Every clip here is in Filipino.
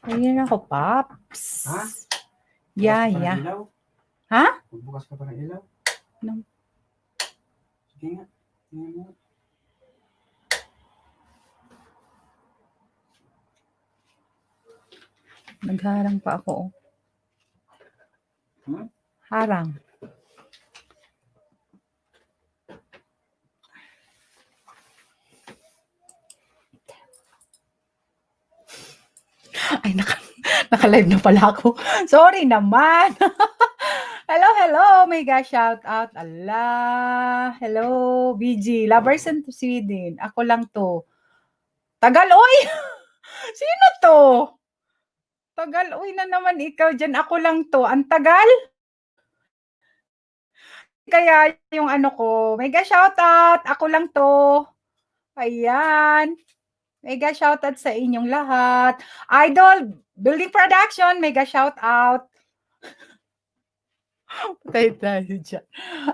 Ayan ako, Paps. Ha? Yeah, Bukas ka pa ng yeah. ilaw? Ha? Magbukas ka pa ng ilaw? Ano? Sige nga. Tingnan mo. Nagharang pa ako. Harang. Ay, naka-live na pala ako. Sorry naman. Hello. Mega shout out. Allah. Hello, BG. Lovers in Sweden. Ako lang to. Tagal, oy! Sino to? Tagal, uy na naman ikaw dyan. Ako lang to. Ang tagal? Kaya yung ano ko, mega shoutout. Ako lang to. Ayan. Mega shoutout sa inyong lahat. Idol, Building Production, mega shoutout. Patay tayo dyan.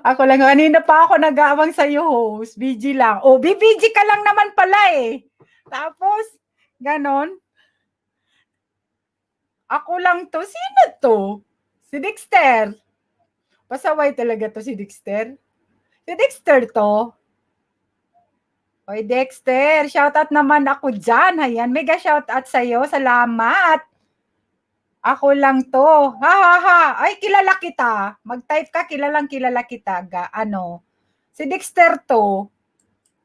Ako lang, kanina pa ako nag-aawang sa'yo, host. BG lang. Oh, BBG ka lang naman pala eh. Tapos, ganon. Ako lang to. Sino to? Si Dexter. Pasaway talaga to si Dexter. Si Dexter to. Oy, Dexter, shoutout naman ako dyan. Ayan, mega shoutout sa'yo. Salamat. Ako lang to. Ha. Ay, kilala kita. Mag-type ka, kilala kita. Si Dexter to.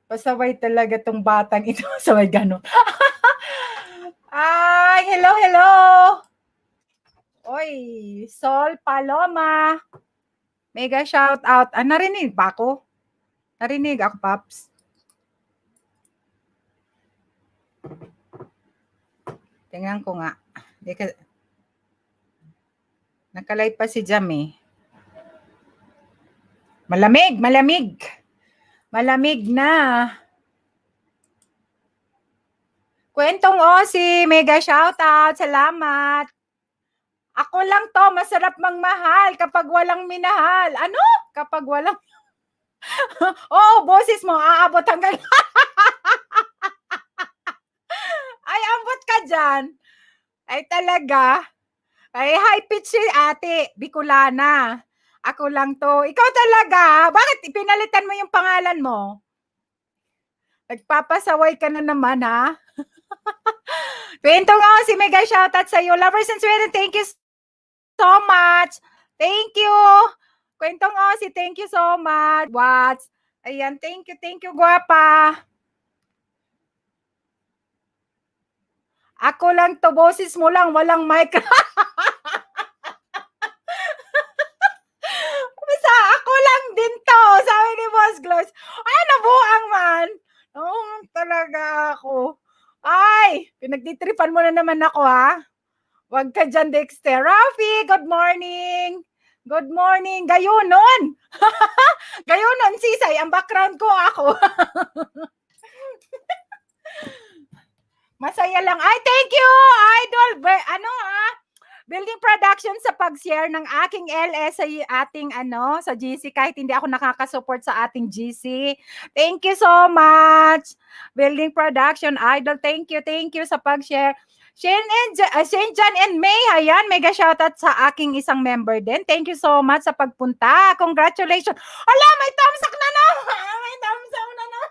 Pasaway talaga tong batang ito. Pasaway gano'n. Ay, hello. Oy, Sol Paloma. Mega shoutout. Narinig ba ako? Narinig ako, Paps. Tingnan ko nga. Nakalive pa si Jam eh. Malamig. Malamig na. Kwentong Osi, mega shoutout. Salamat. Ako lang to, masarap mangmahal kapag walang minahal. Ano? Kapag walang... Oo, boses mo, aabot hanggang... Ay, ambot ka dyan. Ay, talaga. Ay, high pitch si ate, Bicolana. Ako lang to. Ikaw talaga, bakit pinalitan mo yung pangalan mo? Nagpapasaway ka na naman, ha? Kwentong Osi, mega shoutout sa iyo. Lovers in Sweden, thank you so much. Thank you. Kwentong Osi, thank you so much. What's? Ayan, thank you, guwapa. Ako lang to, boses mo lang, walang mic. Basta ako lang din to, sabi ni Boss Gloss. Ay, nabuang man. Talaga ako. Ay, pinagtitripan mo na naman ako, ha? Huwag ka dyan, Dexter. Rafi, good morning. Good morning. Gayunon. Gayunon, Sisay. Ang background ko, ako. Masaya lang. Ay, thank you, Idol. Building Production sa pag-share ng aking LS sa ating sa GC kahit hindi ako nakaka-support sa ating GC. Thank you so much. Building Production, Idol. Thank you sa pag-share. Shane Jan and May, ayan, mega shoutout sa aking isang member din. Thank you so much sa pagpunta. Congratulations. Ala, may thumbs up na na. May thumbs up na na.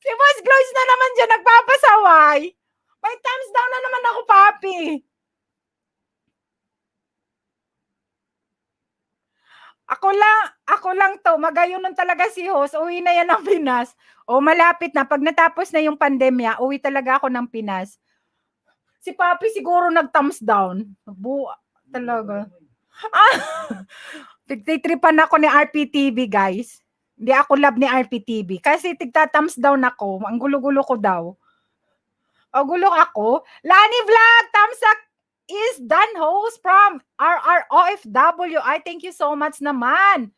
Si Boss Glows na naman dyan, nagpapasaway. May thumbs down na naman ako, papi. Ako lang to, magayunon talaga si host. Uwi na yan ng Pinas. O malapit na, pag natapos na yung pandemya, uwi talaga ako ng Pinas. Si papi siguro nag-thumbs down. Talaga. Tigtitripan ako ni RPTV, guys. Hindi ako love ni RPTV. Kasi tigta-thumbs down ako. Ang gulo-gulo ko daw. O, gulo ako. Lani Vlog, thumbs up is done host from RROFW. I thank you so much naman.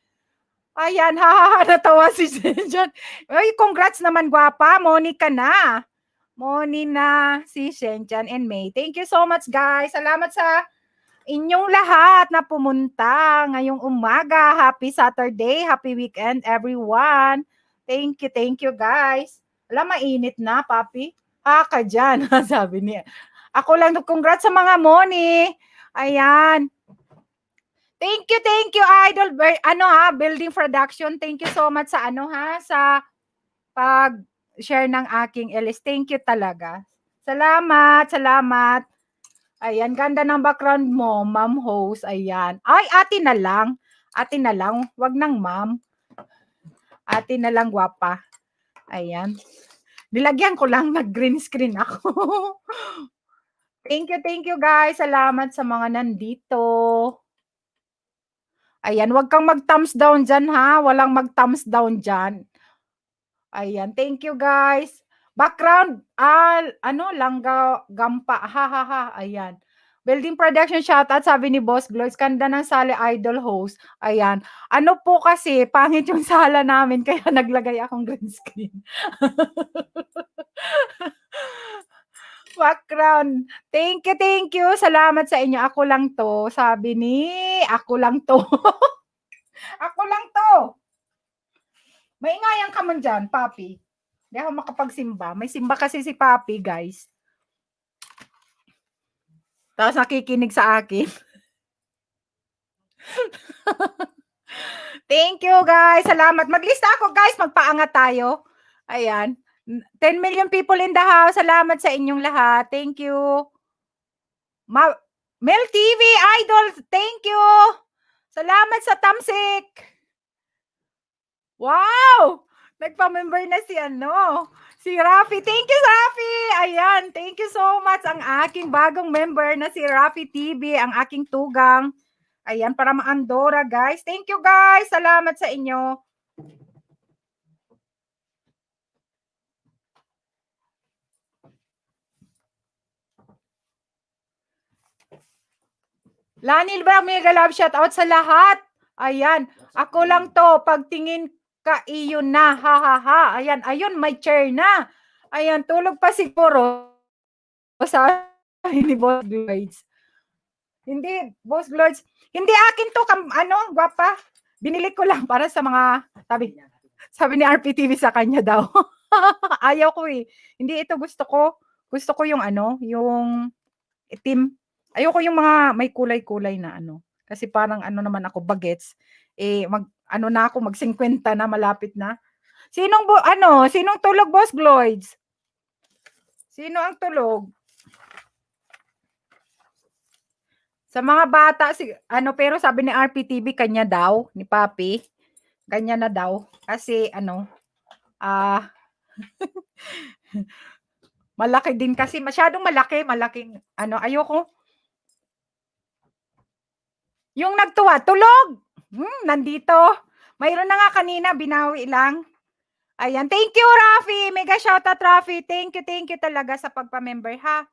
Ayan, natawa si Shenjan. Ay, congrats naman, guwapa. Monica na. Moni na si Shenjan and May. Thank you so much, guys. Salamat sa inyong lahat na pumunta ngayong umaga. Happy Saturday. Happy weekend, everyone. Thank you, guys. Alam, mainit na, papi. Ka dyan, sabi niya. Ako lang, congrats sa mga Moni. Ayan. Thank you, Idol. Building Production. Thank you so much sa sa pag-share ng aking LS. Thank you talaga. Salamat. Ayan, ganda ng background mo, ma'am host. Ayan. Ay, ate na lang. Wag nang ma'am. Ate na lang, gwapa. Ayan. Nilagyan ko lang, nag-green screen ako. Thank you guys. Salamat sa mga nandito. Ayan, wag kang mag-thumbs down dyan ha. Walang mag-thumbs down dyan. Ayan, thank you guys. Background, langga, gampa, ha. Ayan. Building Production shoutout, sabi ni Boss Gloys, kanda ng sala idol host. Ayan. Ano po kasi, pangit yung sala namin, kaya naglagay akong green screen. Background. Thank you. Salamat sa inyo. Ako lang to. Sabi ni, ako lang to. Ako lang to. Maingayan ka man dyan, Papi. Hindi ako makapagsimba. May simba kasi si Papi, guys. Tapos nakikinig sa akin. Thank you, guys. Salamat. Maglista ako, guys. Magpaangat tayo. Ayan. 10 million people in the house. Salamat sa inyong lahat. Thank you. Mel TV Idol, thank you. Salamat sa Tamsik. Wow! Nagpa-member na si Rafi. Thank you, Rafi. Ayan, thank you so much. Ang aking bagong member na si Rafi TV, ang aking tugang. Ayan, para ma-Andorra, guys. Thank you, guys. Salamat sa inyo. Lanil ba, mega love shout out sa lahat. Ayan, ako lang to. Pagtingin ka, iyon na. Ha. Ayan, ayun, may chair na. Ayan, tulog pa siguro. Sa ni Boss Gloids. Hindi, Boss Gloids. Hindi akin to, gwapa. Binili ko lang para sa mga, sabi ni RPTV sa kanya daw. Ayaw ko eh. Hindi ito gusto ko. Gusto ko yung yung itim. Ayoko yung mga may kulay-kulay na Kasi parang naman ako bagets. Na ako mag-50 na malapit na. Sinong tulog, Boss Gloids? Sino ang tulog? Sa mga bata pero sabi ni RPTV kanya daw, ni Papi. Kanya na daw kasi malaki din kasi masyadong malaking ayoko. Yung nagtuwa, tulog. Nandito. Mayroon na nga kanina, binawi lang. Ayan, thank you, Rafi. Mega shoutout, Rafi. Thank you talaga sa pagpa-member, ha.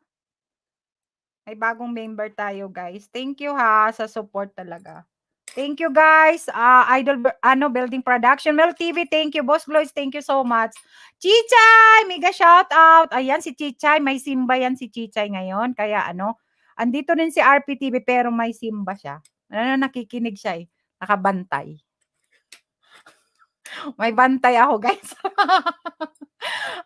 May bagong member tayo, guys. Thank you, ha, sa support talaga. Thank you, guys. Idol, Building Production. Mel TV, thank you. Boss Gloys, thank you so much. Chichay, mega shoutout. Ayan, si Chichay. May simba yan si Chichay ngayon. Kaya andito rin si RPTV pero may simba siya. Nakikinig siya eh. Nakabantay. May bantay ako, guys.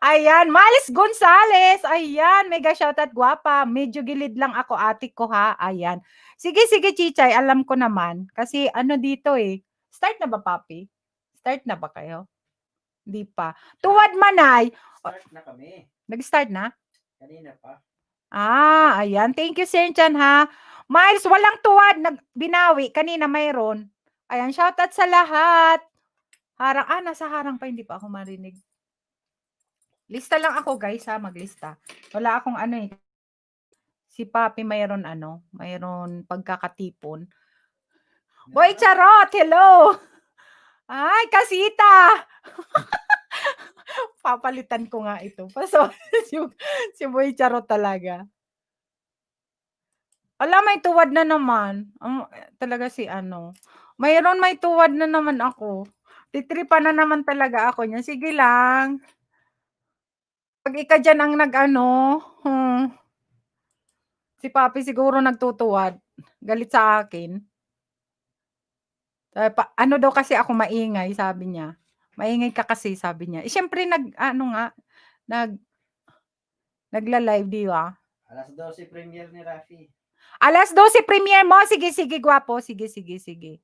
Ayan, Malis Gonzales. Ayan, mega shoutout, gwapa. Medyo gilid lang ako, atik ko ha. Ayan. Sige, Chichay, alam ko naman. Kasi dito eh. Start na ba, Papi? Start na ba kayo? Hindi pa. Tuwad Manay. Start na kami. Nag-start na? Kanina pa. Ayan. Thank you, Senchan, ha. Miles, walang tuwad. Binawi. Kanina mayroon. Ayan, shoutout sa lahat. Nasa harang pa. Hindi pa ako marinig. Lista lang ako, guys, ha. Maglista. Wala akong eh. Si Papi mayroon mayroon pagkakatipon. Boy Charot, hello. Ay, Kasita. Papalitan ko nga ito. Paso si Boy Charot talaga. May tuwad na naman. Talaga si Mayroon may tuwad na naman ako. Titripan na naman talaga ako niyan. Sige lang. Pag ika dyan ang si Papi siguro nagtutuwad. Galit sa akin. Daw kasi ako maingay, sabi niya. Maingay ka kasi, sabi niya. Siyempre, Nagla-live, di ba? Alas 12 premiere ni Rafi. Alas 12 premiere mo. Sige, sige, gwapo. Sige, sige, sige.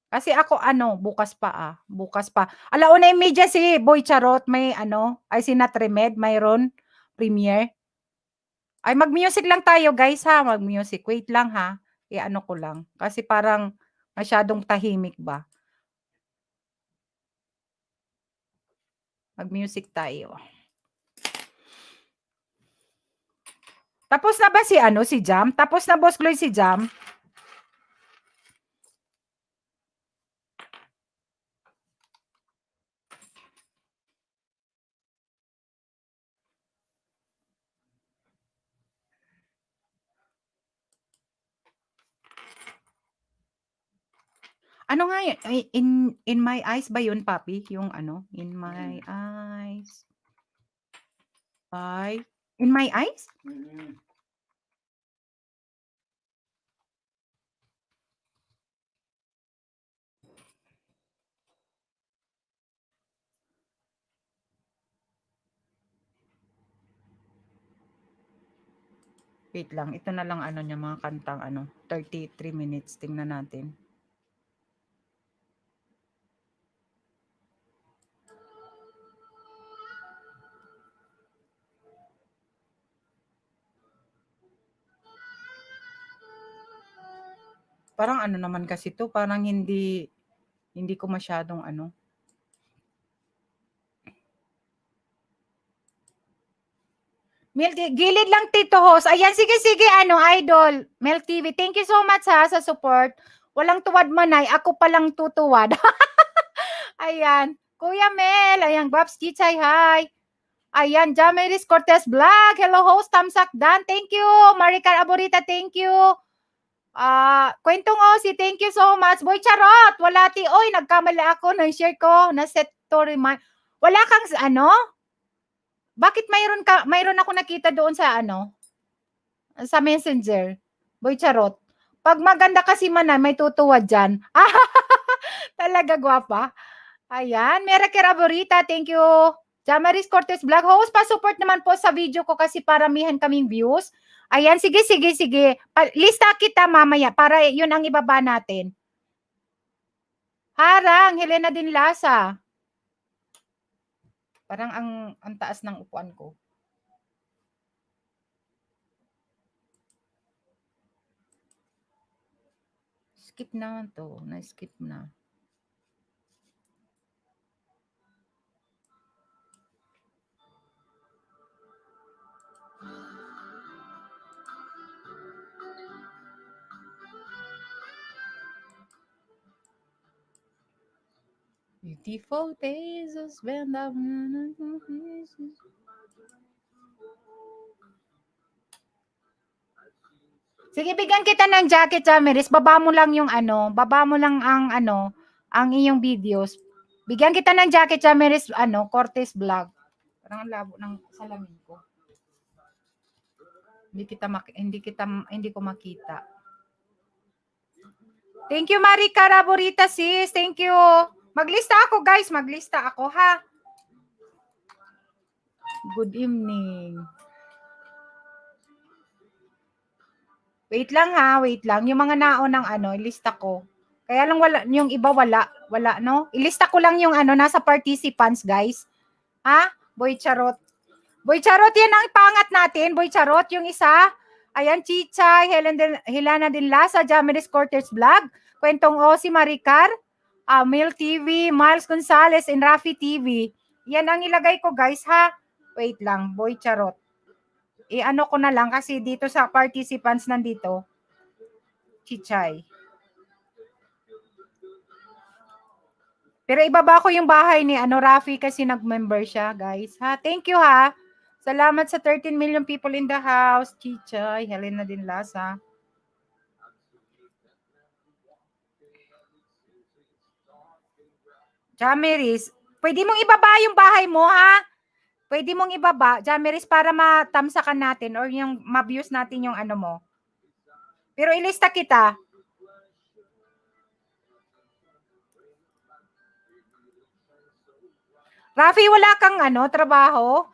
Kasi ako, bukas pa Bukas pa. 1:30 si Boy Charot. May ay si Natremed, mayroon premiere. Ay, mag-music lang tayo, guys, ha? Mag-music. Wait lang, ha? Ko lang. Kasi parang masyadong tahimik ba? Mag-music tayo. Tapos na ba si Jam? Tapos na, Boss Gloy, si Jam? Ano nga yun? In my eyes ba yun, papi? Yung in my eyes. Ay, in my eyes? Mm-hmm. Wait lang, ito na lang niya, mga kantang 33 minutes. Tingnan natin. Parang naman kasi to, parang hindi ko masyadong Mel, gilid lang, Tito Host. Ayan, sige, sige, Idol. Mel TV, thank you so much, ha, sa support. Walang tuwad manay, ako palang tutuwad. Ayan, Kuya Mel, ayan, Babs Chichay, hi. Ayan, Jameris Cortez Vlog, hello host, Tamsak Dan, thank you. Maricar Aborita, thank you. Kwentong Osi, thank you so much. Boy Charot, wala ti, oy, nagkamali ako, na-share ko, na-set to remind. Wala kang, bakit mayroon ako nakita doon sa sa Messenger? Boy Charot. Pag maganda kasi manay, may tutuwa dyan. Talaga gwapa. Ayan, Mera Keraborita, thank you. Jamaris Cortez Vlog Host, pa-support naman po sa video ko kasi paramihan kaming views. Ayan, sige, sige, sige. Lista kita mamaya para yun ang ibaba natin. Harang, Helena Din Lasa. Parang ang taas ng upuan ko. Skip na to. Na-skip na. Beautiful days of spend up. Sige, bigyan kita ng jacket, Jamiris. Baba mo lang yung baba mo lang ang ang iyong videos. Bigyan kita ng jacket, Jamiris, Cortez Vlog. Parang labo ng salamin ko. Hindi ko makita. Thank you, Marika Raborita, sis. Thank you. Maglista ako, guys. Maglista ako, ha? Good evening. Wait lang, ha? Wait lang. Yung mga naunang ilista ko. Kaya lang wala, yung iba wala, no? Ilista ko lang yung nasa participants, guys. Ha? Boy Charot. Boy Charot, yan ang pangat natin. Boy Charot, yung isa. Ayan, Chichay, Helena Din Lasa, Jamiris Cortez Vlog, Kwentong Osi, Maricar, Mil TV, Miles Gonzalez, and Rafi TV. Yan ang ilagay ko, guys, ha? Wait lang, Boy Charot. Ko na lang kasi dito sa participants nandito. Chichay. Pero ibaba ko yung bahay ni Rafi kasi nag-member siya, guys. Ha? Thank you, ha. Salamat sa 13 million people in the house. Chichay, Helena Din Lasa. Jamiris, pwede mong ibaba yung bahay mo, ha? Pwede mong ibaba, Jamiris, para matamsakan natin or yung ma-views natin yung mo. Pero ilista kita. Rafi, wala kang trabaho?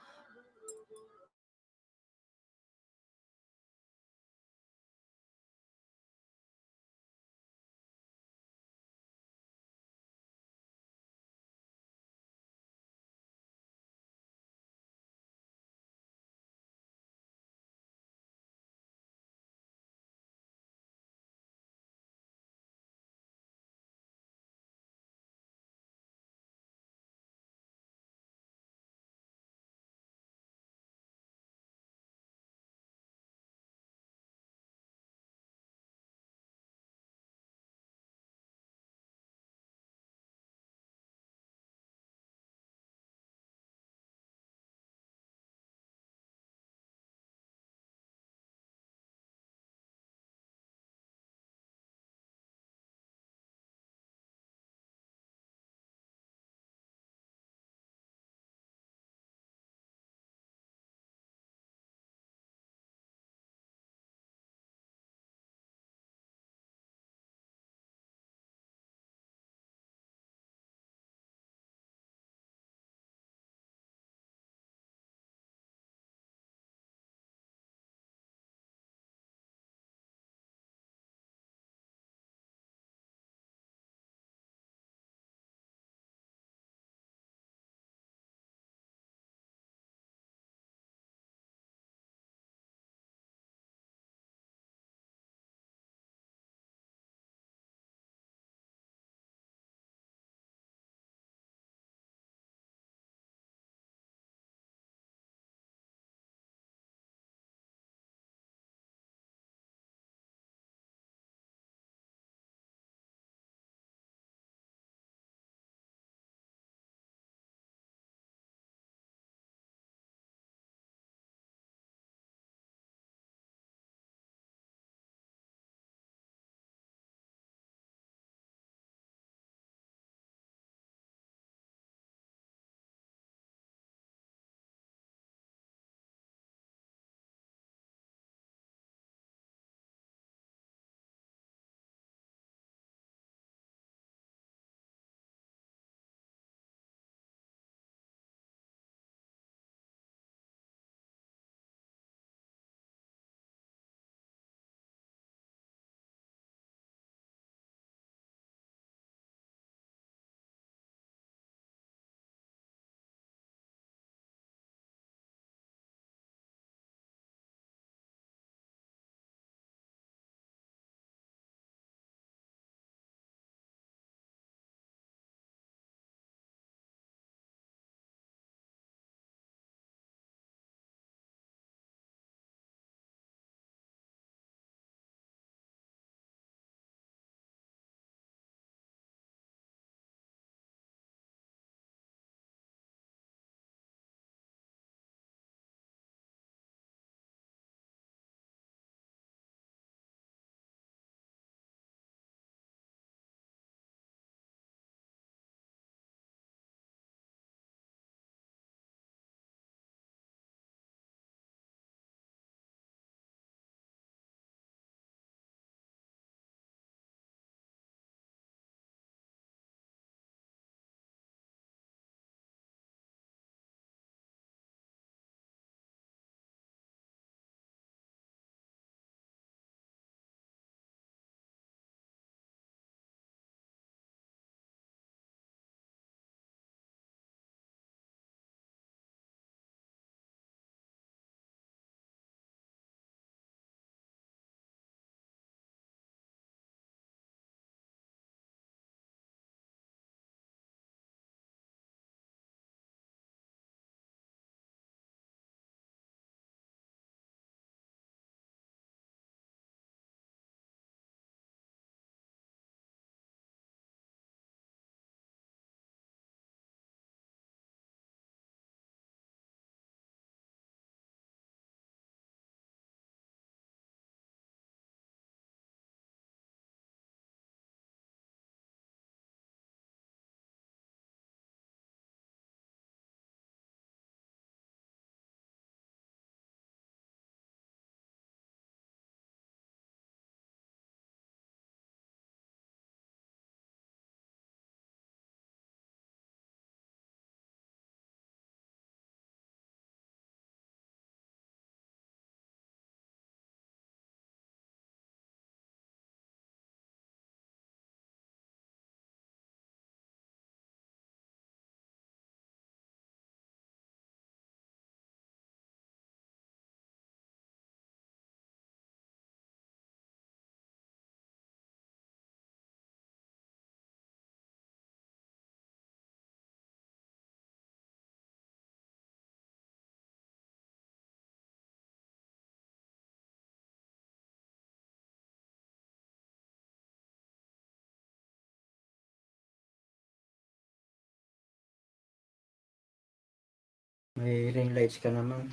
May ring lights ka naman.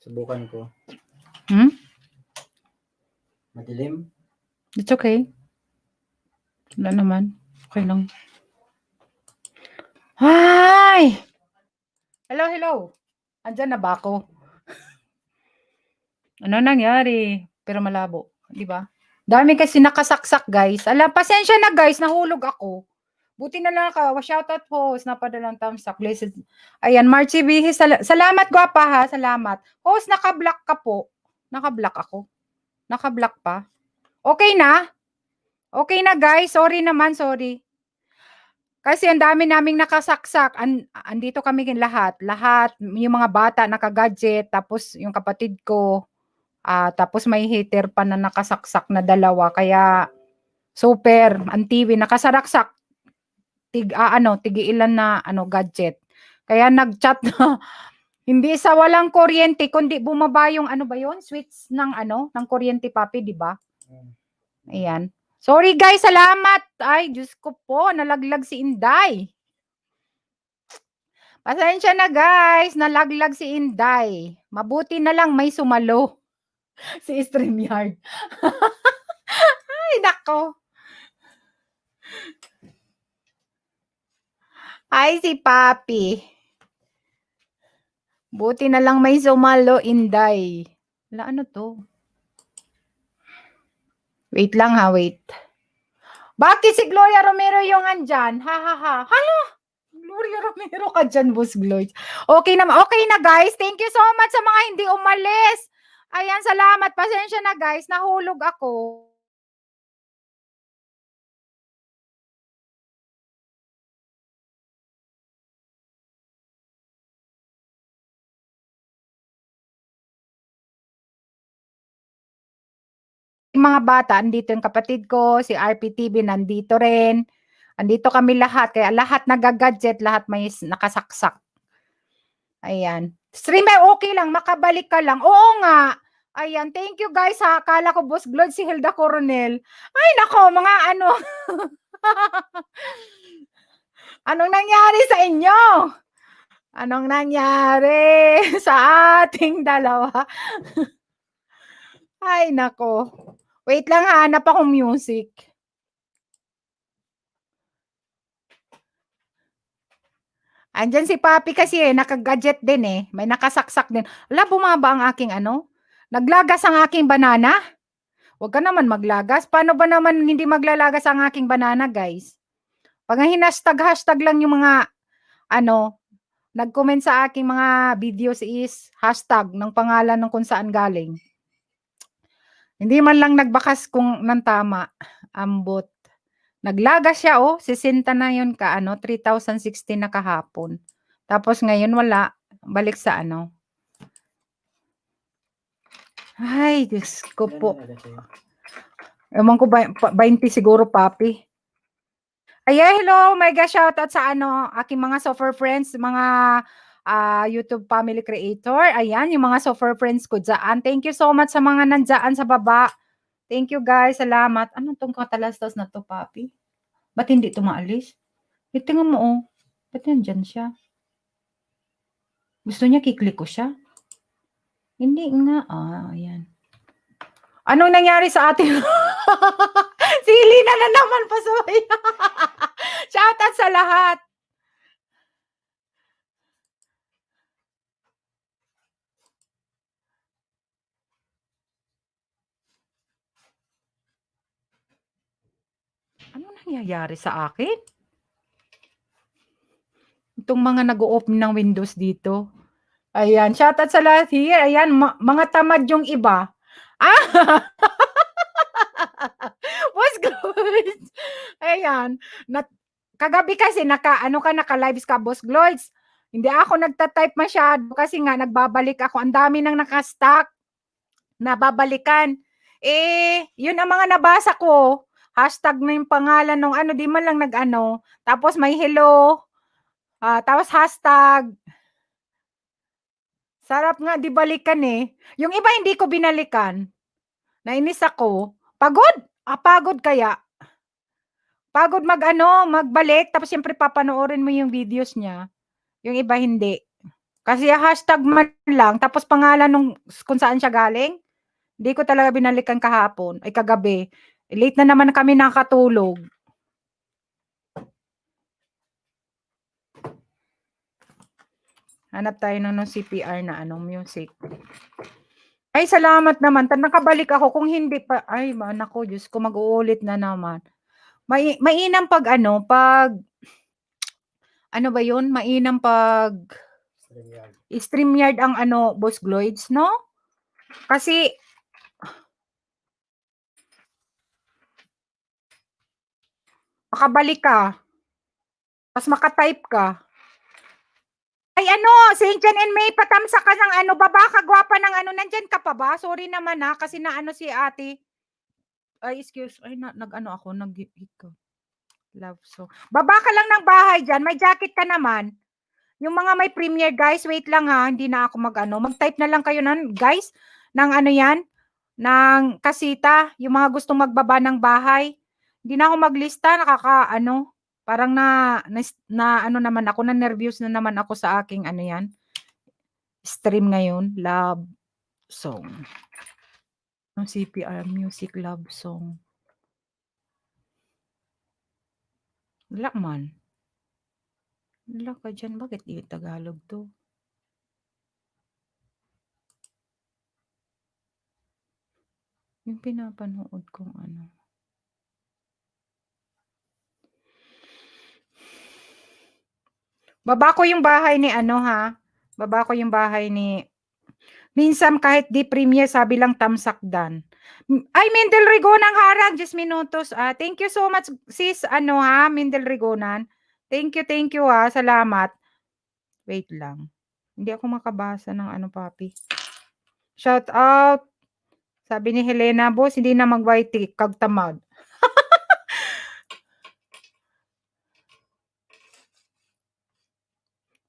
Subukan ko. Madilim? It's okay. Wala naman. Okay lang. Hi! Hello, hello. Andyan na ba ako? Ano nangyari? Pero malabo. Di ba? Dami kasi nakasaksak, guys. Pasensya na, guys. Nahulog ako. Buti na lang ka. Shoutout host. Napadalang thumbs up. Blessed. Ayan, Marcy Bihis. Salamat, gwapa ha. Salamat. Host, nakablock ka po. Nakablock ako. Nakablock pa. Okay na? Okay na, guys. Sorry naman, sorry. Kasi ang dami naming nakasaksak. Andito kami lahat. Lahat, yung mga bata nakagadget. Tapos yung kapatid ko. Tapos may hater pa na nakasaksak na dalawa. Kaya super. Ang TV nakasaraksak. Tigi-ilan na gadget. Kaya nag-chat na. Hindi sa walang kuryente, kundi bumaba yung ano ba yun? Switch ng ng kuryente, papi, di ba? Ayan. Sorry guys, salamat. Ay, Diyos ko po, nalaglag si Inday. Pasensya na guys, nalaglag si Inday. Mabuti na lang may sumalo si StreamYard. Ay, nako. Ay, si Papi. Buti na lang may sumalo, Inday. Wala, ano to? Wait lang ha, wait. Bakit si Gloria Romero yung andyan? Ha, ha, ha. Hala! Gloria Romero ka dyan, Boss Gloyd. Okay na guys. Thank you so much sa mga hindi umalis. Ayan, salamat. Pasensya na guys. Nahulog ako. Mga bata, andito yung kapatid ko, si RPTV nandito rin. Andito kami lahat. Kaya lahat nagagadget, lahat may nakasaksak. Ayan. Streamer, okay lang. Makabalik ka lang. Oo nga. Ayan. Thank you guys ha. Akala ko Boss Gloyd si Hilda Coronel. Ay nako, mga ano. Anong nangyari sa inyo? Anong nangyari sa ating dalawa? Ay nako. Wait lang, hanap akong music. Andyan si Papi kasi nakagadget din eh. May nakasaksak din. Wala, bumaba ang aking Naglagas ang aking banana. Huwag ka naman maglagas. Paano ba naman hindi maglalagas ang aking banana, guys? Pag hashtag lang yung mga nag-comment sa aking mga videos is hashtag ng pangalan ng kung saan galing. Hindi man lang nagbakas kung nang tama. Ambot. Naglagas siya, 60 na yun 3,016 na kahapon. Tapos ngayon wala. Balik sa Ay, Diyos ko po. Ewan ko ba, 20 siguro, Papi. Ayan, hello, mega shoutout sa aking mga software friends, mga YouTube family creator. Ayan, yung mga software friends ko dyan. Thank you so much sa mga nandyan sa baba. Thank you guys, salamat. Anong tong katalastas na to, Papi? Ba't hindi tumaalis? Tingnan mo, ba't nandyan siya? Gusto niya kiklik ko siya? Hindi nga, ayan. Anong nangyari sa atin? Sili na naman pasaway. Shoutout sa lahat. Ano nangyayari sa akin? Itong mga nag-o-open ng Windows dito. Ayan, shoutout sa lahat here. Ayan, mga tamad yung iba. What's good? Ayan. Kagabi kasi naka-lives ka, Boss Gloids. Hindi ako nagta-type masyado kasi nga nagbabalik ako. Ang dami nang naka-stack na babalikan. Yun ang mga nabasa ko. Hashtag na yung pangalan ng di man lang Tapos may hello. Tapos hashtag. Sarap nga di balikan eh. Yung iba hindi ko binalikan. Nainis ako. Pagod? Pagod kaya. Pagod magbalik. Tapos siyempre papanoorin mo yung videos niya. Yung iba hindi. Kasi hashtag man lang, tapos pangalan nung kung saan siya galing, hindi ko talaga binalikan kahapon, ay kagabi. Late na naman kami nakatulog. Hanap tayo ng CPR na music. Ay, salamat naman. Nakabalik ako. Kung hindi pa, ay, nako, Diyos ko, mag-uulit na naman. Mainam pag ano ba yun? Mainam pag StreamYard ang Boss Gloids, no? Kasi, makabalik ka. Tapos makatype ka. Ay, St. John and May, patamsa ka ng baba ka, gwapa ng nandyan ka pa ba? Sorry naman kasi si ate. Ay, excuse, ay, ako, nag-hit ko. Love so. Baba ka lang ng bahay dyan, may jacket ka naman. Yung mga may premiere, guys, wait lang hindi na ako mag-type na lang kayo guys, ng yan, ng kasita, yung mga gustong magbaba ng bahay. Hindi na ako maglista, parang na naman ako, na nervous na naman ako sa aking stream ngayon, love song. Ang CPR music love song. Wala man. Wala ka dyan, bakit di Tagalog to? Yung pinapanood kong Baba ko yung bahay ni Baba ko yung bahay ni minsan kahit di premiere, sabi lang tamsakdan. Ay, Mendel Rigonan harang, 10 minutos. Thank you so much, sis, Mendel Rigonan. Thank you, salamat. Wait lang. Hindi ako makabasa ng papi. Shout out. Sabi ni Helena, boss, hindi na mag-white kag tamad.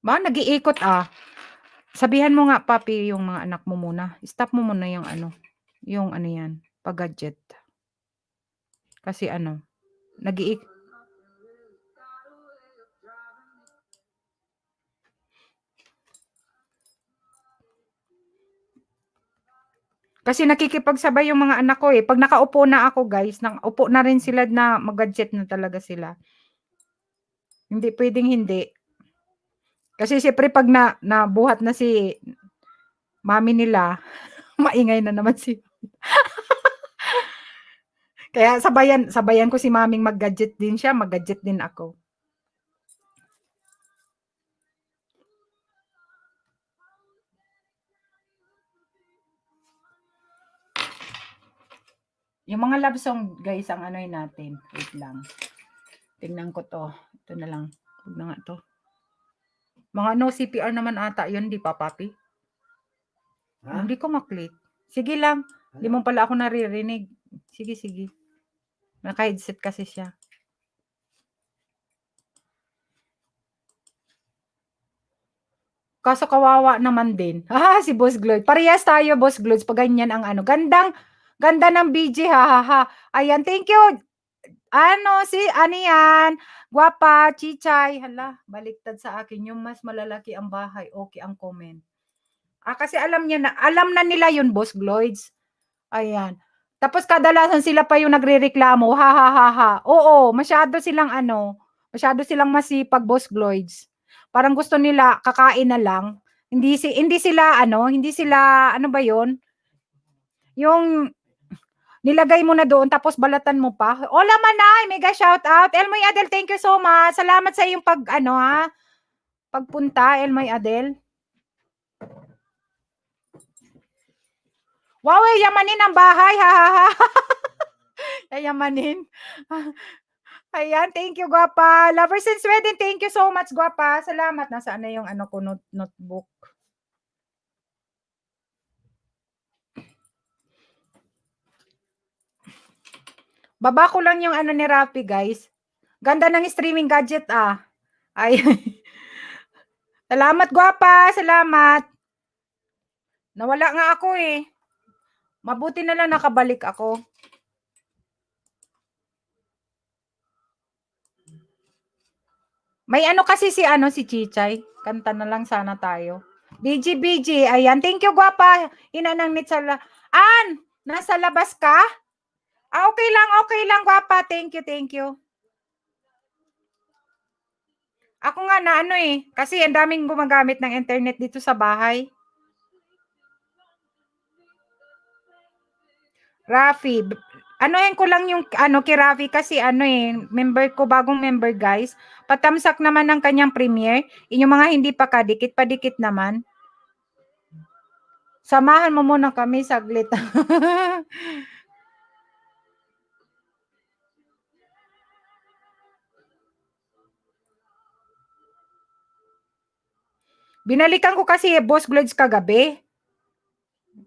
Nag-iikot Sabihan mo nga, papi, yung mga anak mo muna. Stop mo muna yung yung yan, pag-gadget. Kasi nag-iikot. Kasi nakikipagsabay yung mga anak ko Pag nakaupo na ako, guys, upo na rin sila na mag-gadget na talaga sila. Hindi pwedeng hindi. Kasi siyempre pag nabuhat na si mami nila, maingay na naman si Kaya sabayan ko si maming mag-gadget din siya, mag-gadget din ako. Yung mga love song, guys, ang natin. Wait lang. Tingnan ko to. Ito na lang. Huwag na nga to. Mga CPR naman ata yun, di pa, papi? Hindi ko maklik. Sige lang. Hindi mo pala ako naririnig. Sige. Naka-headset kasi siya. Kaso kawawa naman din. Si Boss Gloyd. Parehas tayo, Boss Gloyd. Pag ganyan ang ganda ng BG, Ayan, thank you. Ano yan? Guwapa, Chichay. Hala, baliktad sa akin. Yung mas malalaki ang bahay, okay ang comment. Kasi alam na nila yun, Boss Gloyds. Ayan. Tapos kadalasan sila pa yung nagrereklamo. Oo, masyado silang masipag, Boss Gloyds. Parang gusto nila kakain na lang. Hindi sila ano ba 'yon? Yung nilagay mo na doon tapos balatan mo pa. Hola Manay, mega shout out. Elmoy Adel, thank you so much. Salamat sa iyong pagpunta, Elmoy Adel. Wow, yamanin ang bahay, Yayamanin. Ayan, thank you, Guapa. Lovers in Sweden, thank you so much, Guapa. Salamat. Nasaan na yung ko notebook? Baba ko lang yung ni Rafi, guys. Ganda ng streaming gadget, Ay. Salamat, Guapa. Salamat. Nawala nga ako Mabuti na lang nakabalik ako. May kasi si Chichay. Kanta na lang sana tayo. BG. Ayan. Thank you, gwapa. Inanang nit sa nasa labas ka? Okay lang, gwapa. Thank you. Ako nga na kasi ang daming gumagamit ng internet dito sa bahay. Rafi, anuhin ko lang yung kay Rafi kasi member ko, bagong member guys. Patamsak naman ng kanyang premiere. Yung mga hindi pa padikit naman. Samahan mo muna kami saglit. Binalikan ko kasi Boss Glodes kagabi.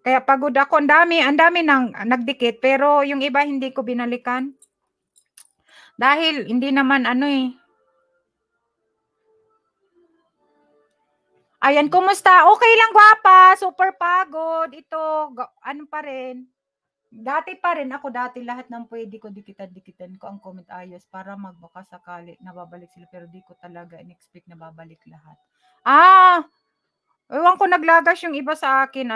Kaya pagod ako. Ang dami nang nagdikit. Pero yung iba hindi ko binalikan. Dahil hindi naman Ayan, kumusta? Okay lang, gwapa. Super pagod. Ito, pa rin. Dati lahat ng pwede ko dikitan ko ang comment ayos para magbaka sakali nababalik sila pero di ko talaga in-expect na babalik lahat. Ewan ko naglagas yung iba sa akin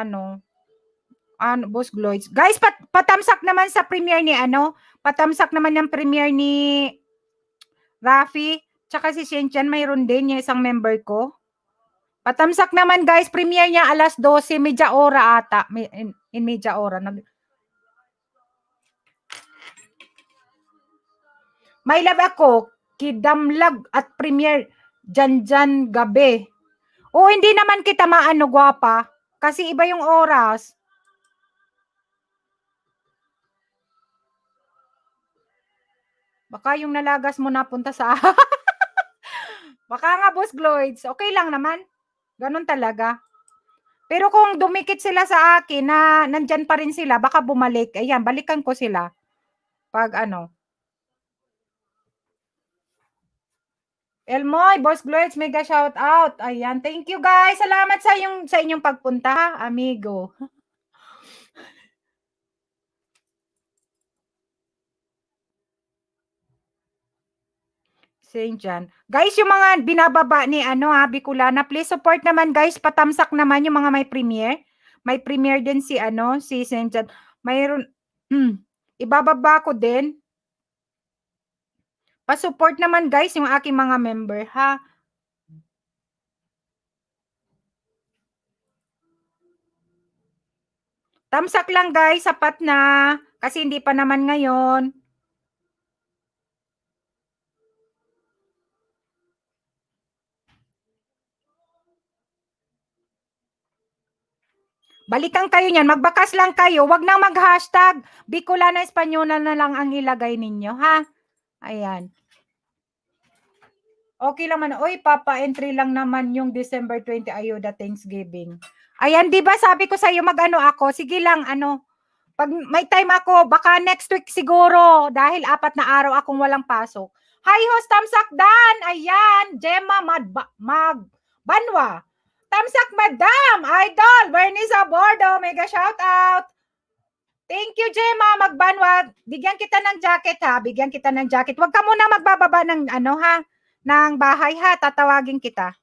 Boss Gloids. Guys, patamsak naman sa premiere ni patamsak naman yung premiere ni Rafi, tsaka si Shenchen mayroon din yung isang member ko. Patamsak naman guys, premiere niya alas 12, media ora ata. In media ora. May lab ako, kidamlag at premiere dyan gabi. Hindi naman kita gwapa. Kasi iba yung oras. Baka yung nalagas mo napunta sa Baka nga, Boss Gloids. Okay lang naman. Ganun talaga. Pero kung dumikit sila sa akin na nandyan pa rin sila, baka bumalik. Ayan, balikan ko sila. Pag Elmoy, Boss Gloids, mega shout out. Ayan, thank you guys. Salamat sa inyong pagpunta, amigo. Dyan. Guys, yung mga binababa ni Bicolana, please support naman guys. Patamsak naman yung mga may premiere. May premiere din si si Saint John. Mayroon ibababa ko din. Pa-support naman guys yung aking mga member, ha? Tamsak lang guys, sapat na. Kasi hindi pa naman ngayon. Balikan kayo niyan, magbakas lang kayo. Wag nang mag-hashtag. Bicolana Espanyola na lang ang ilagay ninyo, ha? Ayan. Okay lang man. Oy, papa-entry lang naman yung December 20 Ayuda Thanksgiving. Ayan, di ba sabi ko sa iyo ako? Sige lang, pag may time ako, baka next week siguro dahil 4 na araw akong walang pasok. Hi, host Tamsak Dan. Ayan, Gemma Banwa. Tamsak Madam, Idol, Bernice Abordo, mega shout out. Thank you, Gemma, Magbanwa. Bigyan kita ng jacket, ha? Bigyan kita ng jacket. Huwag ka muna magbababa ng ng bahay, ha? Tatawagin kita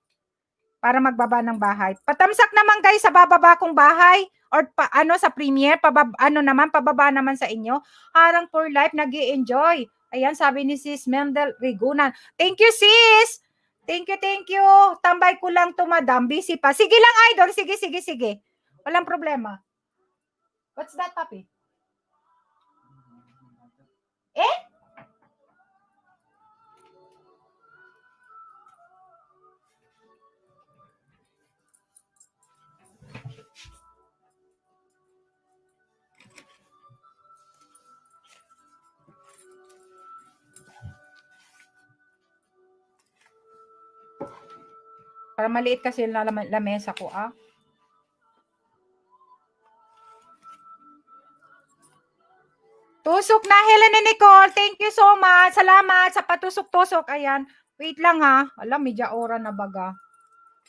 para magbaba ng bahay. Patamsak naman guys sa bababa kong bahay or sa premiere, pababa naman sa inyo. Harang for life, nag-i-enjoy. Ayan, sabi ni Sis Mendel Rigunan. Thank you, sis! Thank you. Tambay ko lang to, madam. Busy pa. Sige lang, idol. Sige. Walang problema. What's that, papi? Para maliit kasi yung lamesa ko, Tusok na, Helen and Nicole. Thank you so much. Salamat sa patusok-tusok. Ayan. Wait lang, ha. Alam, media ora na baga.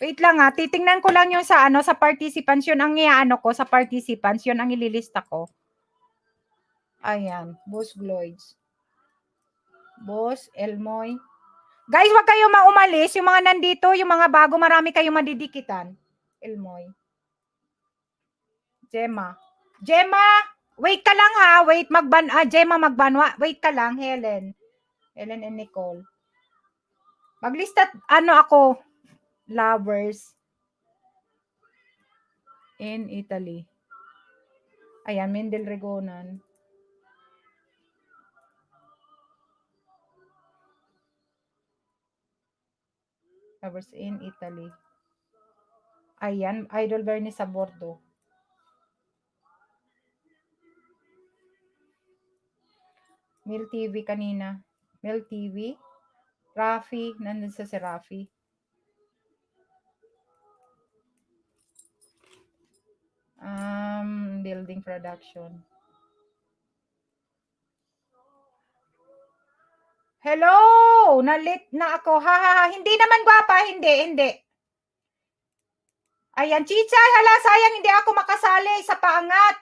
Wait lang, ha. Titingnan ko lang yung sa participants. Yun ang ko sa participants. Yun ang ililista ko. Ayan. Boss Gloids. Boss Elmoy. Guys, wag kayo maumalis. Yung mga nandito, yung mga bago, marami kayong madidikitan. Elmoy. Gemma. Wait ka lang ha. Wait, Gemma magbanwa. Wait ka lang, Helen. Helen and Nicole. Maglista, ako, lovers in Italy. Ayan, Mendel Regonan. Lovers in Italy. Ayan, Idol Bernie sa Bordo. Mil TV kanina. Mil TV. Rafi, nandun sa si Rafi. Building production. Hello! Nalit na ako. Ha. Hindi naman gwapa. Hindi. Ayan, Chichay, hala, sayang hindi ako makasali sa paangat.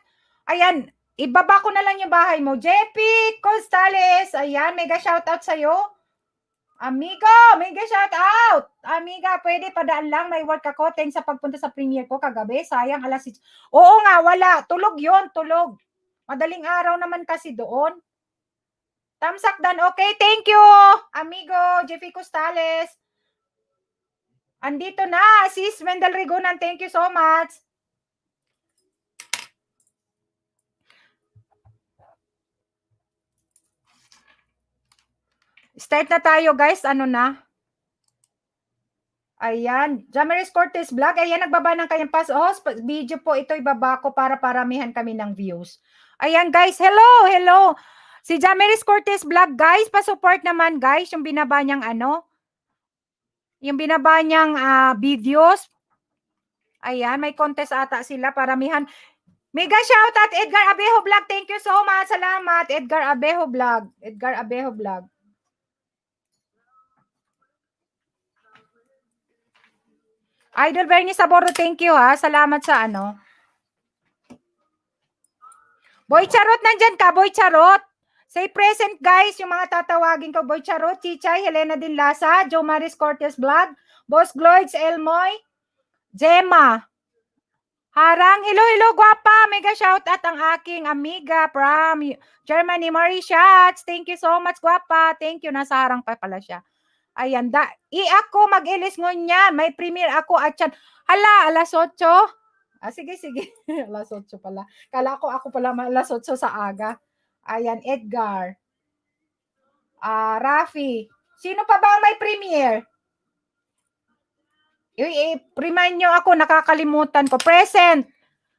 Ayan, ibaba ko na lang yung bahay mo. JP Costales, ayan, mega shoutout sa'yo. Amigo, mega shoutout. Amiga, pwede padaan lang, may work ako. Thanks sa pagpunta sa premiere ko kagabi. Sayang, alas 6. Oo nga, wala. Tulog yon, tulog. Madaling araw naman kasi doon. Tamsak dan, okay, thank you. Amigo, JP Costales. Andito na, sis Wendell Regonan. Thank you so much. Start na tayo, guys. Ano na? Ayan. Jamaris Cortez Vlog. Ayan, nagbaba ng kanyang video po. Ito ibaba ko para paramihan kami ng views. Ayan, guys. Hello. Si Jamaris Cortez Vlog, guys. Pa-support naman, guys. Yung binaba niyang videos. Ayan, may contest ata sila. Paramihan. Mega shoutout Edgar Abejo Vlog. Thank you so much. Salamat, Edgar Abejo Vlog. Idol Bernie Saboro, thank you ha. Salamat sa Boy Charot, nandyan ka, Boy Charot. Say present, guys, yung mga tatawagin ko. Boy Charot, Chichay, Helena Dinlasa, Joe Maris Cortez Vlog, Boss Gloids, Elmoy, Gemma, Harang, hello, guwapa. Mega shout out ang aking amiga from Germany, Marie Schatz. Thank you so much, guwapa. Thank you, nasa harang pa pala siya. Ayan, ako mag-ilis ngunyan. May premiere ako at yan. Hala, alas 8. Sige. Alas 8 pala. Kala ko ako pala alas 8 sa aga. Ayan, Edgar. Rafi. Sino pa ba ang may premiere? I-remind nyo ako, nakakalimutan ko. Present.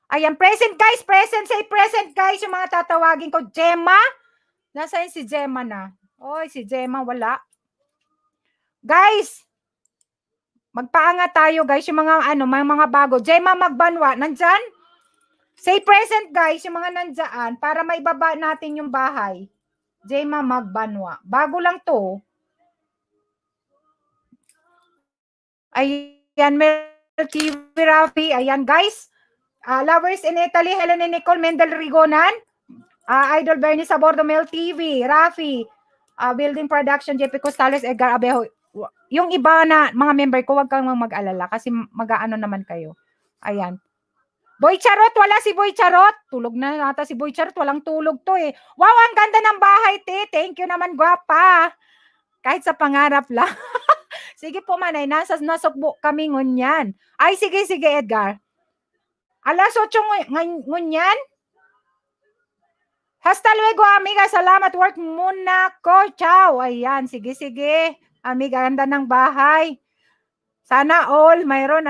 Ayan, present guys. Say present guys. Yung mga tatawagin ko. Gemma. Nasaan si Gemma na? Oy, si Gemma wala. Guys, magpaangat tayo guys. Yung mga mga bago. Gemma Magbanwa, nandyan? Say present guys, yung mga nandyan, para maibaba natin yung bahay. Gemma Magbanwa. Bago lang to. Ayan, Mel TV Rafi. Ayan guys. Lovers in Italy, Helen and Nicole, Mendel Rigonan. Idol Bernie Sabordo, Mel TV, Rafi. Building Production, JP Costales, Edgar Abejo. Yung iba na mga member ko, wag kang mag-alala kasi mag-aano naman kayo. Ayan. Boy Charot, wala si Boy Charot. Tulog na nata si Boy Charot, walang tulog to eh. Wow, ang ganda ng bahay, te. Thank you naman, gwapa. Kahit sa pangarap lang. Sige po, manay, nasukbo kami ngunyan. Ay, sige, Edgar. Alas 8 ngunyan. Hasta luego, amiga. Salamat. Work muna ko. Ciao. Ayan. Sige. Amiga, ganda ng bahay. Sana all mayroon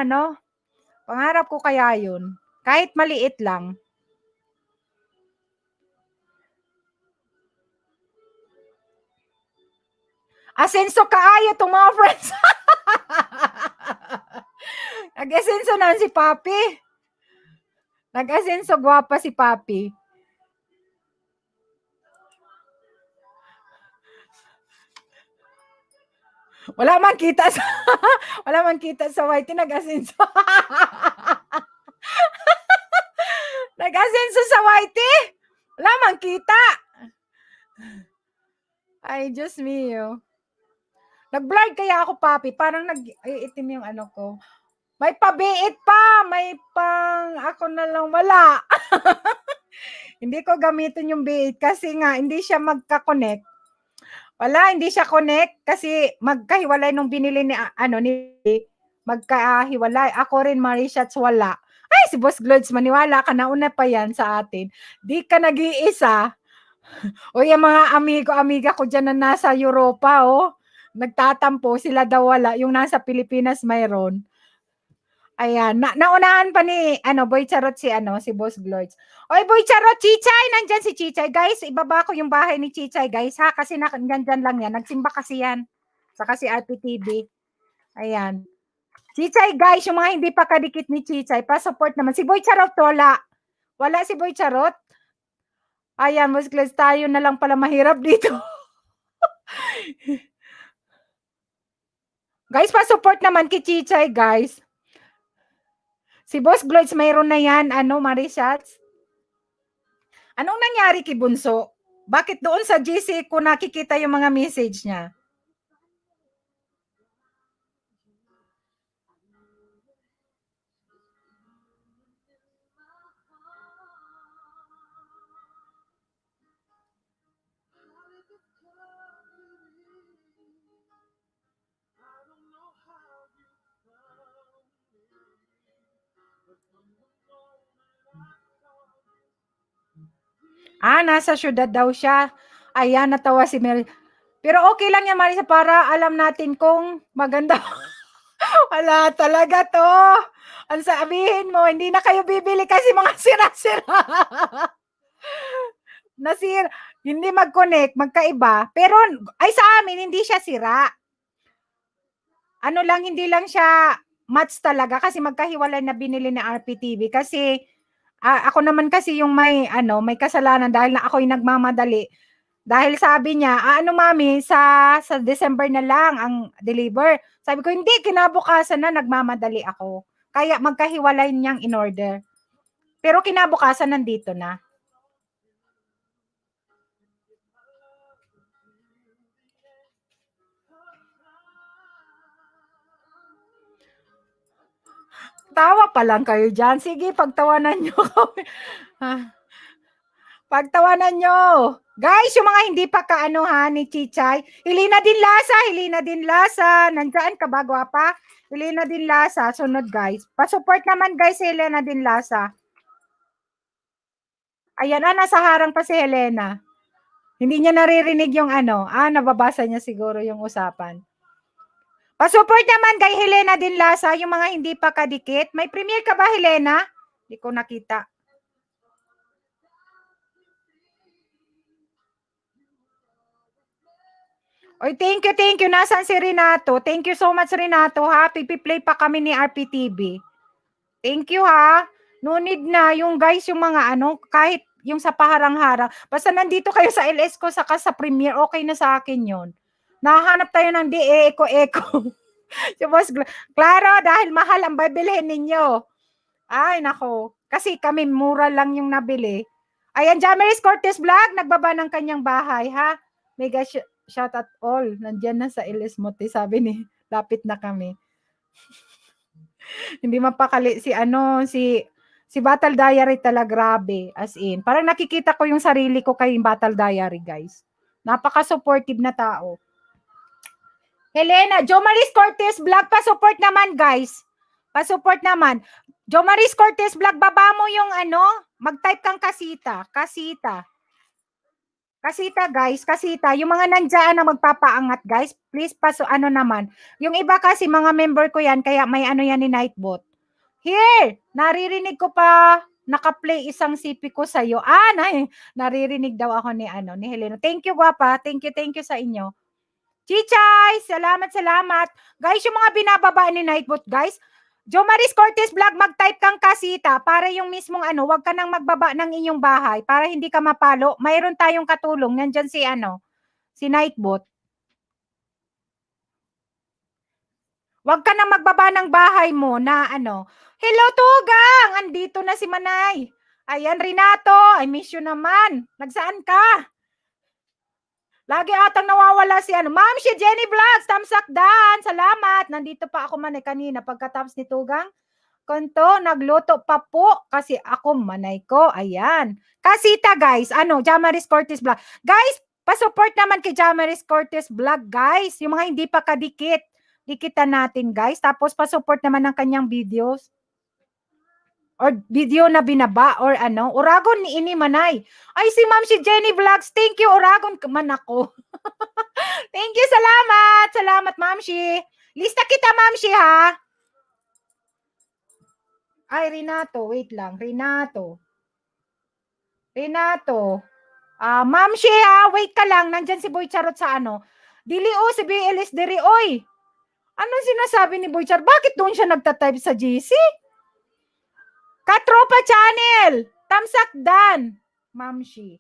Pangarap ko kaya yun. Kahit maliit lang. Asenso kaayo itong mga friends. Nag-asenso na si Papi. Nag-asenso gwapa si Papi. Wala man kita sa white, nag-asenso. Nag-asenso sa white. Wala man kita. Ay, Diyos mio. Nag-blurred kaya ako, Papi. Parang nag-iitim yung ko. May pabiit pa, may pang ako na lang wala. Hindi ko gamitin yung biit kasi nga hindi siya magka-connect. Wala, hindi siya connect kasi magkahiwalay nung binili ni magkahiwalay. Ako rin, Marishats, wala. Ay, si Boss Glods, maniwala ka, nauna pa yan sa atin. Di ka nag-iisa. O yung mga amiga ko dyan na nasa Europa, nagtatampo, sila daw wala. Yung nasa Pilipinas mayroon. Ayan, naunahan pa ni Boy Charot si Boss Glods. Oy, Boy Charot, Chichay, nandyan si Chichay. Guys, ibaba ko yung bahay ni Chichay, guys, ha? Kasi nandyan lang yan. Nagsimba kasi yan. Saka si RPTV. Ayan. Chichay, guys, yung mga hindi pa kadikit ni Chichay, pa-support naman. Si Boy Charot, wala. Wala si Boy Charot. Ayan, Boss Glods, tayo na lang pala mahirap dito. Guys, pa-support naman kay Chichay, guys. Si Boss Glods, mayroon na yan, Marishats. Anong nangyari kay Bunso? Bakit doon sa GC ko nakikita yung mga message niya? Nasa syudad daw siya. Ayan, natawa si Mary. Pero okay lang yan, Marisa, para alam natin kung maganda. Wala talaga to. Ang sabihin mo, hindi na kayo bibili kasi mga sira-sira. Nasir, hindi mag-connect, magkaiba. Pero, ay sa amin, hindi siya sira. Ano lang, hindi lang siya match talaga kasi magkahiwalay na binili ni RPTV. Kasi, ako naman kasi yung may kasalanan dahil na ako yung nagmamadali. Dahil sabi niya, mami, sa December na lang ang deliver. Sabi ko, hindi, kinabukasan na nagmamadali ako. Kaya magkahiwalay niyang in-order. Pero kinabukasan nandito na. Tawa pa lang kayo dyan. Sige, pagtawanan nyo kami. Pagtawanan nyo. Guys, yung mga hindi pa ni Chichay, Hilina din lasa. Nandiyan ka ba, gwapa? Hilina din lasa. Sunod, guys. Pa-support naman, guys, si Hilina din lasa. Ayan, nasa harang pa si Helena. Hindi niya naririnig yung nababasa niya siguro yung usapan. Pa-support naman kay Helena din lasa, yung mga hindi pa kadikit. May premiere ka ba, Helena? Hindi ko nakita. Oy, thank you. Nasaan si Renato? Thank you so much, Renato, ha? Pipi-play pa kami ni RPTV. Thank you, ha? No need na. Yung guys, yung mga kahit yung sa paharang-harang. Basta nandito kayo sa LS ko, saka sa premiere, okay na sa akin yon. Nahanap tayo ng eko-eko. Si Boss Claro, dahil mahal ang bibilhin ninyo. Ay, nako. Kasi kami, mura lang yung nabili. Ayan, Jamaris Cortez Vlog, nagbaba ng kanyang bahay, ha? Mega shout out all. Nandyan na sa LS Mote, sabi ni, lapit na kami. Hindi mapakali si Battle Diary talaga, grabe. As in, parang nakikita ko yung sarili ko kay Battle Diary, guys. Napaka-supportive na tao. Helena, Jomaris Cortez Vlog, pa-support naman, guys. Pa-support naman. Jomaris Cortez Vlog, baba mo yung mag-type kang kasita. Kasita, guys. Kasita. Yung mga nandiyan na magpapaangat, guys, please naman. Yung iba kasi, mga member ko yan, kaya may yan ni Nightbot. Here, naririnig ko pa, naka-play isang CP ko sa'yo. Naririnig daw ako ni Helena. Thank you, gwapa. Thank you sa inyo. Chichay, salamat. Guys, yung mga binababa ni Nightbot, guys, Jomaris Cortez Vlog, mag-type kang kasita para yung mismong wag ka nang magbaba ng inyong bahay para hindi ka mapalo. Mayroon tayong katulong. Nandyan si Nightbot. Wag ka nang magbaba ng bahay mo na Hello, Tugang! Andito na si Manay. Ayan, Renato, I miss you naman. Nagsaan ka? Lagi atang nawawala si ano. Ma'am, si Jenny Vlogs, tamsak dan. Salamat. Nandito pa ako manay kanina pagkatapos ni Tugang. Konto, nagluto pa po kasi ako manay ko. Ayan. Kasita guys, ano, Jamaris Cortez Vlog. Guys, pa-support naman kay Jamaris Cortez Vlog, guys. Yung mga hindi pa kadikit, dikitan natin, guys. Tapos pa-support naman ng kanyang videos. Or video na binaba or ano, Uragon ni ini manay. Ay si Ma'am si Jenny Vlogs, thank you Uragon man ako. Thank you, salamat. Salamat Ma'am Shi. Lista kita Ma'am Shi ha. Ay Renato, wait lang. Renato. Ma'am Shi ha, wait ka lang. Nandyan si Boy Charot sa ano. Dili o si BLS diri oy. Anong sinasabi ni Boy Charot? Bakit doon siya nagta-type sa GC? Katropa channel! Tamsak dan! Ma'am Shi.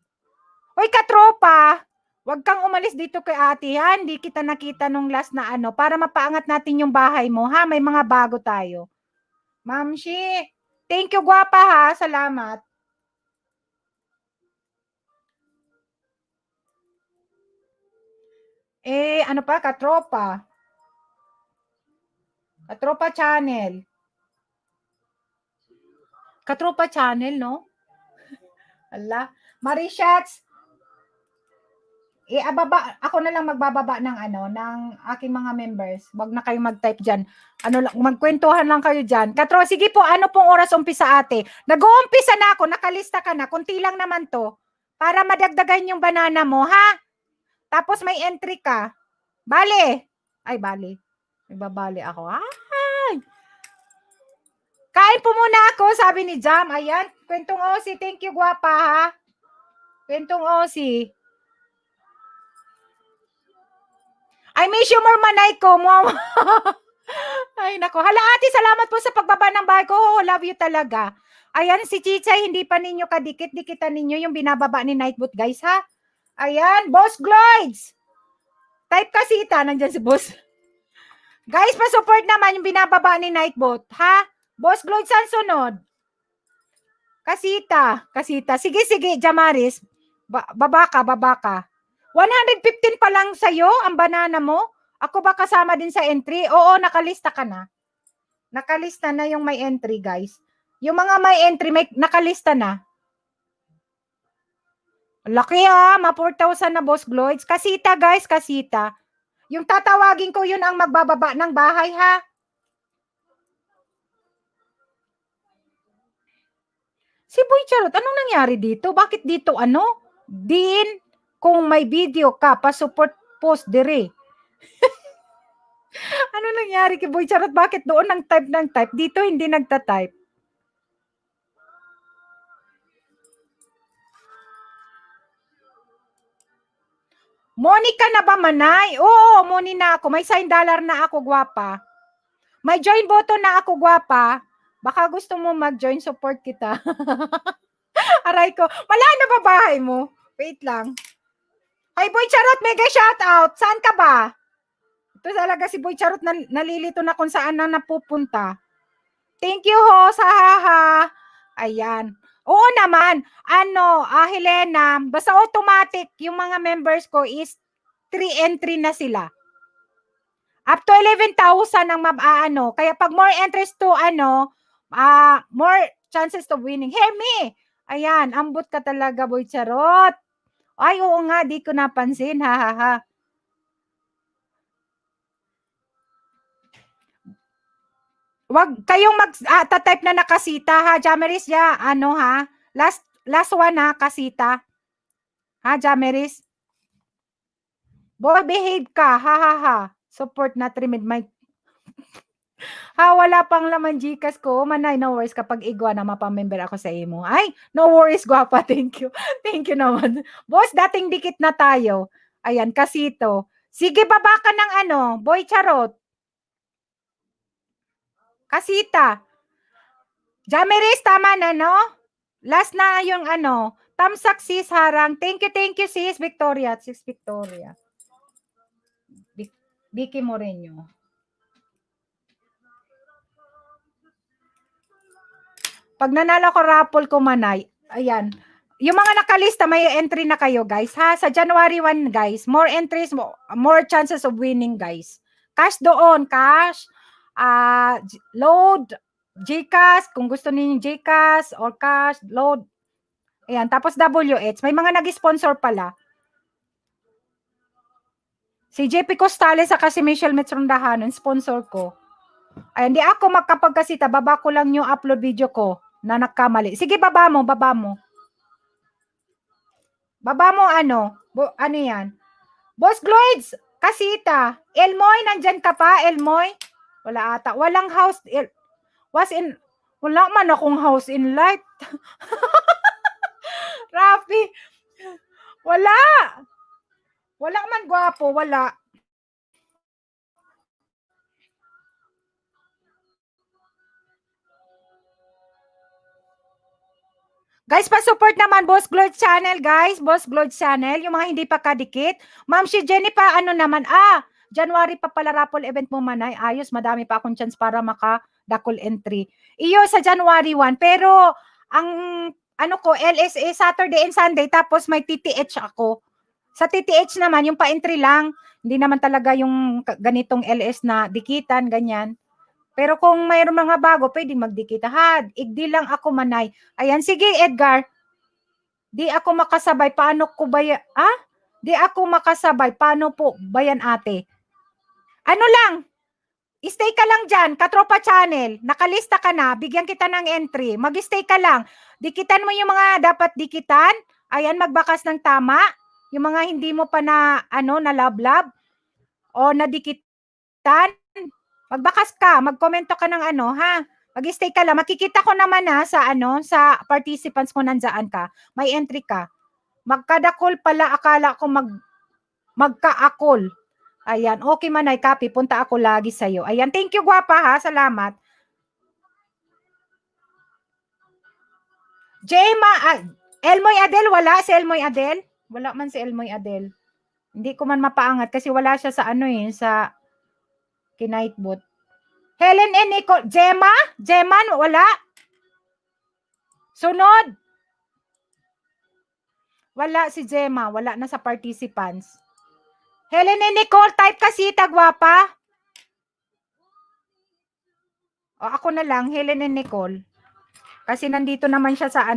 Hoy katropa! Huwag kang umalis dito kay ate ha. Hindi kita nakita nung last na ano. Para mapaangat natin yung bahay mo ha. May mga bago tayo. Ma'am Shi. Thank you gwapa ha. Salamat. Ano pa? Katropa. Katropa channel. Katropa channel, no? Ala. Marishats. Ako na lang magbababa ng ano, ng aking mga members. Wag na kayong mag-type diyan. Ano lang, magkwentuhan lang kayo diyan. Katro, sige po, ano pong oras umpisa ate? Nag-uumpisa na ako, nakalista ka na. Kunti lang naman 'to. Para madagdagan yung banana mo, ha? Tapos may entry ka. Bale. Ay, bale. Nagbabali ako. Ay. Kain po muna ako, sabi ni Jam. Ayan, kwentong Osi. Thank you, gwapa, ha? Kwentong Osi. I miss you more, manay ko. Ay, nako. Hala, ate, salamat po sa pagbaba ng bahay ko. Oh, love you talaga. Ayan, si Chichay, hindi pa ninyo kadikit-dikitan ninyo yung binababa ni Nightbot, guys, ha? Ayan, Boss Gloids. Type kasita, nandyan si Boss. Guys, pa-support naman yung binababa ni Nightbot, ha? Boss Gloids, saan sunod? Kasita. Sige, Jamaris. Baba ka. 115 pa lang sa'yo, ang banana mo? Ako ba kasama din sa entry? Oo, nakalista ka na. Nakalista na yung may entry, guys. Yung mga may entry, nakalista na. Laki ha, 4,000 na Boss Gloids. Kasita, guys, kasita. Yung tatawagin ko, yun ang magbababa ng bahay, ha? Si Boy Charot, anong nangyari dito? Bakit dito, ano? Din, kung may video ka, pa-support post dire. Ano nangyari kay Boy Charot? Bakit doon ng type? Dito hindi nagta-type. Monica na ba manay? Oo, Moni na ako. May $sign na ako, gwapa. May join button na ako, gwapa. Baka gusto mo mag-join, support kita. Aray ko. Wala na ba bahay mo? Wait lang. Ay, Boy Charot, mega shoutout. Saan ka ba? Ito talaga si Boy Charot, nalilito na kung saan na napupunta. Thank you ho, sa haha. Ayan. Oo naman. Helena, basta automatic, yung mga members ko is 3 entry na sila. Up to 11,000 ang kaya pag more entries to more chances to winning. Hemi! Ayan, ambot ka talaga, Boy Charot. Ay, oo nga, di ko napansin. Ha. Wag kayong mag-type na nakasita, ha. Jamaris, ha. Last one, ha, kasita. Ha, Jamaris? Boy, behave ka. Ha. Support na trimid my... wala pang laman Gcash ko. Manay, no worries kapag igwa na mapamember ako sa imo. Ay, no worries, gwapa. Thank you. Thank you naman. Boss, dating dikit na tayo. Ayan, kasito. Sige, baba ka ng Boy Charot. Kasita. Jamiris, tama na, no? Last na yung Tamsak sis harang. Thank you sis Victoria. Sis Victoria. Vicky Moreno. Pag nanalo ko raffle ko manay, ayan, yung mga nakalista, may entry na kayo, guys, ha? Sa January 1, guys, more entries, more chances of winning, guys. Cash doon, cash, load, GCash, kung gusto niyo GCash or cash, load. Ayan, tapos WH. May mga nag-sponsor pala. Si JP Costales sa si Michelle Metrondahanon, sponsor ko. Ay, hindi ako magkapagkasita, baba ko lang yung upload video ko na nagkamali. Sige, baba mo, baba mo. Baba mo ano? Ano yan? Boss Gloids, kasita. Elmoy, nandyan ka pa, Elmoy? Wala ata. Walang house, wala man akong house in light. Rafi, wala. Wala man gwapo, wala. Guys, pa-support naman Boss Gloid Channel, guys. Boss Gloid Channel, yung mga hindi pa kadikit. Ma'am, si Jenny pa, ano naman, January pa pala raffle event mo, Manay. Ayos, madami pa akong chance para maka-dakol entry. Iyo sa January 1, pero ang ano ko, LSA Saturday and Sunday, tapos may TTH ako. Sa TTH naman, yung pa-entry lang, hindi naman talaga yung ganitong LS na dikitan, ganyan. Pero kung mayroong mga bago, pwedeng magdikit. Igdi lang ako, Manay. Ayan, sige, Edgar. Di ako makasabay. Paano ko ba yan? Di ako makasabay. Paano po ba yan, ate? Ano lang? Stay ka lang dyan, Katropa Channel. Nakalista ka na. Bigyan kita ng entry. Mag-stay ka lang. Dikitan mo yung mga dapat dikitan. Ayan, magbakas ng tama. Yung mga hindi mo pa na, na love-love. O nadikitan. Magbakas ka, magkomento ka ng ha. Mag-stay ka lang. Makikita ko naman sa participants ko nandiyan ka. May entry ka. Magkadakol pala, akala ko magkaakol. Ayan, okay Manay, copy. Punta ako lagi sa'yo. Ayan, thank you gwapa ha. Salamat. Elmoy Adel, wala si Elmoy Adel? Wala man si Elmoy Adel. Hindi ko man mapaangat kasi wala siya sa sa Kinightbot. Helen and Nicole. Gemman, wala. Sunod. Wala si Gemma. Wala na sa participants. Helen and Nicole, type kasi, tagwapa. O, ako na lang, Helen and Nicole. Kasi nandito naman siya sa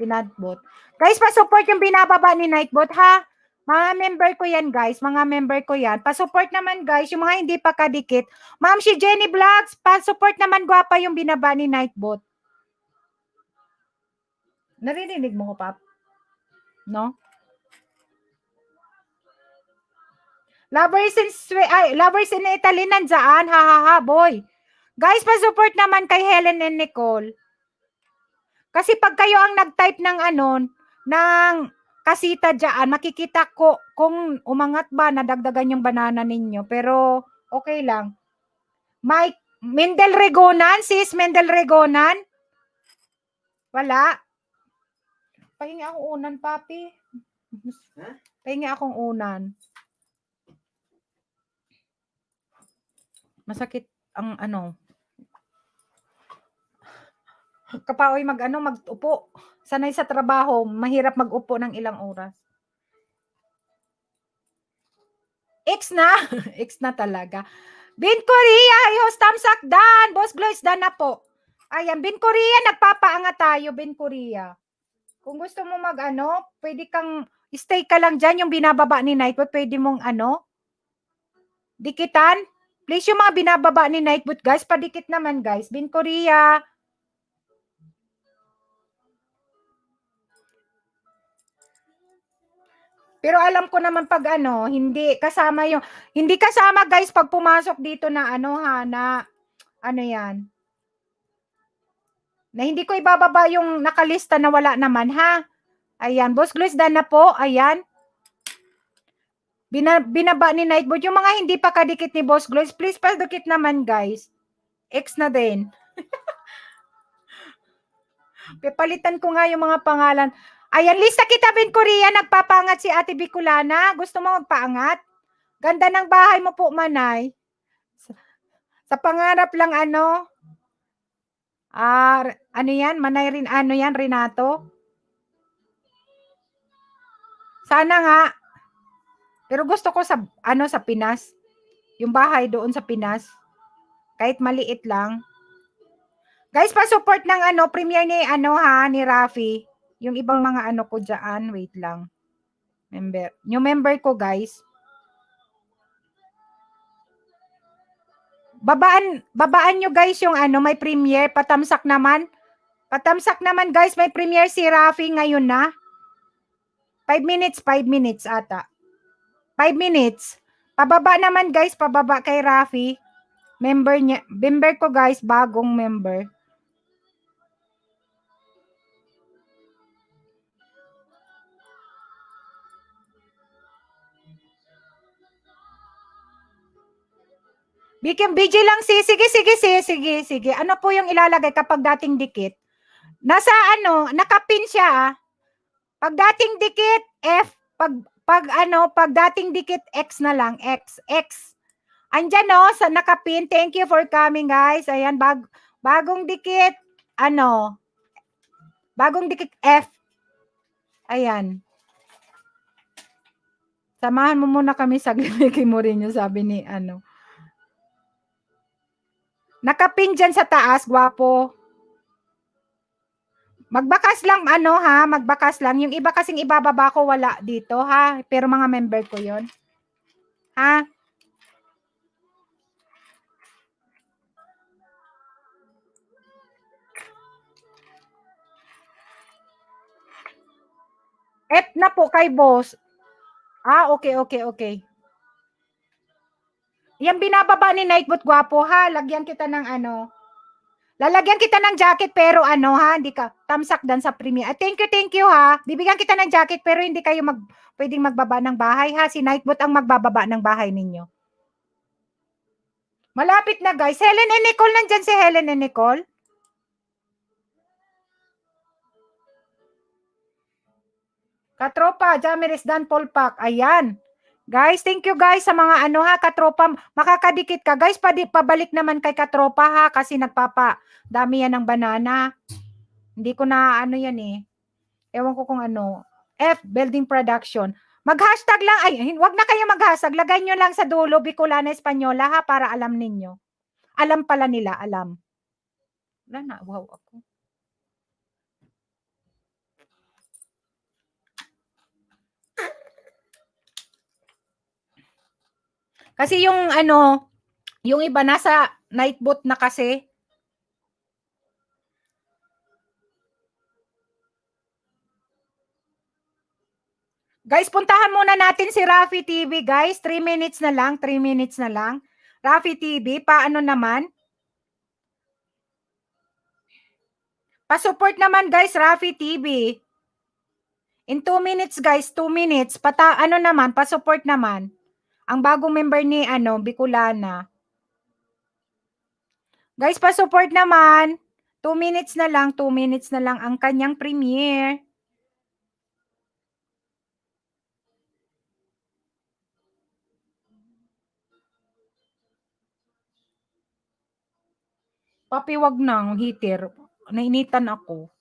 Kinightbot. Guys, pa-support yung binababa ni Nightbot, ha? Mga member ko yan, guys. Mga member ko yan. Pa-support naman, guys. Yung mga hindi pa kadikit. Ma'am, si Jenny Vlogs, pa-support naman, gwapa yung binaba ni Nightbot. Narinig mo ko, Pap? No? Lovers in Italy, nandiyan. Ha, boy. Guys, pa-support naman kay Helen and Nicole. Kasi pag kayo ang nag-type ng ng kasita dyan, makikita ko kung umangat ba, nadagdagan yung banana ninyo. Pero, okay lang. Mike, Mendel Regonan, sis Mendel Regonan. Wala. Pahingi akong unan, papi. Pahingi akong unan. Masakit ang kapaoy mag-upo. Sanay sa trabaho, mahirap mag-upo ng ilang oras. X na? X na talaga. Bin Korea, ayos, tamsak dan. Boss Gloys, dan na po. Ayan, Bin Korea, nagpapaangat tayo, Bin Korea. Kung gusto mo pwede kang, stay ka lang dyan, yung binababa ni Nightbot, pwede mong dikitan. Please, yung mga binababa ni Nightbot, guys, padikit naman, guys. Bin Korea. Pero alam ko naman pag hindi kasama guys pag pumasok dito na na yan. Na hindi ko ibababa yung nakalista na wala naman, ha? Ayan, Boss Gloys, dan na po. Ayan. Binaba ni Nightbot. Yung mga hindi pa kadikit ni Boss Gloys, please padikit naman, guys. X na din. Palitan ko nga yung mga pangalan. Ayan, lista kita, Bin Korea. Nagpapangat si Ate Bicolana. Gusto mo magpaangat? Ganda ng bahay mo po, Manay. Sa pangarap lang yan? Manay rin yan, Renato? Sana nga. Pero gusto ko sa sa Pinas. Yung bahay doon sa Pinas. Kahit maliit lang. Guys, pa-support ng premiere ni ni Rafi. Yung ibang mga ko diyan, wait lang. Member. New member ko, guys. Babaan nyo guys yung may premiere, patamsak naman. Patamsak naman guys, may premiere si Rafi ngayon na. 5 minutes ata. 5 minutes. Pababa naman guys, pababa kay Rafi. Member ko guys, bagong member. BJ lang sige. Ano po yung ilalagay kapag dating dikit? Nasa nakapin siya. Pag dating dikit, F. Pag dating dikit, X na lang. X. Andyan sa nakapin. Thank you for coming guys. Ayan, bagong dikit, bagong dikit, F. Ayan. Samahan mo muna kami saglit kay Mourinho, sabi ni Nakapin dyan sa taas, gwapo. Magbakas lang magbakas lang. Yung iba kasing ibababa ko wala dito ha, pero mga member ko 'yon. Ha? F na po kay boss. Okay. Yang binababa ni Nightbot, gwapo ha. Lagyan kita ng lalagyan kita ng jacket pero hindi ka tamsak dan sa premiere. Thank you ha. Bibigyan kita ng jacket pero hindi kayo pwedeng magbaba ng bahay ha. Si Nightbot ang magbababa ng bahay ninyo. Malapit na guys. Helen and Nicole, nandyan si Helen and Nicole. Katropa, Jamiris Dan Polpak. Ayan. Guys, thank you guys sa mga katropa. Makakadikit ka. Guys, pabalik naman kay katropa ha kasi dami yan ng banana. Hindi ko na yan eh. Ewan ko kung F, building production. Mag-hashtag lang. Ay, wag na kayo mag-hashtag. Lagay nyo lang sa dulo, Bicolana Espanyola ha para alam ninyo. Alam pala nila, alam. Wala na, wow ako. Kasi yung yung iba nasa Nightbot na kasi. Guys, puntahan muna natin si Rafi TV, guys. 3 minutes na lang. Rafi TV, paano naman? Pa-support naman, guys, Rafi TV. In 2 minutes, guys, 2 minutes. Pa-support naman. Ang bagong member ni Bicolana. Guys, pa-support naman. 2 minutes na lang ang kanyang premiere. Papi, wag nang heater. Nainitan ako.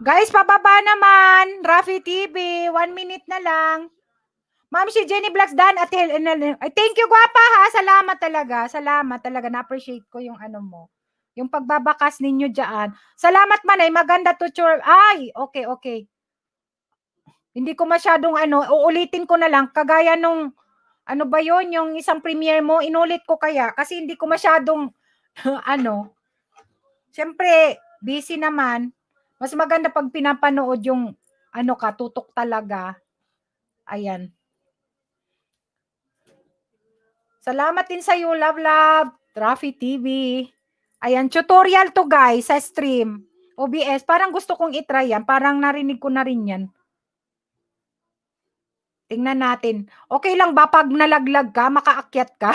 Guys, pababa naman. Rafi TV, 1 minute na lang. Ma'am, si Jenny Blacksdan at thank you, gwapa ha. Salamat talaga. Na-appreciate ko yung mo. Yung pagbabakas ninyo diyan. Salamat Manay, maganda tutorial. Ay, okay. Hindi ko masyadong uulitin ko na lang kagaya nung ba yon yung isang premiere mo, inulit ko kaya kasi hindi ko masyadong Siyempre, busy naman. Mas maganda pag pinapanood yung tutok talaga. Ayan. Salamat din sa iyo, love, Rafi TV. Ayan, tutorial to guys sa stream. OBS, parang gusto kong itry yan. Parang narinig ko na rin yan. Tingnan natin. Okay lang ba pag nalaglag ka, makaakyat ka?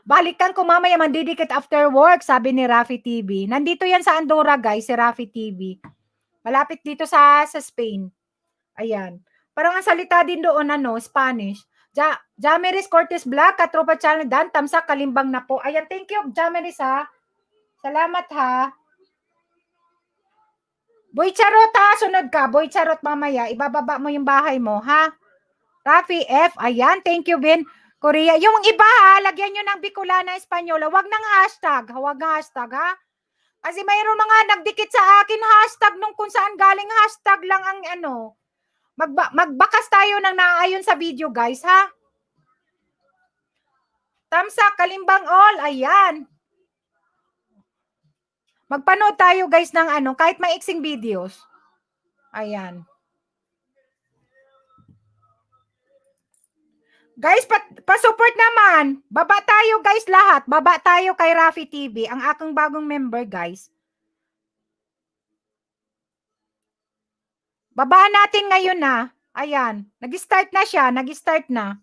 Balikan ko mamaya, mandidikit after work, sabi ni Rafi TV. Nandito yan sa Andorra, guys, si Rafi TV. Malapit dito sa Spain. Ayan. Parang ang salita din doon, Spanish. Jamiris Cortez Black, Katropa Channel, Dan, Tamsak, Kalimbang na po. Ayan, thank you, Jamiris ha. Salamat ha. Boy Charot ha, sunod ka. Boy Charot mamaya, ibababa mo yung bahay mo ha. Rafi F, ayan, thank you Ben. Korea, yung iba ha, lagyan nyo ng Bicolana Espanyola, wag ng hashtag, wag ng hashtag ha. Kasi mayroon mga nagdikit sa akin hashtag nung kung saan galing hashtag lang ang ano. Magbakas tayo ng naayon sa video guys ha. Tamsak, Kalimbang all, ayan. Magpanood tayo guys ng ano, kahit maiksing videos. Ayan. Guys, pa-support naman. Baba tayo guys lahat. Baba tayo kay Rafi TV, ang aking bagong member guys. Babaan natin ngayon na. Ayan. Nag-start na siya. Nag-start na.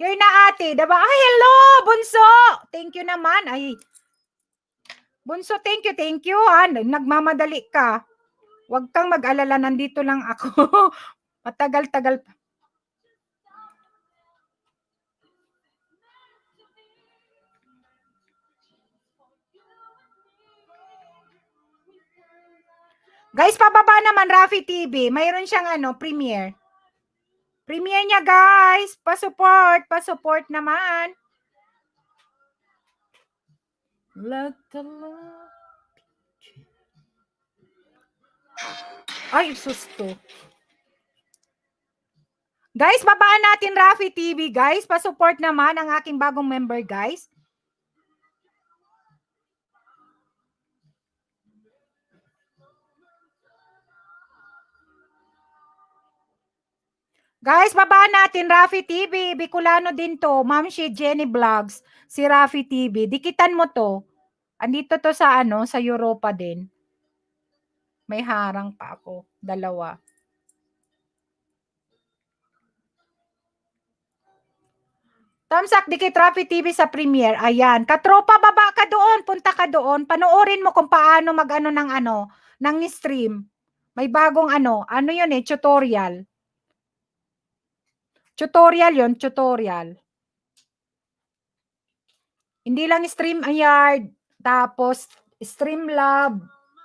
Here na ate. Diba? Ay, hello, Bunso. Thank you naman. Ay, Bunso, thank you. Thank you. Ha? Nagmamadali ka. Huwag kang mag-alala. Nandito lang ako. Matagal-tagal pa. Guys, pababa naman Rafi TV. Mayroon siyang ano, premiere. Premiere niya guys. Pa-support naman. Ay, susto. Guys, babaan natin Rafi TV guys. Pa-support naman ang aking bagong member guys. Guys, babaan natin Rafi TV. Bicolano din to. Ma'am si Jenny Vlogs. Si Rafi TV. Dikitan mo to. Andito to sa ano, sa Europa din. May harang pa ako. Dalawa. Tamsak dikit Rafi TV sa premiere. Ayan. Katropa, baba ka doon. Punta ka doon. Panoorin mo kung paano mag-ano ng ano, ng stream. May bagong ano. Ano yun eh, tutorial. Tutorial yun, tutorial. Hindi lang StreamYard, tapos Streamlab,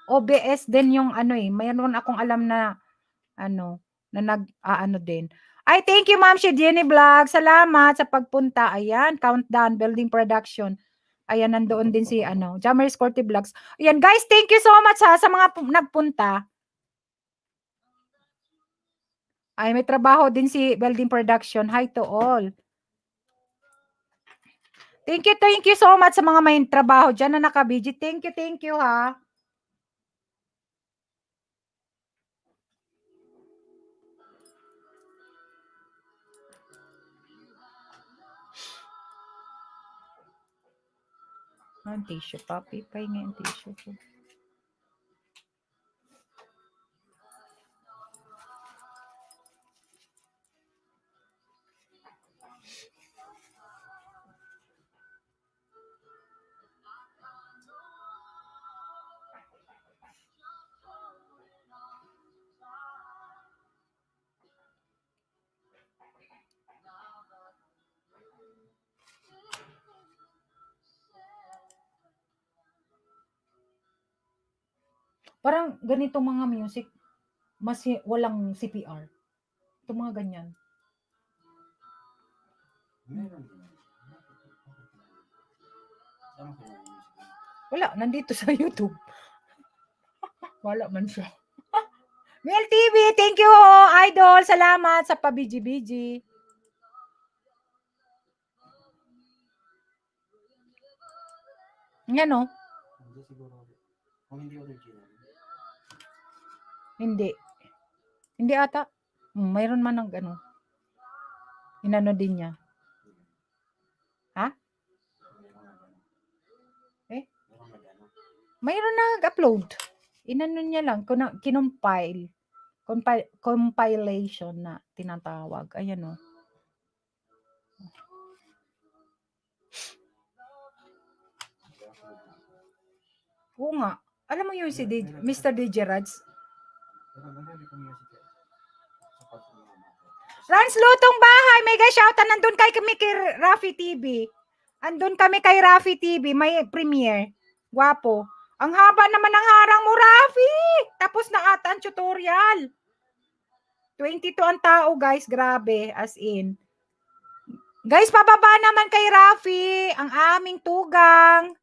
OBS din yung ano eh. Mayroon akong alam na ano, na nag-ano din. Ay, thank you Ma'am si Jenny Vlog. Salamat sa pagpunta. Ayan, Countdown Building Production. Ayan, nandoon din si ano, Jamaris Corte Vlogs. Ayan, guys, thank you so much ha sa mga nagpunta. Ay, may trabaho din si Building Production. Hi to all. Thank you so much sa mga may trabaho dyan na nakabidyo. Thank you ha. Ang tissue, papi. Pahinga yung tissue ko. Parang ganito mga music, mas walang CPR. Ito mga ganyan. Wala, nandito sa YouTube. Wala man siya. Mel TV, thank you, idol. Salamat sa pabiji-biji. Yan o. Hindi. Hindi ata. Mayroon man ng ano. Inano din niya. Ha? Eh? Mayroon na nag-upload. Inano niya lang. Kinumpile. Compilation na tinatawag. Ayan o. Oo nga. Alam mo yung si Mr. DJ Rads? Rans Lutong Bahay, mega shoutout. Nandun kami kay Rafi TV. Andun kami kay Rafi TV, may premiere. Gwapo. Ang haba naman ng harang mo, Rafi! Tapos na ata ang tutorial. 22 ang tao, guys. Grabe. As in. Guys, pababa naman kay Rafi ang aming tugang.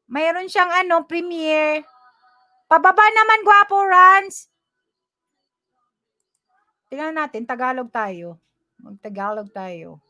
Mayroon siyang premiere. Pababa naman, gwapo, Rans. Tingnan natin, Tagalog tayo. Mag-Tagalog tayo.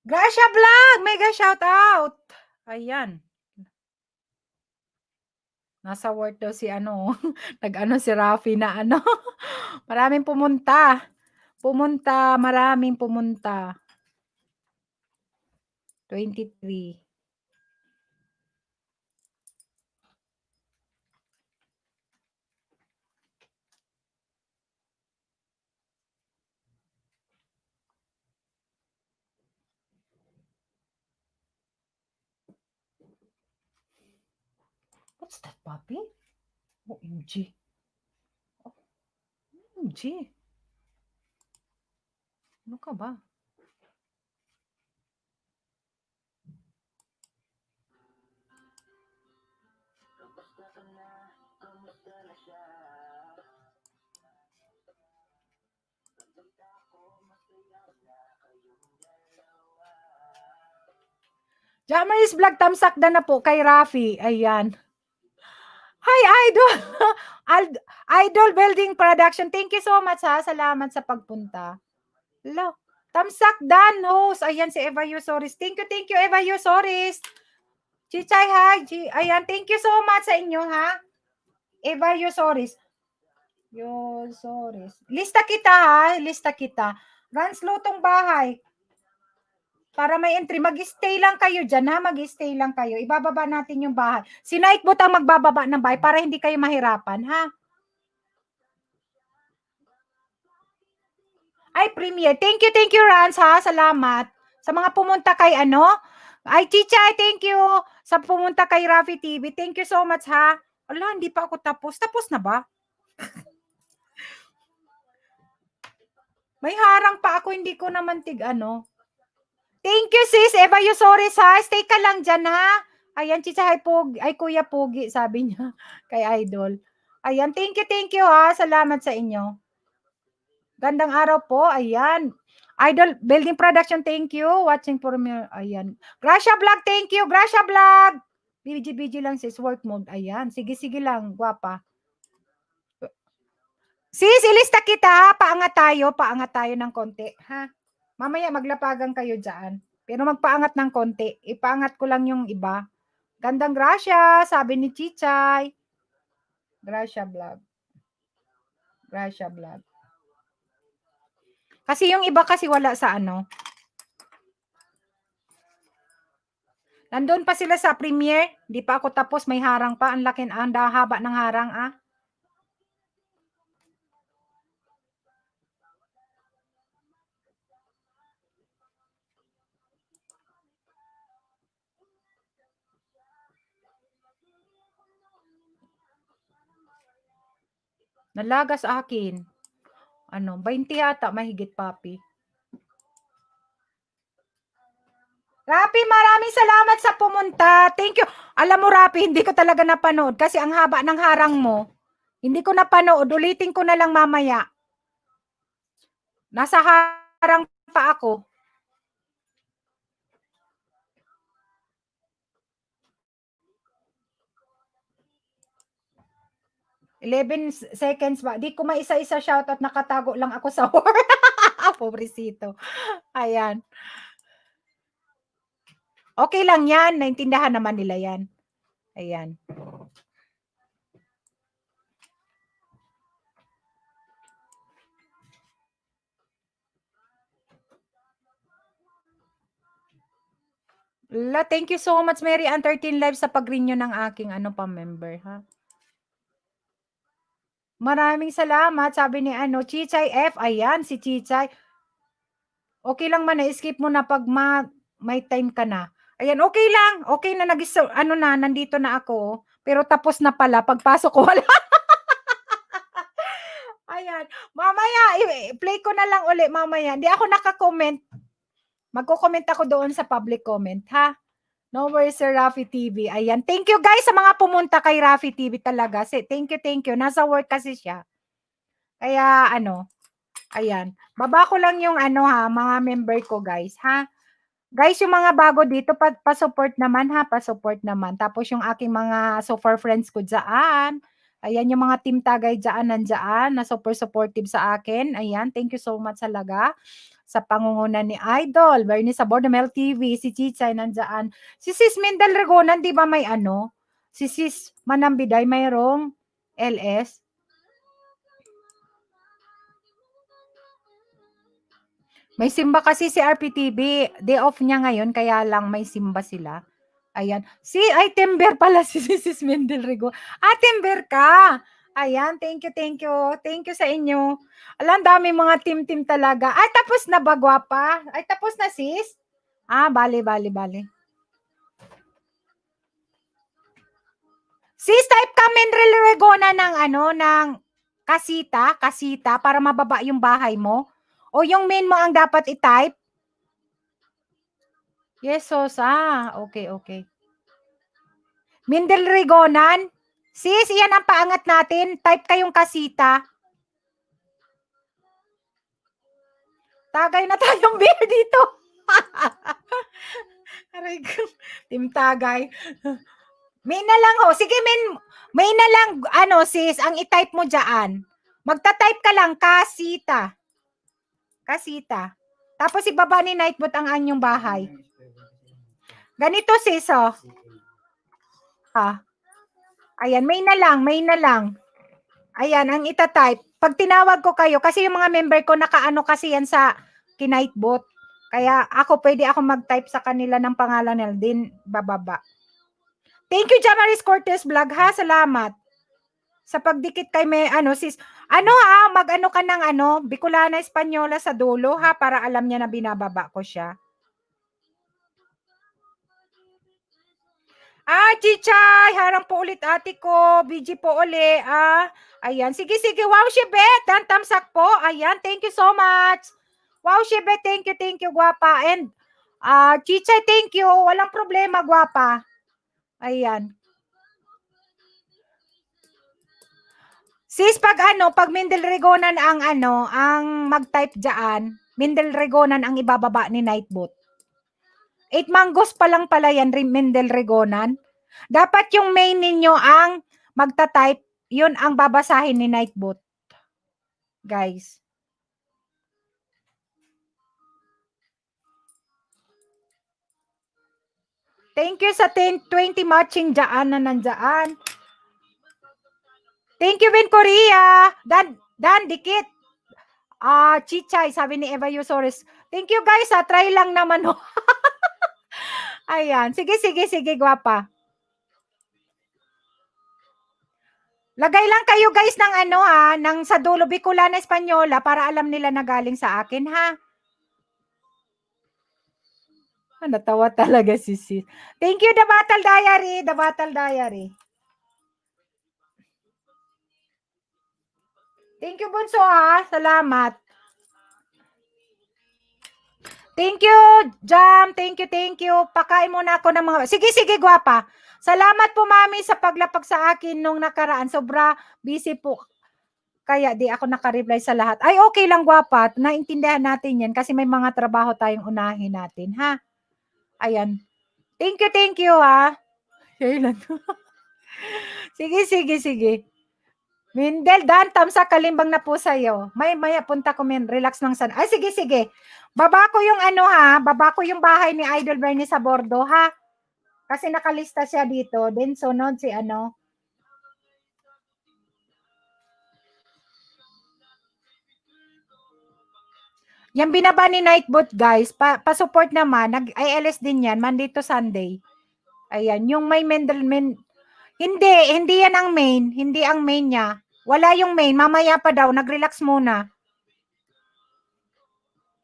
Gracia Vlog, mega shout out. Ayan. Nasa work daw si nag-ano si Rafi na maraming pumunta. Maraming pumunta. 23. What's that, puppy? OMG. OMG. Ano ka ba? Jamaris Vlog, tamsakda na po kay Rafi. Ayan. Hi, Idol! Idol Building Production. Thank you so much, ha. Salamat sa pagpunta. Hello. Tamsakdan, host. Ayan, si Eva Yusoris. Thank you, Eva Yusoris. Chichay, hi. Ayan, thank you so much sa inyo, ha. Eva Yusoris. Lista kita, ha. Lista kita. Rans Lutong Bahay. Para may entry, mag-stay lang kayo dyan, ha? Mag-stay lang kayo. Ibababa natin yung bahay. Si Nightbot ang magbababa ng bahay para hindi kayo mahirapan, ha? Ay, premiere. Thank you, Rans, ha? Salamat. Sa mga pumunta kay Ay, Chichay, thank you. Sa pumunta kay Rafi TV. Thank you so much, ha? Ala, hindi pa ako tapos. Tapos na ba? May harang pa ako, hindi ko naman Thank you, sis. Eva Yusoris, ha? Stay ka lang dyan, ha? Ayan, Chichay, ay Kuya Pogi, sabi niya kay Idol. Ayan, thank you, ha? Salamat sa inyo. Gandang araw po. Ayan. Idol Building Production, thank you. Watching for me. Ayan. Gracia Vlog, thank you. Gracia Vlog. BG lang, sis. Work mode. Ayan. Sige lang. Guwapa. Sis, ilista kita, ha? Paangat tayo ng konti, ha? Mamaya maglapagan kayo dyan. Pero magpaangat ng konti. Ipaangat ko lang yung iba. Gandang Gracia, sabi ni Chichay. Gracia Vlog. Kasi yung iba kasi wala sa Nandun pa sila sa premiere. Di pa ako tapos. May harang pa. Ang laki, ang haba ng harang, ah. Nalagas akin. 20 yata, mahigit, papi. Rapi, maraming salamat sa pumunta. Thank you. Alam mo, Rapi, hindi ko talaga napanood kasi ang haba ng harang mo. Hindi ko napanood. Ulitin ko na lang mamaya. Nasa harang pa ako. $11 seconds ba? Di ko maisa-isa shoutout, nakatago lang ako sa war. Pobrecito. Ayan. Okay lang yan. Naintindahan naman nila yan. Ayan. Thank you so much, Mary Ann 13 Live sa pag-renew ng aking member, ha. Maraming salamat. Sabi ni Chichay F. Ayan, si Chichay. Okay lang man, skip mo na pag may time ka na. Ayan, okay lang. Okay na, nandito na ako. Pero tapos na pala, pagpasok ko, wala. Ayan, mamaya, play ko na lang uli mamaya. Hindi ako naka-comment. Magko-comment ako doon sa public comment, ha? No worries, Sir Rafi TV. Ayan. Thank you guys sa mga pumunta kay Rafi TV talaga. Thank you. Nasa work kasi siya. Kaya ayan. Baba ko lang yung mga member ko guys, ha? Guys, yung mga bago dito, pa-support naman ha, pa-support naman. Tapos yung aking mga super friends ko dyan. Ayan, yung mga team tagay dyan, nandyan, na super supportive sa akin. Ayan, thank you so much talaga sa pangunguna ni Idol, Bernie sa Bordemel TV, si Chichay nandyan. Si Sis Mindel Regonan, di ba may Si Sis Manambiday, mayroong LS. May simba kasi si RPTV. Day off niya ngayon, kaya lang may simba sila. Ayan. Timber pala si Sis Mendel Rigo. Timber ka! Ayan, thank you. Thank you sa inyo. Alam, dami mga team talaga. Ay, tapos na ba, gwapa? Ay, tapos na, sis? Bali. Sis, type ka Mendel Regona ng kasita, para mababa yung bahay mo. O yung main mo ang dapat i-type? Yes, sos. Okay. Mindel Rigonan. Sis, iyan ang paangat natin. Type kayong kasita. Tagay na tayong beer dito. Aray ko. Team tagay. May na lang ho. Sige, may na lang, sis, ang i-type mo dyan. Magta-type ka lang, kasita. Tapos ibaba ni Nightbot ang anyong bahay. Ganito, sis, oh. Ayan, may na lang. Ayan, ang ita-type. Pag tinawag ko kayo, kasi yung mga member ko, nakaano kasi yan sa Kinightbot. Kaya pwede ako mag-type sa kanila ng pangalan nila din, bababa. Thank you, Jamaris Cortez Vlog, ha? Salamat. Sa pagdikit kay may, sis. Mag-ano ka ng Bicolana Espanyola sa dulo, ha? Para alam niya na binababa ko siya. Chichay, harang po ulit ate ko. BG po uli. Ayan. Sige. Wow, Shibet. Dan tamsak po. Ayan. Thank you so much. Wow, Shibet. Thank you, guwapa. And, Chichay, thank you. Walang problema, guwapa. Ayan. Sis, pag Mindel Regonan ang mag-type dyan, Mindel Regonan ang ibababa ni Nightbot. 8 mangoes pa lang pala yan, Mindel Regonan. Dapat yung main ninyo ang magta-type, yun ang babasahin ni Nightbot. Guys. Thank you sa 20 matching dyan na nandyan. Thank you, Vin Korea. Dan, dikit. Chichay, sabi ni Eva Yusores. Thank you guys, try lang naman. Ayan. Sige, guwapa. Lagay lang kayo guys ng ng sa dulo Bicolana Espanyola para alam nila na galing sa akin, ha? Natawa talaga si sis. Thank you, The Battle Diary. Thank you, Bunso, ha? Salamat. Thank you, Jam. Thank you. Pakain muna ako ng mga... Sige, guwapa. Salamat po, mami, sa paglapag sa akin nung nakaraan. Sobra busy po. Kaya di ako nakareply sa lahat. Ay, okay lang, guwapa. Naintindihan natin yan kasi may mga trabaho tayong unahin natin, ha? Ayan. Thank you, ha? Sige. Mindel, Dan, tamsa, kalimbang na po sa'yo. Maya, punta ko, relax lang sana. Ay, sige. Baba ko yung baba ko yung bahay ni Idol Bernie sa Bordo, ha? Kasi nakalista siya dito. Then, sunod si Yan binaba ni Nightbot, guys. Pa-support naman. Nag-ILS din yan. Monday to Sunday. Ayan. Yung may hindi yan ang main. Hindi ang main niya. Wala yung main. Mamaya pa daw. Nag-relax muna.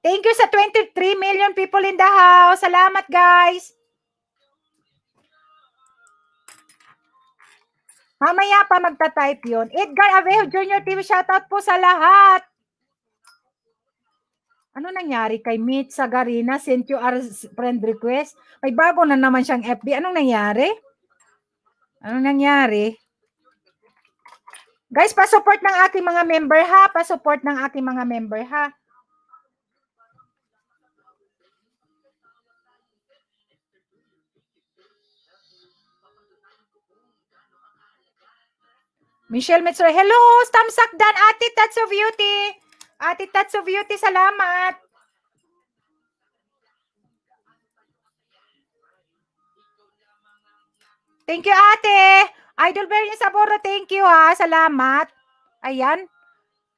Thank you sa 23 million people in the house. Salamat, guys. Mamaya pa magta-type yun. Edgar Avejo Jr. TV, shoutout po sa lahat. Ano nangyari kay Mitch Sagarina? Sent you our friend request. May bago na naman siyang FB. Anong nangyari? Anong nangyari? Guys, pa-support ng aking mga member ha. Pa-support ng aking mga member ha. Michelle Metzoy. Hello, Stamsakdan. Ate Tats of Beauty. Ate Tats of Beauty, salamat. Thank you, ate. Idol Bernie Saboro, thank you ha. Salamat. Ayan.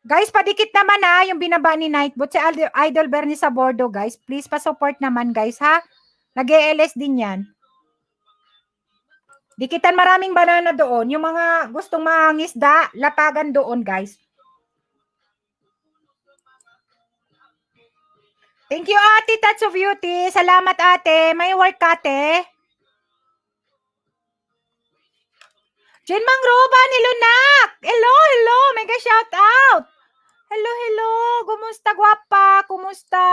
Guys, padikit naman ha, yung binaba ni Nightbot. Si Idol Bernie Sabordo, guys. Please, pa-support naman, guys, ha. Nag-ELS din yan. Dikitan maraming banana doon. Yung mga gustong mangisda, lapagan doon, guys. Thank you, ate Tats of Beauty. Salamat, ate. May work, ate. Jen Mangroban, hello, nak. Hello, hello. Mega shout out. Hello, hello. Kumusta, gwapa? Kumusta?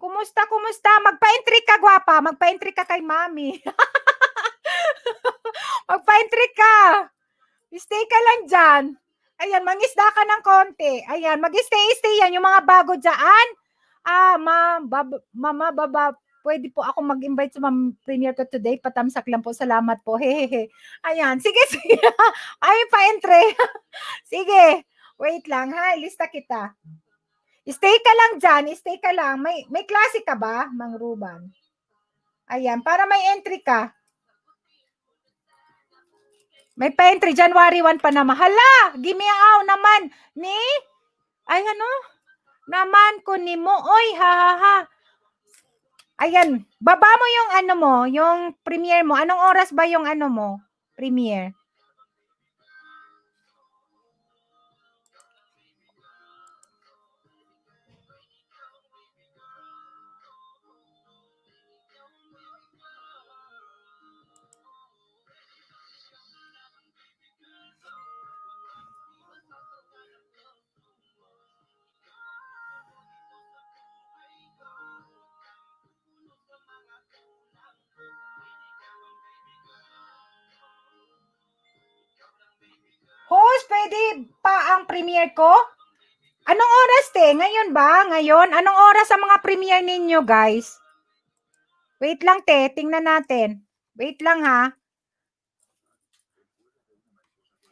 Kumusta? Magpa-entry ka, gwapa. Magpa-entry ka kay mami. Magpa-entry ka. Stay ka lang dyan. Ayan, mangisda ka ng konti. Ayan, mag-stay yan. Yung mga bago dyan. Mama, baba, pwede po ako mag-invite sa premiere ko today. Patamsak lang po. Salamat po. Hehehe. Ayan, sige. Ay, pa-entry. Sige. Wait lang ha. Ilista kita. Stay ka lang dyan. Stay ka lang. May klase ka ba, Mang Ruban? Ayan, para may entry ka. May pa-entry, January 1 pa naman. Hala, gimiaw naman ni, ay ano, naman ko ni mo, oy, ha. Ayan, baba mo yung ano mo, yung premiere mo. Anong oras ba yung ano mo, premiere? Host, pwede pa ang premiere ko? Anong oras, te? Ngayon ba? Ngayon? Anong oras ang mga premiere ninyo, guys? Wait lang, te. Tingnan natin. Wait lang, ha.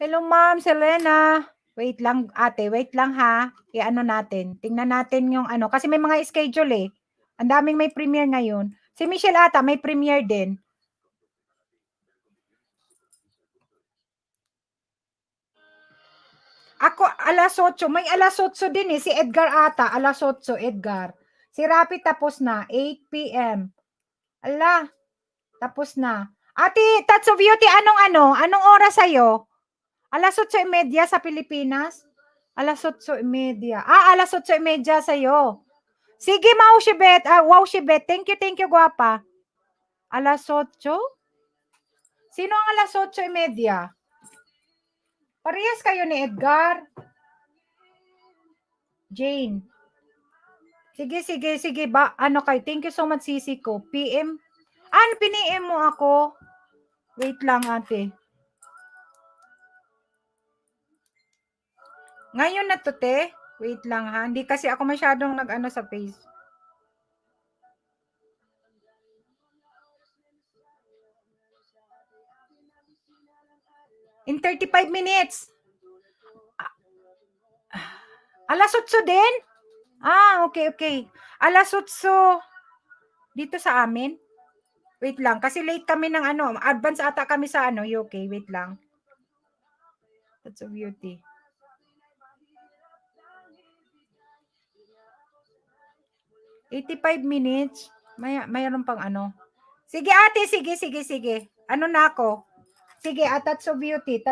Hello, Ma'am Selena. Wait lang, ate. Wait lang, ha. I-ano natin. Tingnan natin yung ano. Kasi may mga schedule, eh. Ang daming may premiere ngayon. Si Michelle ata, may premiere din. Ako, alas 8. May alas 8 din, eh. Si Edgar ata, alas 8, Edgar. Si Rapi tapos na, 8 p.m. Ala, tapos na. Ate, Tats of Beauty, anong oras sa'yo? Alas 8:30 sa Pilipinas? Alas 8:30. Alas 8:30 sa'yo. Sige, Maushibet. Wow, Shibet. Thank you, guwapa. Alas 8? Sino ang alas 8:30? Parehas kayo ni Edgar. Jane. Sige. Ano kayo? Thank you so much, sisi ko. PM? Piniem mo ako? Wait lang, ate. Ngayon na to, te. Wait lang, ha. Hindi kasi ako masyadong nag-ano sa face. In 35 minutes. Alas 8 din? Okay. Alas 8 dito sa amin. Wait lang, kasi late kami ng advance ata kami sa UK. Wait lang. That's a beauty. 85 minutes. Mayroon pang ano. Sige ate, sige. Ano na ako? Sige, Touch of Beauty.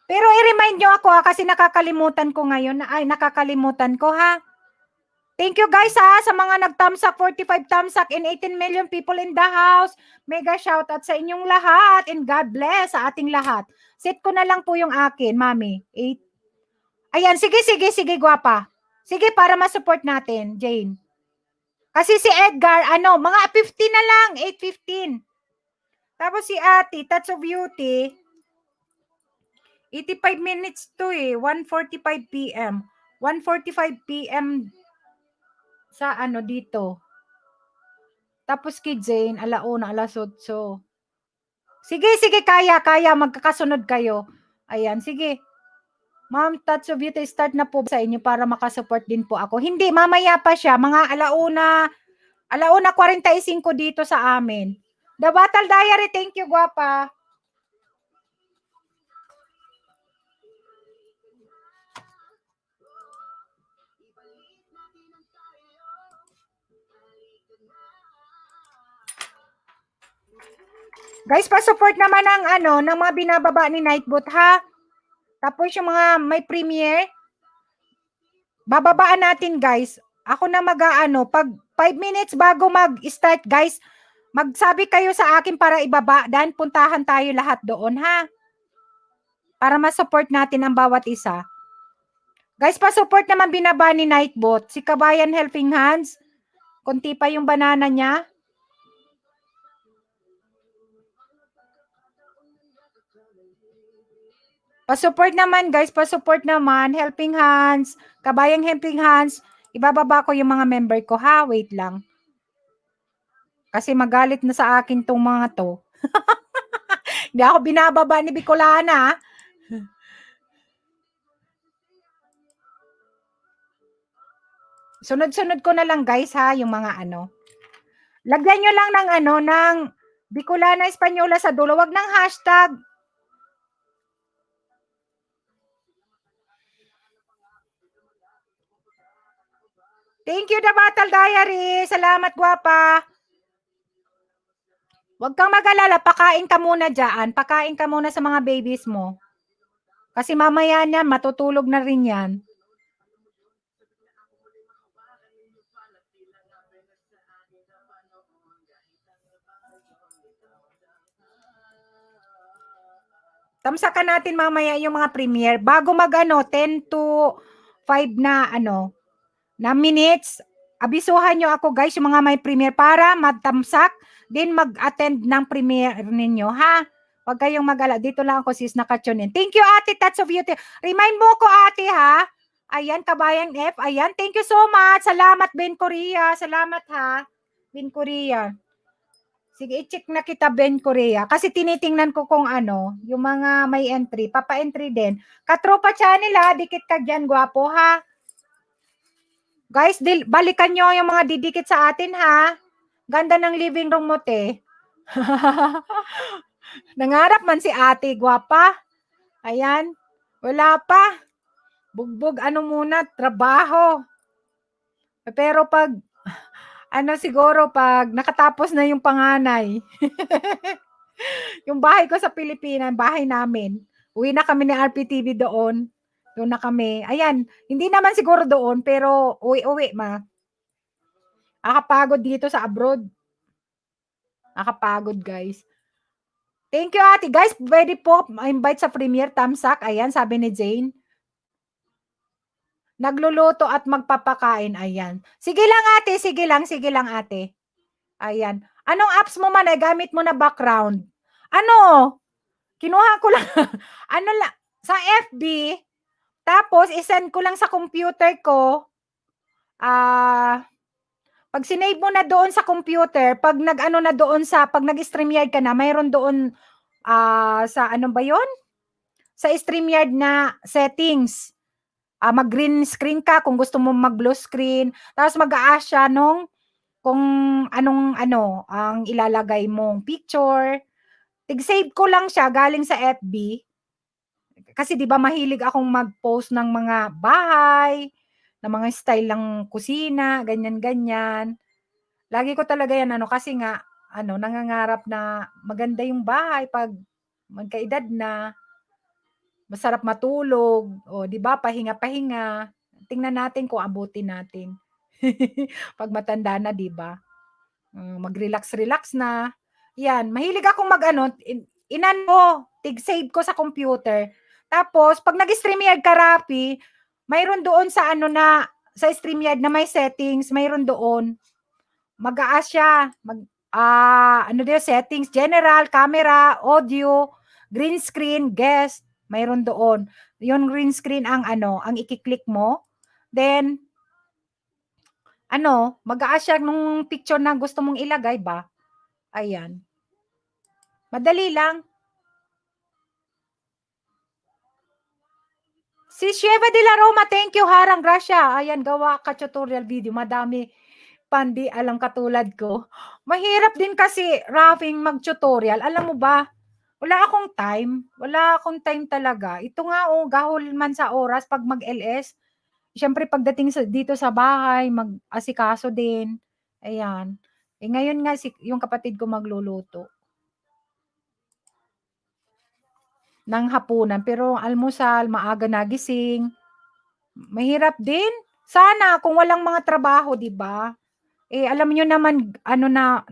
Pero i-remind nyo ako kasi nakakalimutan ko ngayon. Nakakalimutan ko ha. Thank you guys ha sa mga nag-thumbs up, 45 thumbs up and 18 million people in the house. Mega shout out sa inyong lahat and God bless sa ating lahat. Set ko na lang po yung akin, mami. 8. Ayan, sige, guwapa. Sige, para ma-support natin, Jane. Kasi si Edgar, mga 50 na lang, 8:15. Tapos si Ate, Touch of Beauty, 85 minutes to 1:45 p.m. 1:45 p.m. sa dito. Tapos kay Jane, 1:00, 8:00. Sige, kaya, magkakasunod kayo. Ayan, sige. Ma'am, Touch of Beauty, start na po sa inyo para makasupport din po ako. Hindi, mamaya pa siya, mga 1:45 dito sa amin. The Battle Diary, thank you, guwapa. Guys, pa-support naman ng mga binababa ni Nightbot ha. Tapos yung mga may premiere, bababaan natin guys. Ako na pag 5 minutes bago mag-start guys, magsabi kayo sa akin para ibaba, dan puntahan tayo lahat doon ha. Para ma-support natin ang bawat isa. Guys, pa-support naman binaba ni Nightbot. Si Kabayan Helping Hands. Kunti pa yung banana niya. Pa-support naman guys, pa-support naman. Helping Hands. Kabayang Helping Hands. Ibababa ko yung mga member ko ha. Wait lang. Kasi magalit na sa akin tong mga to. Hindi ako binababa ni Bicolana. Sunod-sunod ko na lang guys ha, yung mga Lagyan nyo lang ng Bicolana Espanyola sa dulo. Wag ng hashtag. Thank you, The Battle Diary. Salamat, guwapa. Huwag kang mag-alala. Pakain ka muna dyan. Pakain ka muna sa mga babies mo. Kasi mamaya niyan, matutulog na rin yan. Tamsakan natin mamaya yung mga premiere. Bago 10 to 5 na na minutes, abisuhan nyo ako guys yung mga may premiere para magtamsak, din mag-attend ng premiere ninyo ha. Huwag kayong mag-ala. Dito lang ako sis nakatunin. Thank you ate, Touch of Beauty. Remind mo ko ate ha. Ayan, Kabayang F. Ayan, thank you so much. Salamat Ben Korea. Salamat ha. Ben Korea. Sige, i-check na kita Ben Korea. Kasi tinitingnan ko kung yung mga may entry. Papa-entry din. Katropa channel ha. Dikit ka dyan, gwapo ha. Guys, balikan nyo yung mga didikit sa atin ha. Ganda ng living room mo, te. Nangarap man si ate, gwapa. Ayan. Wala pa. Bugbog, muna, trabaho. Pero pag, siguro pag nakatapos na yung panganay. Yung bahay ko sa Pilipinas, bahay namin. Uwi na kami ni RPTV doon. Doon na kami. Ayan, hindi naman siguro doon, pero uwi-uwi ma. Nakapagod dito sa abroad. Nakapagod, guys. Thank you, ate. Guys, pwede po invite sa premiere, tamsak. Ayan, sabi ni Jane. Nagluluto at magpapakain. Ayan. Sige lang, ate. Sige lang, ate. Ayan. Anong apps mo man, gamit mo na background? Kinuha ko lang. Sa FB, tapos isend ko lang sa computer ko. Pag sinave mo na doon sa computer, pag pag nag-StreamYard ka na, mayroon doon sa ba 'yon? Sa StreamYard na settings. Mag-green screen ka kung gusto mo mag-blue screen. Tapos mag-a-ask siya kung anong ang ilalagay mong picture. Tig-save ko lang siya galing sa FB. Kasi 'di ba mahilig akong mag-post ng mga bahay, na mga style ng kusina, ganyan-ganyan. Lagi ko talaga yan kasi nga nangangarap na maganda yung bahay 'pag magkaedad na. Masarap matulog, o 'di ba pahinga-pahinga. Tingnan natin kung abutin natin. 'Pag matanda na 'di ba? Mag-relax-relax na. 'Yan, mahilig akong tig-save ko sa computer. Tapos 'pag nag-StreamYard ka, Rapi, mayroon doon sa sa StreamYard na may settings, mayroon doon. Siya, settings, general, camera, audio, green screen, guest, mayroon doon. Yung green screen ang ang i-click mo. Then, siya nung picture na gusto mong ilagay ba? Ayan. Madali lang. Si Sheva de la Roma, thank you, Harang Gracia. Ayan, gawa ka tutorial video. Madami pandi alam katulad ko. Mahirap din kasi, Rafing, mag-tutorial. Alam mo ba, wala akong time. Wala akong time talaga. Ito nga, gahol man sa oras pag mag-LS. Siyempre, pagdating dito sa bahay, mag-asikaso din. Ayan. Ngayon nga, yung kapatid ko magluluto ng hapunan. Pero almusal, maaga nagising. Mahirap din. Sana, kung walang mga trabaho, di ba? Alam niyo naman,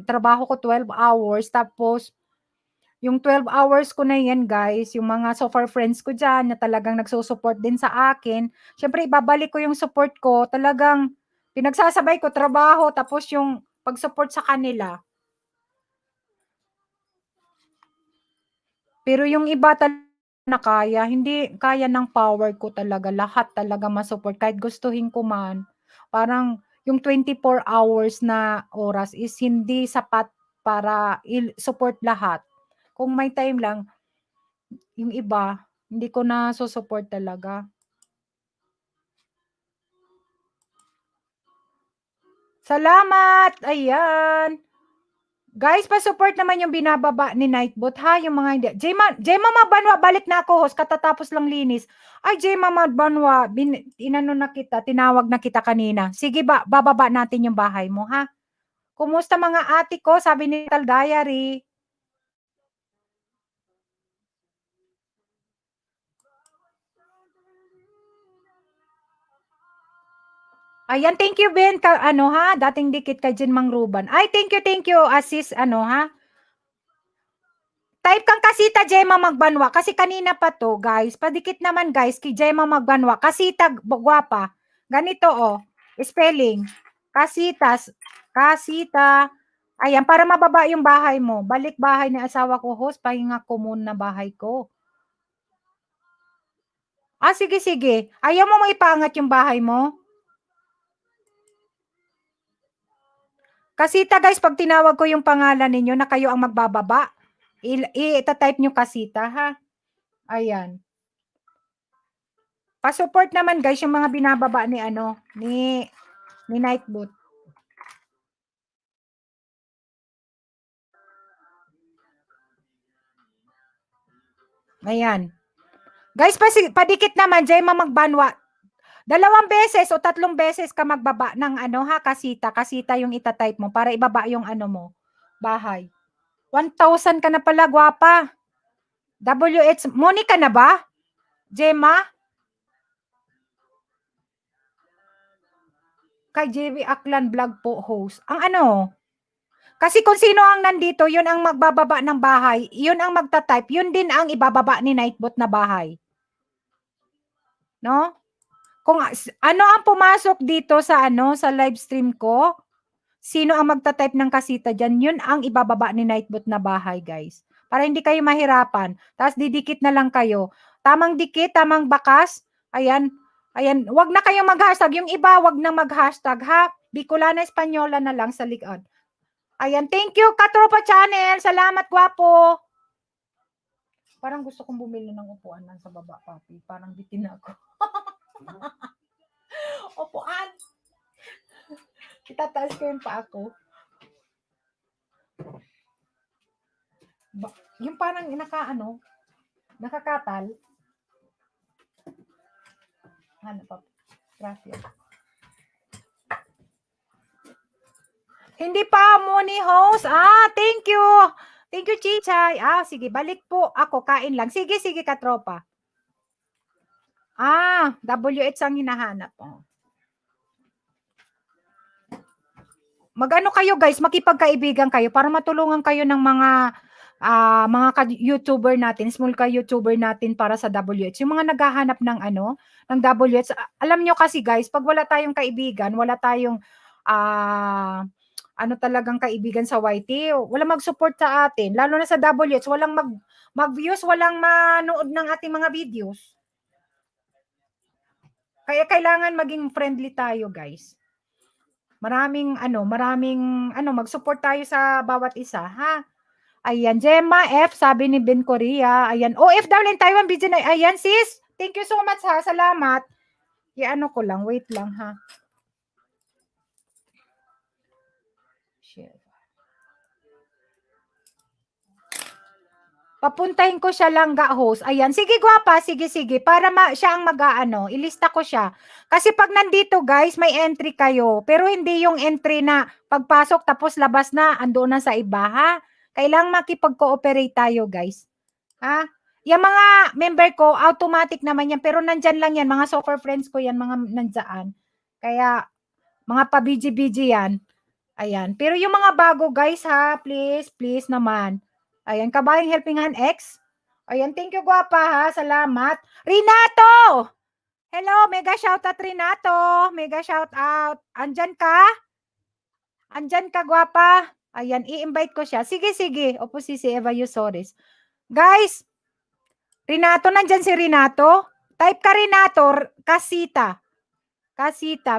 trabaho ko 12 hours. Tapos, yung 12 hours ko na yan, guys, yung mga software friends ko dyan na talagang nagsusupport din sa akin, syempre, ibabalik ko yung support ko. Talagang, pinagsasabay ko trabaho, tapos yung pag-support sa kanila. Pero yung iba na kaya, hindi kaya ng power ko talaga. Lahat talaga masupport. Kahit gustuhin ko man. Parang, yung 24 hours na oras is hindi sapat para support lahat. Kung may time lang, yung iba, hindi ko na support talaga. Salamat! Ayan. Guys, pa-support naman yung binababa ni Nightbot, ha? Yung mga hindi. Jema Mabanwa, balik na ako, host. Katatapos lang linis. Ay, Jema Mabanwa, tinawag na kita kanina. Sige ba, bababa natin yung bahay mo, ha? Kumusta mga ate ko? Sabi ni Tal Diary. Ayan, thank you, Ben. Dating dikit kay Jen Mang Ruban. Ay, thank you, Asis, ha? Type kang Kasita Gemma Magbanwa. Kasi kanina pa to, guys. Padikit naman, guys, kay Gemma Magbanwa. Kasita, gwapa. Ganito, spelling. Kasita. Ayan, para mababa yung bahay mo. Balik bahay ni asawa ko, host. Pahinga ko muna bahay ko. Sige. Ayaw mo ipaangat yung bahay mo? Kasita, guys, pag tinawag ko yung pangalan ninyo na kayo ang magbababa, ita-type nyo Kasita, ha? Ayan. Pa-support naman, guys, yung mga binababa ni ni Nightbot. Ayan. Guys, padikit naman, Jema Magbanwa. 2 beses o 3 beses ka magbaba ng Kasita. Kasita yung ita-type mo para ibaba yung mo, bahay. 1,000 ka na pala, gwapa. WH, Monica na ba? Jema? Kay JV Aklan Vlog po, host. Ang kasi kung sino ang nandito, yun ang magbababa ng bahay, yun ang magta-type, yun din ang ibababa ni Nightbot na bahay. No? Kung ano ang pumasok dito sa sa live stream ko, sino ang magta-type ng Kasita diyan, yun ang ibababa ni Nightbot na bahay, guys. Para hindi kayo mahirapan. Tapos didikit na lang kayo. Tamang dikit, tamang bakas. Ayan. Wag na kayong mag-hashtag. Yung iba, wag na mag-hashtag, ha? Bicolana Espanyola na lang sa likod. Ayan. Thank you, Katropa Channel. Salamat, gwapo. Parang gusto kong bumili ng upuan lang sa baba, papi. Parang bitin ako. Upuan. Itataas ko yung pa ako. Yung parang nakakatal. Ano pa? Gracias. Hindi pa money host. Thank you. Thank you, Chichay. Sige, balik po ako. Kain lang. Sige, katropa. WH ang hinahanap. Mag-ano kayo guys, makipagkaibigan kayo para matulungan kayo ng mga YouTuber natin, small YouTuber natin para sa WH. Yung mga naghahanap ng ng WH, alam nyo kasi guys, pag wala tayong kaibigan, wala tayong talagang kaibigan sa YT, wala mag-support sa atin, lalo na sa WH, walang mag-views, walang manood ng ating mga videos. Kaya kailangan maging friendly tayo guys. Maraming mag-support tayo sa bawat isa, ha? Ayan, Gemma F, sabi ni Ben Korea. Ayan, OFW in Taiwan, BJ na. Ayan, sis. Thank you so much, ha. Salamat. Ko lang, wait lang, ha. Share. Papuntahin ko siya lang host. Ayan, sige gwapa, sige. Para siya ang ilista ko siya. Kasi pag nandito guys, may entry kayo. Pero hindi yung entry na pagpasok tapos labas na, andoon na sa iba, ha? Kailangang makipag-cooperate tayo guys. Ha? Yung mga member ko, automatic naman yan. Pero nandyan lang yan, mga software friends ko yan, mga nandyan. Kaya, mga pa-BG-BG yan. Ayan. Pero yung mga bago guys ha, please naman. Ayan, Kabayang Helping Hand X. Ayan, thank you gwapa ha, salamat. Renato! Hello, mega shoutout Renato. Mega shoutout. Andyan ka? Andyan ka gwapa? Ayan, i-invite ko siya. Sige. Opo si Eva Yusoris. Guys, Renato, nandyan si Renato? Type ka Renato, Kasita,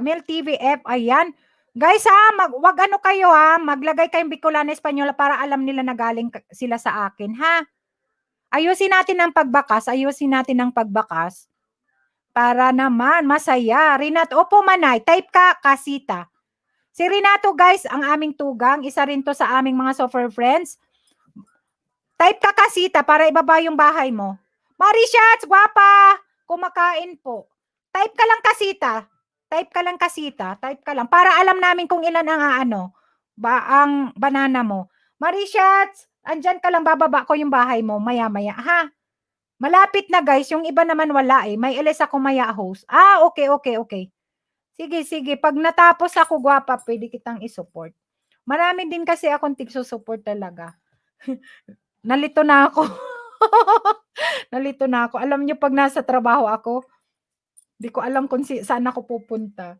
Mel TV F, ayan. Guys ha, wag kayo ha, maglagay kayong Bicolana Espanyola para alam nila na galing sila sa akin ha. Ayusin natin ang pagbakas, para naman masaya. Renato, opo Manay, type ka Kasita. Si Renato guys, ang aming tugang, isa rin to sa aming mga software friends. Type ka Kasita para ibaba yung bahay mo. Marishats, gwapa, kumakain po. Type ka lang Kasita. Type ka lang para alam namin kung ilan ang ang banana mo. Marishats, andyan ka lang, bababa ko yung bahay mo maya-maya, ha? Malapit na guys, yung iba naman wala eh. May LS ako maya host. Okay. Sige. Pag natapos ako, gwapa, pwede kitang isupport. Marami din kasi akong tig-support talaga. Nalito na ako. Alam nyo, pag nasa trabaho ako, di ko alam kung saan ako pupunta.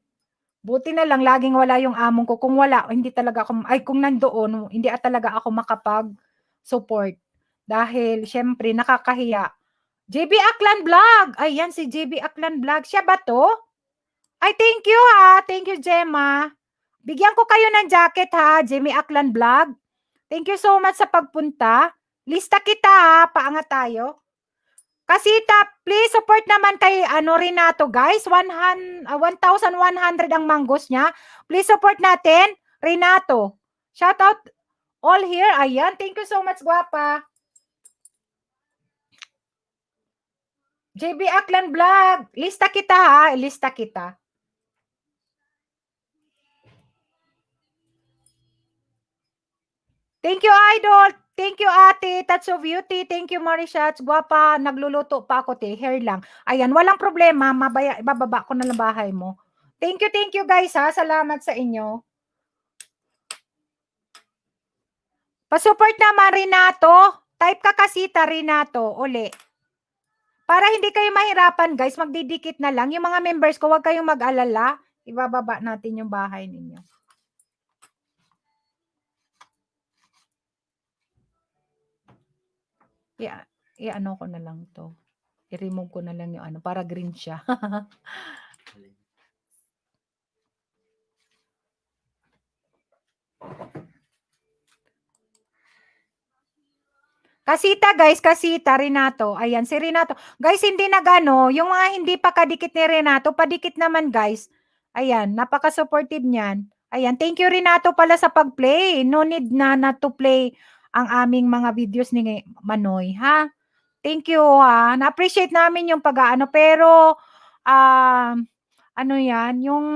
Buti na lang, laging wala yung among ko. Kung wala, hindi talaga ako, kung nandoon, hindi talaga ako makapag-support. Dahil, syempre, nakakahiya. JB Aklan Vlog! Ayan, si JB Aklan Vlog. Siya ba to? Ay, thank you ha. Thank you, Gemma. Bigyan ko kayo ng jacket ha, JB Aklan Vlog. Thank you so much sa pagpunta. Lista kita ha, paangat tayo. Kasita, please support naman kay Renato guys. 1,100 ang manggos niya. Please support natin, Renato. Shout out all here. Ayan, thank you so much, gwapa. JB Aklan Vlog, lista kita ha, lista kita. Thank you, idol. Thank you, ate. That's so beauty. Thank you, Marishats. Gwapa, nagluluto pa ako, te. Hair lang. Ayan, walang problema. Ibababa ko na lang bahay mo. Thank you, guys, ha. Salamat sa inyo. Pasupport naman, Renato. Type ka Kasita, Renato. Uli. Para hindi kayo mahirapan, guys, magdidikit na lang. Yung mga members ko, huwag kayong mag-alala. Ibababa natin yung bahay ninyo. I-ano ko na lang to. I-remove ko na lang yung para green siya. Kasita guys, Kasita, Renato. Ayan, si Renato. Guys, hindi yung mga hindi pa kadikit ni Renato, padikit naman guys. Ayan, napaka-supportive niyan. Ayan, thank you Renato pala sa pag-play. No need na to play ang aming mga videos ni Manoy, ha? Thank you, ha? Na-appreciate namin yung pero, yan, yung,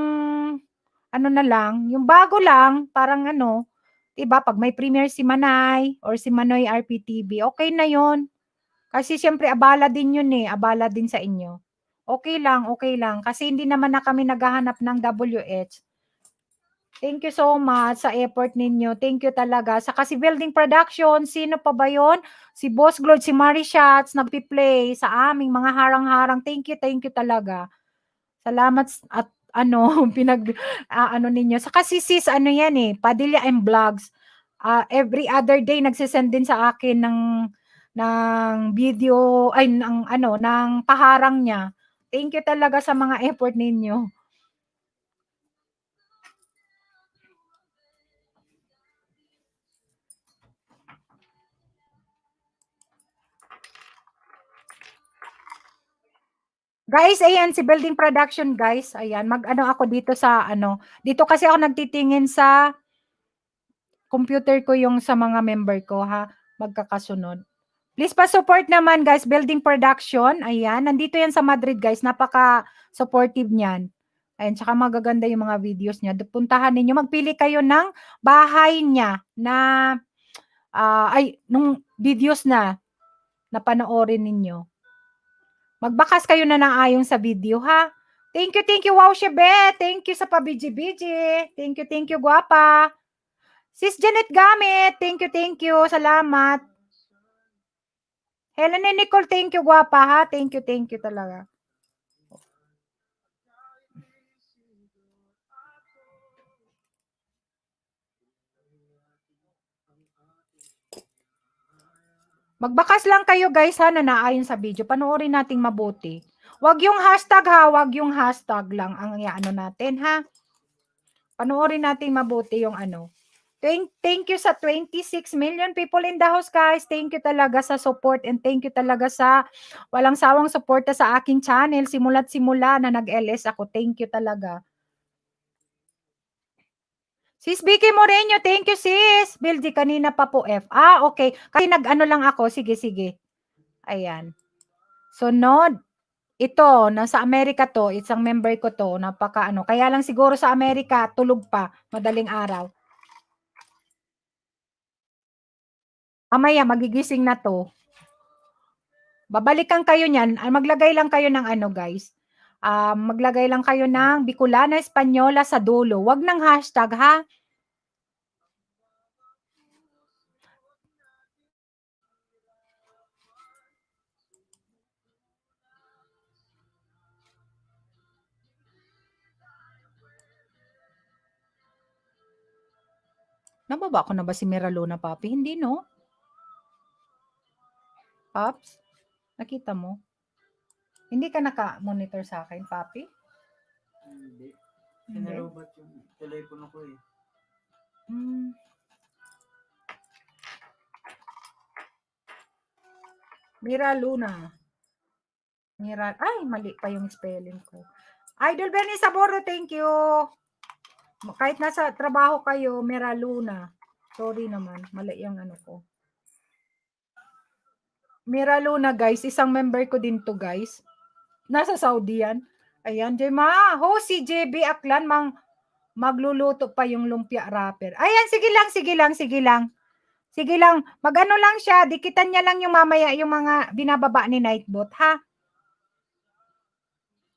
ano na lang, yung bago lang, parang ano, 'di ba, 'pag may premiere si Manay or si Manoy RPTV, okay na 'yon. Kasi siyempre abala din 'yun, eh, abala din sa inyo. Okay lang kasi hindi naman na kami naghahanap ng WH. Thank you so much sa effort ninyo. Thank you talaga. Saka si Building Production, sino pa ba 'yon? Si Boss Glod, si Marie Shots, nagpi-play sa aming mga harang-harang. Thank you talaga. Salamat at ano, ano ninyo. Saka si Sis, ano yan eh, Padilla and Vlogs. Every other day nagsisend din sa akin ng video, ay, ng ano, ng paharang niya. Thank you talaga sa mga effort ninyo. Guys, ayan si Building Production, guys. Ayan, mag-ano ako dito sa ano. Dito kasi ako nagtitingin sa computer ko yung sa mga member ko, ha. Magkakasunod. Please pa-support naman, guys, Building Production. Ayan, nandito yan sa Madrid, guys. Napaka-supportive niyan. Ayan, tsaka magaganda yung mga videos niya. Puntahan ninyo, magpili kayo ng bahay niya na nung videos na panoorin ninyo. Magbakas kayo na ng ayon sa video, ha? Thank you, wow, Shebe. Thank you sa pabiji-biji. Thank you, guwapa. Sis Janet Gamit, thank you. Salamat. Helen and Nicole, thank you, guwapa, ha? Thank you talaga. Magbakas lang kayo, guys, ha, na naayon sa video. Panoorin nating mabuti. Wag yung hashtag, ha? Wag yung hashtag lang ang iaano natin, ha? Panoorin nating mabuti yung ano. Thank you sa 26 million people in the house, guys. Thank you talaga sa support and thank you talaga sa walang sawang suporta sa aking channel. Simula't simula na nag-LS ako. Thank you talaga. Sis Vicky Moreno, thank you, sis. Bildi, kanina pa po F. Okay. Kasi nag-ano lang ako. Sige. Ayan. Sunod. Ito, nasa Amerika to. Isang member ko to. Napaka ano. Kaya lang siguro sa Amerika, tulog pa. Madaling araw. Mamaya, magigising na to. Babalikan kayo niyan. Maglagay lang kayo ng ano, guys. Maglagay lang kayo ng Bicolana Espanyola sa dulo. Wag ng hashtag, ha? Nababa ko na ba si Mira Luna, Papi? Hindi, no? Pops? Nakita mo? Hindi ka naka-monitor sa akin, Papi? Hindi. Hindi. Sinalobat yung telepono ko eh. Mira Luna. Ay, mali pa yung spelling ko. Idol Benny Saboro, thank you. Kahit nasa trabaho kayo, Mira Luna. Sorry naman, mali yung ano ko. Mira Luna, guys, isang member ko din to, guys. Nasa Saudi yan. Ayan, Jema. Si JB Aklan, magluluto pa yung lumpia wrapper. Ayan, sige lang. Magano lang siya, dikitan niya lang yung mamaya yung mga binababa ni Nightbot, ha?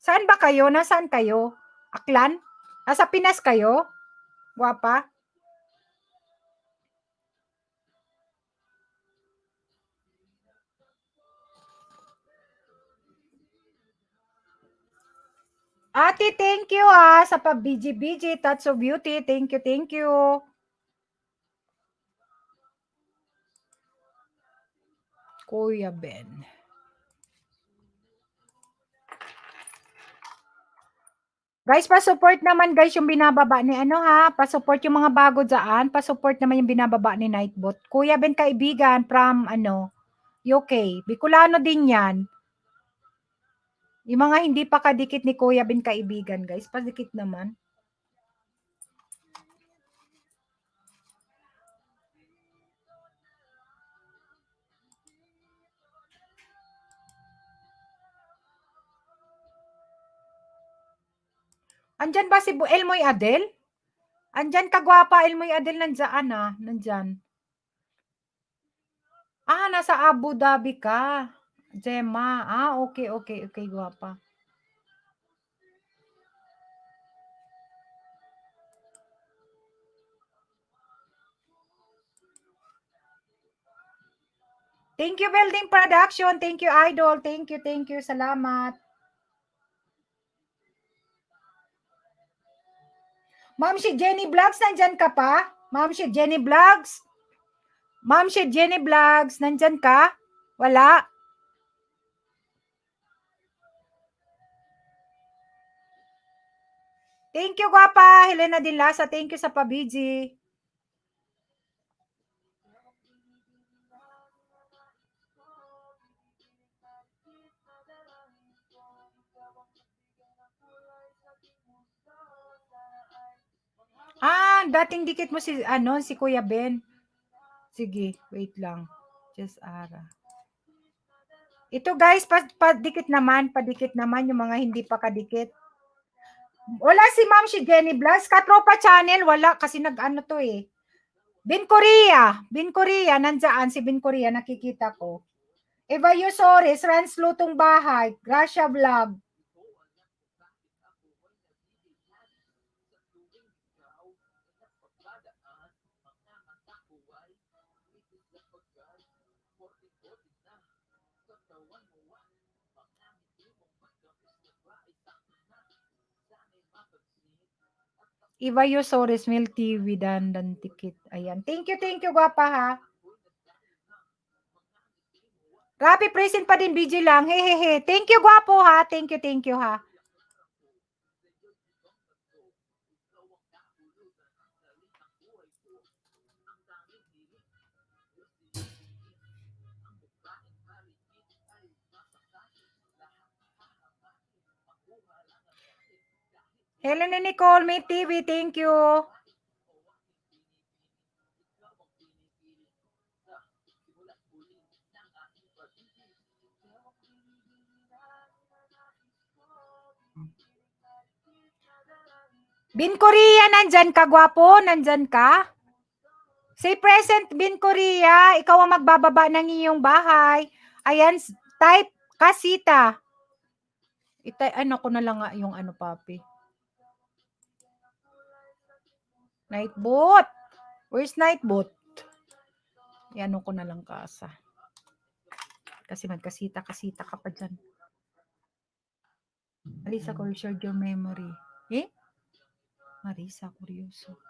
Saan ba kayo? Nasaan kayo? Aklan? Nasa Pinas kayo? Guwapa? Ate, thank you, sa pa-BG, Touch of Beauty. Thank you. Kuya Ben. Guys, pa-support naman, guys, yung binababa ni ano, ha? Pa-support yung mga bago dyan. Pa-support naman yung binababa ni Nightbot. Kuya Ben, kaibigan from ano, UK. Bicolano din yan. Yung mga hindi pa kadikit ni Kuya Ben, kaibigan, guys. Padikit naman. Andyan ba si Elmoy Adel? Andyan ka gwapa, Elmoy Adel, nandiyan ah, nandyan. Nasa Abu Dhabi ka. Gemma. Okay, okay, okay, gwapa. Thank you, Building Production. Thank you, Idol. Thank you. Salamat. Ma'am si Jenny Vlogs, nandyan ka pa? Ma'am si Jenny Vlogs? Ma'am si Jenny Vlogs, nandyan ka? Wala? Thank you, gwapa. Helena Dilasa, thank you sa pabiji. Dating dikit mo si Kuya Ben. Sige, wait lang. Just Ara. Ito guys, padikit naman yung mga hindi pa kadikit. Wala si Ma'am si Jenny Blas, katropa channel, wala kasi nag-ano to eh. Bin Korea, nandiyan si Bin Korea, nakikita ko. Eva Yusores, Rans Lutong Bahay, Gracia Vlog. Eva Yusores, Mil TV, Dandan Tikit. Ayan. Thank you, gwapa ha. Rapi present pa din, BG lang. Hehehe. Thank you, gwapo ha. Thank you ha. Helen and Nicole, May TV, thank you. Bin Korea, nandyan ka, gwapo? Nandyan ka? Say present, Bin Korea. Ikaw ang magbababa ng iyong bahay. Ayan, type kasita. Ano ko na lang nga yung ano, papi. Nightbot. Where's Nightbot? Yan ko na lang kasa. Kasi magkasita ka pa dyan. Marisa, shared your memory. Marisa, kuryoso.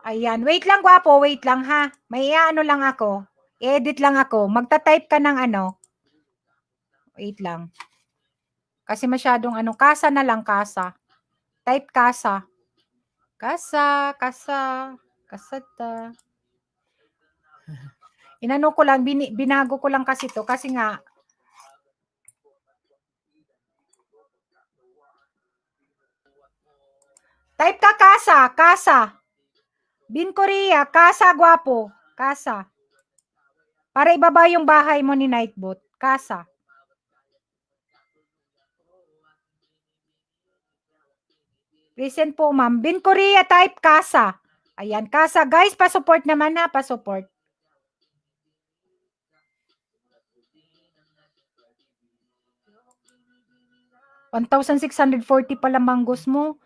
Ayan. Wait lang, gwapo. Wait lang, ha. May ano lang ako. Edit lang ako. Magta-type ka ng ano. Wait lang. Kasi masyadong kasa na lang, kasa. Type kasa. Kasata. Inano ko lang, binago ko lang kasi to kasi nga type ka kasa. Bin Korea, kasa gwapo, kasa. Para ibaba yung bahay mo ni Nightbot, kasa. Present po, ma'am. Bin Korea, type kasa. Ayan, kasa. Guys, pa-support naman ha, pa-support. $1,640 pala manggos mo.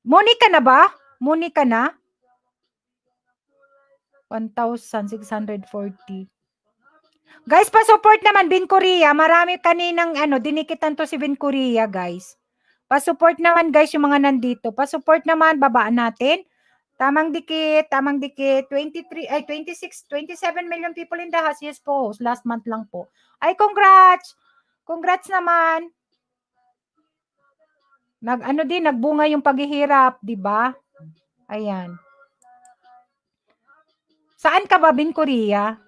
Monica na ba? Monica na? 1,640. Guys, pa-support naman, Bin Korea. Marami kaninang dinikitan to si Bin Korea, guys. Pa-support naman, guys, yung mga nandito. Pa-support naman, babaan natin. Tamang dikit. 27 million people in the house. Yes po, last month lang po. Ay, congrats! Congrats naman. Nagbunga yung paghihirap, di ba? Ayan. Saan ka ba, Bin Korea?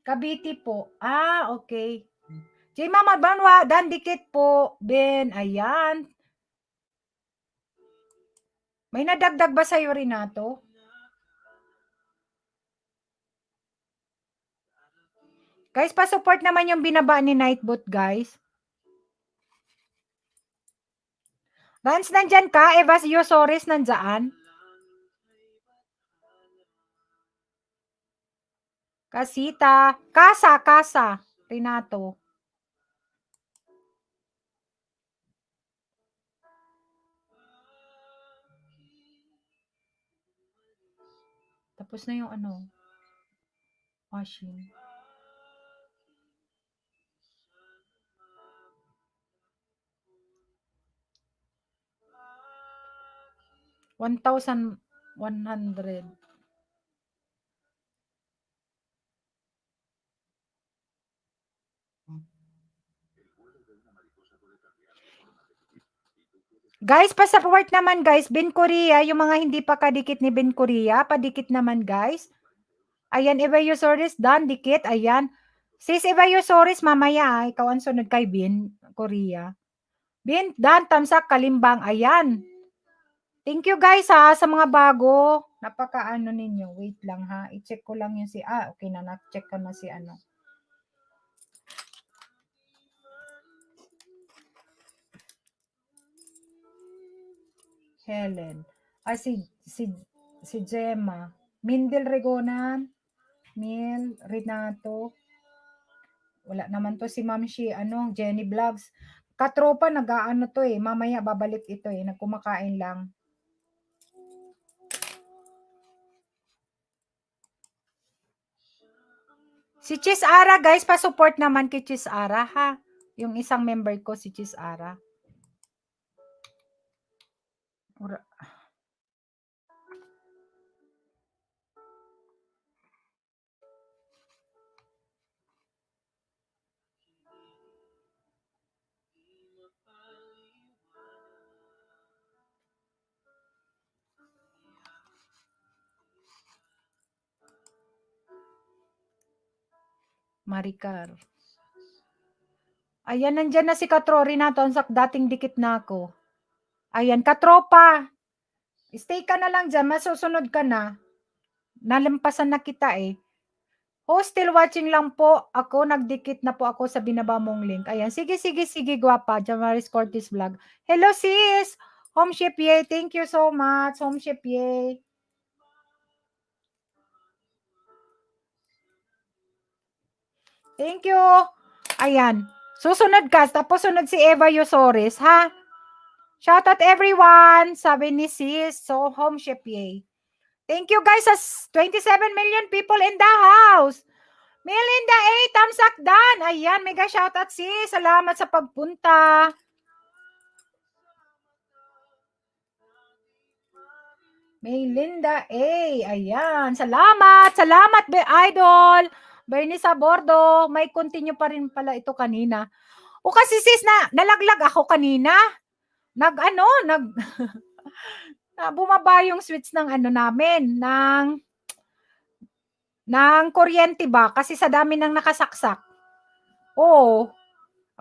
Cavite po. Ah, okay. J. Mama Banwa, dan dikit po. Ben, ayan. May nadagdag ba sa'yo, Renato? Guys, pa-support naman yung binaba ni Nightbot, guys. Rans, nandyan ka? Evas Yosoris, nandyan? Kasita. Kasa, Renato. Tapos na yung ano, washing. $1,100. Guys, pa-support naman guys. Ben Korea, yung mga hindi pa kadikit ni Ben Korea, padikit naman guys. Ayan, Evayosaurus, done, dikit, ayan. Sis Evayosaurus, mamaya, ikaw ang sunod kay Ben Korea. Ben, done, tamsak, kalimbang, ayan. Thank you guys ha, sa mga bago. Napaka-ano ninyo, wait lang ha, i-check ko lang yung okay na, na-check ko na si ano. Helen. Si Gemma. Mindel Regonan. Mil Renato. Wala naman to si Ma'am Shi, Jenny Vlogs. Katropa, nag-aano to eh. Mamaya babalik ito eh. Nagkumakain lang. Si Chis Ara, guys, pa-support naman kay Chis Ara, ha? Yung isang member ko, si Chis Ara. Maricar. Ayan, nandyan na si Katrori na to. Dating dikit na ako. Ayan, katropa. Stay ka na lang dyan. Masusunod ka na. Nalampasan na kita eh. Oh, still watching lang po. Ako, nagdikit na po ako sa binaba mong link. Ayan, sige, guwapa. Jamaris Cortez Vlog. Hello, sis! Home Chef Ye, thank you so much. Home Chef Ye. Thank you. Ayan. Susunod ka. Tapos sunod si Eva Yosoris, ha? Shout out everyone. Sabi ni sis. So, Home Chef Ye. Thank you guys sa 27 million people in the house. Melinda A. Tamsak Dan. Ayan, mega shoutout sis. Salamat sa pagpunta. Melinda A. Ayan. Salamat. Salamat, idol. Bernice Bordo. May continue pa rin pala ito kanina. O kasi sis, nalaglag ako kanina. Bumaba yung switch ng namin. Ng kuryente ba? Kasi sa dami ng nakasaksak. Oo.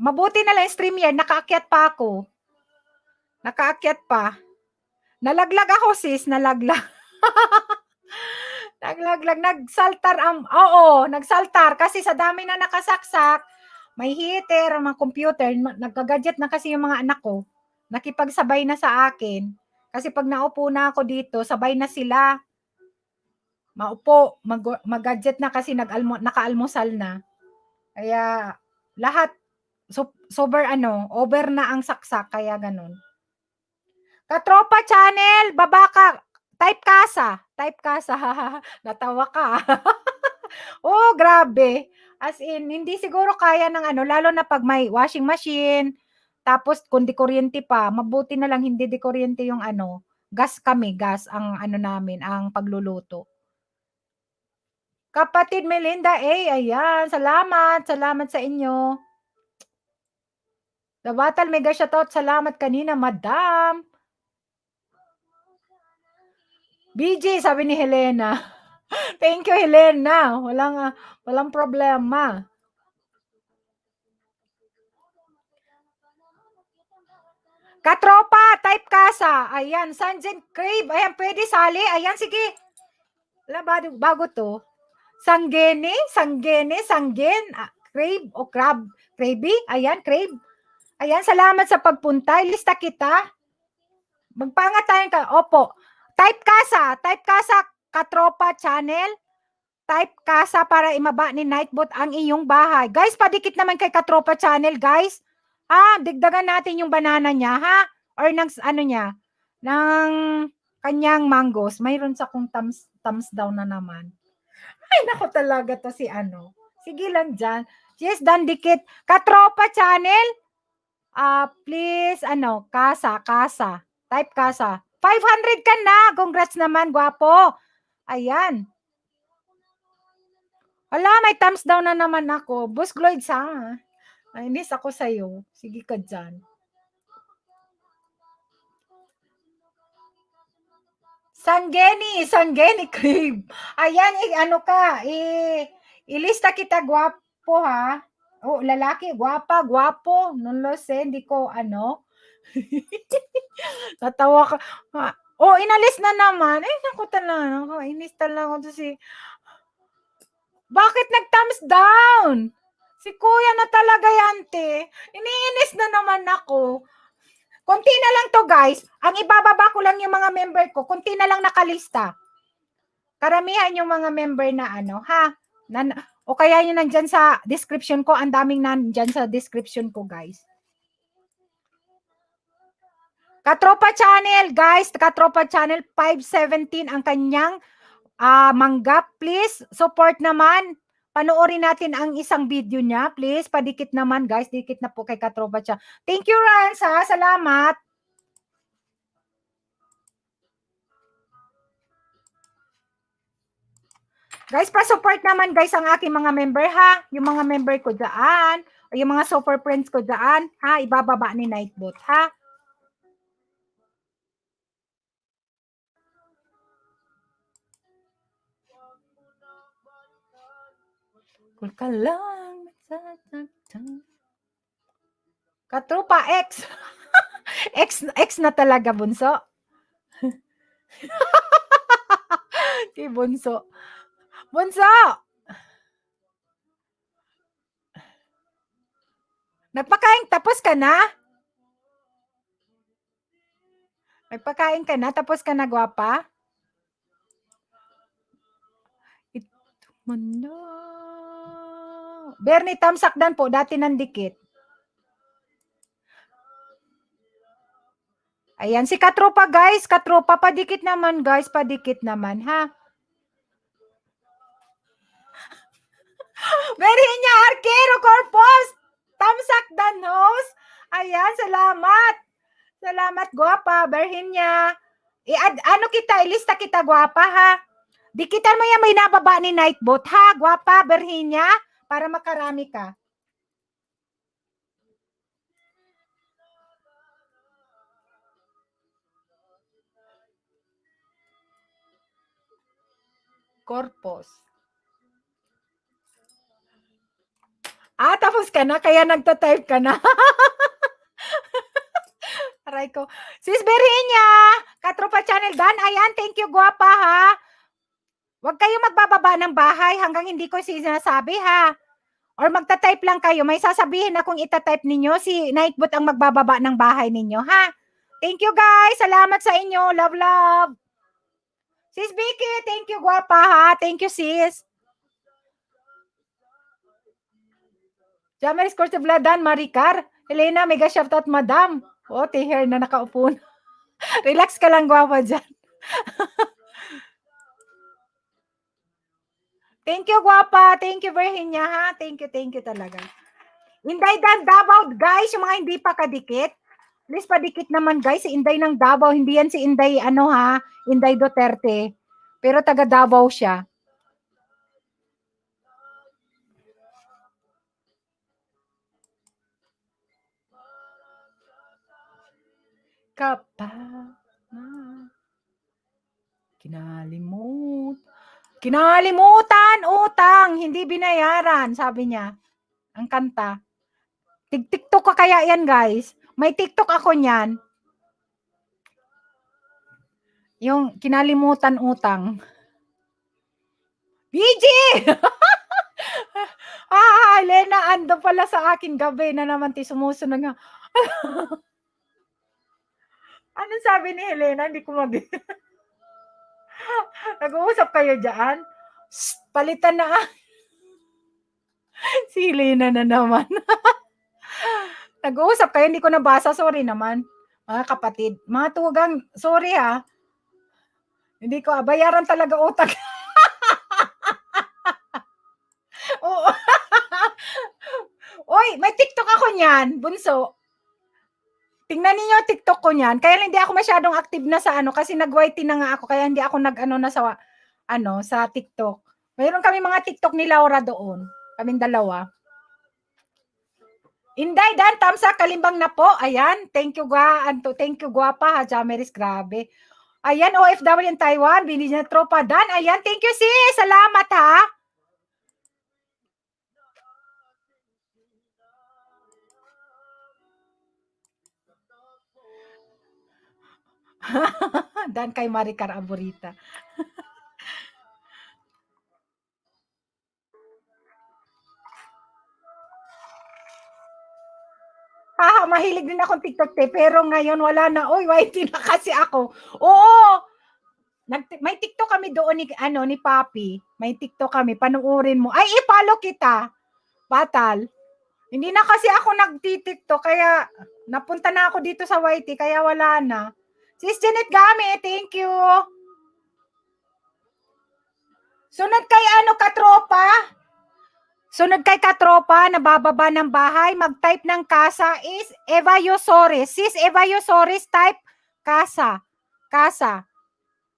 Mabuti na lang StreamYard, nakaakyat pa ako. Nalaglag ako sis, nalaglag. Nagsaltar nagsaltar kasi sa dami na nakasaksak, may heater, mga computer, nagka-gadget na kasi yung mga anak ko. Nakipagsabay na sa akin. Kasi pag naupo na ako dito, sabay na sila. Maupo, mag-gadget na kasi naka-almusal na. Kaya lahat over na ang saksak, kaya ganun. Katropa channel, baba ka. Type kasa. Natawa ka. Oh, grabe. As in, hindi siguro kaya ng lalo na pag may washing machine, tapos kung di kuryente pa, mabuti na lang hindi di kuryente yung gas ang namin, ang pagluluto. Kapatid Melinda ayan, salamat sa inyo. The Battle mega shoutout, salamat kanina, madam. BJ, sabi ni Helena. Thank you, Helena. Walang problema. Katropa, type kasa. Ayan, Sanjen Crave. Ayan, pwede sali. Ayan, sige. Bago to. Sanggene. Crave o crab. Crave. Ayan, crave. Ayan, salamat sa pagpunta. Lista kita. Magpangatayan ka. Opo. Type kasa, Katropa channel. Type kasa para imaba ni Nightbot ang iyong bahay. Guys, padikit naman kay Katropa channel, guys. Digdagan natin yung banana niya, ha? Or ng ano niya, ng kanyang mangoes. Mayroon sa kung thumbs down na naman. Ay, nako talaga to si ano. Sige lang dyan. Yes, dan dikit. Katropa channel, please, kasa. Type kasa. 500 ka na. Congrats naman, gwapo. Ayan. Wala, may thumbs down na naman ako. Boss Gloyd sa. Inis ako sa'yo. Sige ka dyan. Sanggeni Crave. Ayan, ilista kita, gwapo ha. Oh, lalaki, gwapo. Non lo sé, hindi ko Tatawa ka. Oh, inalis na naman. Naku talaga. Inis talaga to si... Bakit nag-thumbs down? Si kuya na talaga yan, te. Iniinis na naman ako. Kunti na lang to, guys. Ang ibababa ko lang yung mga member ko. Kunti na lang nakalista. Karamihan yung mga member na ha? O kaya yun nandyan sa description ko. Ang daming nandyan sa description ko, guys. Katropa channel, guys. Katropa channel 517 ang kanyang mangga. Please, support naman. Panoorin natin ang isang video niya. Please, padikit naman, guys. Dikit na po kay Katropa siya. Thank you, Rans, ha? Salamat. Guys, pa-support naman, guys, ang aking mga member, ha? Yung mga member ko dyan. O yung mga super friends ko dyan, ha? Ibababa ni Nightbot, ha? Kung ka lang. Katropa X. X na talaga, bunso. Si bunso. Bunso! Nagpakain, tapos ka na? Nagpakain ka na, tapos ka na, gwapa? Ito man na. Bernie, tamsakdan po, dati nandikit. Ayan, si Katropa, guys. Katropa, padikit naman, guys. Padikit naman, ha? Berhinya Arquero Corpus. Tamsakdan, host. Ayan, salamat. Salamat, gwapa. Berhinya. Ilista kita, gwapa, ha? Dikitan mo yan, may nababa ni Nightbot, ha? Gwapa, Berhinya, para makarami ka. Corpus. Tapos ka na, kaya nagtatype ka na. Aray ko. Sis Berhinya, Katropa Channel Dan, ayan, thank you, gwapa, ha? Huwag kayo magbababa ng bahay hanggang hindi ko sinasabi, ha? Or magta-type lang kayo. May sasabihin akong ita-type ninyo. Si Nightbot ang magbababa ng bahay ninyo, ha? Thank you, guys. Salamat sa inyo. Love. Sis Vicky, thank you, gwapa, ha? Thank you, sis. Jamaris Cortebladan, Maricar. Helena, mega shoutout, madam. Tiher na nakaupo na. Relax ka lang, gwapa dyan. Thank you, gwapa. Thank you, Virginia, ha? Thank you talaga. Inday Dan Davao, guys, yung mga hindi pa kadikit. Please padikit naman, guys. Si Inday ng Davao. Hindi yan si Inday, Inday Duterte. Pero taga Davao siya. Kinalimut. Kinalimutan, utang, hindi binayaran, sabi niya. Ang kanta. TikTok ko kaya yan, guys. May TikTok ako niyan. Yung kinalimutan utang. BG! Lena, ando pala sa akin gabi na naman sumusunod nga. Anong sabi ni Helena? Hindi ko Nag-uusap kayo dyan? Palitan na. Si Helena na naman. Nag-uusap kayo, hindi ko nabasa. Sorry naman. Mga kapatid. Mga tugang, sorry ha. Hindi ko, bayaran talaga utang. Oo. Oy, may TikTok ako niyan, bunso. Tingnan niyo yung TikTok ko niyan. Kaya hindi ako masyadong active na sa kasi nag-YT na nga ako kaya hindi ako na sa sa TikTok. Mayroon kami mga TikTok ni Laura doon. Kaming dalawa. Inday Dan, tamsa kalimbang na po. Ayan, thank you guwapa ha, Jameris, grabe. Ayan, OFW in Taiwan, binigyan na tropa Dan. Ayan, thank you sis. Salamat ha. Dan kay Maricar Aburita. Mahilig din akong TikTok pero ngayon wala na. Oy, YT na kasi ako. Oo. May TikTok kami doon ni Papi. May TikTok kami, panuorin mo. Ay, i-follow kita. Batal. Hindi na kasi ako nagti-TikTok kaya napunta na ako dito sa YT kaya wala na. Sis Janet Game, thank you. Sunod kay katropa? Sunod kay katropa, nabababa ng bahay, mag-type ng casa is Eva Yosores. Sis Eva Yosores, type casa. Casa.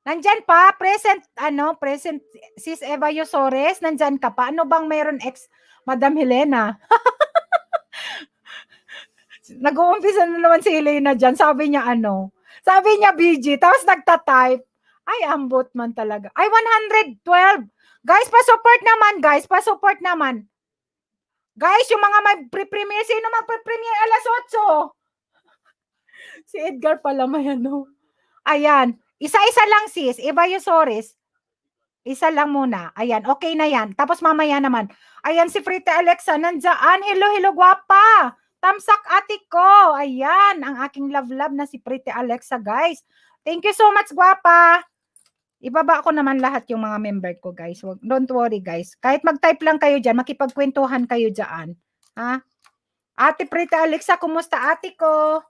Nandyan pa, present sis Eva Yosores, nandyan ka pa. Ano bang meron Madam Helena? Nag-uumpisa na naman si Helena dyan. Sabi niya Sabi niya BG, tapos nagta-type. Ay, ambot man talaga. Ay, 112. Guys, pa-support naman, guys. Pa-support naman. Guys, yung mga mag-premiere, sino mag-premiere alas 8? Si Edgar pala may Ayan. Isa-isa lang sis. Eva Yosores. Isa lang muna. Ayan. Okay na yan. Tapos mamaya naman. Ayan si Frita Alexa. Nandyan. Hello, hello, guwapa. Tamsak ate ko. Ayan. Ang aking love na si Frita Alexa, guys. Thank you so much, guwapa. Ibaba ko naman lahat yung mga member ko, guys. Don't worry, guys. Kahit mag-type lang kayo dyan, makipagkwentuhan kayo dyan. Ha? Ate Frita Alexa, kumusta ate ko?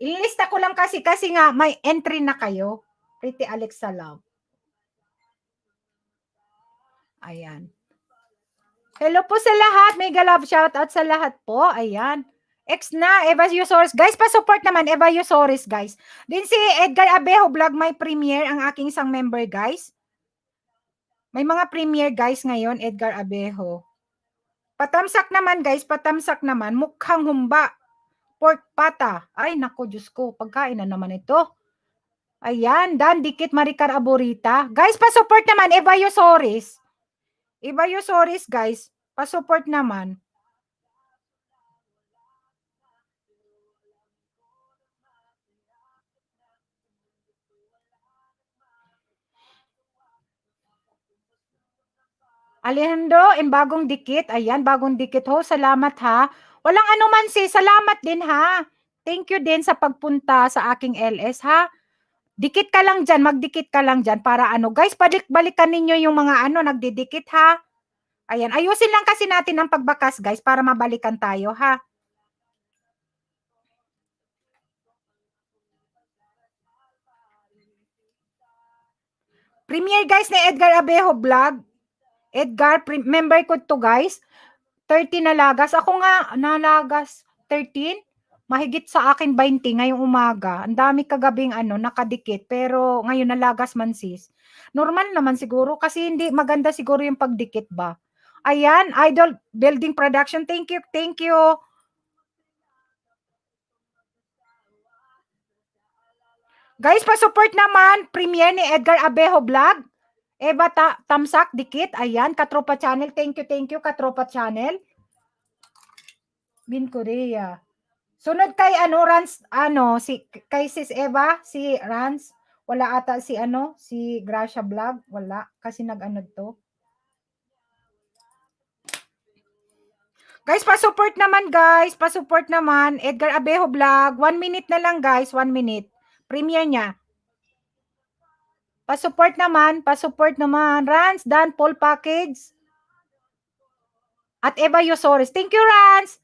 Ililista ko lang kasi nga may entry na kayo. Pretty Alexa Love. Ayan. Hello po sa lahat. Mega love shoutout sa lahat po. Ayan. Na, Eva Yusores. Guys, pa-support naman, Eva Yusores, guys. Din si Edgar Abejo Vlog, may premiere ang aking isang member, guys. May mga premiere, guys, ngayon, Edgar Abejo. Patamsak naman, guys, patamsak naman. Mukhang humba. Pork pata. Ay, nako, Diyos ko. Pagkain na naman ito. Ayan, Dan Dikit Maricar Aburita. Guys, pa-support naman, Eva Yusores. Eva Yusores, guys. Pa-support naman. Alejandro, bagong dikit. Ayan, bagong dikit ho. Salamat ha. Walang anuman salamat din ha. Thank you din sa pagpunta sa aking LS ha. Dikit ka lang dyan, magdikit ka lang dyan para guys, balikan ninyo yung mga nagdidikit ha. Ayan, ayusin lang kasi natin ang pagbakas guys para mabalikan tayo ha. Premiere guys ni Edgar Abejo Vlog. Edgar, member ko to guys. 30 nalagas. Ako nga, nalagas 13. Mahigit sa akin 20 ngayong umaga. Ang dami kagabing nakadikit. Pero ngayon nalagas man sis. Normal naman siguro kasi hindi maganda siguro yung pagdikit ba. Ayan, Idol Building Production. Thank you, thank you. Guys, pa-support naman. Premiere ni Edgar Abejo Vlog. Eva Tamsak, dikit. Ayan, Katropa Channel. Thank you, Katropa Channel. Bin Korea. Sunod kay Rans, kay Sis Eva, si Rans. Wala ata si Gracia Vlog. Wala, kasi to. Guys, pa-support naman guys. Pa-support naman. Edgar Abejo Vlog. 1 minute na lang guys. 1 minute. Premiere niya. Pa-support naman. Pa-support naman. Rans, Dan, Paul Package. At Eva Yosores. Thank you, Rans.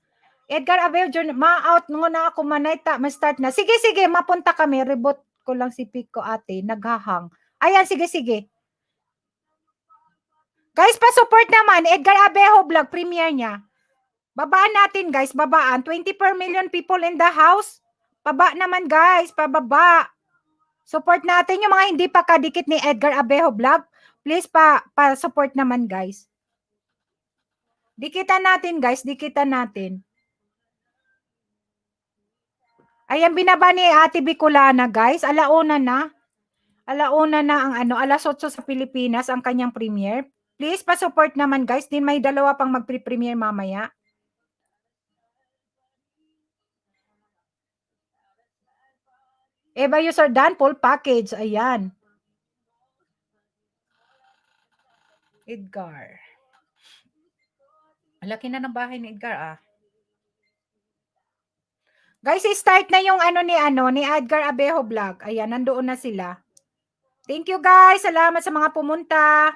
Edgar Abejo, ma-out na ako manayta. Ma-start na. Sige, mapunta kami. Reboot ko lang si Pico ate. Naghahang. Ayan, sige. Guys, pa-support naman. Edgar Abejo Vlog. Premiere niya. Babaan natin guys, babaan. 20 per million people in the house. Baba naman guys, pababa. Support natin yung mga hindi pa kadikit ni Edgar Abejo Vlog. Please pa-support naman guys. Dikitan natin guys, dikitan natin. Ayan, binaba ni Ate Bicolana guys. Alauna na. Alauna na ang alas 8 sa Pilipinas ang kanyang premiere. Please pa-support naman guys. Din may dalawa pang mag-premiere mamaya. Eva User Dan, full package. Ayan. Edgar. Laki na ng bahay ni Edgar Guys, start na yung ni Edgar Abejo Vlog. Ayan, nandoon na sila. Thank you guys. Salamat sa mga pumunta.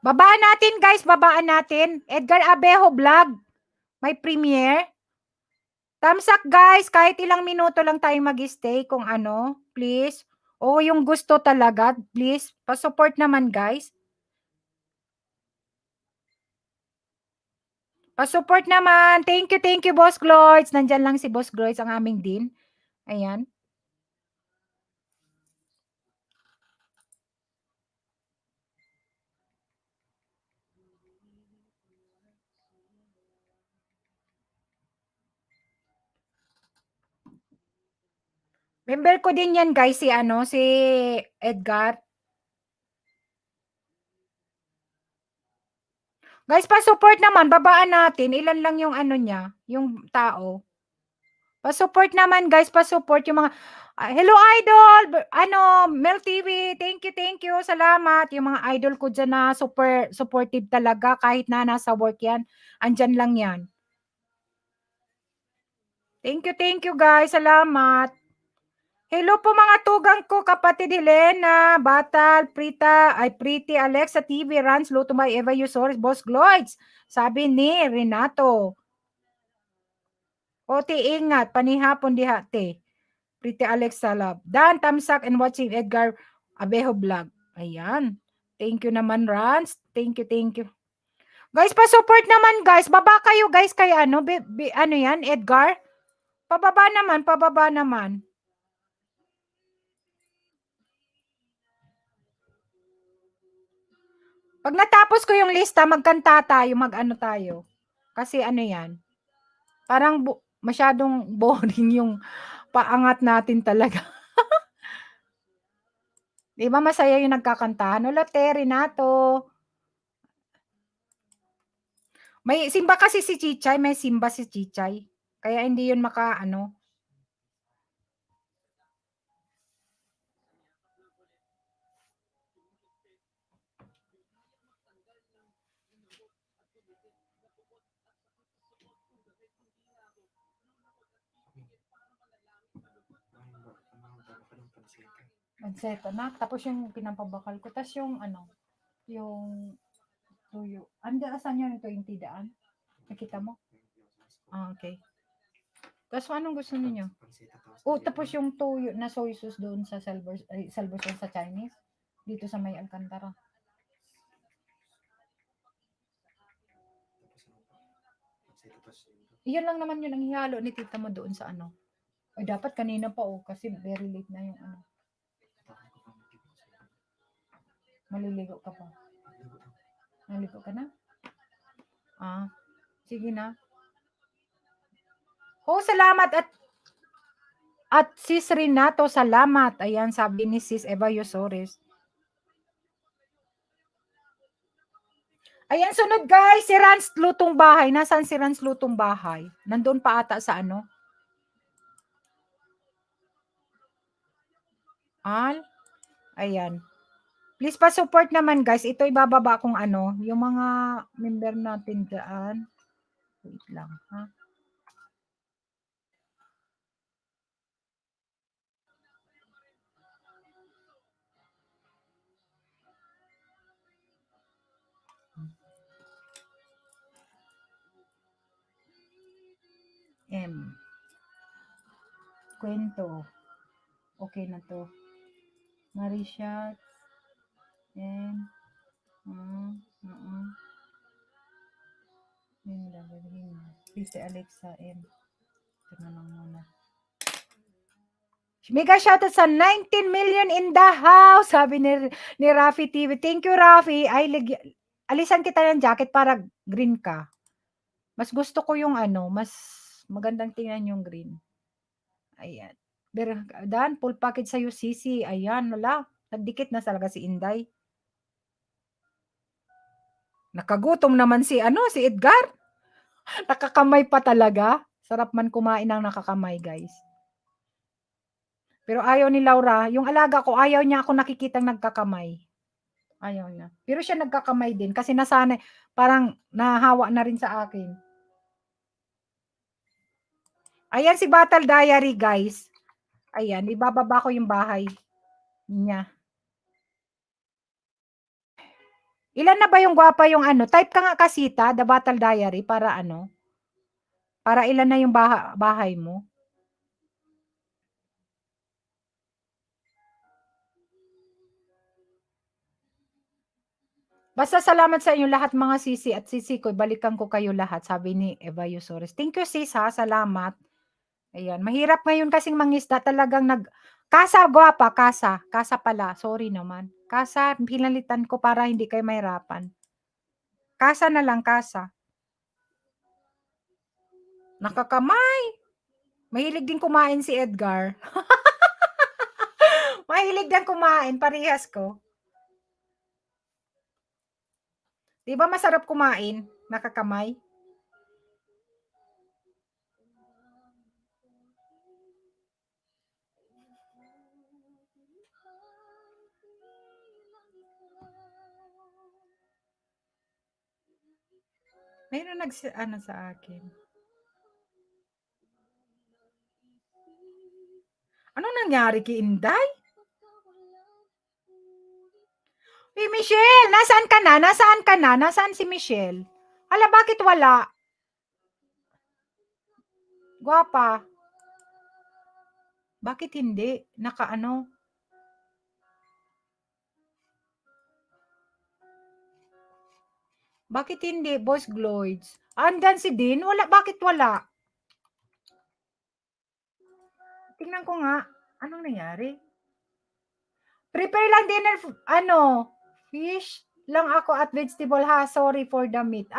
Babaan natin guys, babaan natin. Edgar Abejo Vlog. May premiere. Thumbs up guys, kahit ilang minuto lang tayo mag-stay kung please. O yung gusto talaga, please. Pa-support naman guys. Pa-support naman. Thank you Boss Gloids. Nandyan lang si Boss Gloids, ang aming din. Ayan. Member ko din yan guys, si Edgar. Guys, pa-support naman, babaan natin. Ilan lang yung niya, yung tao. Pa-support naman guys, pa-support yung mga hello idol, Mel TV, thank you, salamat. Yung mga idol ko dyan na super supportive talaga kahit na nasa work yan, andyan lang yan. Thank you guys, salamat. Hello po mga tugang ko, kapatid Helena, Batal, Pretty, Alexa TV, Rans, Luto by Eva Yusores, Boss Gloids, sabi ni Renato. Oti, ingat, panihapon dihate. Pretty Alexa Love. Dan, Tamsak, and watching Edgar Abejo Vlog. Ayan. Thank you naman, Rans. Thank you. Guys, pa-support naman, guys. Baba kayo, guys, kay yan, Edgar? Pababa naman. Pag natapos ko yung lista, magkanta tayo, tayo. Kasi yan. Parang masyadong boring yung paangat natin talaga. Di ba masaya yung nagkakantahan? Lotte, Renato. May simba kasi si Chichay, may simba si Chichay. Kaya hindi yun Panseta na. Tapos yung pinampabakal ko. Tapos yung yung tuyo. Asan yun 20 daan? Nakita mo? Okay. Tapos anong gusto niyo? Tapos yung tuyo na soy sauce doon sa Silver sa Chinese. Dito sa may Alcantara. Iyon lang naman yun ang hihalo ni tita mo doon sa Ay, dapat kanina pa kasi very late na yung Maliligo ka pa. Naligo ka na? Sige na. Oh, salamat at Sis Renato, salamat. Ayan, sabi ni Sis Eva Yosores. Ayan, sunod guys, si Rans Lutong Bahay. Nasaan si Rans Lutong Bahay? Nandun pa ata sa ano? Ayan. Please pa-support naman guys. Ito ibababa kong ano, yung mga member natin dyan. Wait lang, ha? M. Kwento. Okay na to. Marisha. M. Please Alexa M. Ito na lang muna. Mega shoutout sa 19 million in the house, sabi ni Rafi TV. Thank you, Rafi. Alisan kita ng jacket para green ka. Mas gusto ko yung ano, mas magandang tingnan yung green. Ayan. Dan, full package sa'yo, Sisi. Ayan, wala. Nagdikit na talaga si Inday. Nakagutom naman si Edgar. Nakakamay pa talaga. Sarap man kumain ng nakakamay, guys. Pero ayaw ni Laura, yung alaga ko, ayaw niya ako nakikitang nagkakamay. Ayaw niya. Pero siya nagkakamay din kasi nasanay, parang nahawa na rin sa akin. Ayan si Battle Diary, guys. Ayan, ibababa ko yung bahay niya. Ilan na ba yung gwapa yung ano? Type ka nga kasita, The Battle Diary, para ano? Para ilan na yung bahay mo? Basta salamat sa inyo lahat mga sisi at sisi ko. Balikan ko kayo lahat, sabi ni Eva Yusores. Thank you sis ha, salamat. Ayan, mahirap ngayon kasing mangisda talagang Kasa gwapa, kasa. Kasa pala, sorry naman. Kasa, pinalitan ko para hindi kayo mahirapan. Kasa na lang, kasa. Nakakamay. Mahilig din kumain si Edgar. Mahilig din kumain, parehas ko. Di ba masarap kumain? Nakakamay? Mayroon sa akin. Ano nangyari kay Inday? Hey, Michelle, nasaan ka na? Nasaan ka na? Nasaan si Michelle? Hala, bakit wala? Gwapa. Bakit hindi? Nakaano? Bakit hindi, Boss Gloids? Andan si Din? Wala, bakit wala? Tingnan ko nga. Anong nangyari? Prepare lang dinner, fish lang ako at vegetable ha. Sorry for the meat.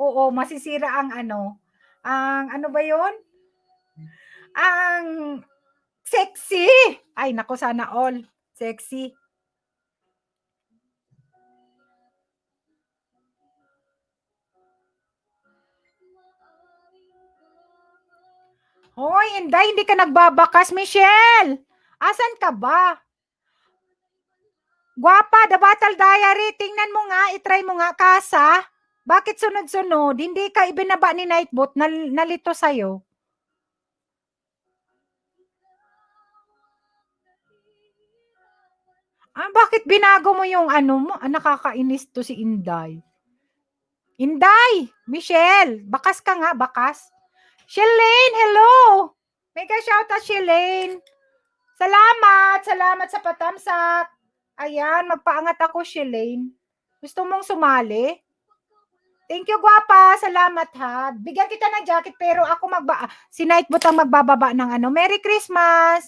Oo, masisira ang ang ba yon? Ang sexy. Ay, nako sana all. Sexy. Hoy, hindi ka nagbabakas, Michelle. Asan ka ba? Gwapa, The Battle Diary, tingnan mo nga, itry mo nga, kasa. Bakit sunod-sunod? Hindi ka ibinaba ni Nightbot, nalito sa'yo. Bakit binago mo yung mo? Nakakainis to si Inday. Inday! Michelle! Bakas ka nga, bakas. Shelane, hello! Mega shoutout, Shelane. Salamat sa patamsak. Ayan, magpaangat ako, Shelane. Gusto mong sumali? Thank you, gwapa. Salamat ha. Bigyan kita ng jacket pero ako si Nightbot ang magbababa ng Merry Christmas.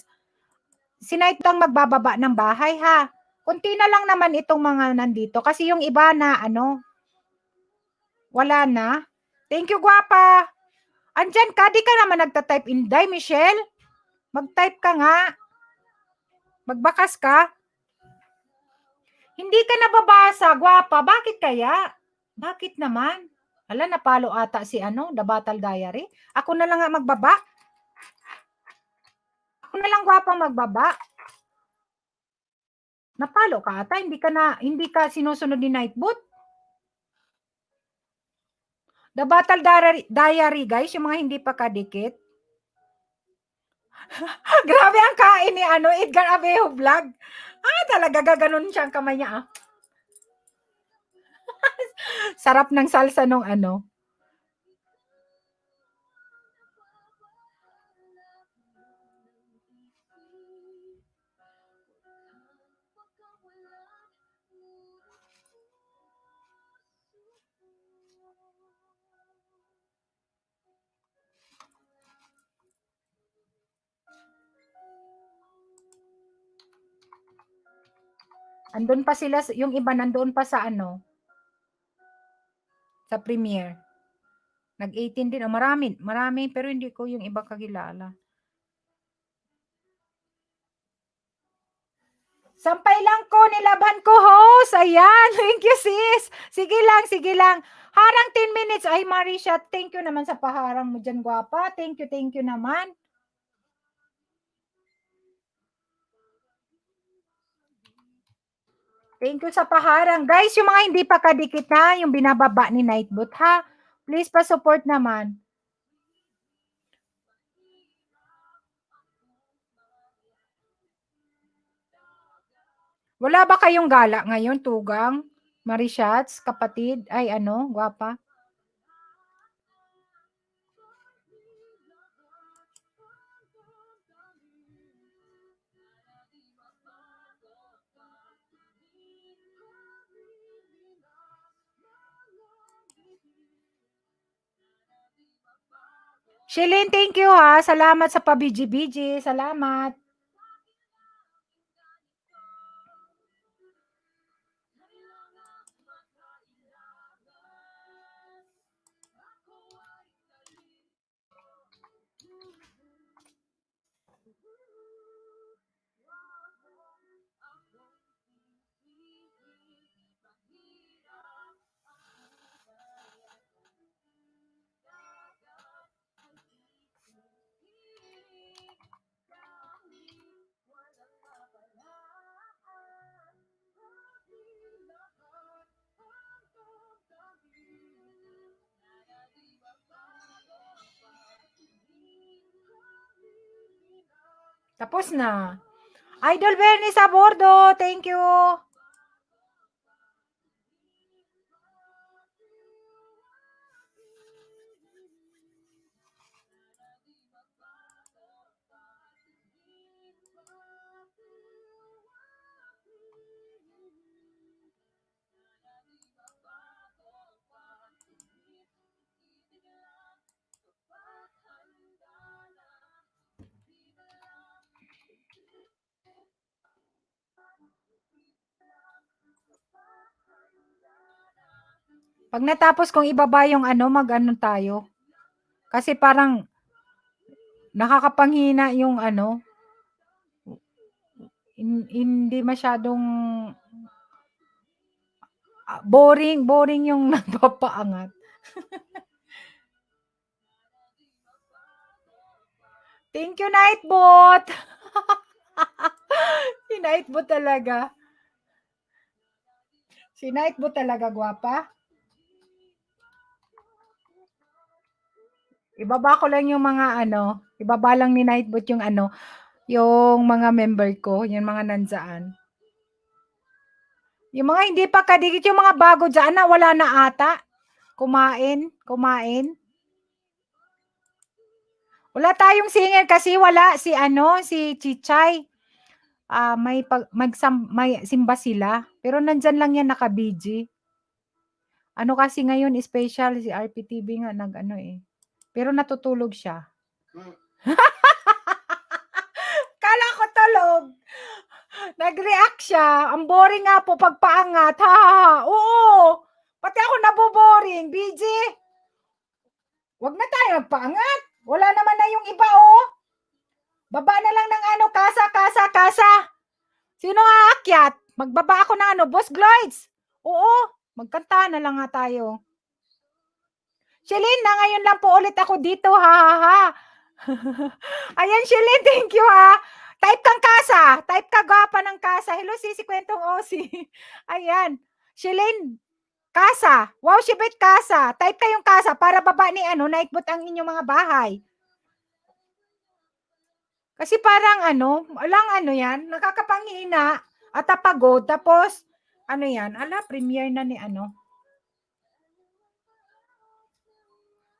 Si Nightbot ang magbababa ng bahay ha. Kunti na lang naman itong mga nandito kasi yung iba na wala na. Thank you, gwapa. Andyan ka, di ka naman nagta-type Inday, Michelle. Mag-type ka nga. Magbakas ka. Hindi ka nababasa, gwapa. Bakit kaya? Bakit naman? Hala, napalo ata si The Battle Diary. Ako na lang nga magbaba. Ako na lang gwapa magbaba. Napalo ka ata, hindi ka sinusunod ni Nightbot. The Battle Diary, guys, yung mga hindi pa kadikit. Grabe ang kain ni Edgar Abejo vlog. Talaga gaganon siya ang kamay niya. Sarap ng salsa nung andun pa sila, yung iba nandoon pa sa sa premiere. Nag-18 din. Marami, pero hindi ko yung iba kakilala. Sampay lang ko, nilaban ko, host. Ayan, thank you, sis. Sige lang. Harang 10 minutes. Ay, Marisha, thank you naman sa paharang mo dyan, gwapa. Thank you naman. Thank you sa paharang. Guys, yung mga hindi pa kadikit na, yung binababa ni Nightbot, ha? Please, pa-support naman. Wala ba kayong gala ngayon, Tugang? Marishats, kapatid, ay gwapa? Shilin, thank you ha. Salamat sa pa-BG-BG. Salamat. Tapos na. Idol Bernie sa bordo. Thank you. Pag natapos kong ibaba yung mag-ano tayo. Kasi parang nakakapanghina yung hindi masyadong boring yung nagpapaangat. Thank you, Nightbot. Si Nightbot talaga. Si Nightbot talaga, gwapa. Ibaba ko lang yung mga ibaba lang ni Nightbot yung yung mga member ko, yung mga nandiyan. Yung mga hindi pa kadikit, yung mga bago dyan na wala na ata. Kumain. Wala tayong singer kasi wala si si Chichay. May simba sila. Pero nandyan lang yan naka-BG. Kasi ngayon special si RPTV nga Pero natutulog siya. Kala ko tulog. Nag-react siya. Ang boring nga po pagpaangat. Ha. Oo. Pati ako naboboring. BG. Wag na tayo magpaangat. Wala naman na yung iba, oh. Baba na lang ng ano, kasa. Sino aakyat? Magbaba ako ng ano, Boss Gloids. Oo, magkanta na lang nga tayo. Shelin, na ngayon lang po ulit ako dito, ha. Ayan, Shelin, thank you, ha. Type kang kasa. Type ka gwapa ng kasa. Hello, Sisi Kwentong Osi. Ayan. Shelin, kasa. Wow, Shibet kasa. Type kayong kasa para baba ni ano, naikbot ang inyong mga bahay. Kasi parang ano, alang ano yan, nakakapangina at pagod. Tapos, ano yan, premiere na ni ano.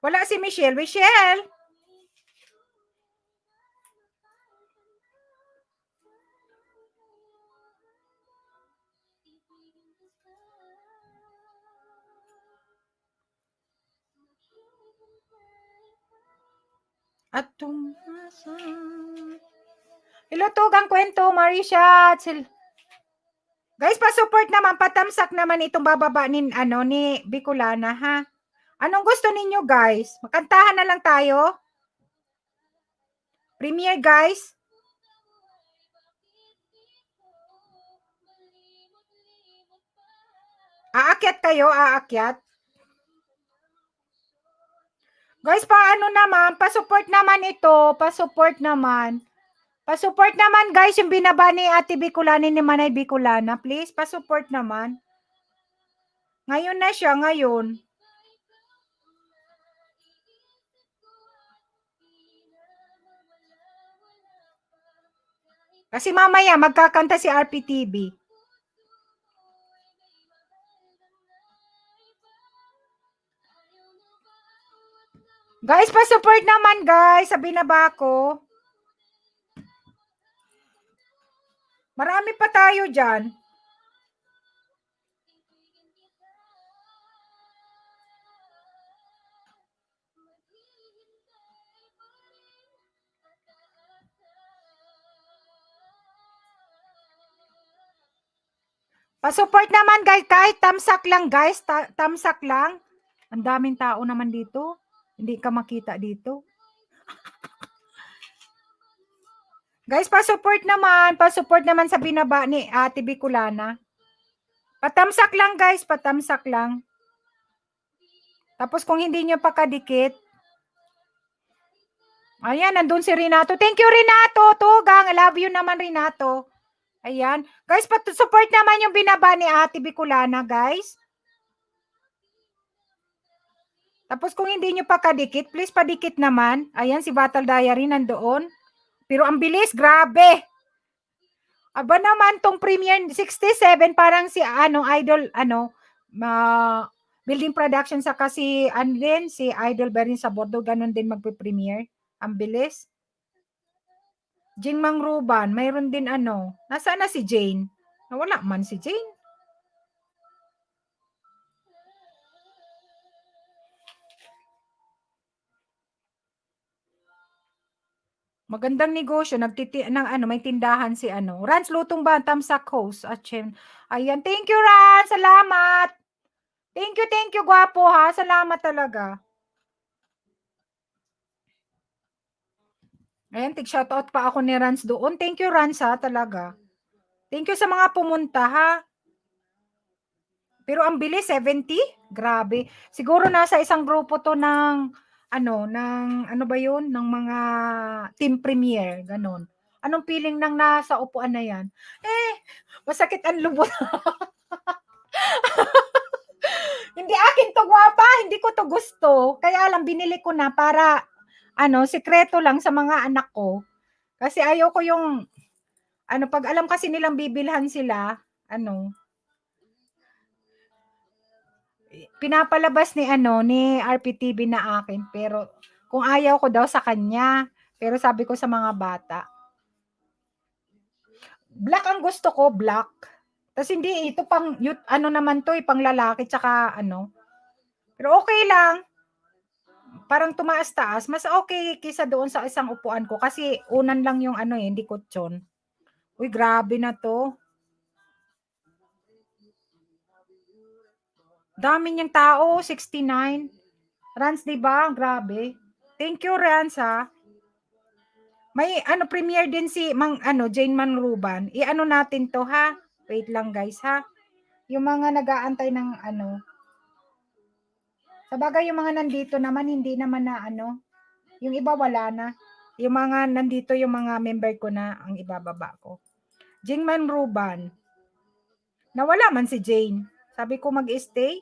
Wala si Michelle. Michelle! At tumasa. Hello, Tugang Kwento, Marisha. Guys, pa-support naman, patamsak naman itong bababa ni, ano, ni Bicolana, ha? Anong gusto ninyo, guys? Makantahan na lang tayo? Premiere, guys? Aakyat kayo? Aakyat? Guys, paano naman? Pa-support naman ito. Pa-support naman. Pa-support naman, guys, yung binaba ni Ate Bicolana ni Manay Bicolana. Please, pa-support naman. Ngayon na siya, ngayon. Kasi mamaya, magkakanta si RPTV. Guys, pa-support naman, guys. Sa binaba ko. Marami pa tayo dyan. Pa-support naman, guys. Kahit tamsak lang, guys. Tamsak lang. Ang daming tao naman dito. Hindi ka makita dito. Guys, pa-support naman. Pa-support naman sa binaba ni Ate Bicolana. Patamsak lang, guys. Patamsak lang. Tapos kung hindi nyo pa kadikit. Ayan, nandun si Renato. Thank you, Renato. Tugang. I love you naman, Renato. Ayan. Guys, support naman yung binaba ni Ate Bicolana, guys. Tapos kung hindi nyo pa kadikit, please padikit naman. Ayan, si Battle Diary nandoon. Pero ang bilis, grabe. Aba naman tong Premiere 67, parang si Idol, building production sa kasi din, si Idol Berin sa bordo, ganun din magpe-premiere. Ang bilis. Jing Mangruban, mayroon din nasaan na si Jane? Nawala man si Jane. Magandang negosyo, may tindahan si Rans Lutong ba, Tamsak host at Chen. Ayan, thank you Rans, salamat. Thank you, gwapo ha, salamat talaga. Ayan, shoutout pa ako ni Rans doon. Thank you Rans ha, talaga. Thank you sa mga pumunta ha. Pero ang bilis, 70? Grabe. Siguro nasa isang grupo to ng ano ba yun? Ng mga team premiere, ganon. Anong feeling ng nasa upuan na yan? Masakit ang lubot. Hindi akin to, gwapa. Hindi ko to gusto. Kaya lang, binili ko na para, sikreto lang sa mga anak ko. Kasi ayaw ko yung, pag alam kasi nilang bibilhan sila, pinapalabas ni RPTV na akin, pero kung ayaw ko daw sa kanya, pero sabi ko sa mga bata, black ang gusto ko, black. Tapos hindi, ito pang, naman to, pang lalaki, tsaka pero okay lang. Parang tumaas-taas, mas okay kisa doon sa isang upuan ko, kasi unan lang yung hindi kutsyon. Uy, grabe na to. Dami niyang tao, 69. Rans, di ba? Grabe. Thank you, Rans, ha. May premiere din si Jane Manruban. I-ano natin to, ha. Wait lang, guys, ha. Yung mga nag-aantay ng sabagay yung mga nandito naman, hindi naman na yung iba wala na. Yung mga nandito, yung mga member ko na ang ibababa ko. Jane Manruban. Nawala man si Jane. Sabi ko mag-stay.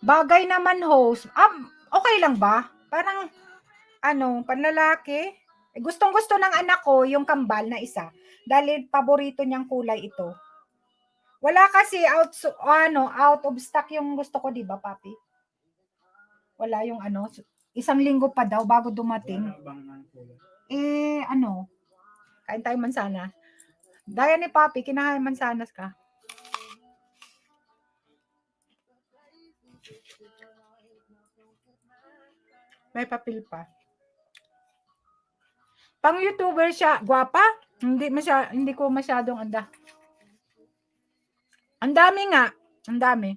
Bagay naman host. Okay lang ba? Parang panlalaki. Gustong-gusto ng anak ko yung kambal na isa dahil paborito niyang kulay ito. Wala kasi out of stock yung gusto ko, 'di ba, papi? Wala yung isang linggo pa daw bago dumating. Kain tayo mansanas. Daya ni papi, kinahain mansanas ka. May papel pa. Pang YouTuber siya, gwapa? Hindi ko masyadong anda. Ang dami nga. Ang dami.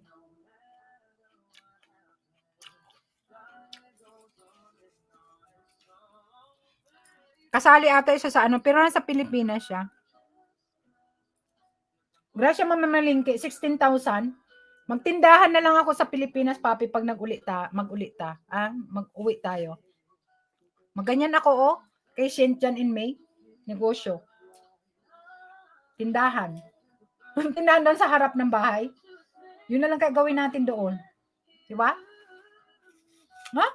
Kasali ata siya sa pero nasa Pilipinas siya. Grasya mamamalingki, 16,000. Magtindahan na lang ako sa Pilipinas, papi, pag mag-uwi tayo. Maganyan ako, kay Shenzhen in May. Negosyo. Tindahan. Tindahan doon sa harap ng bahay. Yun na lang gagawin natin doon. Di ba? Ha?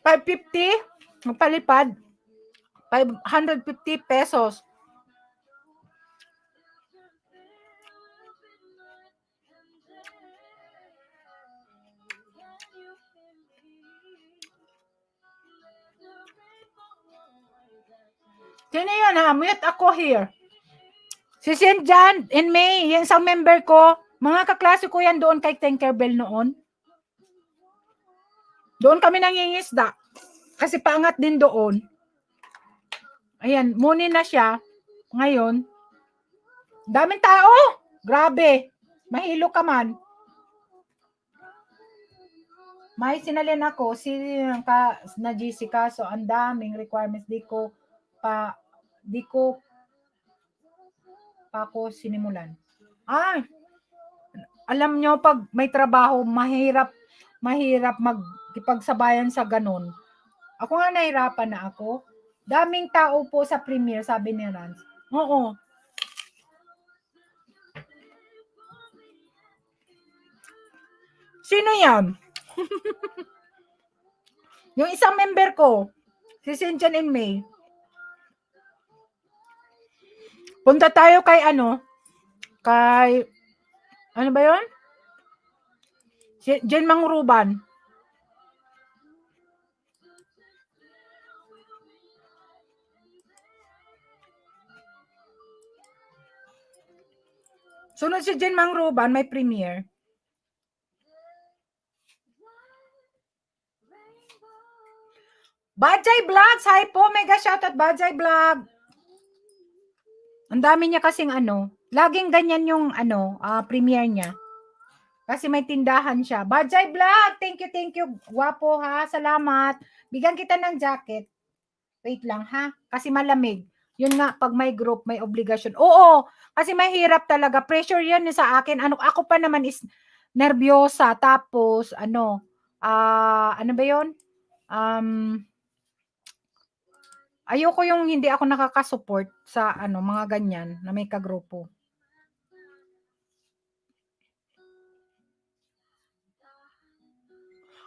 $550 magpalipad. 550 pesos. Sino yun, ha? Mute ako here. Si Shenzhen in May, yan isang member ko. Mga kaklase ko yan doon kay Tinkerbell noon. Doon kami nangingisda. Kasi pangat din doon. Ayan, muni na siya. Ngayon, daming tao. Grabe. Mahilo ka man. May sinalin ako na GC kaso ang daming requirements. Di ko pa ako sinimulan. Alam nyo, pag may trabaho, mahirap magkipagsabayan sa ganun. Ako nga nahirapan na ako. Daming tao po sa premiere, sabi ni Rans. Oo. Sino yan? Yung isang member ko, si Shenzhen in May. Punta tayo kay ba yun? Jane Manruban. Sunod si Jane Manruban, may premiere. Bajay Vlogs, hi po, mega shoutout Bajay Vlog. Ang dami niya kasing laging ganyan yung premiere niya. Kasi may tindahan siya. Bajay Vlog, thank you. Guwapo ha, salamat. Bigyan kita ng jacket. Wait lang ha, kasi malamig. Yun nga, pag may group, may obligasyon. Oo, kasi mahirap talaga. Pressure yan sa akin. Ako pa naman is nervyosa. Tapos, ano ba yun? Ayoko yung hindi ako nakaka-support sa mga ganyan na may kagrupo.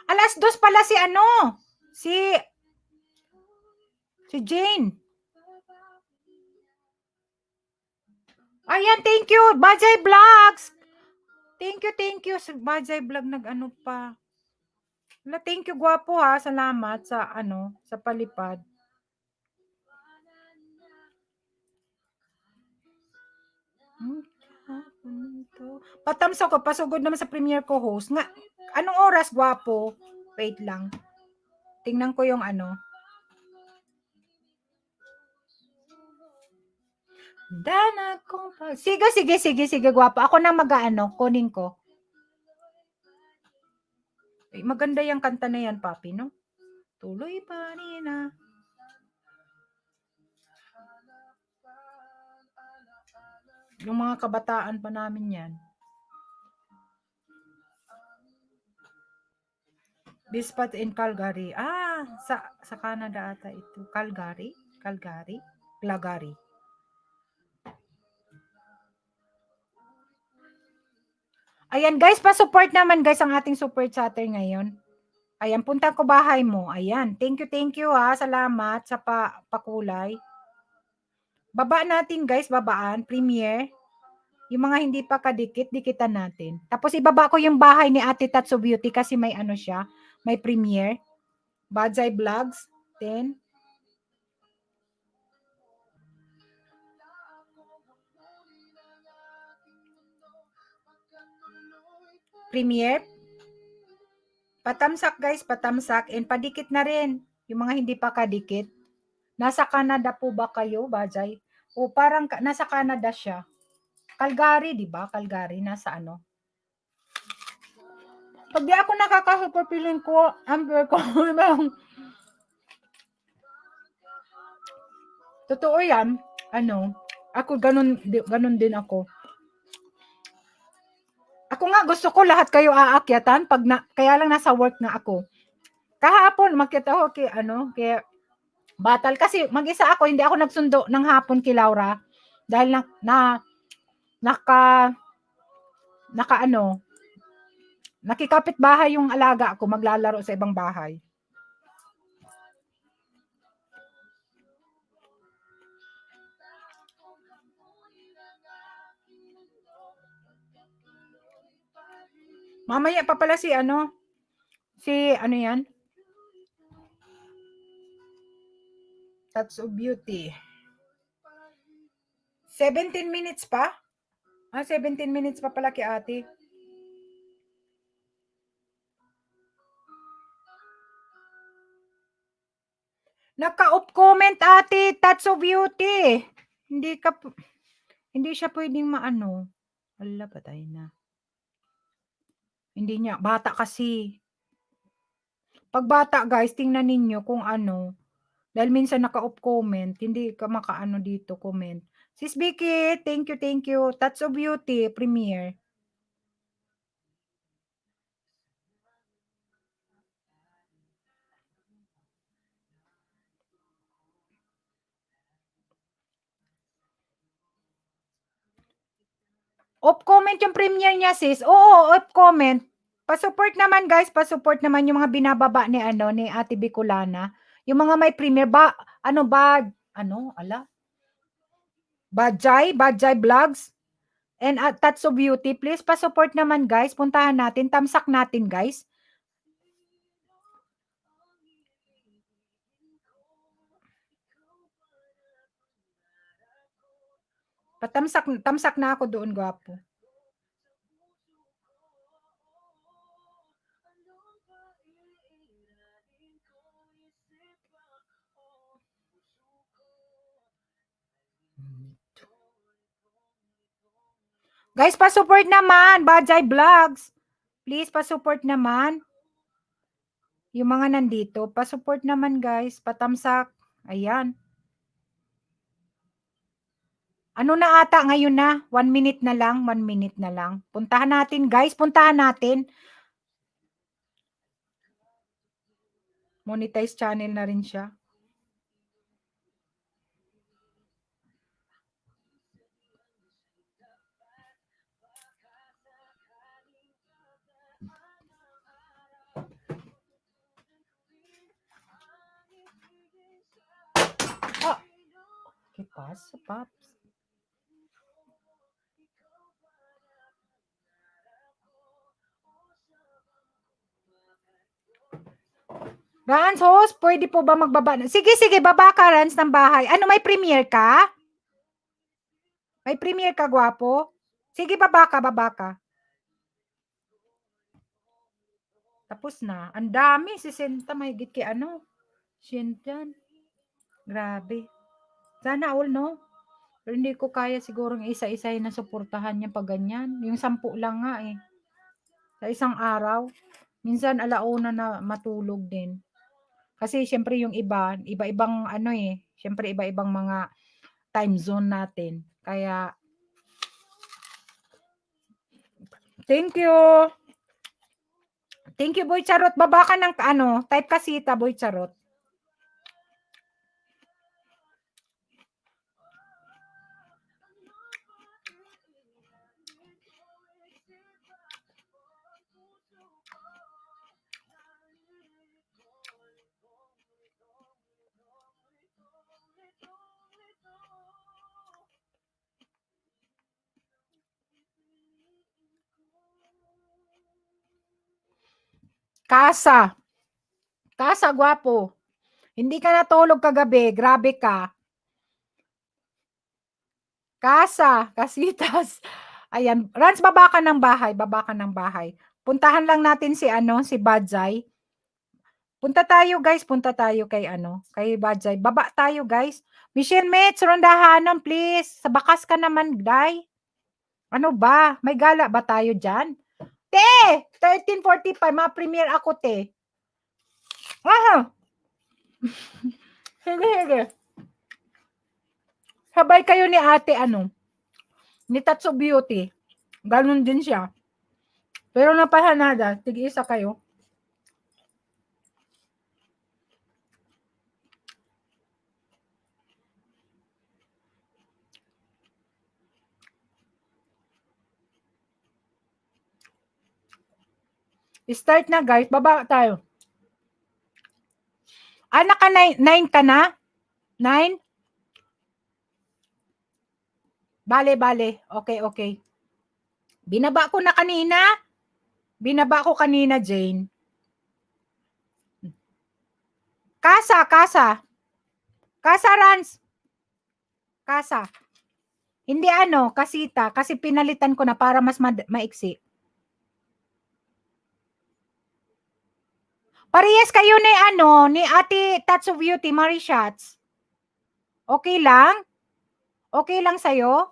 Alas 2 pala si Jane. Ayan, thank you. Bajay Vlogs. Thank you. Sa Bajay Vlog pa. Thank you, guwapo ha. Salamat sa sa palipad. Patamsa ko, pasugod naman sa premiere ko host. Nga, anong oras, gwapo? Wait lang. Tingnan ko yung ano. Dana kong pag... Sige, gwapo. Ako na mag-ano, kunin ko. Eh, maganda yung kanta na yan, papi, no? Tuloy pa nina. Yung mga kabataan pa namin yan. Bispat in Calgary. Sa Canada ata ito. Calgary? Calgary? Ayan guys, pa-support naman guys ang ating super chatter ngayon. Ayan, punta ko bahay mo. Ayan, thank you ha. Salamat sa pakulay. Baba natin guys, babaan, premiere. Yung mga hindi pa kadikit, dikitan natin. Tapos ibaba ko yung bahay ni Ate Tatsu Beauty kasi may ano siya, may premiere. Badzai Vlogs, 10. Premiere. Patamsak guys, patamsak. And padikit na rin. Yung mga hindi pa kadikit. Nasa Canada po ba kayo, Badzai? O parang nasa Canada siya. Calgary, di ba? Calgary, nasa ano? Pag di ako nakaka-super feeling ko, amber ko. Totoo yan. Ano, ako ganun din ako. Ako nga gusto ko lahat kayo aakyatan kaya lang nasa work na ako. Kahapon makyat ako kay Batal kasi mag-isa ako, hindi ako nagsundo ng hapon kay Laura dahil nakikapit bahay yung alaga ko, maglalaro sa ibang bahay. Mamaya pa pala si ano yan? Tatsu Beauty. 17 minutes pa? 17 minutes pa pala kay ate. Naka-off comment ate, Tatsu Beauty. Hindi siya pwedeng maano. Ala, patay na. Hindi niya, bata kasi. Pag bata guys, tingnan ninyo kung ano. Dahil minsan naka-off comment, hindi ka makaano dito comment. Sis Vicky, thank you. Tatsu Beauty, premiere. Off comment yung premiere niya, sis. Oo, off comment. Pa-support naman guys, pa-support naman yung mga binababa ni Ate Bicolana. Yung mga may premiere Badzai Vlogs and Tatsu Beauty, please pa-support naman guys. Puntahan natin, tamsak natin guys. Tamsak na ako doon, gwapo. Guys, pa-support naman, Badzai Vlogs. Please, pa-support naman. Yung mga nandito, pa-support naman guys, patamsak. Ayan. Ano na ata ngayon na? 1 minute na lang. Puntahan natin guys, Monetize channel na rin siya. ¿Qué pasa, Paps? Rans, host, pwede po ba magbaba? Sige, baba ka, Rans, ng bahay. Ano, may premiere ka? May premiere ka, gwapo? Sige, baba ka. Tapos na. Ang dami, 60 mahigit kay ano. 100. Grabe. Sana all, no? Pero hindi ko kaya siguro isa-isahin na suportahan niya pag ganyan. Yung 10 lang nga eh. Sa isang araw. Minsan alauna na matulog din. Kasi syempre yung iba, iba-ibang ano eh. Syempre iba-ibang mga time zone natin. Kaya, thank you. Thank you, Boy Charot. Baba ka ng ano, type kasita, Boy Charot. Kasa. Kasa, gwapo. Hindi ka natulog kagabi. Grabe ka. Kasa, kasitas. Ayan. Rans, baba ka ng bahay. Baba ka ng bahay. Puntahan lang natin si ano, si Badzay. Punta tayo guys. Punta tayo kay ano, kay Badzay. Baba tayo guys. Michelle Metz, rondahanan please. Sa bakas ka naman, Day. Ano ba? May gala ba tayo dyan? Te! 13:45. Ma-premiere ako, te. Aha! Sige. Sabay kayo ni ate, ano? Ni Tatsu Beauty. Ganon din siya. Pero napahanada. Tig-isa kayo. Start na guys. Baba tayo. Naka 9 ka na? 9? Bale. Okay. Binaba ko na kanina. Jane. Kasa. Kasa, Rans. Kasa. Hindi ano, kasita. Kasi pinalitan ko na para mas maiksi. Parehas kayo ni ano, ni Ate Tatsu Beauty, Marishats. Okay lang? Okay lang sa'yo?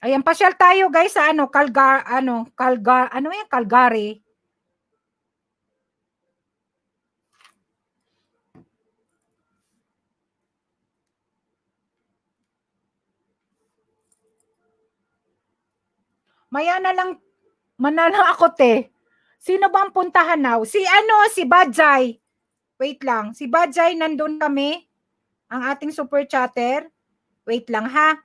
Ayan, pasyal tayo guys sa ano, Calgary. Maya na lang, manala ako te. Sino bang puntahan now? Si Badzay. Wait lang, si Badzay nandun kami. Ang ating super chatter. Wait lang ha.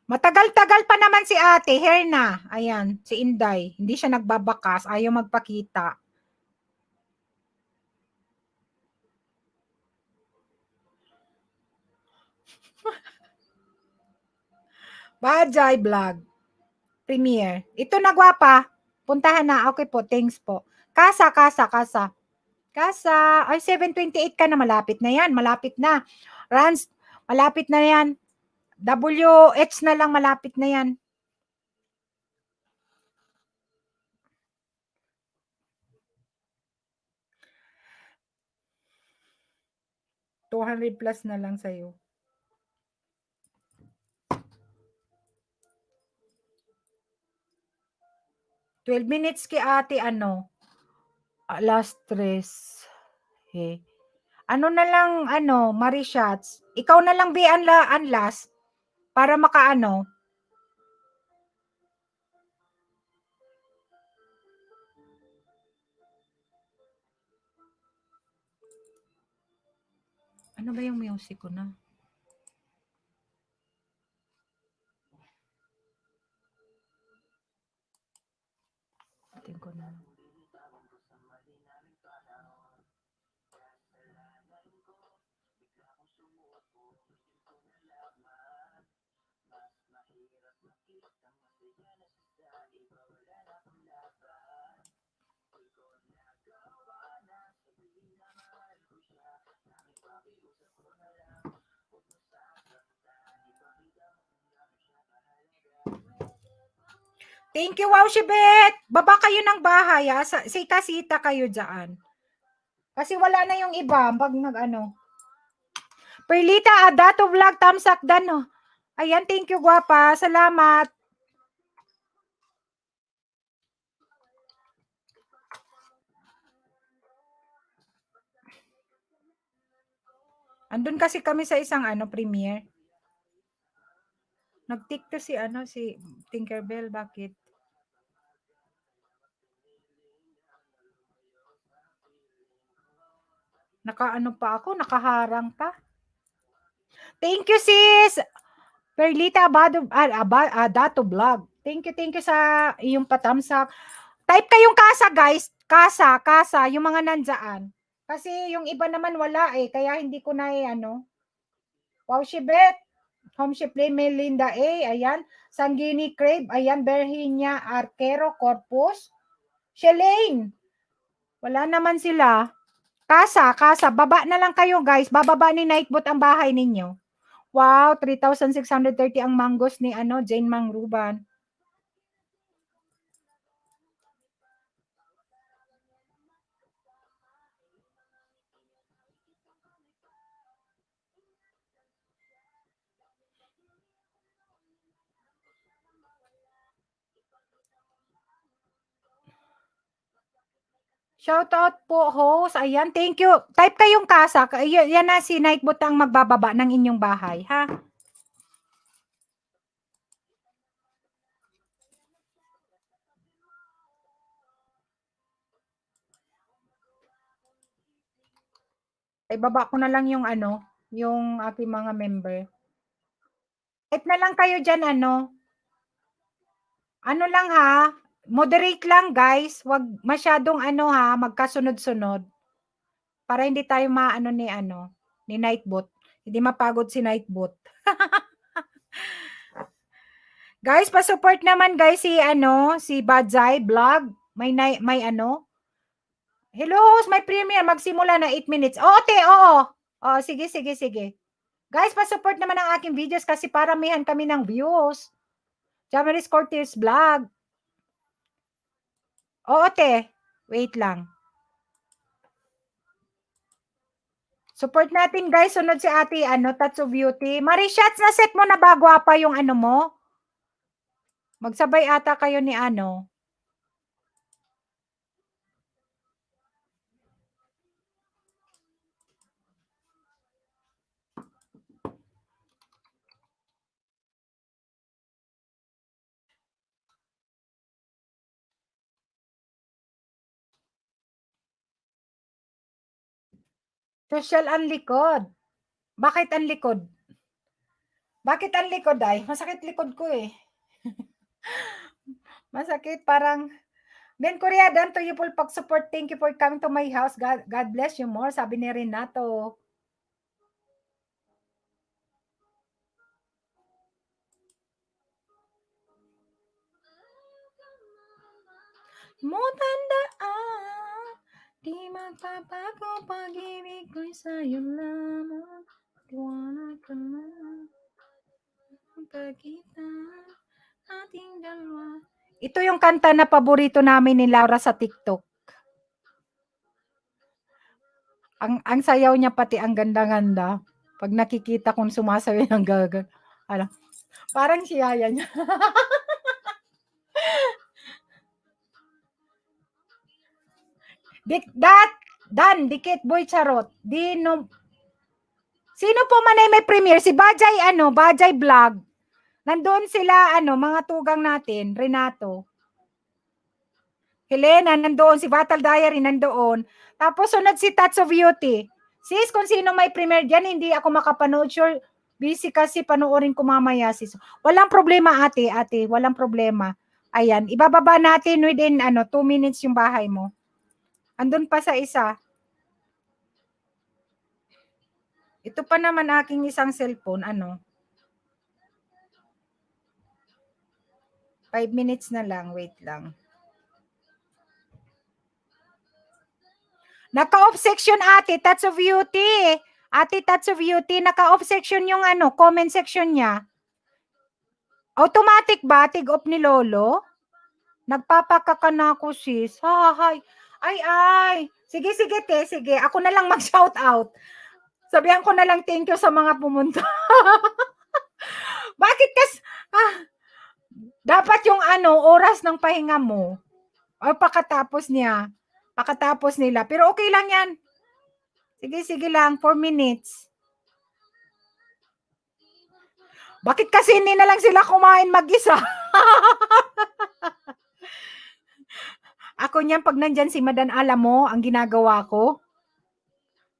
Matagal-tagal pa naman si ate. Here na. Ayan, si Inday. Hindi siya nagbabakas. Ayaw magpakita. Badzay vlog. Premiere. Ito na gwapa. Puntahan na. Okay po, thanks po. Kasa. Ay, 7:28 ka na. Malapit na yan. Rans, malapit na yan. WH na lang, malapit na yan. $200 plus na lang sa'yo. 12 minutes kay ate, last 3. Ano na lang, Marishats. Ikaw na lang, last. Para makaano. Ano ba yung music ko na? Atin ko na. Thank you, wow, Shibet. Baba kayo ng bahay, ha? Sita-sita kayo dyan. Kasi wala na yung iba. Pag nag-ano. Perlita, Dato Vlog, thumbs up dan. Oh. Ayan, thank you, guwapa. Salamat. Andun kasi kami sa isang premiere. Nag-TikTok si Tinkerbell, bakit? Nakaano pa ako, nakaharang pa. Thank you, sis. Perlita Dato Vlog. Thank you sa iyong patamsak. Type kayong kasa, guys. Kasa, yung mga nandyan. Kasi yung iba naman wala kaya hindi ko na Wow, Shibet. Home Shipley Melinda A. Ayan. Sanggini Crave. Ayan. Berhinia Arquero Corpus. Shelane. Wala naman sila. Kasa. Baba na lang kayo, guys. Bababa ni Nightbot ang bahay ninyo. Wow, 3,630 ang mangoes ni Jane Mangruban. Shoutout po, host. Ayan, thank you. Type kayong kasa. Yan na si Nightbot ang magbababa ng inyong bahay, ha? Ay, baba ko na lang yung yung aking mga member. Type na lang kayo dyan, ano lang ha, moderate lang guys, wag masyadong magkasunod-sunod. Para hindi tayo ni Nightbot. Hindi mapagod si Nightbot. Guys, pa-support naman guys si Badzai Vlog. May Hello host, may premiere magsimula na 8 minutes. Oo, oo. Oh, sige. Guys, pa-support naman ang aking videos kasi paramihan kami ng views. Jamaris Cortez Vlog. Oo, wait lang. Support natin guys. Sunod si ate, Tatsu Beauty. Marishats, na-set mo na ba gwapa yung mo? Magsabay ata kayo ni Social ang likod. Bakit ang likod? Bakit ang likod ay? Masakit likod ko Masakit parang Ben Korea, dan to you for pag-support. Thank you for coming to my house. God bless you more, sabi ni Renato. Mo tandaan, di magpapago pag-ibig ko'y sa'yo lamang. Tiwala ka na, pagkita ating dalawa. Ito yung kanta na paborito namin ni Laura sa TikTok. Ang sayaw niya pati ang ganda-ganda. Pag nakikita kong sumasayaw ng gagal. Parang si Yaya niya. Dikit boy charot. Sino po man ay may premiere? Si Bajay Bajay Vlog. Nandoon sila mga tugang natin, Renato. Helena nandoon, si Battle Diary nandoon. Tapos sunod si Tats of Beauty. Sis, kung sino may premiere diyan, hindi ako makapanood. Sure, busy kasi panoorin ko mamaya sis. Walang problema ate, walang problema. Ayan, ibababa natin within 2 minutes yung bahay mo. Andun pa sa isa. Ito pa naman aking isang cellphone, 5 minutes na lang, wait lang. Naka-off section ate, Tats of Beauty. Ate Tats of Beauty, naka-off section yung comment section niya. Automatic ba? Tig-off ni Lolo? Nagpapakaka na ako, sis. Hay. Ay. Sige, te. Sige. Ako na lang mag-shout out. Sabihan ko na lang thank you sa mga pumunta. Bakit dapat yung oras ng pahinga mo o pakatapos nila. Pero okay lang yan. Sige lang, 4 minutes. Bakit kasi hindi na lang sila kumain mag-isa? Ako niyan, pag nandyan si Madan, alam mo, ang ginagawa ko,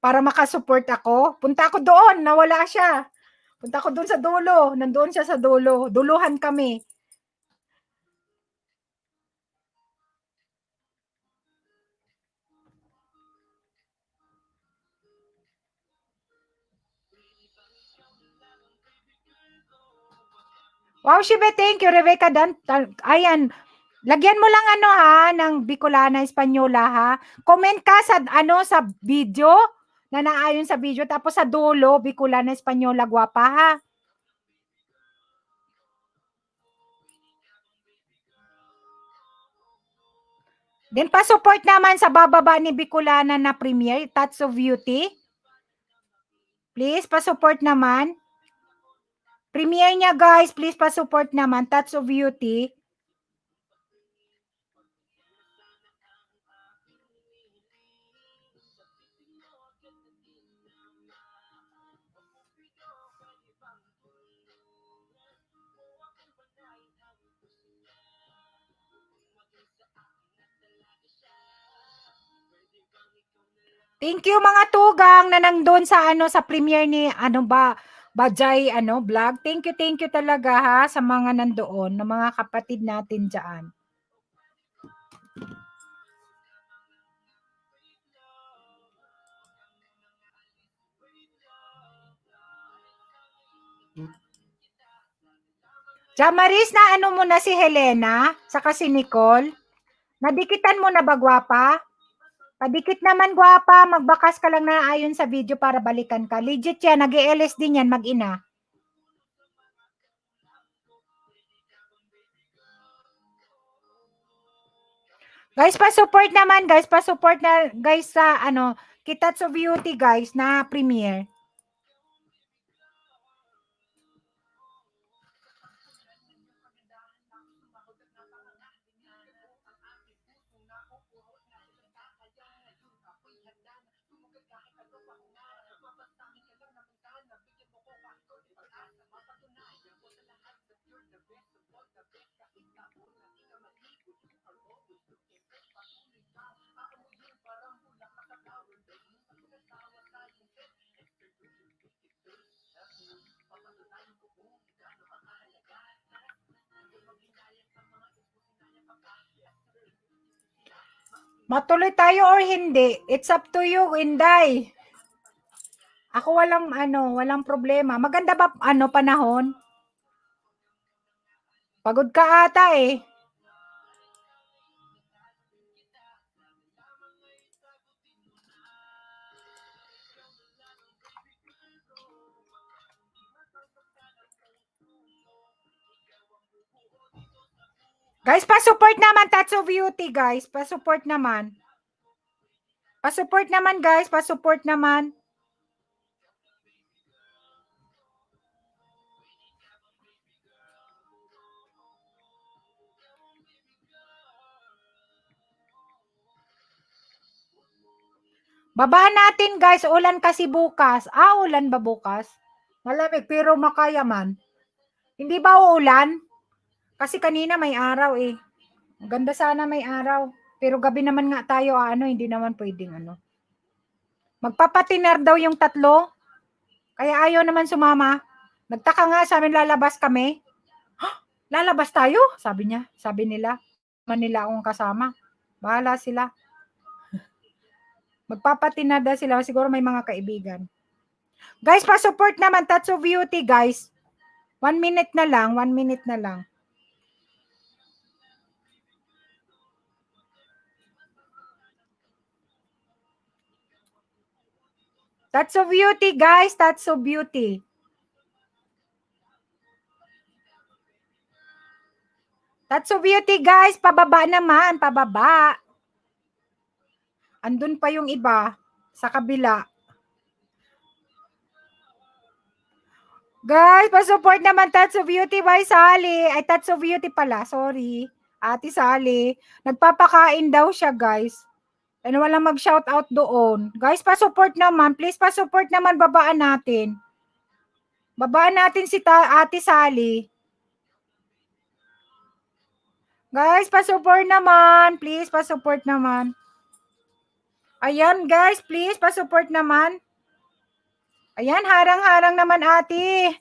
para makasupport ako, punta ako doon, nawala siya. Punta ako doon sa dulo, nandoon siya sa dulo, duluhan kami. Wow, Shibe, thank you, Rebecca Dan. Ayan, lagyan mo lang ng Bicolana Espanyola ha. Comment ka sa sa video na naayon sa video, tapos sa dulo Bicolana Espanyola guwapa ha. Then pa-support naman sa bababa ni Bicolana na premiere, Touch of Beauty. Please pa-support naman. Premiere niya guys, please pa-support naman, Touch of Beauty. Thank you mga tugang na nandun sa sa premiere ni Bajay vlog. Thank you talaga ha sa mga nandoon, ng mga kapatid natin diyan. Jamaris, na mo na si Helena, saka si Nicole. Nadikitan mo na ba, gwapa? Padikit naman, gwapa. Magbakas ka lang na ayon sa video para balikan ka. Legit yan. Nag-ELS din yan, mag-ina. Guys, pa-support naman, guys. Pa-support na, guys, sa, Kitatsu Beauty, guys, na premiere. Matuloy tayo or hindi? It's up to you, Inday. Ako walang problema. Maganda ba panahon? Pagod ka ata eh. Guys, pa-support naman Touch of Beauty, guys. Pa-support naman. Pa-support naman, guys. Pa-support naman. Baba natin, guys. Ulan kasi bukas. Ulan ba bukas? Malamig, pero makaya man. Hindi ba uulan? Kasi kanina may araw eh. Ganda sana may araw. Pero gabi naman nga tayo, hindi naman pwedeng Magpapatiner daw yung 3. Kaya ayaw naman sumama. Nagtaka nga sa amin, lalabas kami. Lalabas tayo? Sabi nila. Manila akong kasama. Bahala sila. Magpapatiner daw sila. Siguro may mga kaibigan. Guys, pa-support naman Touch of Beauty, guys. 1 minute na lang. 1 minute na lang. Touch of Beauty, guys. Touch of Beauty. Tatsu Beauty guys, pababa naman, pababa. Andun pa yung iba sa kabila. Guys, pa-support naman Tatsu Beauty by Sally. Ay, Tatsu Beauty pala, sorry. Ate Sally. Nagpapakain daw siya, guys. Ano walang mag-shoutout doon. Guys, pa-support naman. Please, pa-support naman. Babaan natin. Babaan natin si Ate Sally. Guys, pa-support naman. Please, pa-support naman. Ayan, guys. Please, pa-support naman. Ayan, harang-harang naman, ate.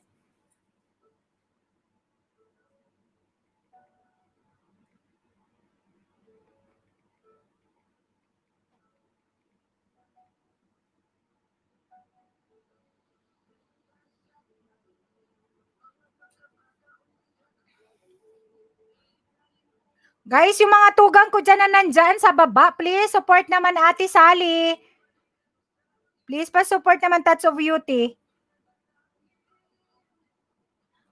Guys, yung mga tugang ko dyan na nandyan sa baba, please support naman Ate Sally. Please pa-support naman Tatsu Beauty.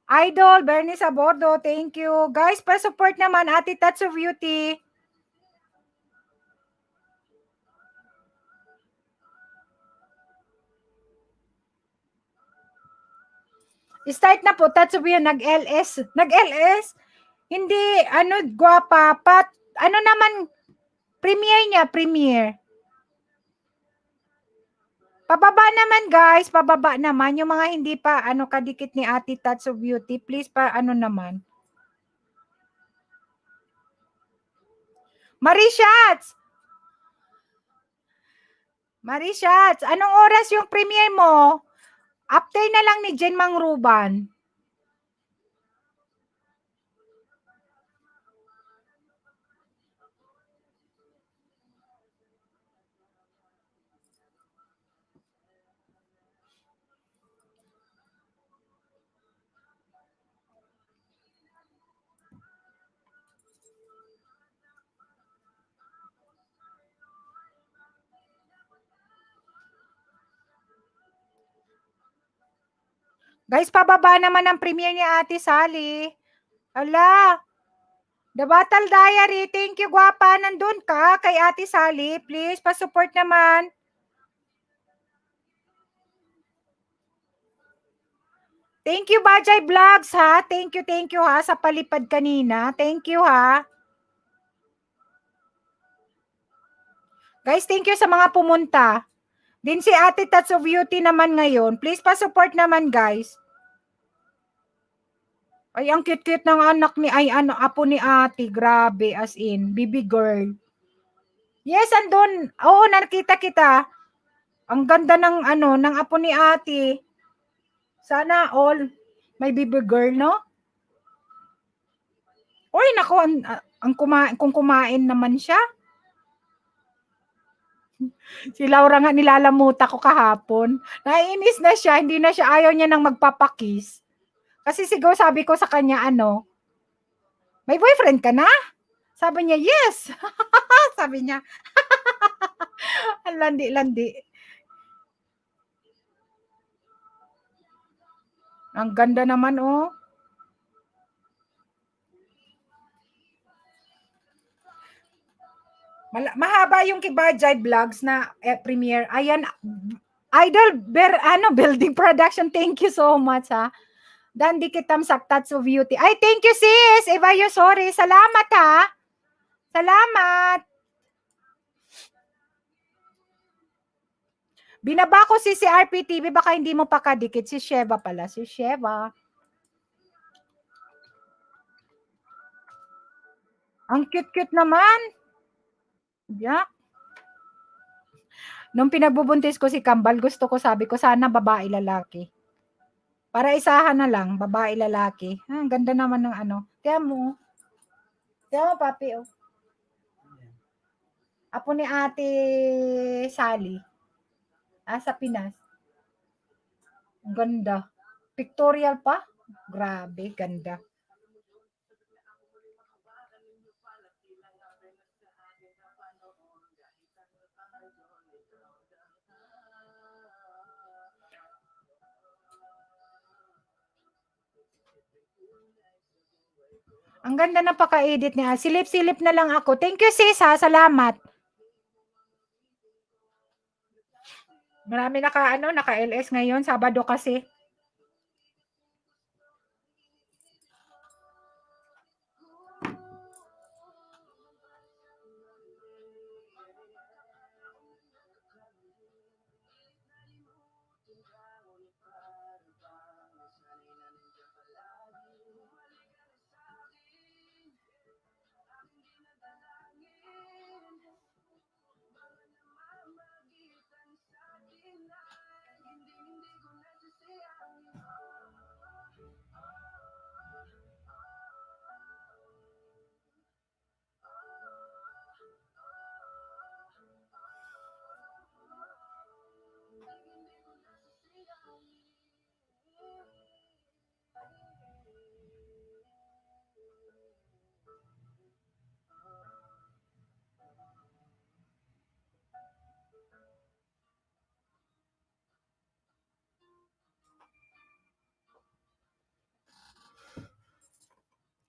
Idol, Bernice Abordo, thank you. Guys, pa-support naman Ate Tatsu Beauty. Start na po, Tatsu Beauty, nag-LS. Nag-LS? Hindi, gwapa, ano naman, premiere niya, premiere. Pababa naman guys, pababa naman. Yung mga hindi pa kadikit ni Ate Tatsu Beauty, please pa naman. Marishats! Marishats, anong oras yung premiere mo? After na lang ni Jen Mangruban. Guys, pababa naman ang premiere ni Ate Sally. Ala, The Battle Diary, thank you gwapa. Nandun ka kay Ate Sally. Please, pa-support naman. Thank you Bajay Vlogs ha. Thank you ha sa palipad kanina. Thank you ha. Guys, thank you sa mga pumunta. Din si Ate Tatsu Beauty naman ngayon. Please pa-support naman guys. Ay, ang cute-cute ng anak ni, apo ni ate. Grabe, as in, baby girl. Yes, andun. Oo, nakita kita. Ang ganda ng, ng apo ni ate. Sana all, may baby girl, no? Uy, nako, kung kumain naman siya. Si Laura nga nilalamuta ko kahapon. Naiinis na siya, hindi na siya, ayaw niya nang magpapakis. Kasi sigaw sabi ko sa kanya, may boyfriend ka na? Sabi niya, yes. Sabi niya, ang landi-landi. Ang ganda naman, oh. Mahaba yung Kibajay Vlogs na premiere. Ayan, Idol, building production. Thank you so much, ha. Dandi kitam saktat so beauty. Ay, thank you, sis. Eva, you sorry. Salamat, ha. Salamat. Binaba ko si RPTV. Baka hindi mo pa kadikit. Si Sheva pala. Si Sheva. Ang cute-cute naman. Yeah. Nung pinagbubuntis ko si Kambal, gusto ko, sabi ko, sana babae lalaki. Para isahan na lang, babae lalaki. Ang ganda naman ng Tiyan mo. Tiyan mo, papi, oh. Apo ni Ate Sally. Sa Pinas. Ang ganda. Pictorial pa. Grabe, ganda. Ang ganda ng paka-edit niya. Silip-silip na lang ako. Thank you, sis, ha. Salamat. Marami naka-LS ngayon. Sabado kasi.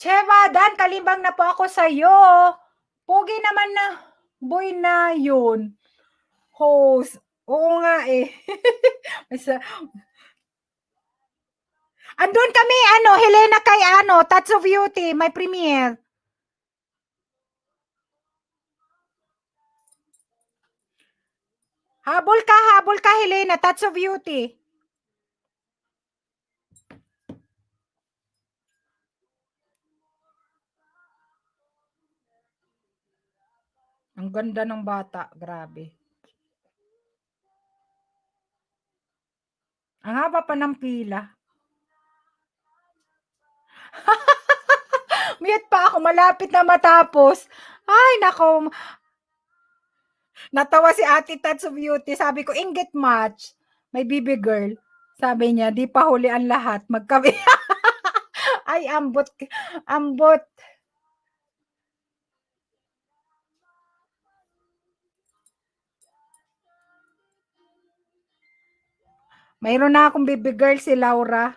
Cheva, Dan, kalimbang na po ako sa'yo. Pogi naman na boy na yun. Host. Oo nga eh. Andun kami, Helena kay Touch of Beauty, may premiere. Habol ka, Helena, Touch of Beauty. Ang ganda ng bata, grabe. Ang haba pa ng pila. Mute pa ako, malapit na matapos. Ay, nako. Natawa si Ate Touch of Beauty. Sabi ko, inggit match. May baby girl. Sabi niya, di pa huli ang lahat. Magkabi. Ay, ambot. Ambot. Mayroon na akong baby girl, si Laura.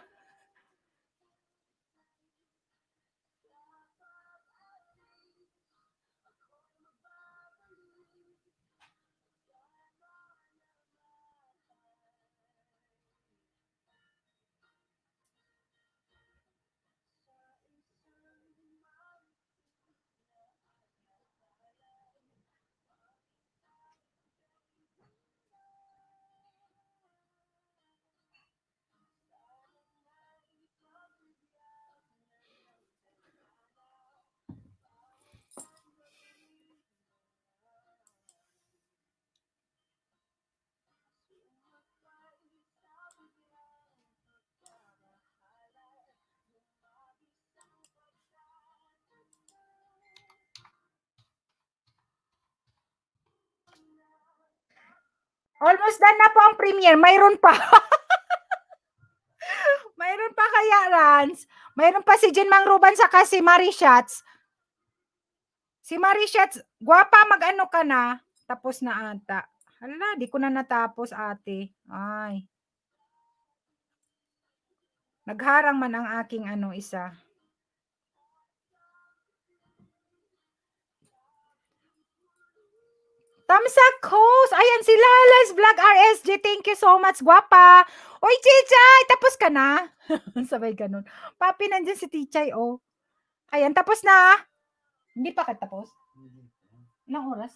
Almost done na po ang premiere. Mayroon pa. Mayroon pa kaya, Rans. Mayroon pa si Jen Mangruban saka si Marie Shots. Si Marie Shots, gwapa, mag-ano ka na. Tapos na ata. Hala, di ko na natapos, ate. Ay. Nagharang man ang aking isa. Tamsak host. Ayan si Lalas Vlog RSG. Thank you so much, gwapa. Oy, Chichay, tapos ka na? Sabay ganun. Papi, nandyan si Tichay, oh. Ayan, tapos na. Hindi pa ka tapos? Ilang oras?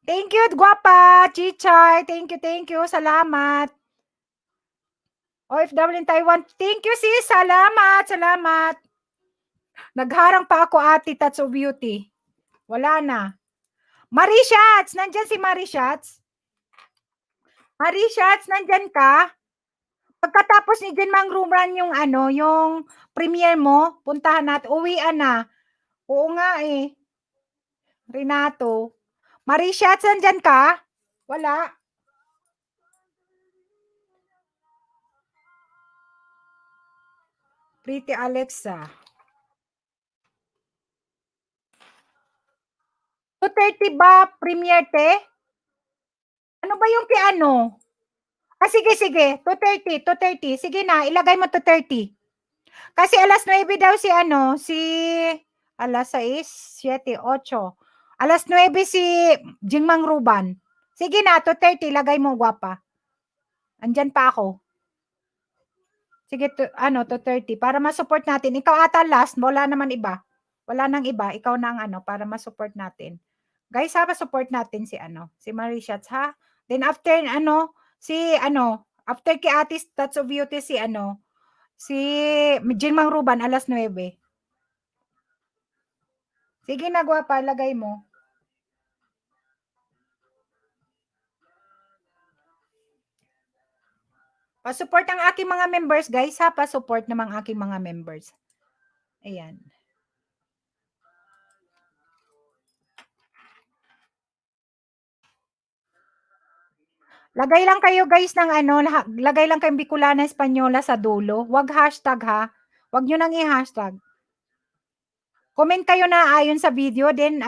Thank you, gwapa. Chichay, thank you. Salamat. OFW in Taiwan. Thank you, sis. Salamat. Nagharang pa ako, Ate Touch of Beauty. Wala na. Marie Shots! Nandyan si Marie Shots? Marie Shots, nandyan ka? Pagkatapos ni Jen Mangruban yung yung premiere mo, puntahan natin. Uwian na. Oo nga eh. Renato. Marie Shots, nandyan ka? Wala. Pretty Alexa. 2:30 ba premiere, te? Ano ba yung piano? Sige, 2:30. Sige na, ilagay mo 2:30. Kasi 9:00 daw si ano, si 6, 7, 8. 9:00 si Jingmang Ruban. Sige na, 2:30 ilagay mo, gwapa. Andiyan pa ako. Sige, 2:30 para ma-support natin. Ikaw ata last, wala naman iba. Wala nang iba, ikaw na ang ano para ma-support natin. Guys, ha, support natin si ano, si Marishats, ha. Then after after kay Ate Touch of Beauty si Jingmang Ruban 9:00. Sige na, gwapa, lagay mo. Pa-support ang aking mga members, guys, ha. Pa-support namang aking mga members. Ayan. Lagay lang kayo, guys, ng lagay lang kayong Bicolana Espanyola sa dulo. Wag hashtag, ha. Wag nyo nang i-hashtag. Comment kayo na ayon sa video, then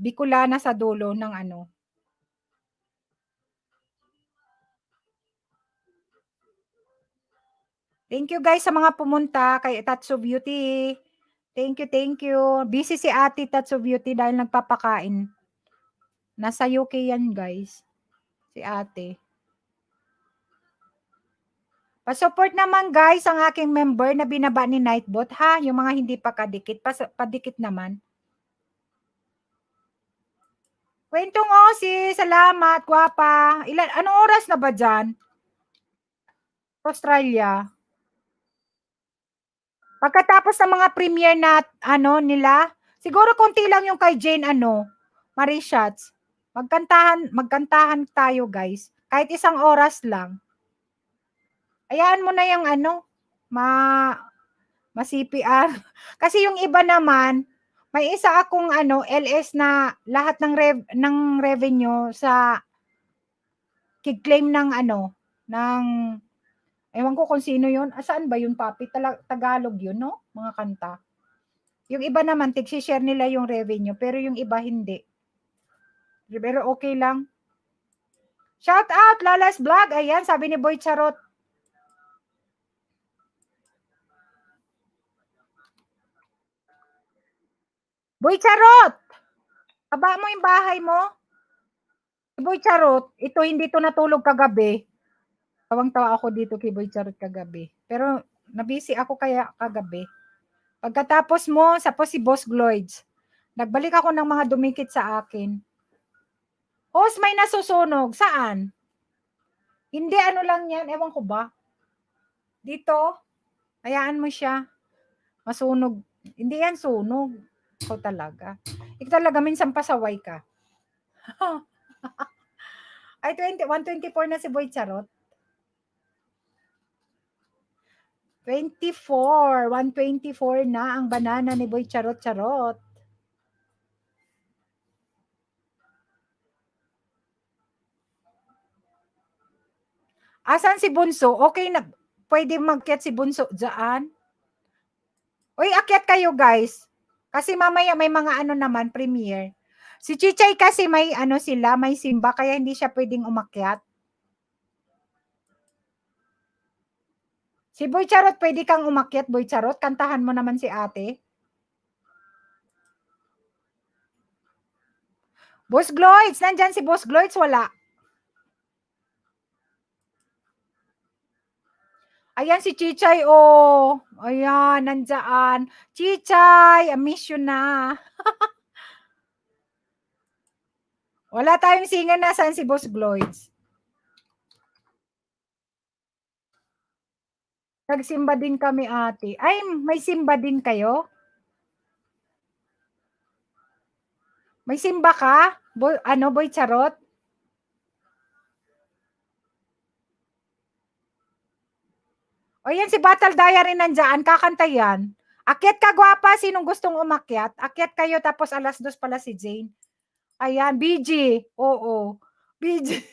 Bicolana sa dulo ng ano. Thank you, guys, sa mga pumunta kay Tatsu Beauty. Thank you. Busy si Ate Tatsu Beauty dahil nagpapakain. Nasa UK yan, guys. Si Ate. Pa-support naman, guys, ang aking member na binaba ni Nightbot, ha? Yung mga hindi pa kadikit, padikit naman. Kwentong Osi, salamat, gwapa. Anong oras na ba dyan? Australia. Pagkatapos ng mga premiere na nila, siguro konti lang yung kay Jane Marishats. Magkantahan tayo, guys. Kahit 1 oras lang. Ayaan mo na yung ma-CPR. Kasi yung iba naman, may isa akong LS na lahat ng revenue sa kig-claim ng ng ewan ko kung sino yun. Saan ba yun, papi? Tagalog yun, no? Mga kanta. Yung iba naman, tig-share nila yung revenue, pero yung iba hindi. Pero okay lang. Shout out, Lala's Vlog. Ayan, sabi ni Boy Charot. Boy Charot! Aba mo yung bahay mo? Boy Charot, ito hindi to natulog kagabi. Tawang-tawa ako dito kay Boy Charot kagabi. Pero nabisi ako kaya kagabi. Pagkatapos mo, si Boss Gloids. Nagbalik ako ng mga dumikit sa akin. Host, may nasusunog. Saan? Hindi, lang yan. Ewan ko ba? Dito. Hayaan mo siya. Masunog. Hindi yan sunog. Ikaw talaga. Ikaw talaga, minsan pasaway ka. Ay, 124 na si Boy Charot. 124 na ang banana ni Boy Charot. Asan si Bunso? Okay na. Pwede mag-akyat si Bunso dyan. Uy, akyat kayo, guys. Kasi mamaya may mga naman, premiere. Si Chichay kasi may may simba, kaya hindi siya pwedeng umakyat. Si Boy Charot, pwede kang umakyat, Boy Charot. Kantahan mo naman si ate. Boss Gloids, nandyan si Boss Gloids, wala. Ayan si Chichay, oh. Ayan, nandyan. Chichay, I miss you na. Wala tayong singer, nasaan si Boss Gloids? Nagsimba din kami, ate. Ay, may simba din kayo? May simba ka? Boy Charot? O yan, si Battle Diary nandyan, kakanta yan. Akyat ka, gwapa, sinong gustong umakyat? Akyat kayo, tapos 2:00 pala si Jane. Ayan, BG. Oo. BG.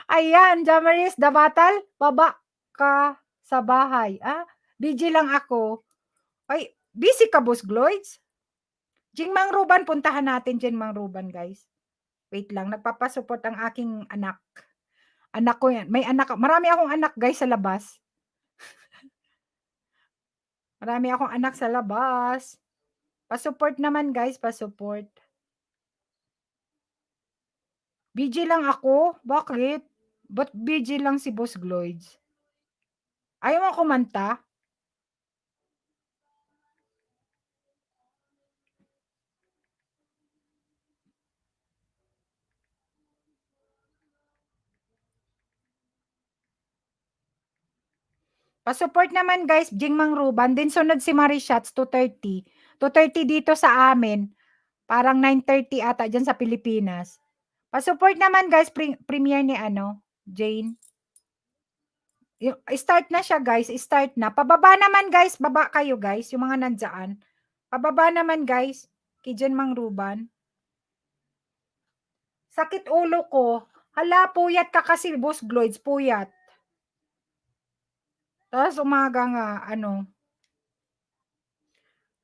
Ayan, Jamaris, the battle, baba ka sa bahay. BG lang ako. Ay, busy ka, Boss Gloids? Jingmang Ruban, puntahan natin Jingmang Ruban, guys. Wait lang, nagpapasupport ang aking anak. Anak ko yan. May anak, marami akong anak guys sa labas. Marami akong anak sa labas. Pa-support naman guys, pa-support. BG lang ako? Bakit? Ba't BG lang si Boss Gloids? Ayaw mo kumanta? Pa-support naman guys, Jing Mangruban. Din sunod si Marishots, 2:30. 2:30 dito sa amin. Parang 9:30 ata dyan sa Pilipinas. Pa-support naman guys, premiere ni Jane. Start na siya guys, start na. Pababa naman guys, baba kayo guys, yung mga nandyan. Pababa naman guys, kay Jane Mangruban. Sakit ulo ko. Hala, puyat ka kasi, Boss Gloids, puyat. Tapos umaga nga,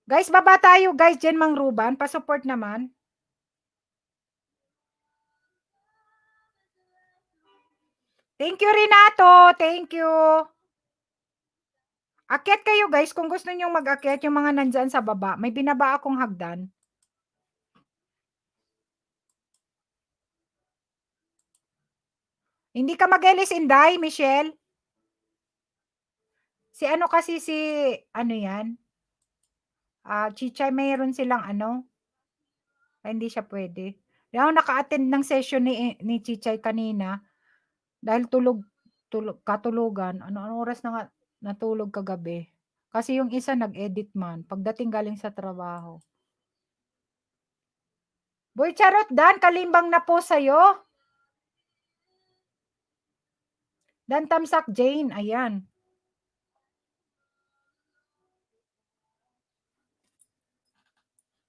Guys, baba tayo guys, Jen Mangruban, pa-support naman. Thank you, Renato. Thank you. Akyat kayo guys, kung gusto niyo mag-akyat yung mga nandyan sa baba. May binaba akong hagdan. Hindi ka mag-Elis Inday, Michelle. Si kasi yan? Chichay, mayroon silang hindi siya pwede. Ako naka-attend ng session ni Chichay kanina. Dahil katulugan. Ano oras na nga natulog kagabi? Kasi yung isa nag-edit man. Pagdating galing sa trabaho. Boy Charot Dan, kalimbang na po sa'yo. Dan Tamsak Jane, ayan.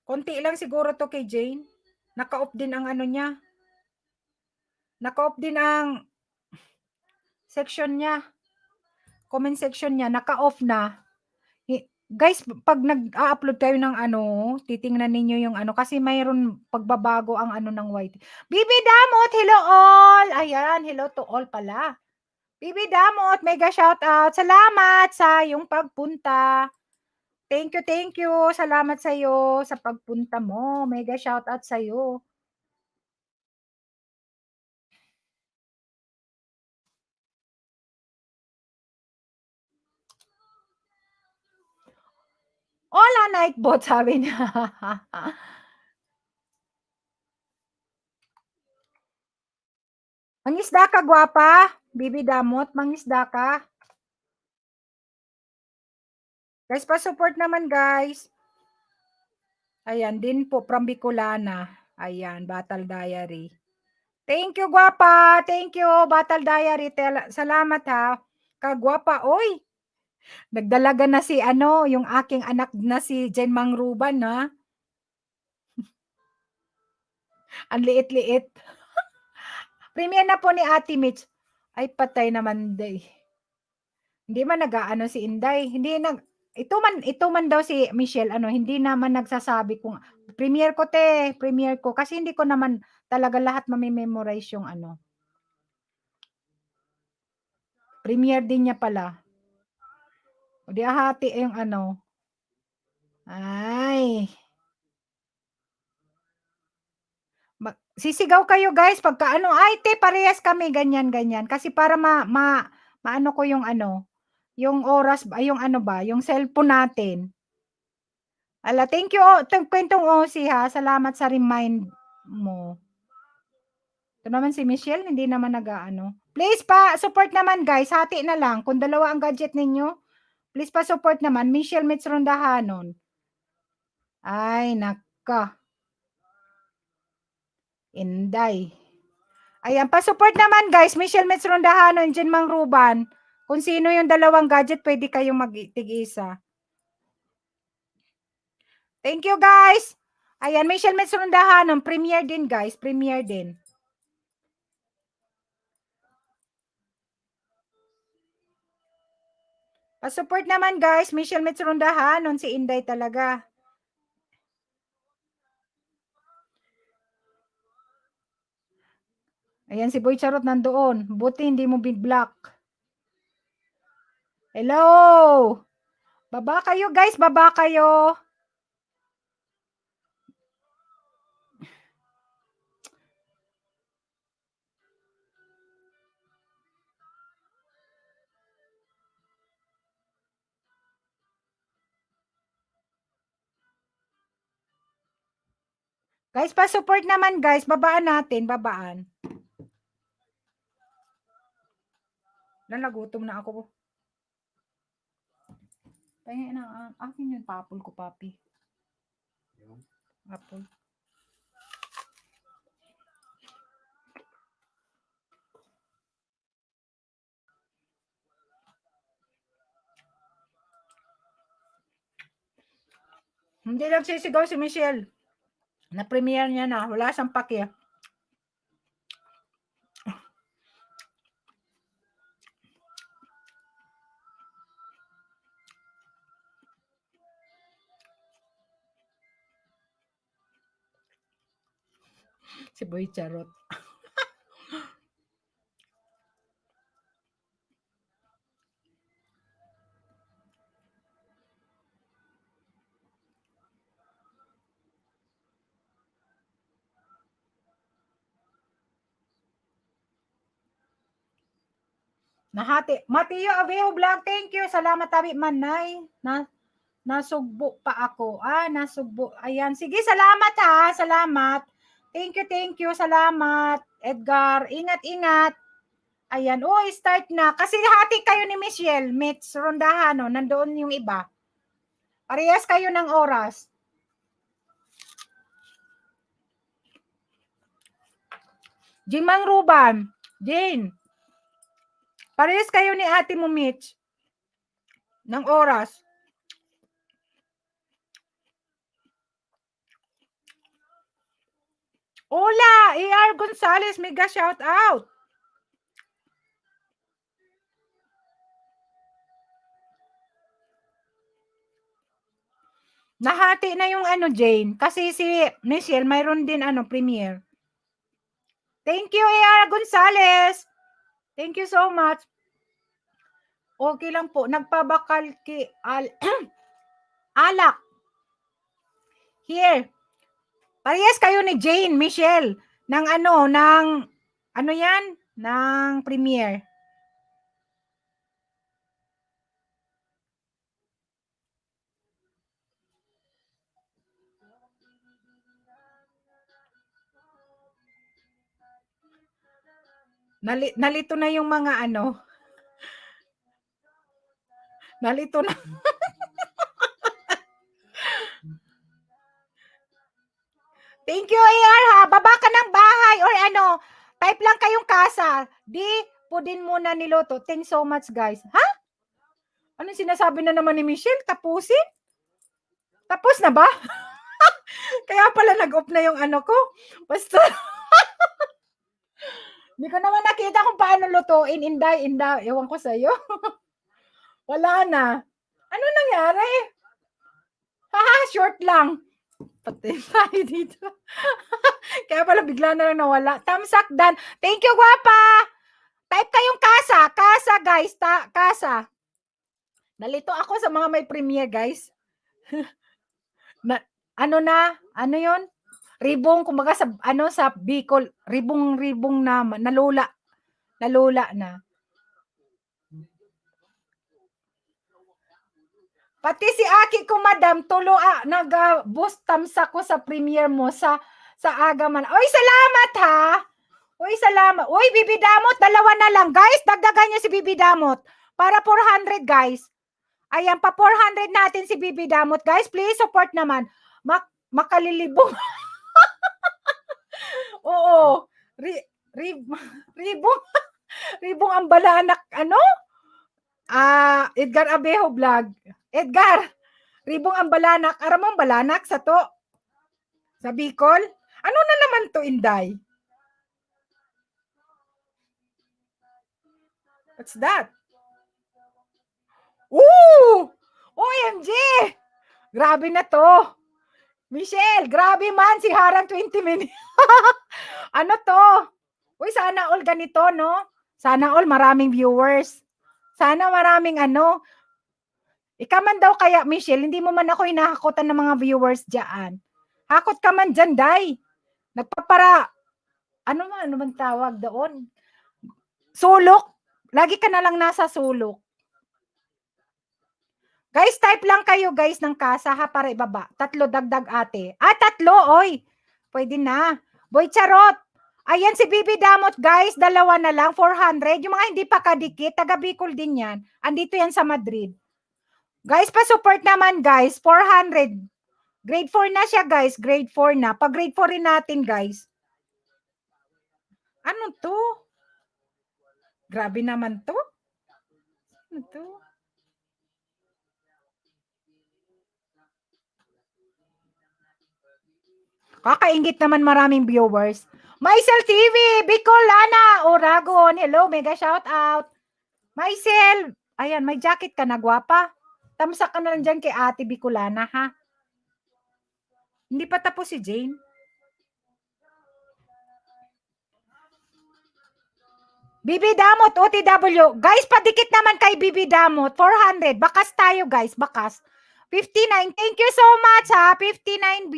Konti lang siguro to kay Jane. Naka-off din ang niya. Naka-off din ang section niya. Comment section niya, naka-off na. Guys, pag nag-upload kayo ng titingnan ninyo yung kasi mayroon pagbabago ang ng YT. Bibi Damot, hello all! Ayan, hello to all pala. Bibi Damot, mega shout out. Salamat sa yung pagpunta. Thank you. Salamat sa iyo sa pagpunta mo. Mega shout out sa iyo. Hola, Nightbot, sabi niya. Mangisda ka, gwapa. Bibi Damot, mangisda ka. Guys, pa-support naman, guys. Ayan, din po, from Bicolana. Ayan, Battle Diary. Thank you, gwapa. Thank you, Battle Diary. Salamat, ha. Kagwapa. Oy, nagdalaga na si yung aking anak na si Jen Mangruban, ha. Ang liit-liit. Premiere na po ni Ate Mitch. Ay, patay naman, day. Hindi man si Inday. Hindi ito man daw si Michelle, hindi naman nagsasabi kung premiere ko kasi hindi ko naman talaga lahat mamememorize yung Premiere din niya pala. O di ahati yung Ay. Sisigaw kayo guys pagka ay te parehas kami ganyan kasi para maano ko yung yung oras yung yung cellphone natin. Ala, thank you kwentong Osi ha. Salamat sa remind mo. Ito naman si Michelle, hindi naman Please pa, support naman guys. Hati na lang. Kung dalawa ang gadget ninyo, please pa support naman. Michelle Mitz Rondahanon. Ay, naka. Inday. Ayan, pa-support naman guys. Michelle Mitz Rondahanon, Jen Mangruban. Kung sino yung dalawang gadget, pwede kayong mag-tig-isa. Thank you guys. Ayan, Michelle Mitz Rondahanon. Premiere din guys. Premiere din. Pa-support naman guys, Michelle Mitz Rondahanon, si Inday talaga. Ayan, si Boy Charot nandoon. Buti hindi mo bin-block. Hello! Baba kayo, guys. Baba kayo. Guys, pa-support naman, guys. Babaan natin. Babaan. Nagutom na ako. Kaya na, akin yung papul ko, papi. Apple. Hindi lang sisigaw si Michelle. Na-premiere niya na. Wala siyang pake. Si Boy Charot. Nahati. Matiyo Abeho Vlog, thank you. Salamat tabi manay. Nasugbo pa ako. Nasugbo. Ayan. Sige, salamat ha. Salamat. Thank you. Salamat. Edgar, ingat. Ayan. Start na. Kasi hati kayo ni Michelle. Mitch, rondahan. No? Nandoon yung iba. Parehas kayo ng oras. Jimang Ruban. Jane. Parehas kayo ni ate mo, Mitch. Ng oras. Hola, A.R. Gonzalez, mega shout out. Nahati na yung Jane. Kasi si Michelle, mayroon din premiere. Thank you, A.R. Gonzalez. Thank you so much. Okay lang po. Nagpabakal alak. Here. Parehas kayo ni Jane, Michelle. Ng yan? Ng premiere. Nalito na yung mga Nalito na. Thank you, AR ha. Baba ka ng bahay or type lang kayong kasa. Di po din muna niluto. Thanks so much, guys. Ha? Anong sinasabi na naman ni Michelle? Tapusin? Tapos na ba? Kaya pala nag-off na yung ko. Basta. Hindi ko naman nakita kung paano lutuin. Inday. Ewan ko sa'yo. Wala na. Ano nangyari? Haha, short lang. Pati tayo dito. Kaya pala bigla na lang nawala. Tamsak dan. Thank you, guwapa. Type kayong kasa. Kasa, guys. Kasa. Nalito ako sa mga may premiere, guys. Ano yun? Ribong, kumbaga sa Bicol, ribong na, nalula na. Pati si Aki ko, madam, nag-boost tamsa ko sa premiere mo sa aga man. Oy, salamat ha! Oy, salamat. Oy, Bibi Damot, 2 na lang. Guys, dagdagan niyo si Bibi Damot. Para 400, guys. Ayan, pa 400 natin si Bibi Damot. Guys, please support naman. Makalilibong. Oo. Ribong ang balanak. Edgar Abeho Vlog. Edgar, ribong ang balanak. Aram ang balanak sa to. Sa Bicol. Ano na naman to, Inday? What's that? Ooh! OMG! Grabe na to. Michelle, grabe man si Harang 20 minutes. Ano to? Uy, sana all ganito, no? Sana all maraming viewers. Sana maraming ano. Ikaw man daw kaya, Michelle, hindi mo man ako hinahakutan ng mga viewers dyan. Hakot ka man dyan, Day. Nagpapara, ano man tawag doon? Sulok. Lagi ka na lang nasa sulok. Guys, type lang kayo, guys, ng kasa, ha, para ibaba. 3 dagdag ate. 3, oy. Pwede na. Boy Charot. Ayan si Bibi Damot, guys. 2 na lang, 400. Yung mga hindi pa kadikit, taga Bicol din yan. Andito yan sa Madrid. Guys, pa-support naman, guys. 400. Grade 4 na siya, guys. Grade 4 na. Pag grade 4 rin natin, guys. Ano to? Grabe naman to. Ano to? Kakaingit naman maraming viewers. Maisel TV, Bicolana, Oragon. Hello, mega shout out. Maisel, ayan, may jacket ka na, gwapa. Tamsak ka na lang dyan kay ate Bicolana, ha? Hindi pa tapos si Jane. Bibi Damot, OTW. Guys, padikit naman kay Bibi Damot. 400. Bakas tayo, guys. Bakas. 59. Thank you so much, ha. 59,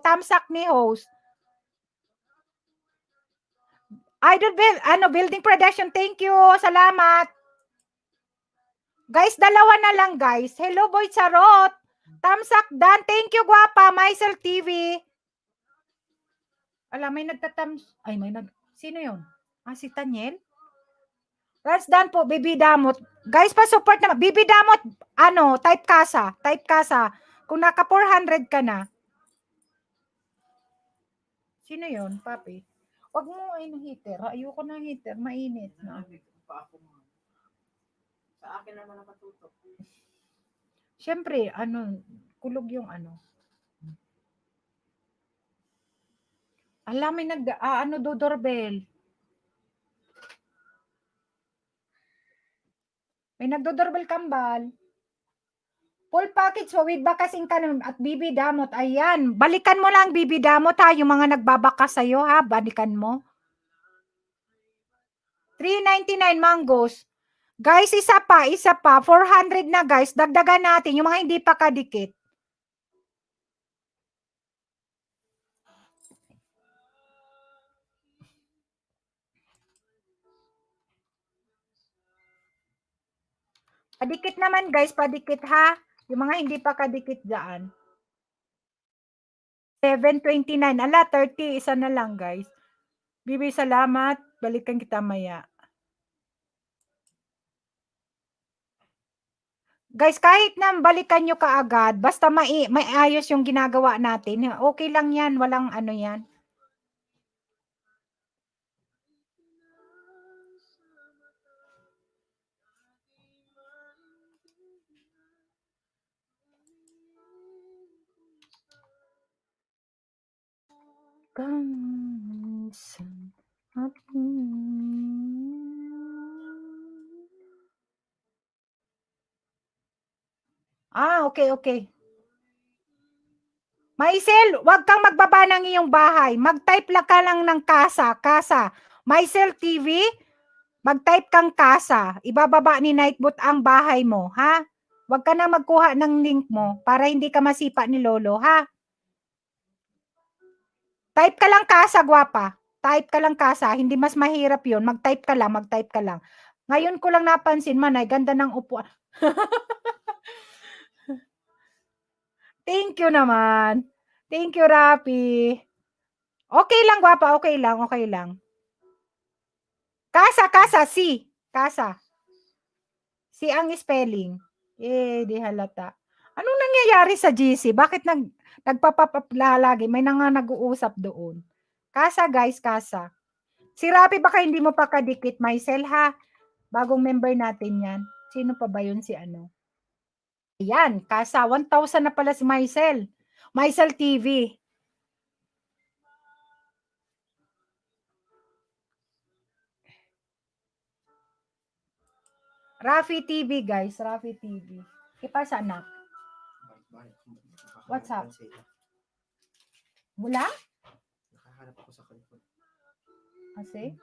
tamsak ni host. Idol building production. Thank you. Salamat. Guys, 2 na lang, guys. Hello, Boy Charot. Tamsak Dan. Thank you, gwapa. Maisel TV. Alam, may Sino yun? Si Tanyel? Rans Dan po, Bibi Damot. Guys, pa-support naman. Bibi Damot, type kasa. Type kasa. Kung naka 400 ka na. Sino yun, papi? Huwag mo heater. Ayoko na heater. Mainit na. Sa akin naman nakatutok. Siyempre, kulog yung Alam, may doorbell. May nagdo-doorbell kambal. Full package with bakasin ka at Bibi Damot. Ayan. Balikan mo lang, Bibi Damot, ha. Yung mga nagbabakas sa'yo, ha. Balikan mo. 399 mangoes. Guys, isa pa. 400 na, guys. Dagdagan natin yung mga hindi pa kadikit. Padikit naman, guys. Padikit, ha. Yung mga hindi pa kadikit dyan. 729. 30. Isa na lang, guys. Bibi, salamat. Balikan kita maya. Guys, kahit na balikan nyo kaagad, basta may ayos yung ginagawa natin. Okay lang yan. Walang yan. Okay. Maisel, wag kang magbaba ng iyong bahay. Mag-type lang ka lang ng kasa. Maisel TV, mag-type kang kasa. Ibababa ni Nightbot ang bahay mo, ha? Wag ka na magkuha ng link mo para hindi ka masipa ni Lolo, ha? Type ka lang kasa, gwapa. Type ka lang kasa. Hindi mas mahirap yun. Mag-type ka lang. Ngayon ko lang napansin, Manay, ganda ng upuan. Thank you naman. Thank you, Rapi. Okay lang, gwapa. Okay lang. Kasa, si. Kasa. Si ang spelling. Di halata. Anong nangyayari sa GC? Bakit nagpapap lagi? May nag-uusap doon. Kasa, guys, kasa. Si Rapi, baka hindi mo pa kadikit, Maisel, ha? Bagong member natin yan. Sino pa ba yun si Ayan, kasa. 1,000 na pala si Maisel. Maisel TV. Rafi TV, guys. Rafi TV. Ipasa, anak. What's up? Wala? Nakahanap ako sa kanila. Kasi?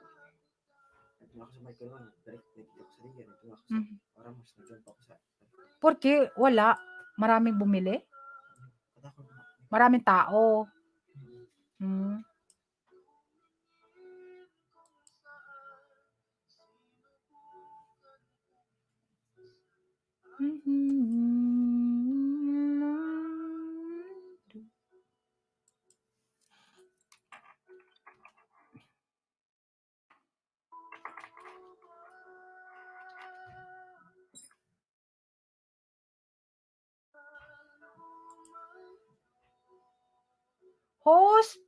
Ako sa Michael Wan, balik nakita ko sa Riyan. Ito ako sa Mhm. Ramos, nagkampa ko sa... Porque wala, maraming bumili, Kadako na. maraming tao. Hmm. Host,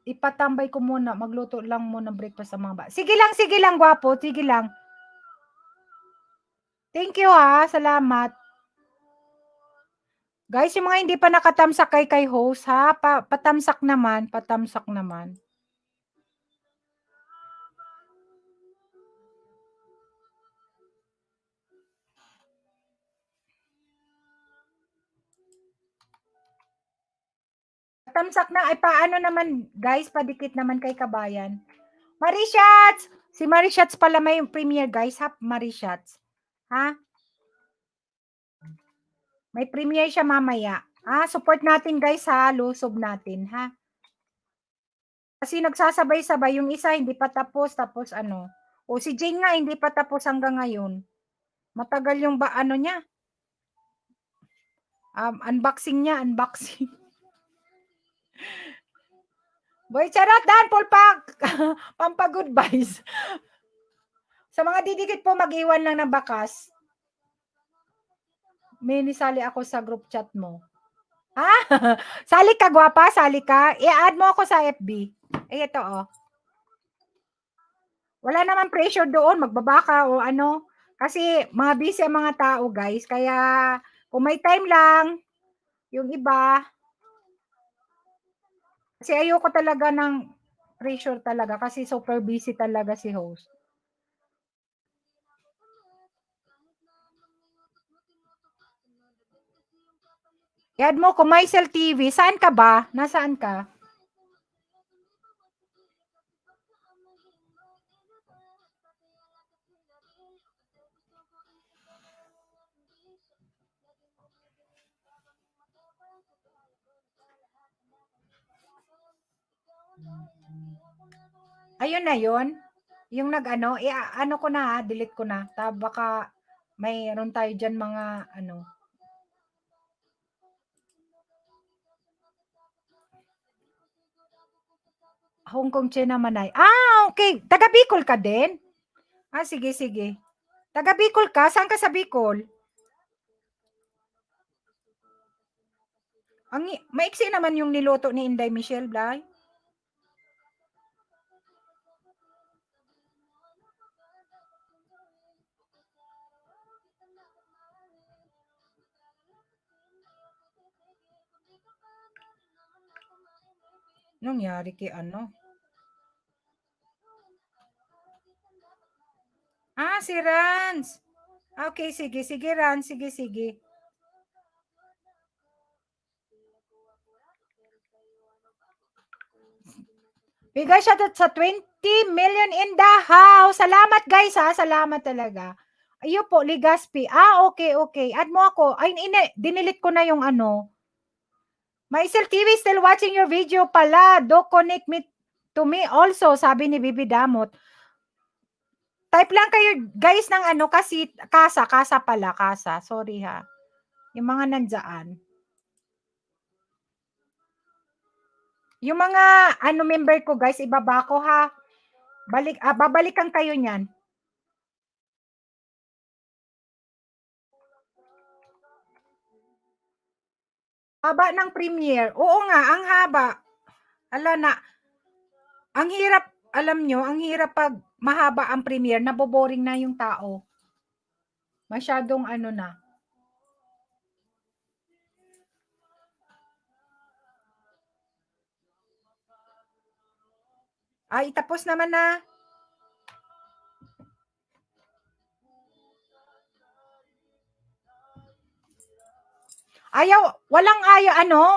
ipatambay ko muna, magluto lang muna breakfast sa mga ba. Sige lang gwapo, sige lang. Thank you ha, salamat. Guys, yung mga hindi pa nakatamsak kay host ha, patamsak naman, patamsak naman. Patamsak na, ay paano naman guys, padikit naman kay kabayan. Marishats! Si Marishats pala may premiere guys ha, Marishats. Ha? May premiere siya mamaya. Support natin guys ha, lusob natin ha. Kasi nagsasabay-sabay, yung isa hindi pa tapos ano. O si Jane nga hindi pa tapos hanggang ngayon. Matagal yung ano niya. Unboxing niya, unboxing. Boy, charot dan, pulpak. Pampa-good vibes. Sa mga didikit po, mag-iwan lang ng bakas. May nisali ako sa group chat mo. Sali ka, gwapa, sali ka. I-add mo ako sa FB. Ito, oh. Wala naman pressure doon, magbaba ka o ano. Kasi mga busy ang mga tao, guys. Kaya, kung may time lang, yung iba, kasi ayoko talaga ng pressure talaga kasi super busy talaga si host. I-add mo ko, Maisel TV. Saan ka ba? Nasaan ka? Ayun na yun. Yung nag-ano, ano ko na delete ko na. Baka mayroon tayo dyan mga ano. Hong Kong, China, Manay. Okay. Taga Bicol ka din? Sige, sige. Taga Bicol ka? Saan ka sa Bicol? Maiksi naman yung niluto ni Inday Michelle Blay. Nangyari kay ano? Si Rans. Okay, sige, sige Rans, sige, sige. Bigay siya sa 20 million in the house. Salamat guys ha, salamat talaga. Ayo po, Ligaspi. Okay, okay. Add mo ako. Ay, dinilit ko na yung ano. Maisel TV still watching your video pala. Do connect me to me also, sabi ni Bibi Damot. Type lang kayo guys ng ano kasi kasa pala, kasa. Sorry ha. Yung mga nandiyan. Yung mga ano member ko guys, ibaba ko ha. Babalikan kayo niyan. Haba ng premiere. Oo nga, ang haba. Ang hirap, alam nyo, ang hirap pag mahaba ang premiere, naboboring na yung tao. Masyadong ano na. Tapos naman na.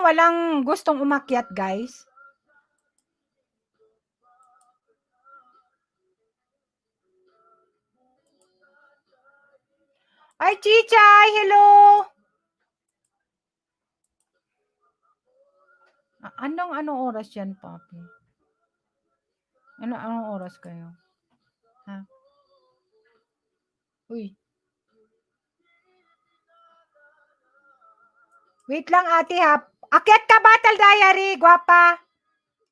Walang gustong umakyat, guys. Ay, Chichay, hello! Anong oras yan, Papi? Anong oras kayo? Ha? Uy. Wait lang, ate, ha? Akyat ka, Battle Diary, gwapa.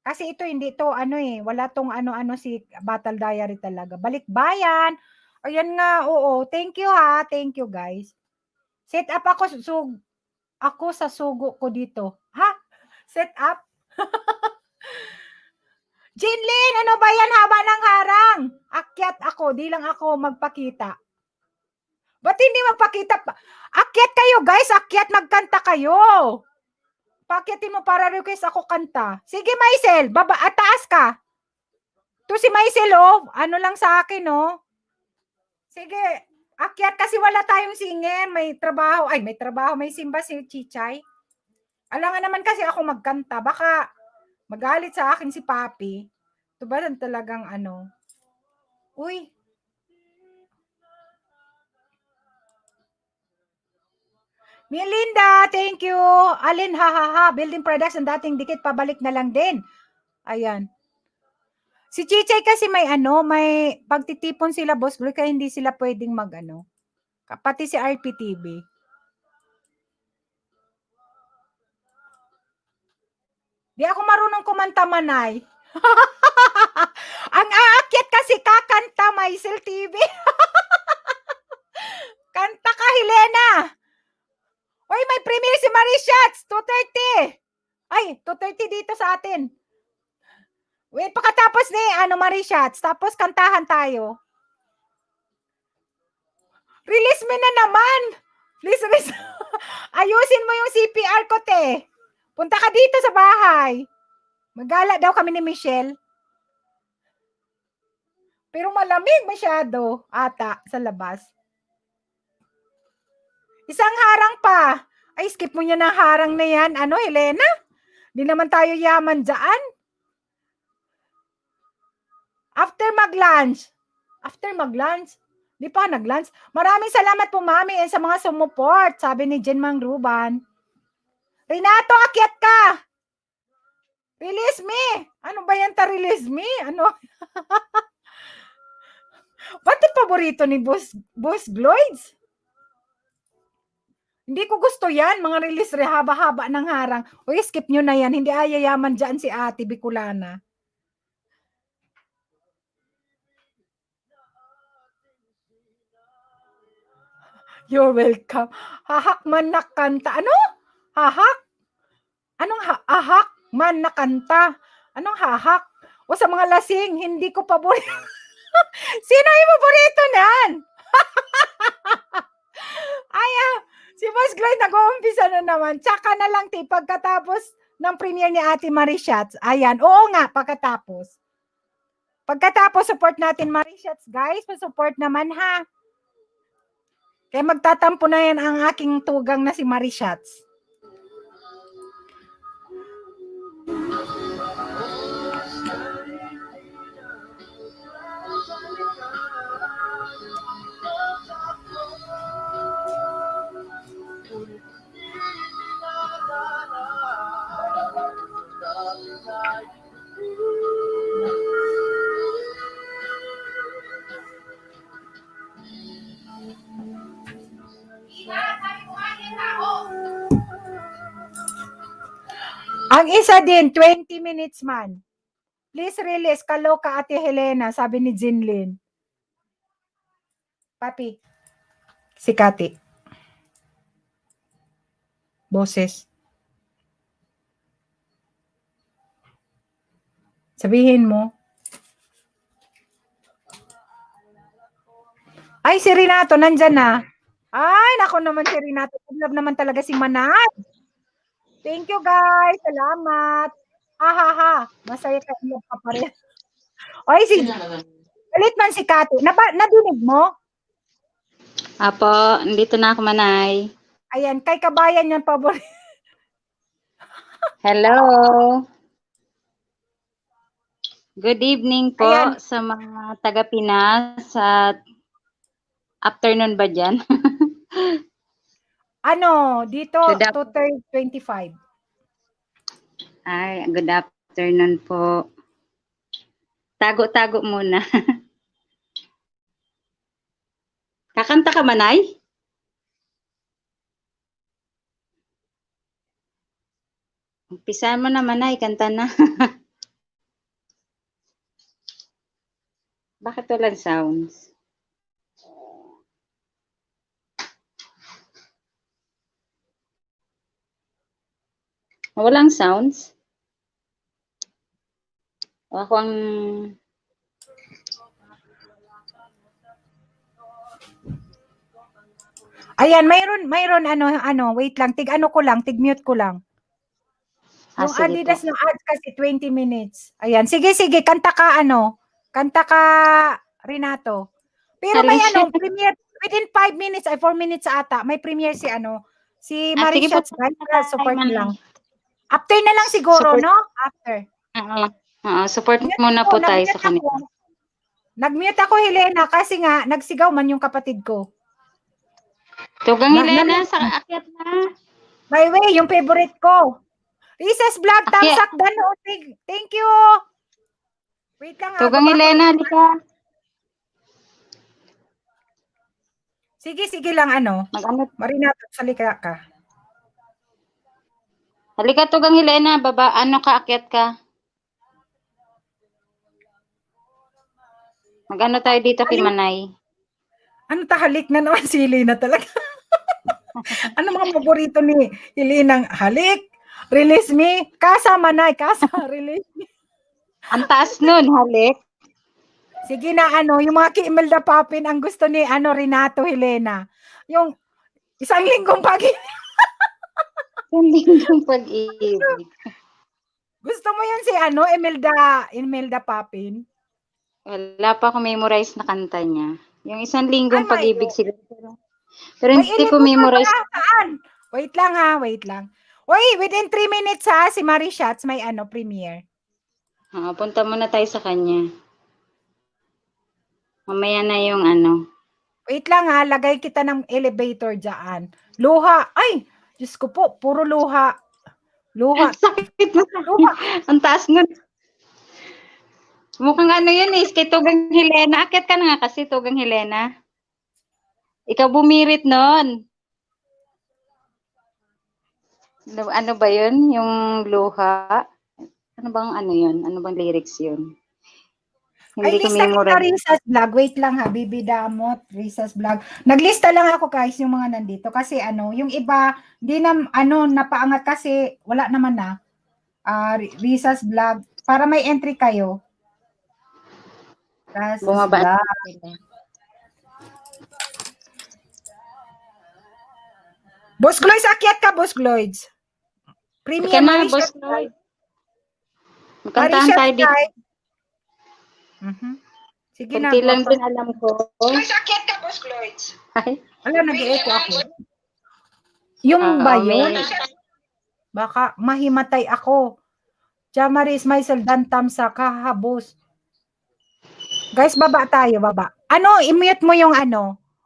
Kasi ito, hindi to, wala tong ano-ano si Battle Diary talaga. Balikbayan. Ayan nga, oo. Thank you, ha? Thank you, guys. Set up ako sa sugo ko dito. Ha? Set up? Jinlin, ano ba yan? Haba ng harang. Akyat ako, di lang ako magpakita. Ba't hindi magpakita pa? Akyat kayo, guys. Akyat, magkanta kayo. Pakyatin mo para request ako kanta. Sige, Maisel, taas ka. To si Maisel, oh. Ano lang sa akin, oh. Sige, akyat kasi wala tayong singer. May trabaho. Ay, may trabaho. May simba si Chichay. Alangan naman kasi ako magkanta. Baka magalit sa akin si Papi. Ito ba talagang ano? Uy. Melinda, thank you. Alin, ha. Building products ang dating dikit, pabalik na lang din. Ayan. Si Chichay kasi may pagtitipon sila, boss, kaya hindi sila pwedeng pati si RPTV. Di ako marunong kumanta, Manay. Ang aakyat kasi kakanta, Maisel TV. Kanta ka, Helena. Uy, may premiere si Marishats, 2:30. Ay, 2:30 dito sa atin. Wait, pagkatapos ni Marishats, tapos kantahan tayo. Release me na naman. Please, ayusin mo yung CPR ko, te. Punta ka dito sa bahay. Magala daw kami ni Michelle. Pero malamig masyado ata sa labas. Isang harang pa. Ay, skip mo niya ng harang na yan. Helena? Di naman tayo yaman dyan. After mag-lunch. Di pa nag-lunch. Maraming salamat po, Mami, sa mga sumuport. Sabi ni Jen Mang Ruban. Renato, akyat ka. Release me. Ano ba yan release me? Ba't yung paborito ni Boss Gloids? Hindi ko gusto yan. Mga release haba-haba ng harang. Uy, skip nyo na yan. Hindi ayayaman dyan si Ate Bicolana. You're welcome. Hahak man na kanta. Ano? Hahak? Anong hahak man na kanta? Anong hahak? O sa mga lasing, hindi ko paborito. Sino yung paborito nan? Ay, si Boss Gloyd nag-uumpisa na naman. Tsaka na lang, pagkatapos ng premiere ni Ate Marishats. Ayan, oo nga, pagkatapos. Support natin Marishats, guys. Pa-support naman, ha? Kaya magtatampo na yan ang aking tugang na si Marishats. Ang isa din, 20 minutes man. Please release, kaloka Ate Helena, sabi ni Jinlin. Papi, si Kati. Boses. Sabihin mo. Ay, si Renato, nandyan na. Ay, nako naman si Renato. Love naman talaga si Manay. Thank you, guys. Salamat. Ha. Masaya ka pa rin. Oy, ulit man si Kati. Nadinig mo? Apo, nandito na ako, Manay. Ayan, kay kabayan yan paborito. Hello. Good evening po. Ayan. Sa mga taga-Pinas at afternoon ba dyan? Ano, dito, Good af- 2:25. Ay, good afternoon po. Tago-tago muna. Kakanta ka, Manay? Umpisa mo na, Manay. Kanta na. Bakit walang sounds? Walang sounds? O ako ang... Ayan, mayroon wait lang, tig mute ko lang. Yung sige Adidas po. ng ads kasi 20 minutes. Ayan, sige, kanta ka Renato. Pero may Halika. premiere within 5 minutes, 4 minutes ata, may premiere si si Sige po, Marishats, guys, tayo, support Manay. lang. After na lang siguro, Support. no? After. Oo. Oo, support Mute muna ako, po tayo nag-mute sa kanila. ako. Nag-mute ako, Helena, kasi nga, nagsigaw man yung kapatid ko. Tugang Helena, Na- sa akyat na. By the way, yung favorite ko. Recess Vlog, Akyat. tamsak, danotig. Thank you. Wait lang ha, Tugang baba ko Helena, lang. halika. Sige lang, Mag-ano? Marinato, salika ka. Halika, Tugang Helena, baba. Ano ka, akyat ka? Mag-ano tayo dito kay Manay? Halik na naman si Helena talaga. Ano mga paborito ni Helenang halik? Release me. Kasa, Manay. Kasa, release me. Ang taas nun, halik. Sige na, yung mga Imelda Papin, ang gusto ni, Renato, Helena. Yung isang linggong Ang lingkong pag-ibig. Gusto mo yun si, Imelda Papin? Wala pa ako memorize na kanta niya. Yung isang linggong Ay, pag-ibig sila. Pero May hindi ko memorize. Saan? Wait lang. Uy, within 3 minutes ha, si Marishats may premiere. Punta muna tayo sa kanya. Mamaya na yung Wait lang ha, lagay kita ng elevator dyan. Luha. Ay, Diyos ko po, puro luha. Luha. Sakit na. Luha. Ang taas nun. Mukhang yun kay Tugang Helena. Akit ka na nga kasi, Tugang Helena. Ikaw bumirit nun. Ano ba yun? Yung luha? Ano bang yun? Ano bang lyrics yun? Hindi ko Lista kita memorize. Risa's Vlog. Wait lang ha, Bibi Damot, Risa's Vlog. Naglista lang ako guys, yung mga nandito. Kasi yung iba, di na, napaangat kasi, wala naman na. Risa's Vlog. Para may entry kayo. Risa's Bumaba. Vlog. Boss Gloids, akyat ka, Boss Gloids. Ika na, Boss Lloyd. Magkantahan tayo dito. Sige na. Kunti lang din alam ko. Gloids, akyat ka, Boss Gloids. Ay. Wala, nag-i-echo ako. Yung ba yun? Baka mahimatay ako. Jamaris, Maisel, Dantam sa kahabos. Guys, baba tayo, baba. I-mute mo yung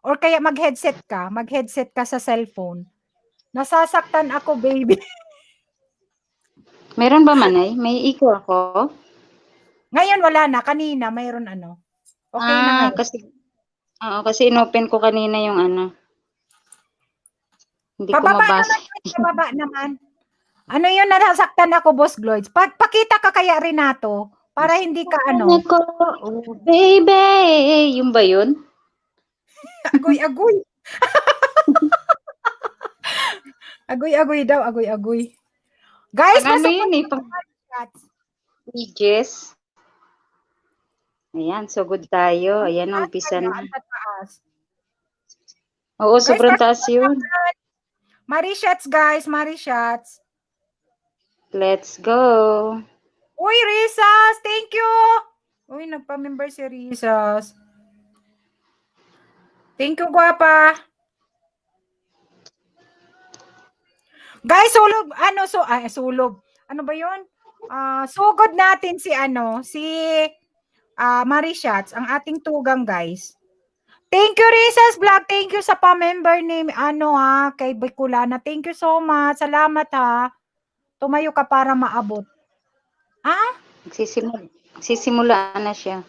or kaya mag-headset ka sa cellphone. Nasasaktan ako, baby. Meron ba, Manay? May echo ako? Ngayon wala na, kanina mayroon Okay na ngayon. Kasi inopen ko kanina yung Hindi ko Pababa mabasa. naman, pababa naman. Ano yun, nasasaktan ako, Boss Gloids? Pakita ka kaya, Renato, para hindi ka Oh, baby! Yung ba yun? Agoy-agoy. Agoy-agoy daw, agoy-agoy. Guys, Yun pang pages. Ayan, so good tayo. Ayan, umpisa na. Oo, Guys, sobrang taas yun. Marishats, guys, Marishats. Let's go. Uy, Risas, thank you. Uy, nagpa-member si Risas. Thank you, guwapa. Guys, sulob. Sulob. Ano ba yun? Sugod natin si Marishats, ang ating tugang, guys. Thank you, Rizas Vlog. Thank you sa pa-member ni, kay Bicolana. Thank you so much. Salamat, ha. Tumayo ka para maabot. Nagsisimula na siya.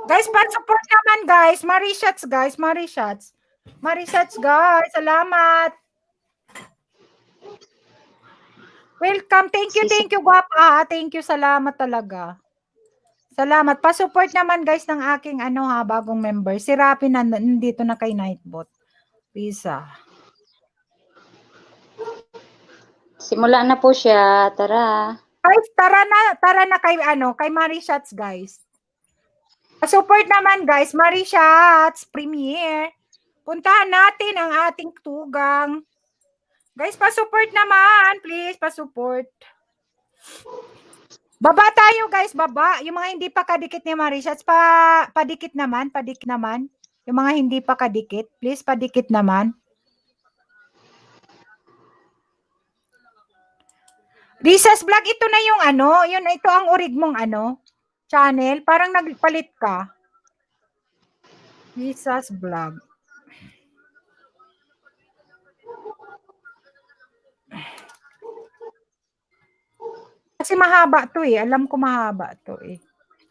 Guys, support naman, guys. Marishats, guys. Marishats. Marishats, guys. Salamat. Welcome. Thank you, guwapa, ha. Thank you. Salamat talaga. Salamat. Pa-support naman, guys, ng aking, bagong member. Si Rapi nandito na kay Nightbot. Pisa. Simula na po siya. Tara. Guys, tara na kay Marishats, guys. Pa-support naman, guys. Marishats, premiere. Puntahan natin ang ating tugang. Guys, pa-support naman. Please, pa-support. Baba tayo, guys. Baba. Yung mga hindi pa kadikit ni Marishats, padikit naman. Yung mga hindi pa kadikit, please, padikit naman. Rizas Vlog, ito na yung ito ang orig mong channel. Parang nagpalit ka. Rizas Vlog. Kasi mahaba to eh. Alam ko mahaba to eh.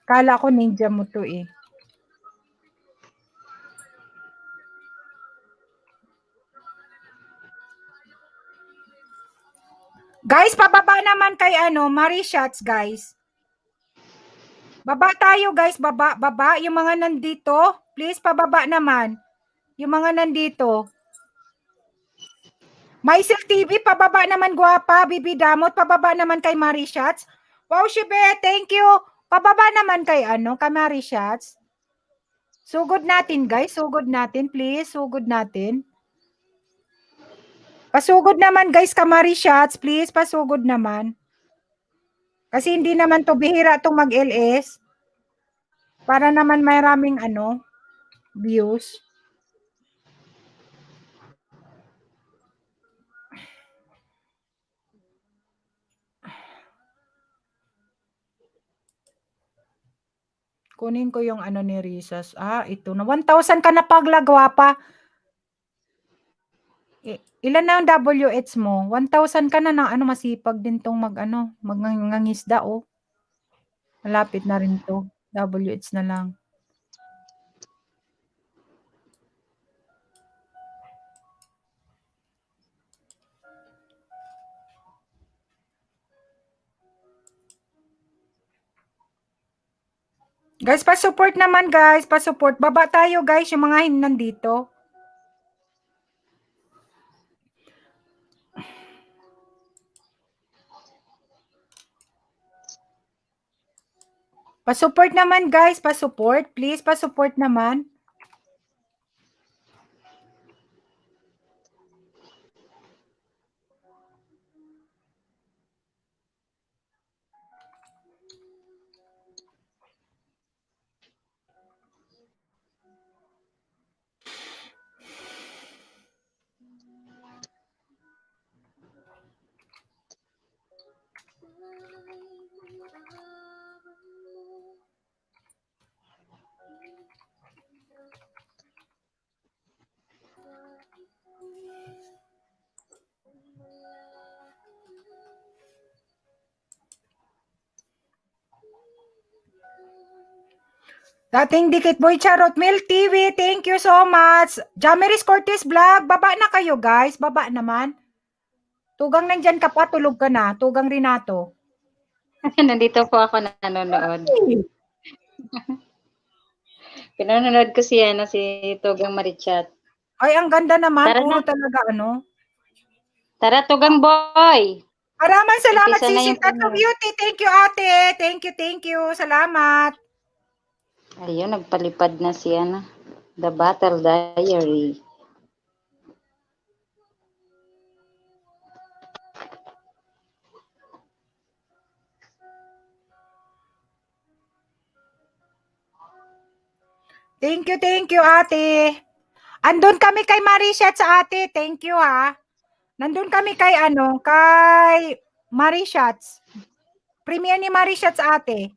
Kala ko ninja mo to eh. Guys, pababa naman kay Marishats, guys. Baba tayo, guys. Baba. Yung mga nandito, please, pababa naman. Yung mga nandito. Myself TV, pababa naman, guwapa. Bibi Damot, pababa naman kay Marishats. Wow, Shibe, thank you. Pababa naman kay kay Marishats. Sugod natin, guys. Sugod natin, please. Sugod natin. Pasugod naman, guys, ka Marishats. Please, pasugod naman. Kasi hindi naman to bihira itong mag-LS. Para naman maraming views. Kunin ko yung ni Rizas. Ito na. 1,000 ka na paglagwa pa. Ilan na ang WH mo? 1,000 ka na ng masipag din tong magngangisda oh. Malapit na rin to. WH na lang. Guys, pa-support naman, guys. Pa-support. Baba tayo, guys, yung mga nandito. Pa-support naman, guys. Pa-support. Please, pa-support naman. Dating Dikit Boy Charot, Milk TV, thank you so much. Jamiris Cortez Vlog, baba na kayo, guys. Baba naman. Tugang nandyan ka pa, tulog ka na. Tugang Renato. Nandito po ako nanonood. Pinanonood ko si Tugang Marichat. Ay, ang ganda naman. Tara Puro na. talaga, Tara, Tugang Boy! Maraming salamat, Umpisa na Sisi yung Tattoo Beauty. Thank you, ate. Thank you. Salamat. Ayun, nagpalipad na si The Battle Diary. Thank you, ate. Andun kami kay Marichat sa ate. Thank you, ha. Nandun kami kay kay Marichat. Premiere ni Marichat sa ate.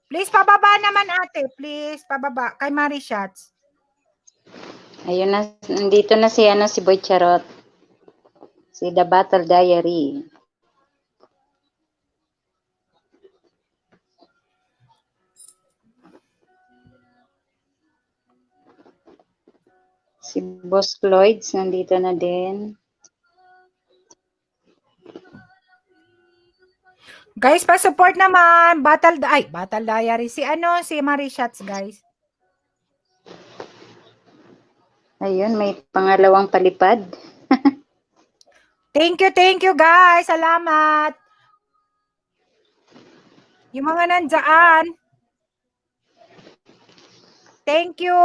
Please, pababa naman ate. Please, pababa. Kay Marie Shots. Ayun na, nandito na si Boy Charot. Si The Battle Diary. Si Boss Cloyd, nandito na din. Guys, pa-support naman. Battle Diary. Si Marie Shots, guys. Ayun, may pangalawang palipad. Thank you, guys. Salamat. Yung mga nandyan. Thank you.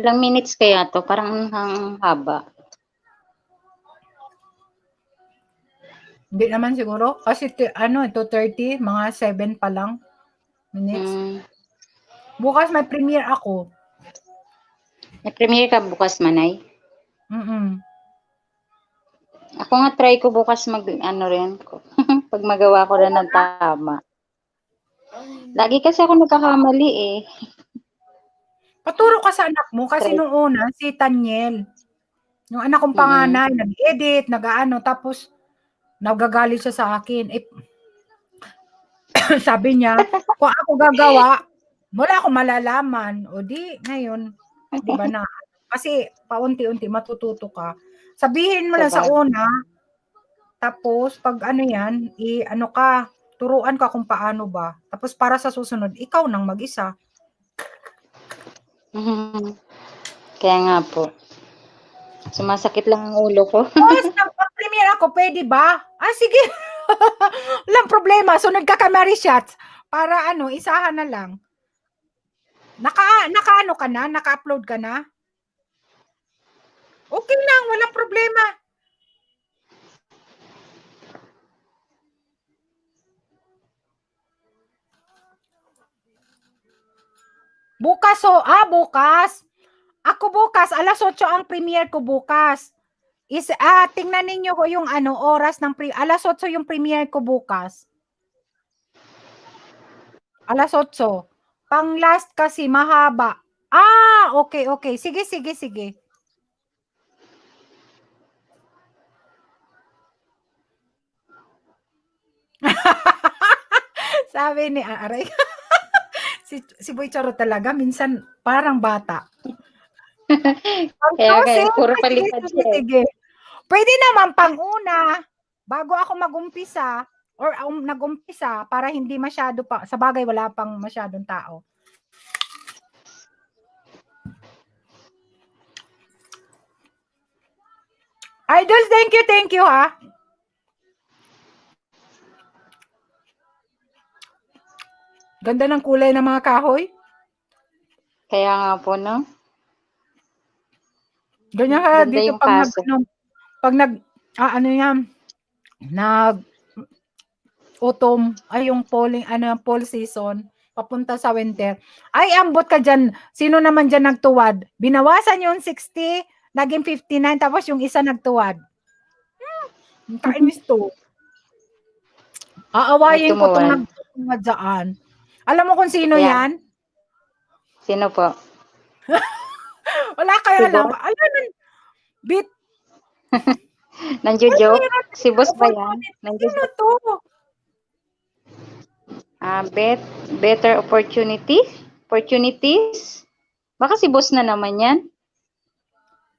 Ilang minutes kaya to? Parang ang haba. Hindi naman siguro. Kasi 2:30, mga 7 pa lang minutes. Bukas may premiere ako. May premiere ka bukas, Manay? Ako nga try ko bukas rin ko. Pag magawa ko na ng tama. Lagi kasi ako nagkakamali eh. Paturo ka sa anak mo kasi nung una, si Tanyel. Yung anak kong panganay, nag-edit, tapos nagagalit siya sa akin. Sabi niya, kung ako gagawa, wala akong malalaman. O di, ngayon, di ba na? Kasi paunti-unti matututo ka. Sabihin mo na sa una, tapos pag turuan ka kung paano ba. Tapos para sa susunod, ikaw nang mag-isa. Kaya nga po. Sumasakit lang ang ulo ko. Pag-premiere ako, pwede ba? Sige. Walang problema. So, nagka-Marie Shots para isahan na lang. Naka-ano ka na? Naka-upload ka na? Okay lang. Walang problema. Bukas bukas. Ako bukas, 8:00 ang premiere ko bukas. Tingnan ninyo ko yung oras ng 8:00 yung premiere ko bukas. 8:00. Pang last kasi mahaba. Okay. Sige. Sabi ni Aray. si Boy Charot talaga minsan parang bata. Kaya puro palipad siya. Sige. Pwede naman pang-una bago ako mag-umpisa or nag-umpisa para hindi masyado pa. Sa bagay wala pang masyadong tao. Idols, thank you ha. Ganda ng kulay ng mga kahoy. Kaya nga po, no? Ganyan ka dito pag autumn ay yung fall season papunta sa winter. Ay ambot ka diyan. Sino naman diyan nagtuwad? Binawasan yung 60, naging 59 tapos yung isa nagtuwad. Kainis to. Aawayin ko tong nagtuwad dyan. Alam mo kung sino yan? Sino po? Wala kayo alam. Alam, bit. Nandiyo-joke? Si boss ba yan? Sino to? Better opportunities? Baka si boss na naman yan.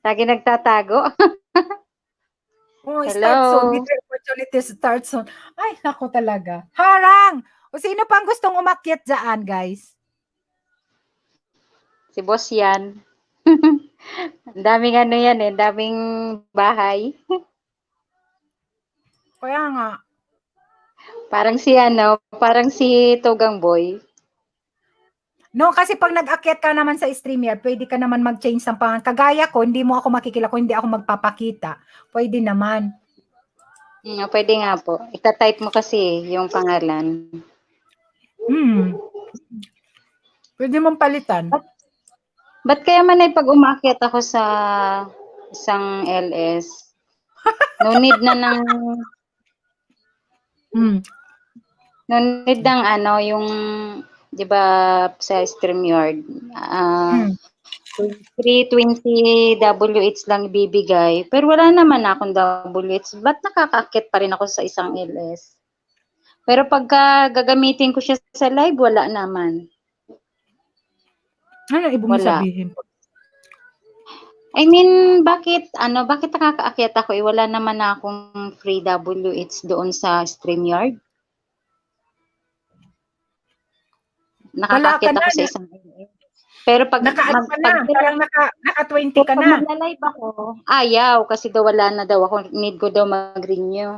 Lagi nagtatago. Start soon. Better opportunities start soon. Ay, naku talaga. Harang! O sino pang gustong umakyat dyan, guys? Si boss yan. Daming yan eh. Daming bahay. Kaya nga. Parang si Togang Boy. No, kasi pag nag-akyat ka naman sa StreamYard, pwede ka naman mag-change ng pangalan. Kagaya ko, hindi mo ako makikilala kung hindi ako magpapakita. Pwede naman. Pwede nga po. Ita-type mo kasi yung pangalan. Pwede mong palitan. Ba't kaya manay pag umakyat ako sa isang LS, no need na ng no need ng yung 'di ba sa StreamYard, 320 WH lang ibibigay, pero wala naman akong WH. Ba't nakakaakyat pa rin ako sa isang LS? Pero pagka gagamitin ko siya sa live, wala naman. Ano ibig sabihin? I mean, bakit nakakaakyat ako? Wala naman na akong free WH doon sa StreamYard. Nakakaakyat ako sa isang LS. Pero pag parang naka 20 ka na. Pag magla-live ako, ayaw kasi daw wala na daw ako, need ko daw mag-renew.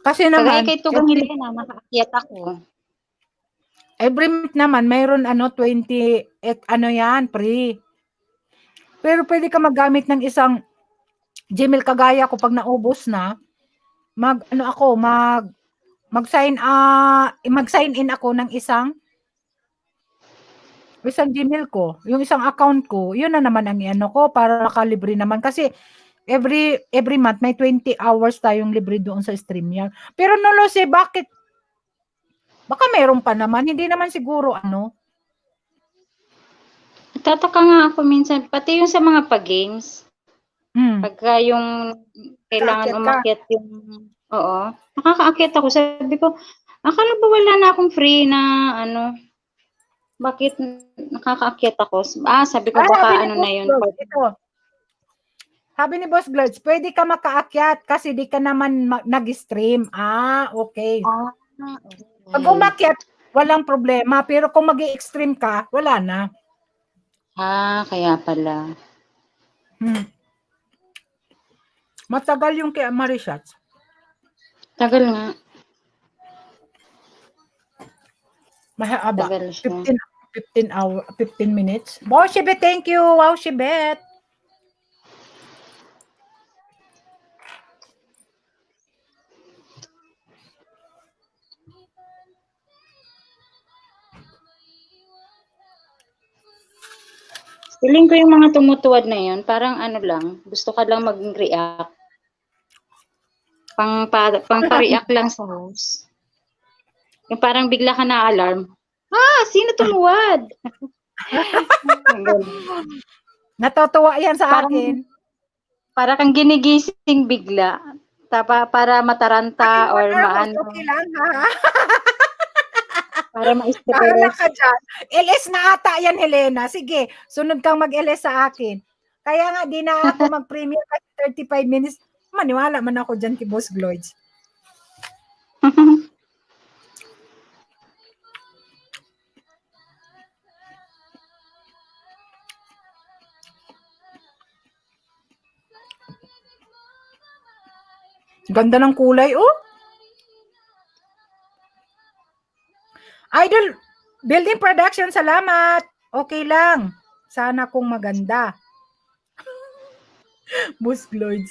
Kasi naman, kagaya kay Tugang Helena, nakaakyat ako. Every month naman, mayroon 20, free. Pero pwede ka maggamit ng isang Gmail kagaya ko pag naubos na, mag-sign in ako ng isang Gmail ko, yung isang account ko, yun na naman ang ko para makalibre naman kasi every month may 20 hours tayong libre doon sa StreamYard. Pero Nolose, bakit? Baka meron pa naman, hindi naman siguro Tataka nga ako minsan, pati yung sa mga pag-games. Pagka yung kailangan umakyat yung, nakakaakyat ako. Sabi ko, akala ba wala na akong free na bakit nakakaakyat ako? Sabi ko baka na yun. Sabi ni Boss Glitch, pwede ka makaakyat kasi di ka naman nag-stream. Okay. Pag umakyat, walang problema. Pero kung mag-i-extreme ka, wala na. Kaya pala. Matagal yung kay Marishots. Tagal nga. Mahaba. 15 minutes. Wow, Shibet, thank you. Wow, Shibet. Feeling ko yung mga tumutuwad na yun, parang lang, gusto ka lang mag-react. Pang-react lang sa host. Yung parang bigla ka na alarm. Sino tumuwad? Natutuwa yan sa akin. Para kang ginigising bigla. Para mataranta or maano. Okay lang, Para ma-stress. Bahala ka dyan. LS na ata yan, Helena. Sige, sunod kang mag-LS sa akin. Kaya nga, di na ako mag-premiere kasi 35 minutes. Maniwala man ako dyan kay Boss Gloids. Ganda ng kulay, Idol Building Production, salamat. Okay lang. Sana kung maganda. Boss Gloids.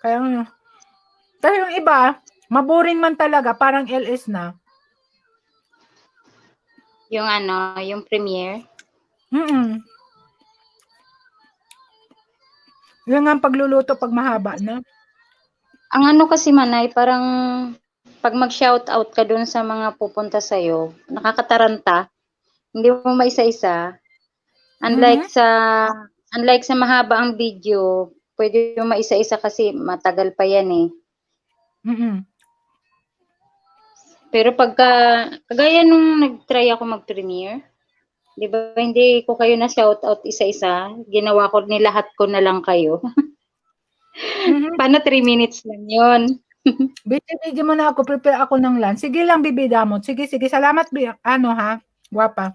Kaya yung iba, maboring man talaga, parang LS na. Yung yung premiere. Yung nga pagluluto pag mahaba na. Ang kasi Manay, parang pag mag-shoutout ka dun sa mga pupunta sa'yo, nakakataranta. Hindi mo maisa-isa. Unlike sa mahaba ang video, pwede yung maisa-isa kasi matagal pa yan Pero kagaya nung nag-try ako mag-premiere, di ba, hindi ko kayo na shoutout isa-isa. Ginawa ko, nilahat ko na lang kayo. Paano 3 minutes lang yun? Video mo na ako, prepare ako ng lunch. Sige lang, Bibi Damot. Sige, salamat, ano ha, guwapa.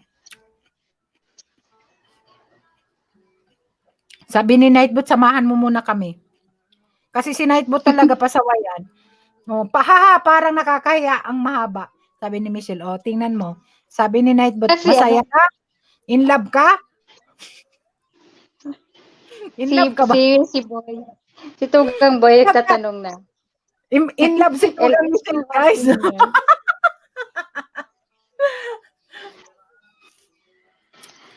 Sabi ni Nightbot, samahan mo muna kami. Kasi si Nightbot talaga pasawayan. Oh, pahaha, parang nakakahiya ang mahaba. Sabi ni Michelle, oh, tingnan mo. Sabi ni Nightbot, Kasi masaya ka? In love ka? In love ka ba? si Boy. Si Tugang Boy In love ka? tatanong na. In love si Tugang Michelle, guys.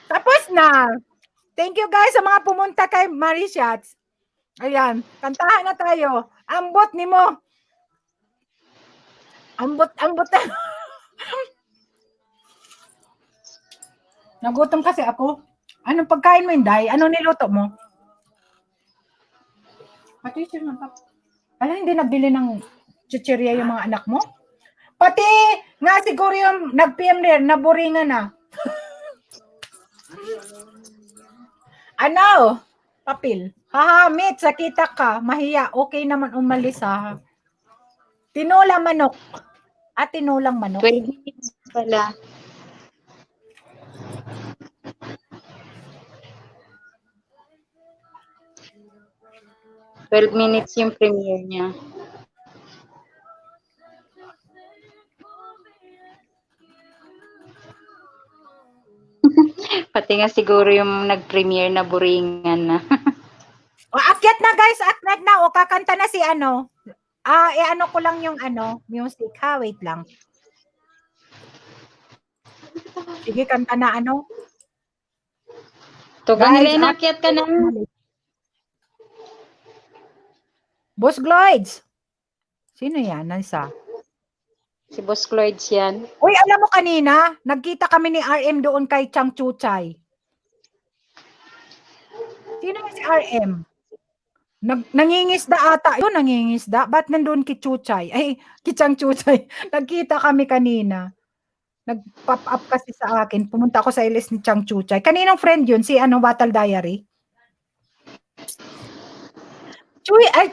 Tapos na. Thank you guys sa mga pumunta kay Marishats. Ayan, kantahan na tayo. Ambot ni mo. Ambot. Nagutom kasi ako. Anong pagkain mo, Inday? Ano niluto mo? Pati siya alam, hindi nagbili ng chichirya yung mga anak mo? Pati nga siguro yung nag-PM rin, naburingan na. Ano? Papil. Hahamit, sakita ka. Mahiya. Okay naman umalis ha. Tinulang manok. Tinulang manok. 12 minutes pala. "12 minutes yung premiere niya." Pati nga siguro yung nag-premiere na buringan na. Akyat na guys, akyat na. O kakanta na si ano. Ano ko lang yung music ha. Wait lang. Sige, kanta na ano. Tugang Guys, Len, akyat ka na. Boss Gloids. Sino yan? Nasa? Si Boss Cloyd yan. Uy, alam mo kanina, nagkita kami ni RM doon kay Chang Chuchay. Sino yung si RM? Nangingisda ata. Yun, nangingisda. Ba't nandun kay Chuchay? Ay, kay Chang Chuchay. Nagkita kami kanina. Nag-pop up kasi sa akin. Pumunta ako sa LS ni Chang Chuchay. Kaninong friend yun? Si Battle Diary?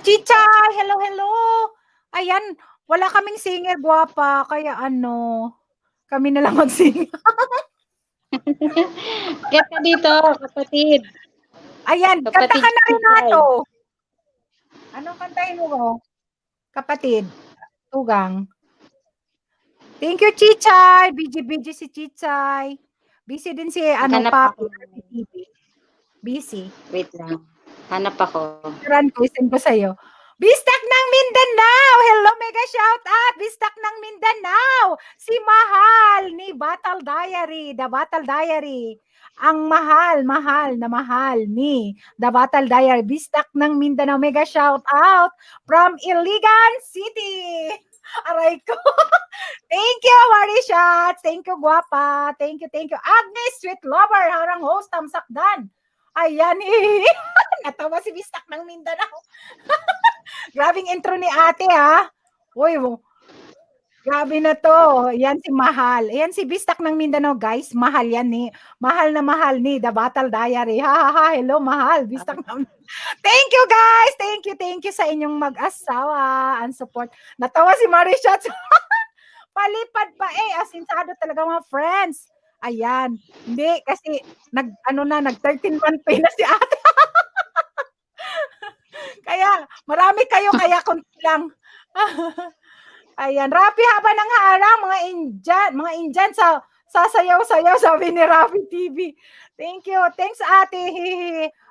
Chichay! Hello! Ayan, wala kaming singer, guwapa. Kaya kami na lang mag-sing. Get ka dito, kapatid. Ayan, kanta ka na rin nato. Anong kantahin mo? Kapatid, Tugang. Thank you, Chichay. Busy si Chichay. Busy din si Papi. Busy. Wait lang. Hanap ako. Send ko sa'yo. Bistak ng Mindanao! Hello, mega shout out! Bistak ng Mindanao! Si Mahal ni Battle Diary. The Battle Diary. Ang mahal ni The Battle Diary. Bistak ng Mindanao. Mega shout out from Iligan City. Aray ko. Thank you, Marishat. Thank you, guwapa. Thank you. Agnes, sweet lover. Harang host, tamsakdan. Ayan, natawa si Bistak ng Mindanao. Grabing intro ni ate ha. Uy, grabe na to. Yan si Mahal. Yan si Bistak ng Mindanao, guys. Mahal yan ni. Mahal ni The Battle Diary. Ha. Hello, Mahal. Bistak ng Thank you, guys. Thank you sa inyong mag-asawa and support. Natawa si Marishat. Palipad pa asinsado talaga mga friends. Ayan. Hindi, kasi nag 13 month pay na si ate. Kaya, marami kayo, kaya konti lang. Ayan, Rafi haba ng harang, mga Indian sa sasayaw-sayaw, sabi ni Rafi TV. Thank you. Thanks, ate.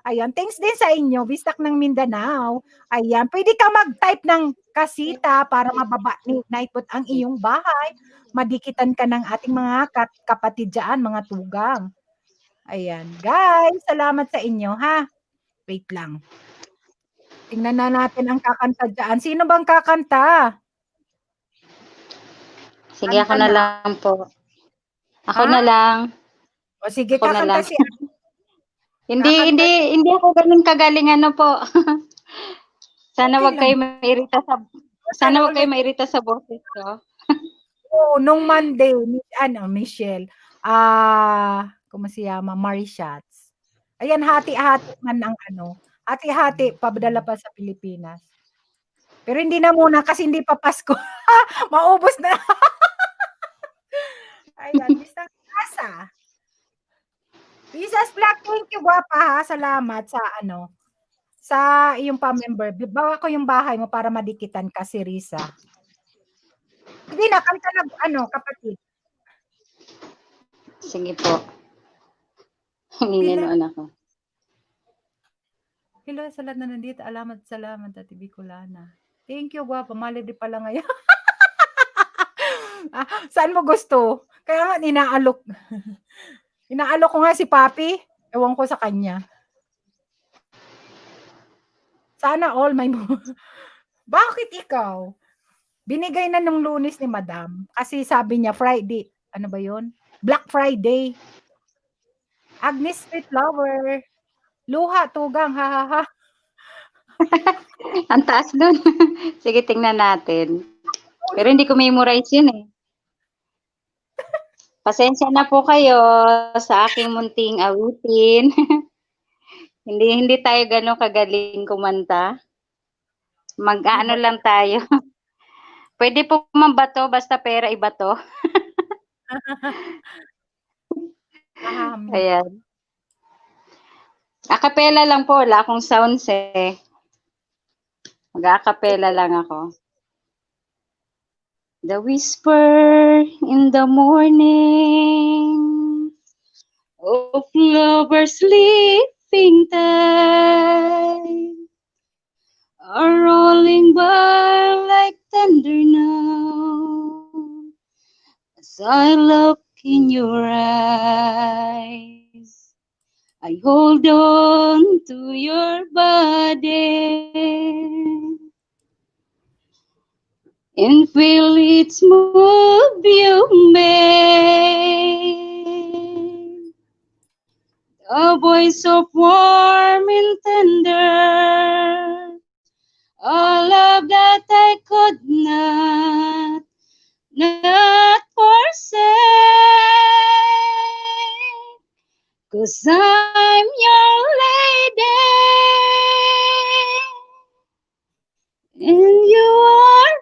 Ayan, thanks din sa inyo, Bistak ng Mindanao. Ayan, pwede ka mag-type ng kasita para mababa ni Nightbot ang iyong bahay. Madikitan ka ng ating mga kapatid dyan, mga tugang. Ayan, guys, salamat sa inyo, ha? Wait lang. Tingnan na natin ang kakanta dyan. Sino bang kakanta? Sige, ako na lang po. Ako na lang. O sige, kakanta si Hindi ako ganun kagaling po. Sana wag kayo mairita sa boses ko. Nung Monday, Michelle, como se llama, Marishats. Ayan, hati-hati man ang hati-hati, papadala pa sa Pilipinas. Pero hindi na muna kasi hindi pa Pasko. Maubos na. Ayan, Miss Nasa. Lisa's Vlog, thank you, gwapa ha. Salamat sa ano, sa iyong pa-member. Bawa ko yung bahay mo para madikitan ka si Risa. Sige na, kanta na ano, kapatid. Sige po. Hingin ano ako. Hello sa lahat na nandito. Salamat Ate Bicolana. Thank you, gwapa. Mali di pala ngayon. Saan mo gusto? Kaya nga, inaalok. Inaalok ko nga si Papi. Ewan ko sa kanya. Sana all may Bakit ikaw? Binigay na nung Lunes ni Madam. Kasi sabi niya, Friday. Ano ba yon? Black Friday. Agnes Sweet Flower. Luha, tugang, ha ha ha. Ang taas doon. Sige, tingnan natin. Pero hindi ko memorize yun eh. Pasensya na po kayo sa aking munting awitin. hindi tayo gano'ng kagaling kumanta. Mag-ano lang tayo. Pwede po mambato, basta pera ibato. Ayan. Acapella lang po, wala akong sounds eh. Mag-acapella lang ako. The whisper in the morning of lovers sleeping time are rolling by like thunder now as I look in your eyes. I hold on to your body and feel its move you make. A voice of warm and tender, a love that I could not forsake. 'Cause I'm your lady, and you are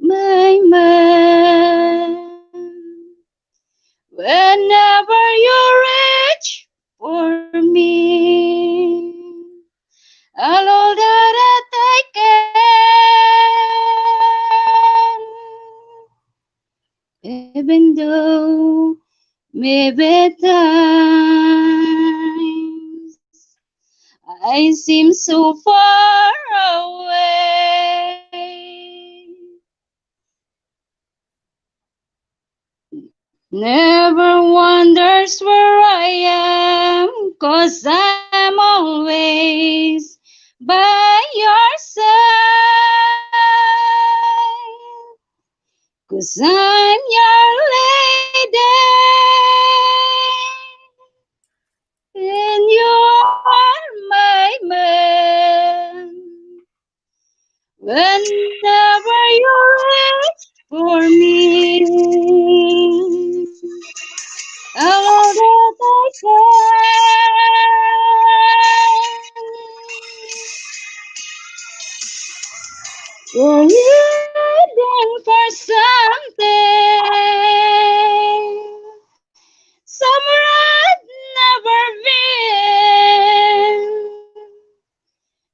my man. Whenever you reach for me, I'll hold that I can. Even though maybe times I seem so far away, never wonders where I am, 'cause I'm always by your side. 'Cause I'm your lady, and you are my man. Whenever you reach for me, all that I can. You're yearning for something somewhere I've never been.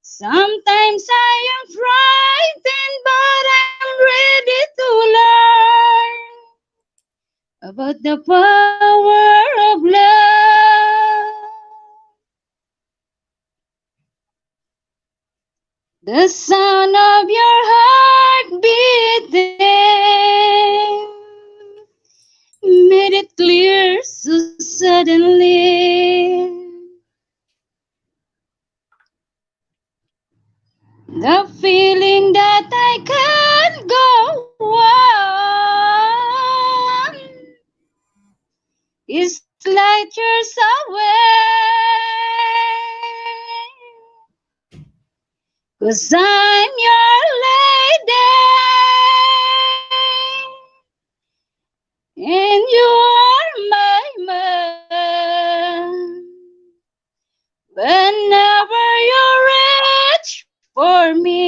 Sometimes I am frightened, but I'm ready to learn about the power of love. The sound of your heart beating made it clear so suddenly. The feeling that I can't go on is light years away. 'Cause I'm your lady, and you are my man. Whenever you reach for me,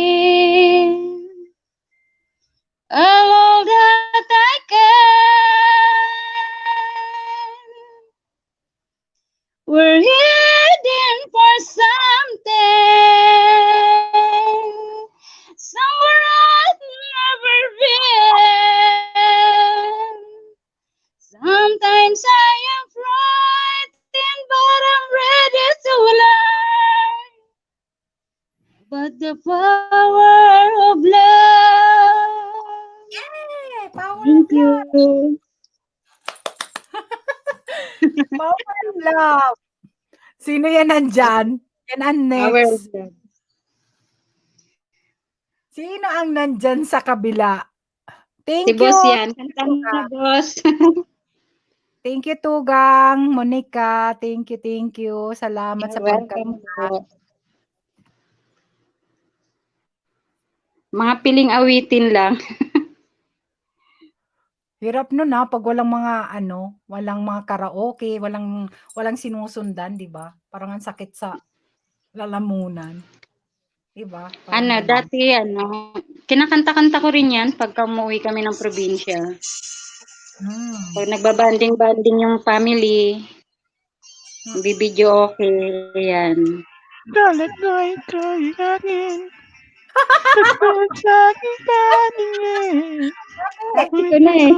Power love. Sino yan nandyan? Yan ang Power next. love. Sino ang nandyan sa kabila? Si Thank you. boss yan. Kanta na, boss. Thank you, Tugang. Monica, thank you. Salamat sa Welcome pagkanta. po. Mga piling awitin lang. Hirap nun pag walang mga walang mga karaoke, walang sinusundan, 'di ba? Parang ang sakit sa lalamunan. 'Di ba? Parang ganun. Dati kinakanta-kanta ko rin yan pagka umuwi kami ng probinsya. Pag nagbabanding-banding yung family, bibidyo okay, yan. Dalat mo ikaw akin. Tapos sa aking paningin. Ito na eh.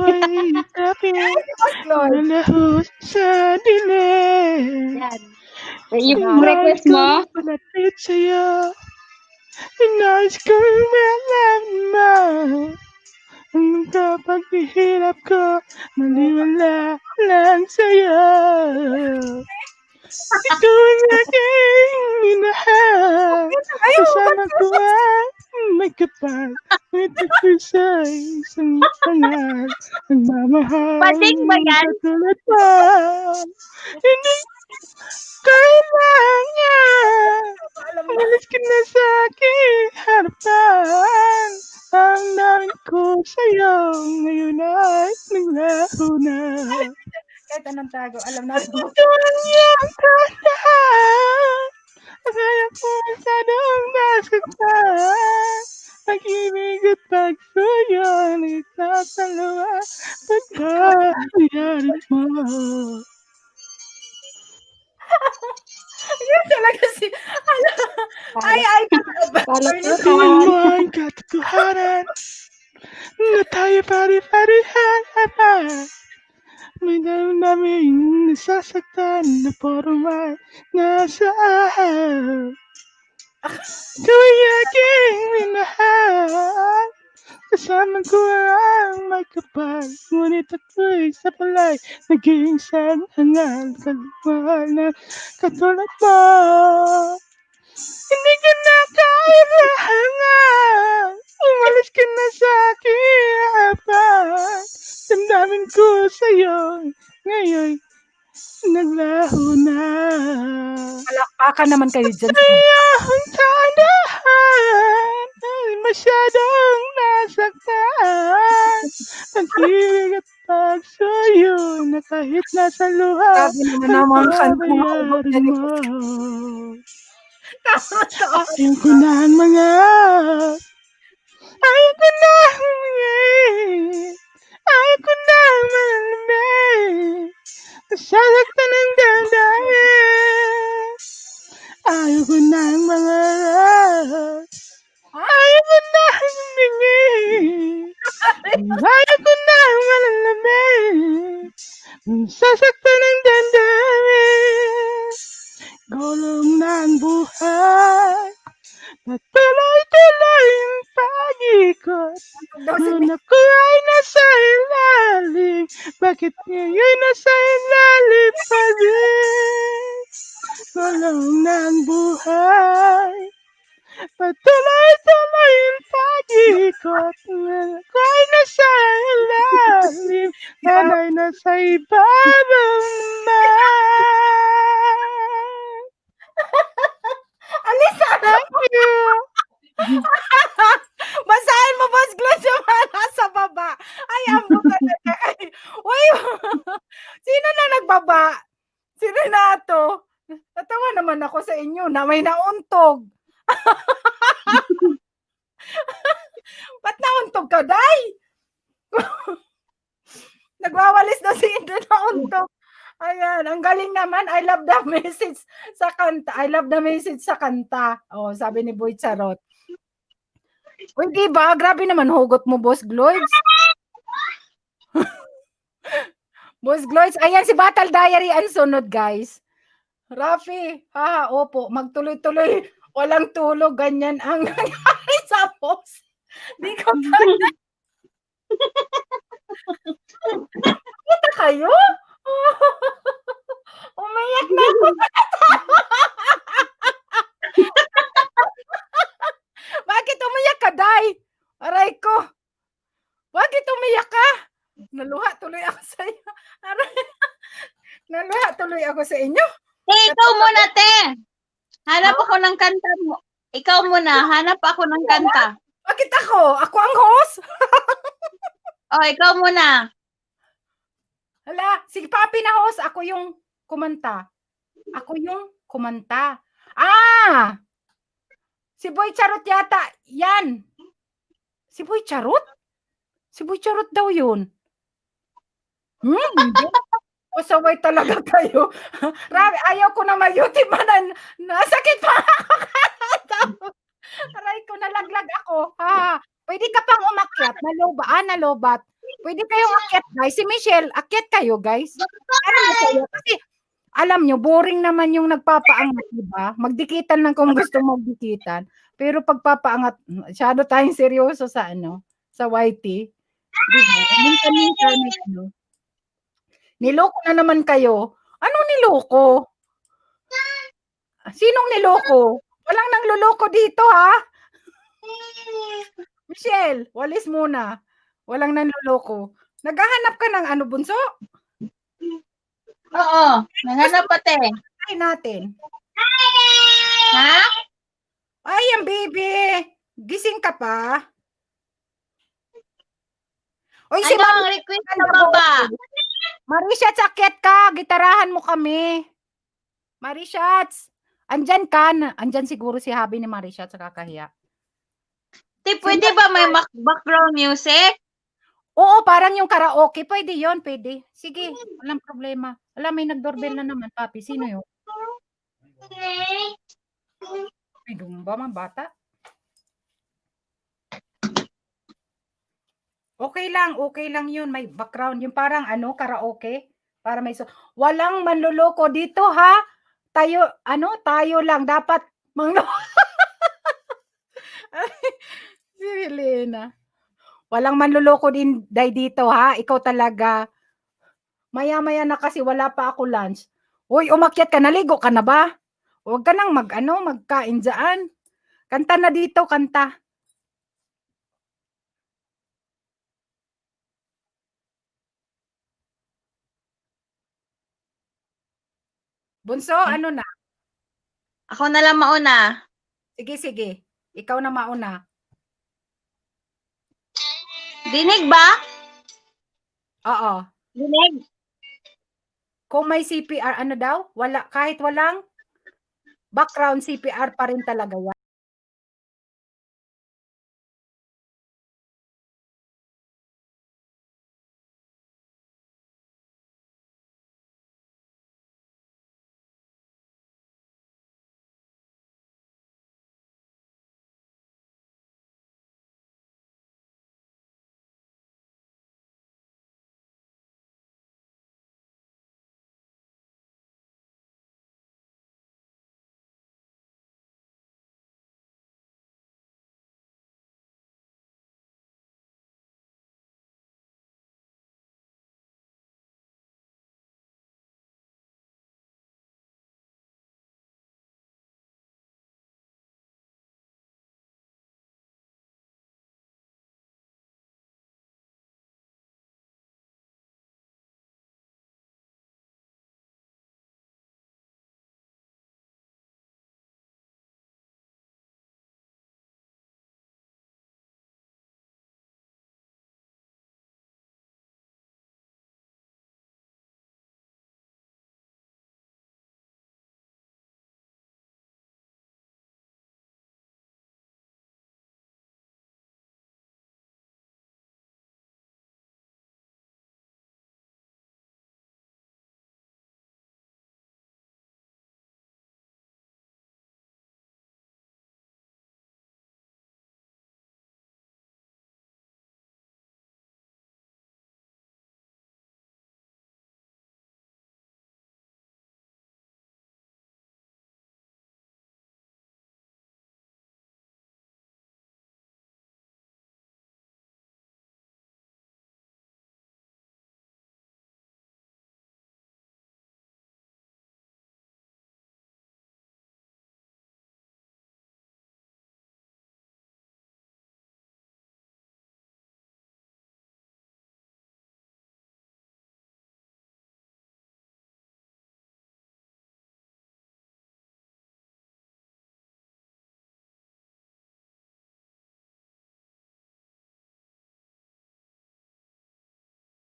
Malahos sa dilim. Yan. Yung request mo? Palapit sa'yo. Inayos kong malaman mo. Ang kapag ihirap ko, maliwala lang sa'yo. Ikaw ang aking minahal. Kasama ko ay may kapal. Ito ko sa isang pangal. Nagmamahal. Bading ba yan? Katulad mo. Hindi kailangan. Umalis ka na sa aking harapan. Ang namin ko sa'yo ngayon ay naglaho na. Kahit anong tago, alam natin mo. Ito ang iyong kalahan. Akala ko masyadong nasaktan. Pag-ibig at pagsuyo, nagtatalawa pagkakayarin mo. Yan talaga si ay Tuwan mo ang katotohanan na tayo pare-parehan. May damdaming nasasaktan na forma nasa ahal. Tuwing aking minahal, kasama ko ang may kapal. Ngunit ako'y sa palay, naging sanhangal. Kalmahal na katulad mo. Hindi ka na kailangan. Umalis ka na sa aking harapan. Damdamin ko sa'yo ngayon naglaho na. palakpakan naman kayo dyan. Ayahong tandaan ay masyadong nasaktan. Pag-ibig at pagsuyo na kahit nasa luha, Sabi naman kanta pagbabayarin mo. Tama. Ayaw ko na ang mga Ayaw ko na Ayaw ko na malamig. Nasasaktan ng damdamin. Ayaw ko na ang mga Ayaw ko na humingin. Ayaw ko na malamig. Nasasaktan ng damdamin. Gulong ng buhay. Patuloy-tuloy ang pag-ikot. Nung ako ay nasa ilalim, bakit ngayon nasa ilalim pa rin? Gulong ng buhay. Patuloy-tuloy ang pag-ikot. Nung ako ay nasa ilalim, sana'y nasa ibabaw naman. Alisa! Thank you. Basahin mo, Boss Glad, yung mga nasa baba. Ay, amo talaga. Uy, sino na nagbaba? Sino na to? Natawa naman ako sa inyo na may nauntog. Ba't nauntog ka, Day? Nagwawalis na si Indo nauntog. Ayan, ang galing naman. I love the message sa kanta. I love the message sa kanta. Oh, sabi ni Boy Charot. Uy, diba? Grabe naman hugot mo, Boss Gloids. Boss Gloids. Ayan, si Battle Diary ang sunod, guys. Rafi, opo, magtuloy-tuloy. Walang tulog, ganyan ang nangyari sa post. Di ko kaya. Kita kayo? Aray ko. Bakit umiyak ka? Naluha tuloy ako sa iyo. Aray. Naluha tuloy ako sa inyo. Ikaw muna, te. Hanap ako ng kanta mo. Ikaw muna, hanap ako ng kanta. Bakit ako? Ako ang host? Oh, ikaw muna. Hala, si Papi na host, ako yung kumanta. Ako yung kumanta. Ah! Si Boy Charot yata. Yan. Si Boy Charot? Si Boy Charot daw yun. Hindi. Pasaway talaga kayo. Rabi, ayaw ko na mag-YouTube nasakit pa ako. Aray ko, nalaglag ako. Ha, pwede ka pang umakyat. Nalobat. Pwede kayong akyat, guys. Si Michelle, akyat kayo, guys. Alam mo kayo, kasi alam nyo, boring naman yung nagpapaangat, diba? Magdikitan lang kung gusto magdikitan. Pero pagpapaangat, masyado tayong seryoso sa sa YT. Diba? Minsan-minsan, niloko na naman kayo. Anong niloko? Sinong niloko? Walang nangloloko dito, ha? Michelle, walis muna. Walang nanloloko. Naghahanap ka ng bunso? Oo, naghanap pa, te. Ay natin. Ha? Ay, ang baby. Gising ka pa? Oy, si Ano ang request sa baba? Marishats, akyat ka. Gitarahan mo kami. Marishats. Andyan ka. Andyan siguro si Habi ni Marishats. Kakahiya. Te, pwede ba may background music? Oo, parang yung karaoke. Pwede yon, pwede. Sige, walang problema. Wala, may nag-doorbell na naman, Papi. Sino yun? May dumba, mga bata. Okay lang yun. May background. Yung parang karaoke. Para may walang manluloko dito, ha? Tayo lang. Dapat si Helena. Walang manluloko din dito, ha? Ikaw talaga. Maya-maya na kasi wala pa ako lunch. Uy, umakyat ka. Naligo ka na ba? Huwag ka nang magkain dyan. Kanta na dito, kanta. Bunso, ano na? Ako na lang mauna. Sige. Ikaw na mauna. Dinig ba? Oo. Dinig? Kung may CPR, daw? Wala, kahit walang background, CPR pa rin talaga yan.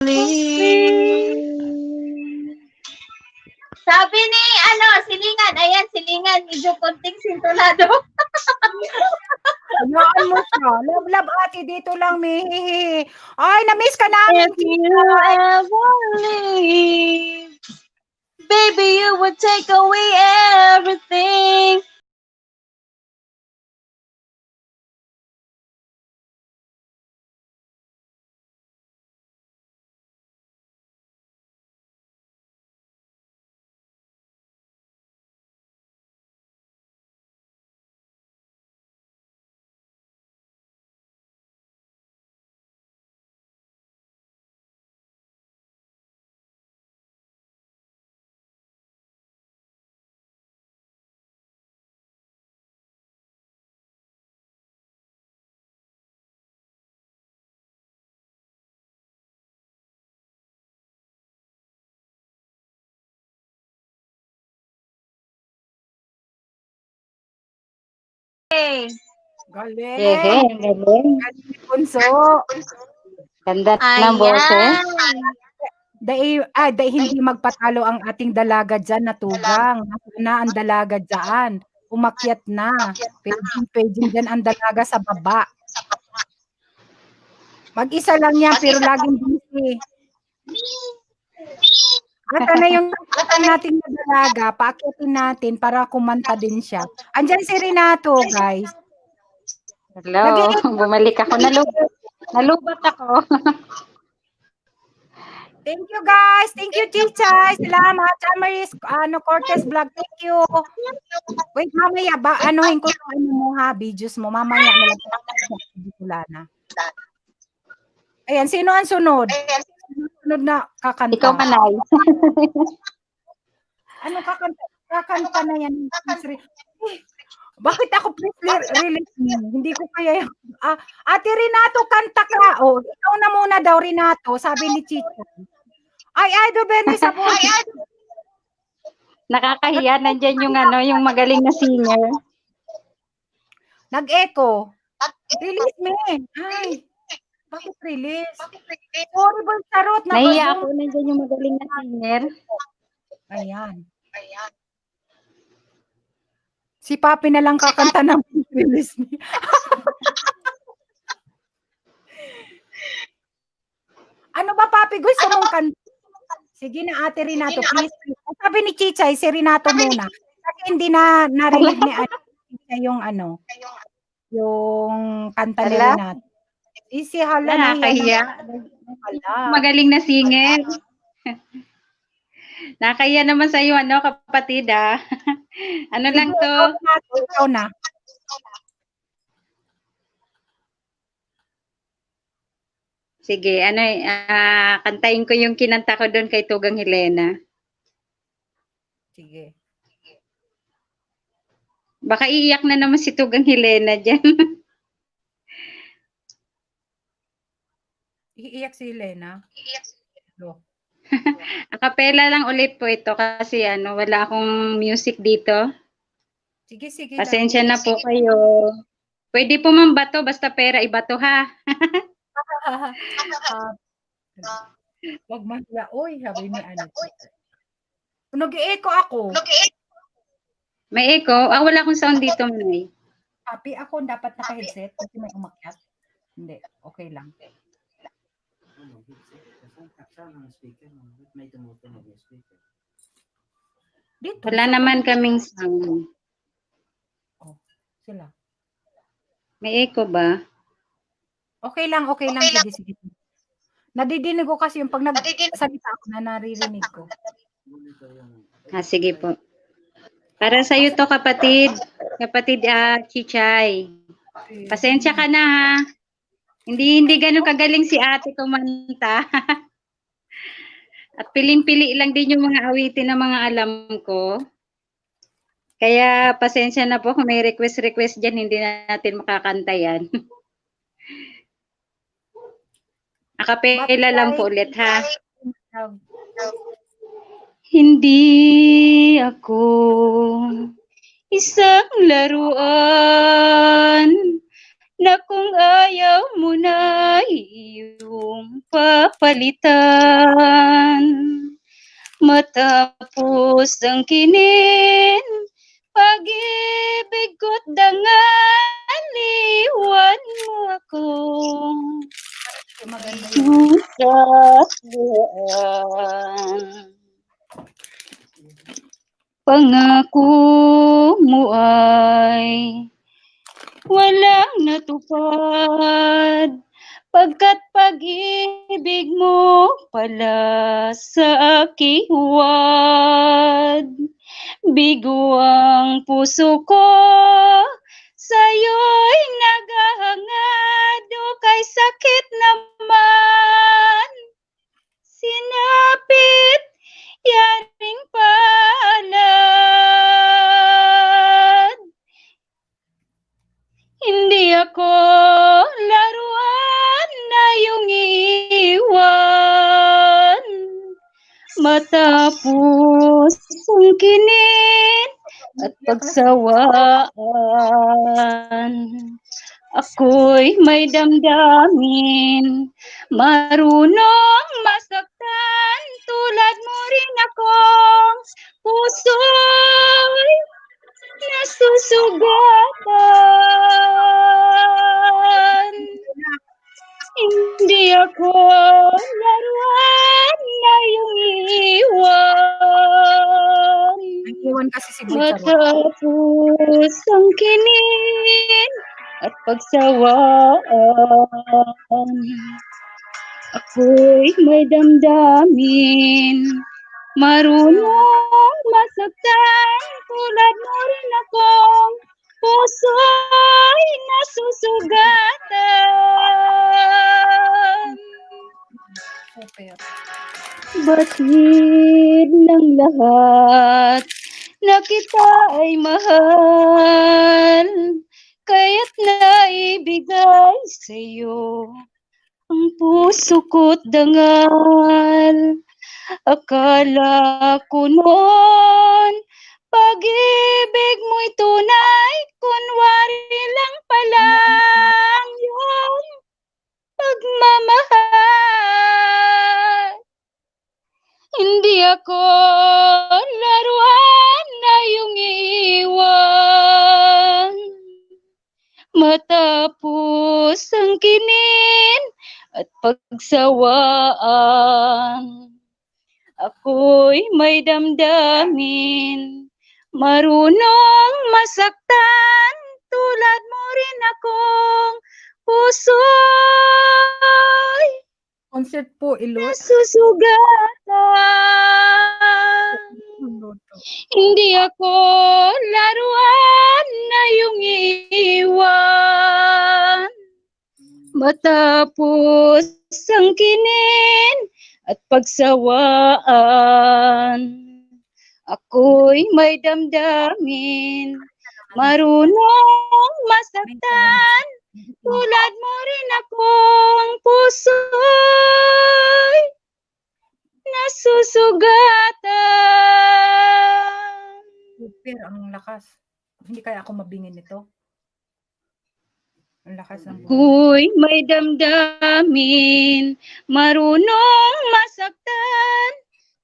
Sabi ni, silingan. Ayan, silingan. Medyo konting sintulado. Hayaan mo siya. Love, ate, dito lang, mihihi. Ay, na-miss ka namin. If you ever leave, baby, you would take away everything. Galing. Hehe, galing. Galing, Bunso. Ganda ng boses. Dahil hindi magpatalo ang ating dalaga dyan na tugang. Nasaan na ang dalaga dyan? Umakyat na. Pwedeng dyan ang dalaga sa baba. Mag-isa lang yan, pero laging busy. At na yung nating na dalaga, paakyatin natin para kumanta din siya. Andyan si Renato, guys. Hello, bumalik ako. Nalubat ako. Thank you, guys. Thank you, Chichay. Salamat. Amaris, Cortez Vlog. Thank you. Wait, mamaya ba? Anuhin ko yung mo ha, videos mo. Mamaya na lang. Wala na. Ayan, sino ang sunod? Sunod na kakanta. Ikaw, Manay. Ano kakanta? Kakanta na yan. Bakit ako release niyo? Hindi ko kaya yung... Ate Renato, kanta ka. Oh, ikaw na muna daw, Renato. Sabi ni Chicha. Ay, Idol Benny sa buhay. Nakakahiya. Nandyan yung magaling na singer. Nag-echo. Release me. Ay, bakit release? Horrible charot. Nahiya ako. Nandyan yung magaling na singer. Ayan. Si Papi na lang kakanta ng release me. Ano ba, Papi? Gusto mong kanta? Sige na, Ate Renato, please. Sabi ni Chichay, si Renato muna. Kasi hindi na narinig ni Chichay yung yung kanta ni Renato. Si hala na Nakakahiya. Magaling na singer. Nakakahiya naman sa iyo, kapatid, Ano lang to? Ikaw na. Sige, kantayin ko yung kinanta ko doon kay Tugang Helena. Sige. Baka iiyak na naman si Tugang Helena dyan. Iiyak si Helena? Acapella lang ulit po ito kasi wala akong music dito. Sige. Pasensya na po kayo. Pwede po mambato, basta pera ibato ha. Wag mahiya. Oy, sabi ni Nag-i-echo ako. May echo? Wala akong sound dito, Manay. Papi, ako dapat naka-headset kasi may umakyat. Hindi, okay lang. Dito. Wala naman kaming sound. Oh, sila. May echo ba? Okay lang. Sige. Nadidinig ko kasi yung pag nagsalita ako na naririnig ko. Sige po. Para sa iyo to, kapatid. Kapatid Chichay. Pasensya ka na ha. Hindi ganun kagaling si ate kumanta. At piling-pili lang din yung mga awitin na mga alam ko. Kaya pasensya na po kung may request dyan, hindi na natin makakanta yan. Acapella lang po ulit ha. Hindi ako isang laruan na kung ayaw mo na iyong papalitan. Matapos ang kinin, pag-ibig ko't dangan, iwan mo ako. Saslian. Pangako mo ay walang natupad, pagkat pag-ibig mo pala sa aking huwad. Bigo ang puso ko, sa'yo'y naghahangad, o kay sakit naman. Sinapit, yaring palad. Hindi ako laruan na iyong iiwan. Matapos sungkinin at pagsawaan, ako'y may damdamin, marunong masaktan, tulad mo rin akong puso'y nasusugatan. Hindi ako laruan na iyong iiwan. Iwan kasi si Boy Charot. Matapos ang kinin at pagsawaan, ako'y may damdamin, marunong masaktan, tulad mo rin akong puso'y nasusugatan. Super. Batid ng lahat na kita ay mahal, kaya't naibigay sa'yo ang puso ko't dangal. Akala ko noon, pag-ibig mo'y tunay, kunwari lang palang yung pagmamahal. Hindi ako laruan na iyong iiwan. Matapos ang kinin at pagsawaan, ako'y may damdamin, marunong masaktan, tulad mo rin akong puso'y Concert po, Ilot. nasusugatan. Hindi ako laruan na iyong iiwan. Matapos ang kinin at pagsawaan, ako'y may damdamin, marunong masaktan, tulad mo rin akong puso'y nasusugatan. Super, ang lakas. Hindi kaya ako mabingin nito. Ang lakas ng Ako'y may damdamin, marunong masaktan,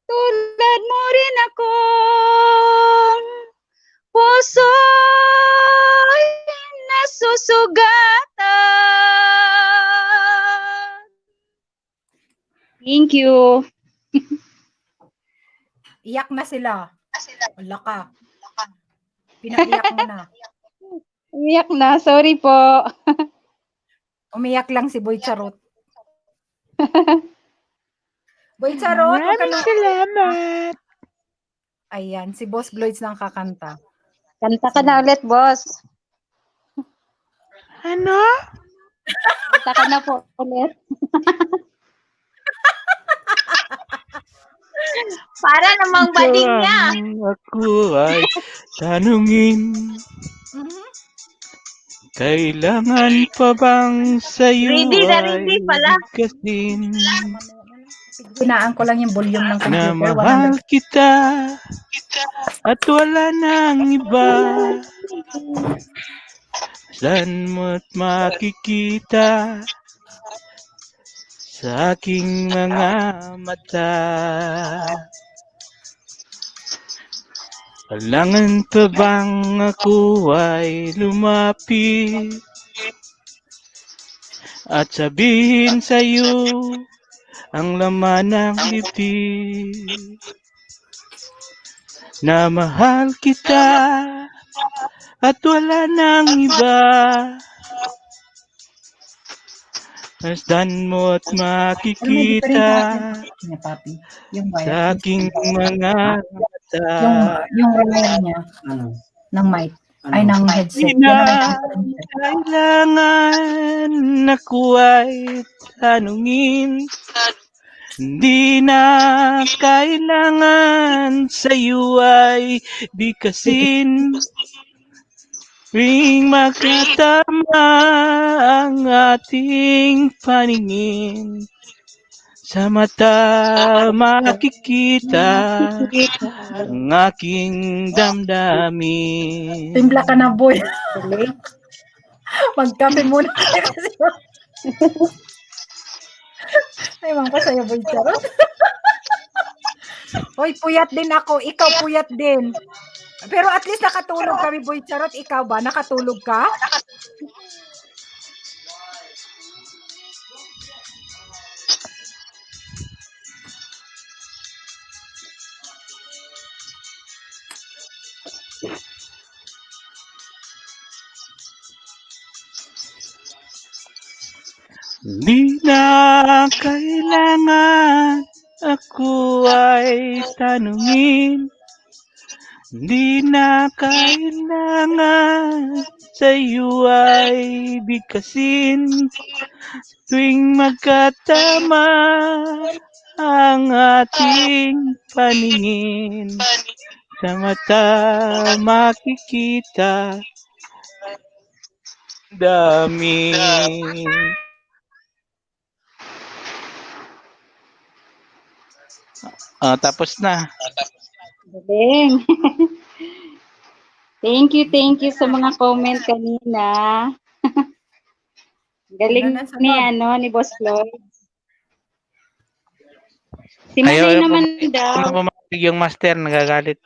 tulad mo rin akong puso'y nasusugatan. Thank you. Iyak na sila. Wala ka. Pinaiyak mo na. Umiyak na, sorry po. Umiyak lang si Boy Charot. Boy Charot, huwag ka Maraming na- salamat. Ayan, si Boss Bloids nang kakanta. Kanta ka na ulit, boss. Ano? Kanta ka na po ulit. Para namang bading niya. Ako ay tanungin, Mhm. kailangan pa bang sa'yo Ready na ay ready pala. bigkasin Pinaan ko lang yung volume ng na computer. mahal kita at wala nang iba. Saan mo't makikita sa aking mga mata. Kailangan pa bang ako ay lumapit at sabihin sa'yo ang laman ng bibig na mahal kita at wala nang iba. Masdan mo at makikita Niya, papi. Yung sa aking mga mata. yung wire niya, ng mic, ay ng headset. Di na kailangan ako ay tanungin. Di na kailangan sa'yo ay bigkasin. Tuwing magkatama ang ating paningin, sa mata makikita ang aking damdamin. Timpla ka na, boy. Magkape muna kasi. Ay, mang pa sa'yo, boy, charot. Hoy, puyat din ako. Ikaw, puyat din. Pero at least nakatulog kami, boy, charot. Ikaw ba? Nakatulog ka? Di na kailangan ako ay tanungin. Di na kailangan sa'yo ay bigkasin. Tuwing magkatama ang ating paningin, sa mata makikita dami. Tapos na. Galing. Thank you sa mga comment kanina. Galing ni Boss Lloyd. Si Manay naman daw. Ano pumatig yung master, nagagalit.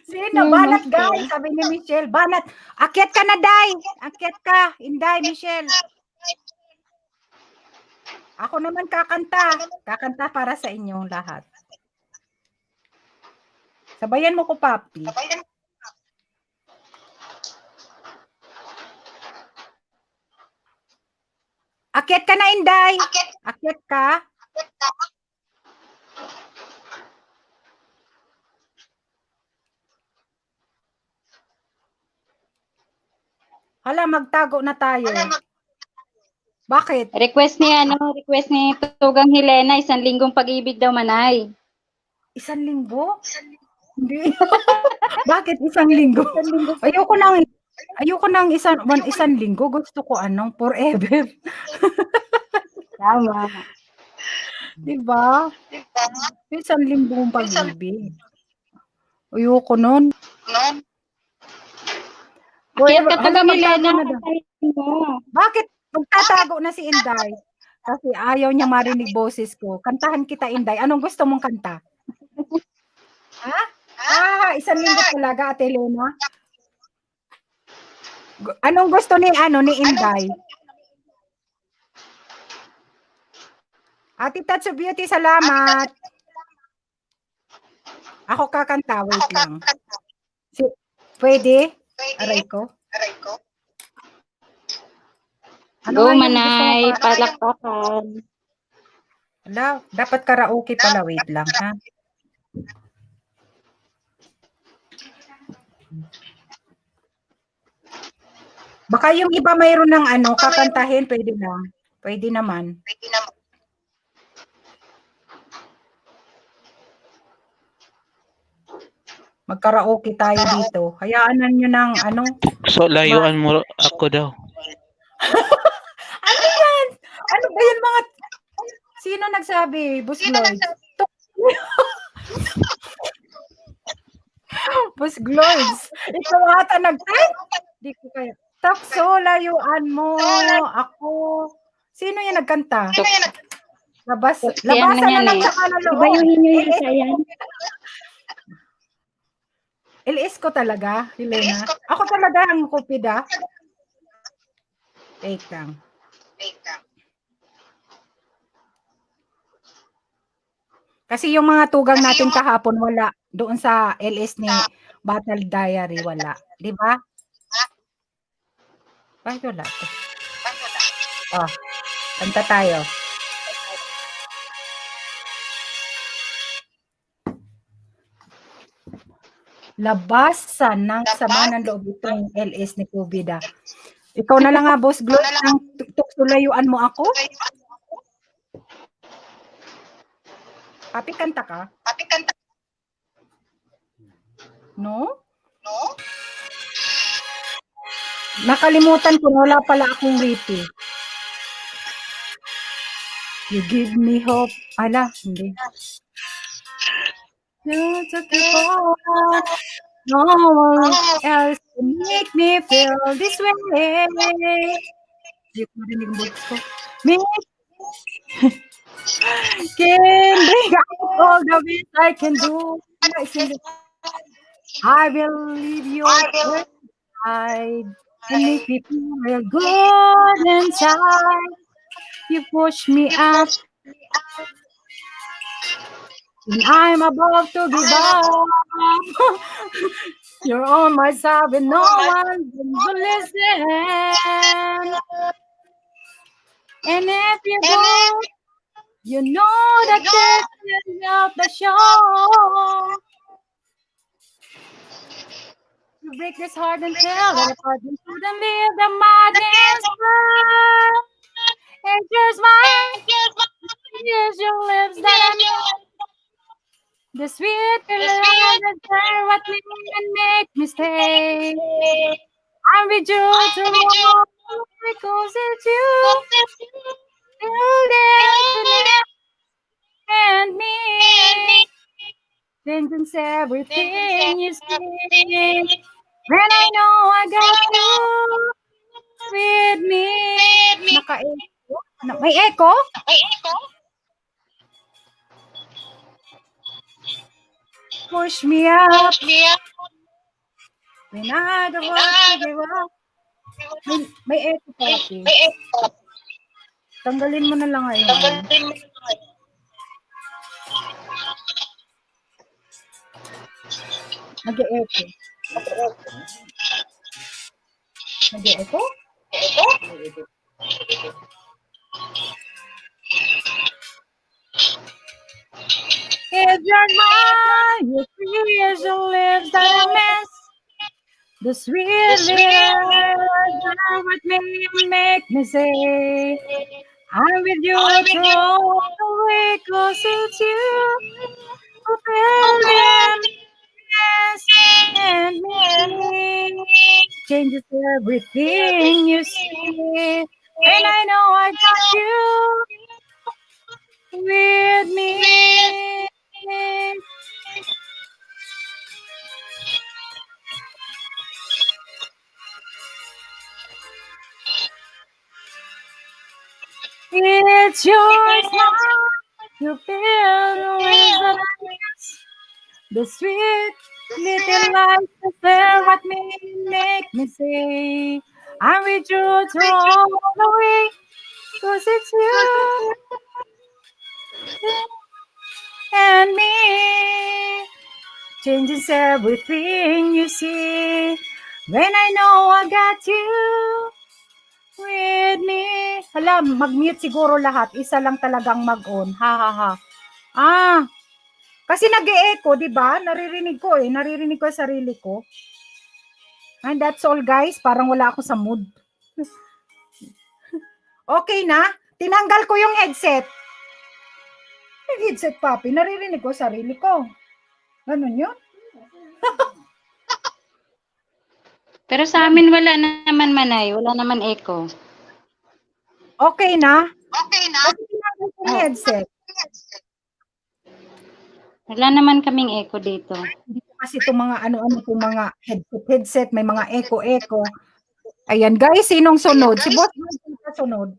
Sino? Banat, guys. Sabi ni Michelle. Banat. Akyat ka na, Day. Akyat ka. Inday, Michelle. Ako naman kakanta. Kakanta para sa inyong lahat. Sabayan mo ko, Papi. Akyat ka na, Inday. Akyat ka. Hala, magtago na tayo. Bakit? Request ni Tugang Helena, 1 linggong pag-ibig daw, Manay. 1 linggo? Hindi. Bakit 1 linggo? Ayoko nang isang linggo. Gusto ko forever. Tama. Diba? 1 linggong pag-ibig. Ayoko nun. Akyat ka, Tugang Helena. Helena. Bakit? Magtatago na si Inday. Kasi ayaw niya marinig boses ko. Kantahan kita, Inday. Anong gusto mong kanta? Ha? 1 linggo talaga, Ate Helena. Anong gusto ni Inday? Ate Tatsu Beauty, salamat. Ako kakanta, wait lang. Pwede? Aray ko. Go, Manay. Palakpakan. Wala, dapat karaoke pala. Wait lang, ha? Baka yung iba mayroon ng kakantahin, pwede lang. Pwede naman. Magkaraoke tayo dito. Hayaan nyo ng So, layuan mo ako daw. Ano yan? Ano ba yan mga... Sino nagsabi? Boss Gloyd. Boss Gloyd. Ikaw ata nag-type? Di ko kaya. Takso, layuan mo. Ako. Sino yung nagkanta? Yan Labasan na yan na lang eh. sa kanan loob. Ibayuhin nyo yung isa yan. LS ko talaga, Helena. Ako talaga ang kupida. Wait lang. Kasi yung mga tugang natin kahapon wala. Doon sa LS ni Battle Diary wala. Di ba? Bakit wala to? Oh, kanta tayo. Labasan ng sama ng loob itong LS ni Kubida. Ikaw na lang nga, Boss Glo, ang tuksulayuan mo ako? Papi, kanta ka? No? Nakalimutan ko, wala pala akong witty. You give me hope. Ala, hindi. You took me forward. No one else can make me feel this way. Hindi ko marinig ang boses ko. Can bring out all the best I can do. I will leave your side and make me feel good inside. You push me up when I'm about to give up. You're on my side and no one will listen. And if you go, you know that this is not the show. You break this heart and tell it apart. You shouldn't leave the madness. And here's mine. Here's your lips that I know. The sweet feeling that share what we and make me stay. I'm with you tomorrow because it's you. And me. Changes everything you see. When I know I got you with me. Naka-echo? May echo? Push me up. When I don't want to give up. May echo pa. Tanggalin mo na lang ngayon. Nag-e-echo. Nag-e-echo? If you're mine, your tears, your lips that I miss. The sweet lips are what make me say, I'm with you through the way, 'cause it's you who feel them. And me changes everything you see. And I know I got you with me. It's your smile, you feel the ways that I miss. The sweet little lies that share what make me say, I'm with you all the way, 'cause it's you and me. Changes everything you see. When I know I got you with me. Hala, mag-mute siguro lahat. Isa lang talagang mag-on. Ha ha ha. Kasi nag-e-echo, di ba? Naririnig ko Naririnig ko yung sarili ko. And that's all, guys. Parang wala ako sa mood. Okay na? Tinanggal ko yung headset. Yung headset, papi. Naririnig ko sarili ko. Ganun yun? Pero sa amin wala naman manay. Wala naman echo. Okay na? Kasi tinanggal ko yung headset. Wala naman kaming echo dito. Hindi ko kasi itong mga ano-ano itong mga headset, may mga echo. Ayan, guys, sinong sunod? Si Boss Lloyd sunod.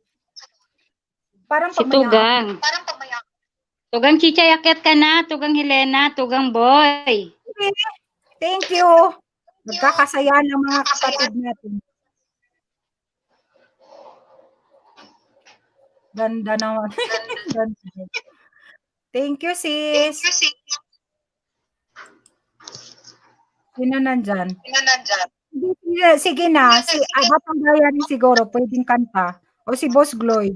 Parang Si Tugang. Tugang Chichay, akyat ka na. Tugang Helena, Tugang Boy. Thank you. Nagkakasaya ng mga kapatid natin. Ganda naman. Ganda. Thank you, sis. Sino nandyan? Sige na. Batang Bayarin siguro. Pwedeng kanta. O si Boss Gloyd.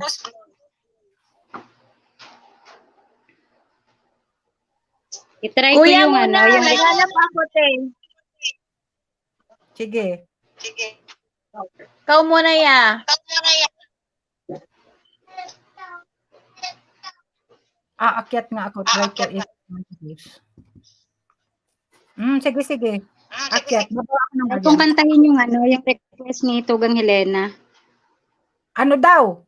I-try ko Kuya yung muna, yung naghanap ako, te. Sige. Ikaw muna, ya. Akyat nga ako. Try ko it. Sige. Akyat. Baba ako ng kung ganyan. kantahin yung yung request ni Tugang Helena. Ano daw?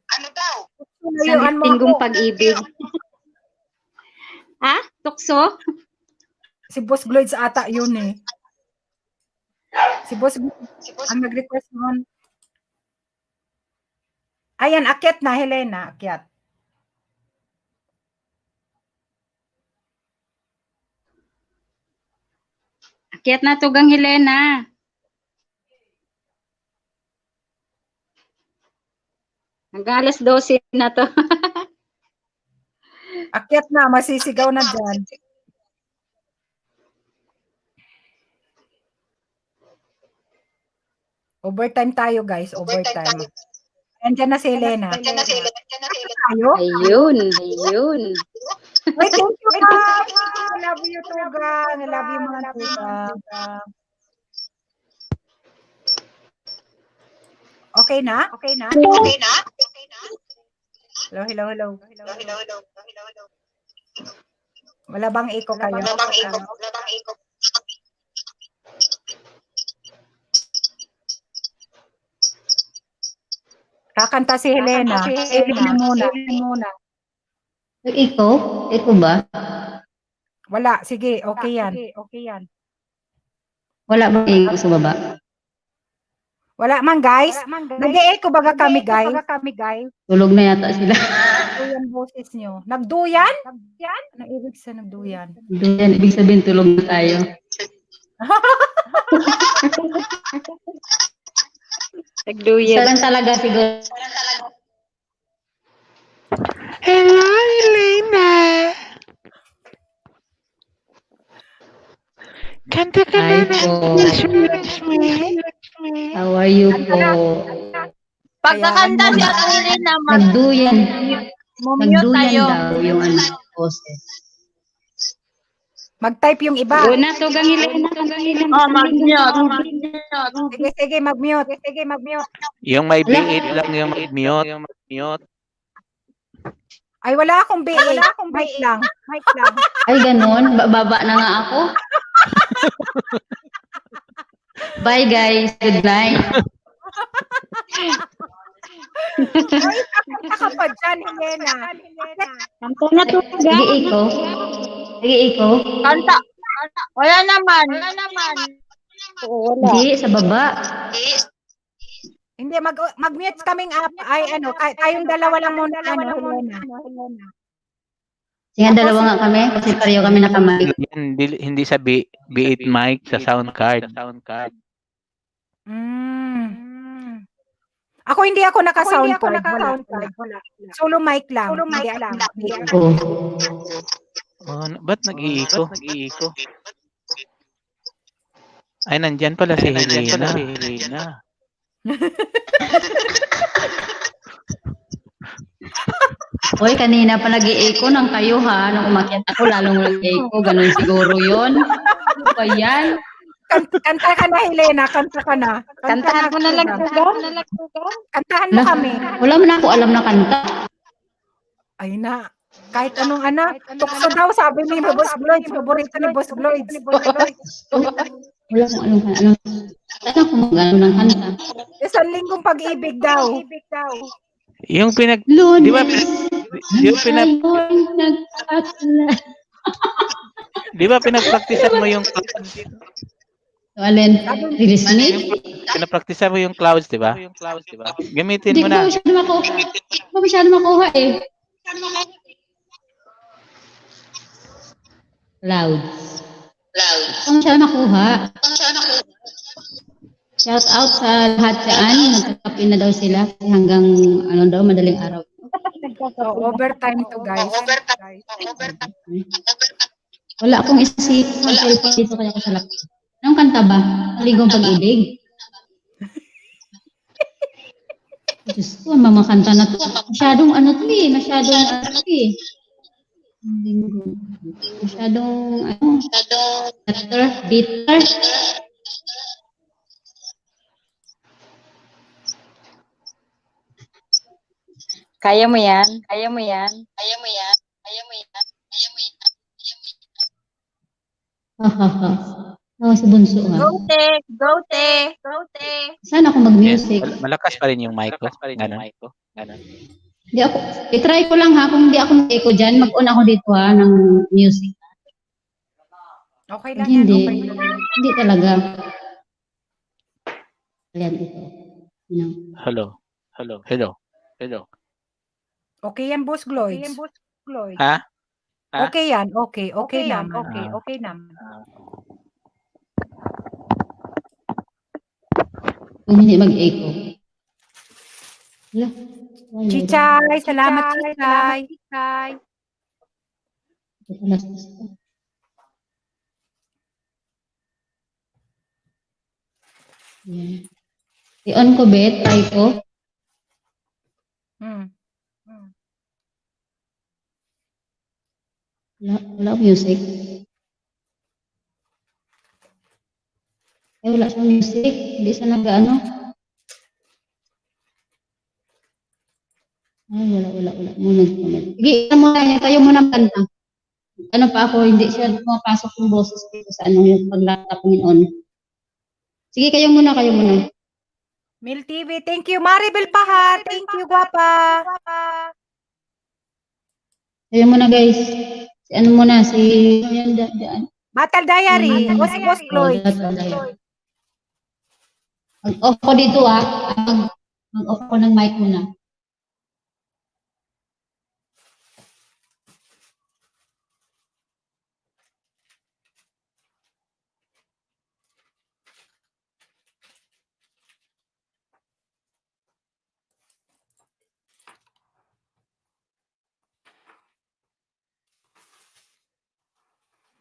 Sa Tinggong Pag-ibig. Tukso? Si Boss Gloyd sa ata yun eh. Si Boss Gloyd ang nag-request noon. Ayan, akyat na, Helena. Akyat. Akyat na Tugang Helena. Hanggang alas 12 na to. Akyat na, masisigaw na dyan. Overtime tayo, guys. Overtime. Andiyan na si Helena. Tayo? Ayun. Wait, thank you, guys. I love you, Tugang. I love you, mga Tugang. Okay na? Hello. Wala bang echo kayo? Kakanta si Helena. Helena muna. Iko? Iko ba? Wala. Sige, okay yan. Wala ba iko sa baba? Wala man, guys. Nag-e-echo baga kami, guys. Tulog na yata sila. Duyan boses nyo. Nagduyan? Anong ibig sa nagduyan? Yan, ibig sabihin tulog na tayo. Nagduyan. Isa lang talaga siguro. Hello, Helena. Kanta ka na Hi na. po. Lakshmi. How are you po? Pagkakanta si Ate Helena, Nagduyan. mumute Nagduyan tayo. daw yung boses. Mag-type yung iba. Una, Tugang Helena. Mag-mute. Sige, mag-mute. Yung may B8 lang yung mag-mute. Ay, wala akong B8. Mic lang. Ay, ganun. Baba na nga ako. Bye, guys. Good night. Ay, kakanta ka pa dyan, Helena. Kanta na, Tugang. Sige, iko. Kanta. Wala naman. Hindi, sa baba. Hindi, mag-mute kaming tayong dalawa lang muna, Helena. Sige, dalawa nga kami. Kasi pareho kami nakamay. Hindi sa B8 mic, sa sound card. Ako hindi ako naka-sound card. Wala. Solo mic lang. Oh, ba't nag-iiko? Ay, nandyan pala si Helena. Hoy, kanina pa nag-i-echo ng kayo ha. Nung umakyat ako, lalong nag-i-echo. Ganun siguro yun. Ano ba yan? Kanta ka na, Helena. Kanta ka na. Kantahan ko na lang, Tugang. Kantahan mo kami. Wala man ako alam na kanta. Ay na. Kahit anong tukso daw, sabi ni Boss Lloyd. Favorito ni Boss Lloyd. Wala akong anong Sana ko mag-ano ng kanta. Isang linggong pag-ibig daw. Yung Lunes, di ba di ba pinagpraktisan mo yung Alin? Release me? pinapraktisan mo yung clouds, di ba? Gamitin Hindi mo ko na. masyado makuha. Hindi ko masyado makuha eh. Clouds. Hindi ko masyado makuha. Shout out sa lahat dyan. Nagkakape na daw sila hanggang madaling araw. So, overtime to guys. Wala akong isip ng cellphone dito kaya ko sa laptop. Anong kanta ba? Maligong pag-ibig? Diyos ko, ang mga kanta na to. Masyadong bitter. Kaya mo yan. Si Bunso nga. Go, te. Saan ako mag-music? Malakas pa rin yung mic ko. Ganun. Hindi ako, i-try ko lang ha, kung hindi ako mag-echo dyan, mag-on ako dito ha, ng music. Okay Pag lang yan. hindi, Okay lang. hindi talaga. Ayan, ito. Yan. Hello. Okay yan, Boss Gloyd. Ha? Okay yan. Okay naman. Okay naman. Kung hindi mag-echo. Hala. Chichay, salamat Chichay. Yan. I-on ko, Bet. Try ko. Wala music. Wala siyang music. Hindi siya nag-ano. Wala. Comment. Sige, tayo muna kanta. Ano pa ako, hindi siya pumapasok yung boses dito sa yung pag-laptop on. Sige, kayo muna. Mil TV, thank you. Maribel Pahar, thank you, guwapa. Kayo muna, guys. Si Battle Diary, Boss Gloyd. Mag-off ko dito mag-off ko ng mic muna.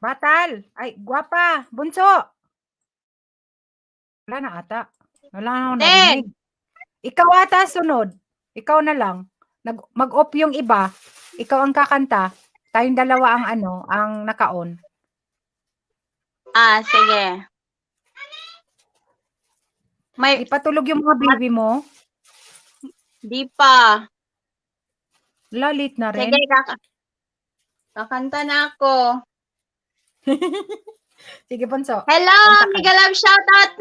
Batal. Ay, guwapa. Bunso. Wala na ata. Wala na ako narinig. Ikaw ata sunod. Ikaw na lang. Mag-off yung iba. Ikaw ang kakanta. Tayong dalawa ang naka-on. Sige. Ipatulog yung mga baby mo. Di pa. Lalit na rin. Sige, kakanta na ako. Sige, Bunso. Hello, Kanta ka. mega love shoutout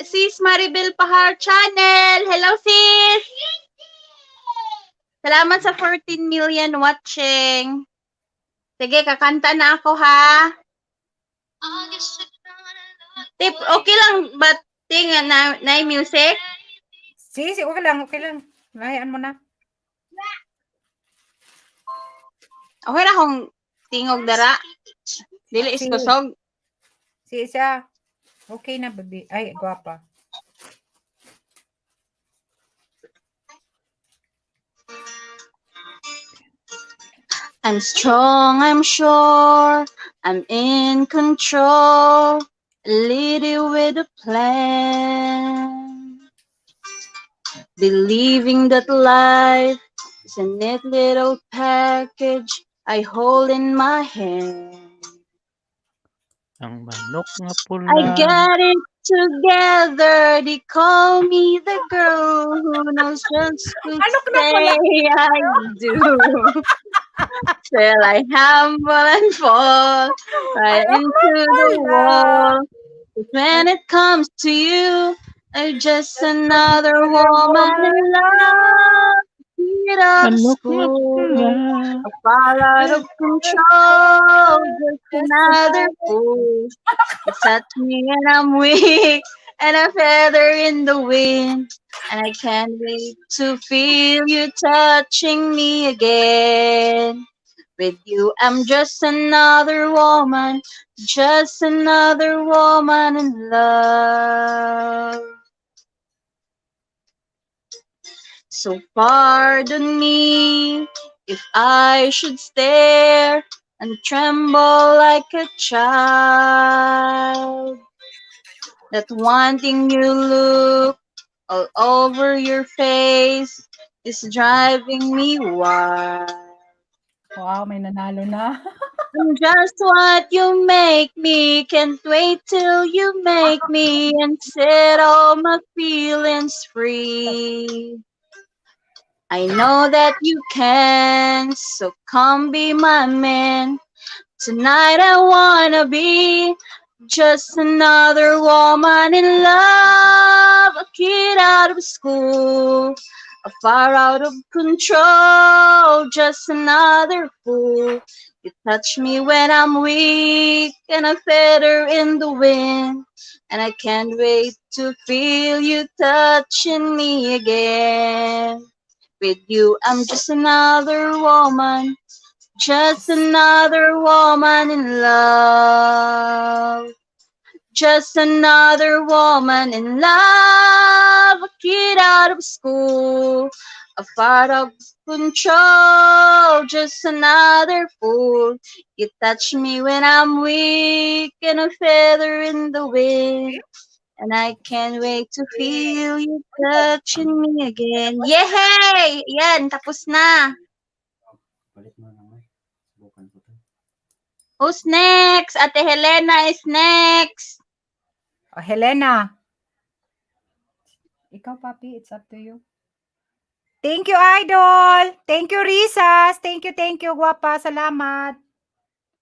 sis Maribel Pahar channel. Hello, sis. Salamat sa 14 million watching. Sige, kakanta na ako ha. Tip, okay lang ba na music? Sige, okay lang. Lahayaan mo na. Okay na akong tingog dara. Dili is kusog. Si siya. Okay na, baby. Ay, guwapa. I'm strong, I'm sure, I'm in control, leading with a plan. Believing that life is a neat little package I hold in my hand. Ang manok nga pula. I got it together, they call me the girl who knows just to say I do. Till I humble and fall right into the wall. But when it comes to you, I'm just another woman in love. Get up school, I fall out of control. Just another fool. It's at me and I'm weak. and a feather in the wind. And I can't wait to feel you touching me again. With you, I'm just another woman in love. So pardon me if I should stare and tremble like a child. That wanting you look all over your face is driving me wild. Wow, may nanalo na. I'm just what you make me. Can't wait till you make me and set all my feelings free. I know that you can, so come be my man. Tonight I wanna be just another woman in love, a kid out of school, a far out of control, just another fool. You touch me when I'm weak and a feather in the wind, and I can't wait to feel you touching me again. With you, I'm just another woman in love. Just another woman in love, a kid out of school, a far out of control, just another fool. You touch me when I'm weak and a feather in the wind. And I can't wait to feel you touching me again. Yehey! Yan, tapos na. Who's next? Ate Helena is next. Oh, Helena. Ikaw, papi, it's up to you. Thank you, Idol. Thank you, Risas. Thank you, guwapa. Salamat.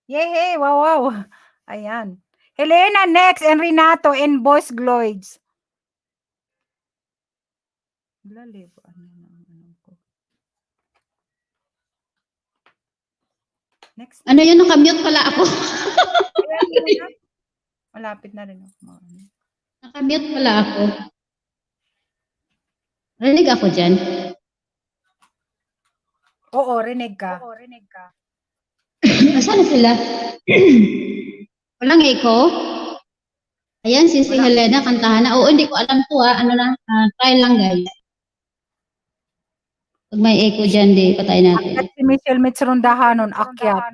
Yay, wow. Ayan. Helena next, and Renato, and Boss Gloids. Next. Ano yun, nakamute pala ako. Malapit na rin ako. Nakamute pala ako. Rinig ako dyan. Oo, rinig ka. Nasaan na sila? Walang echo? Ayan, si Helena, kantahan na. Oo, hindi ko alam to ha. Ano lang, try lang guys. Pag may echo dyan, di patay natin. At si Michelle Mitsrundahanon, akyat.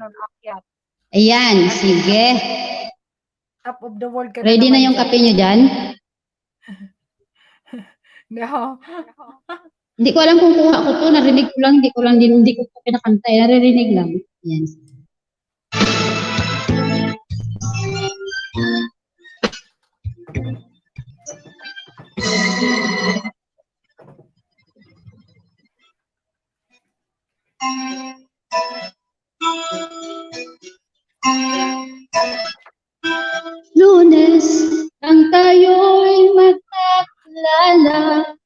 Ayan, sige. Top of the world ka Ready na naman yung dyan. kape nyo dyan? No. Hindi ko alam kung kuha ko to. Narinig ko lang, hindi ko pinakanta. Naririnig lang. Ayan. Lunes nang tayo'y magkakilala,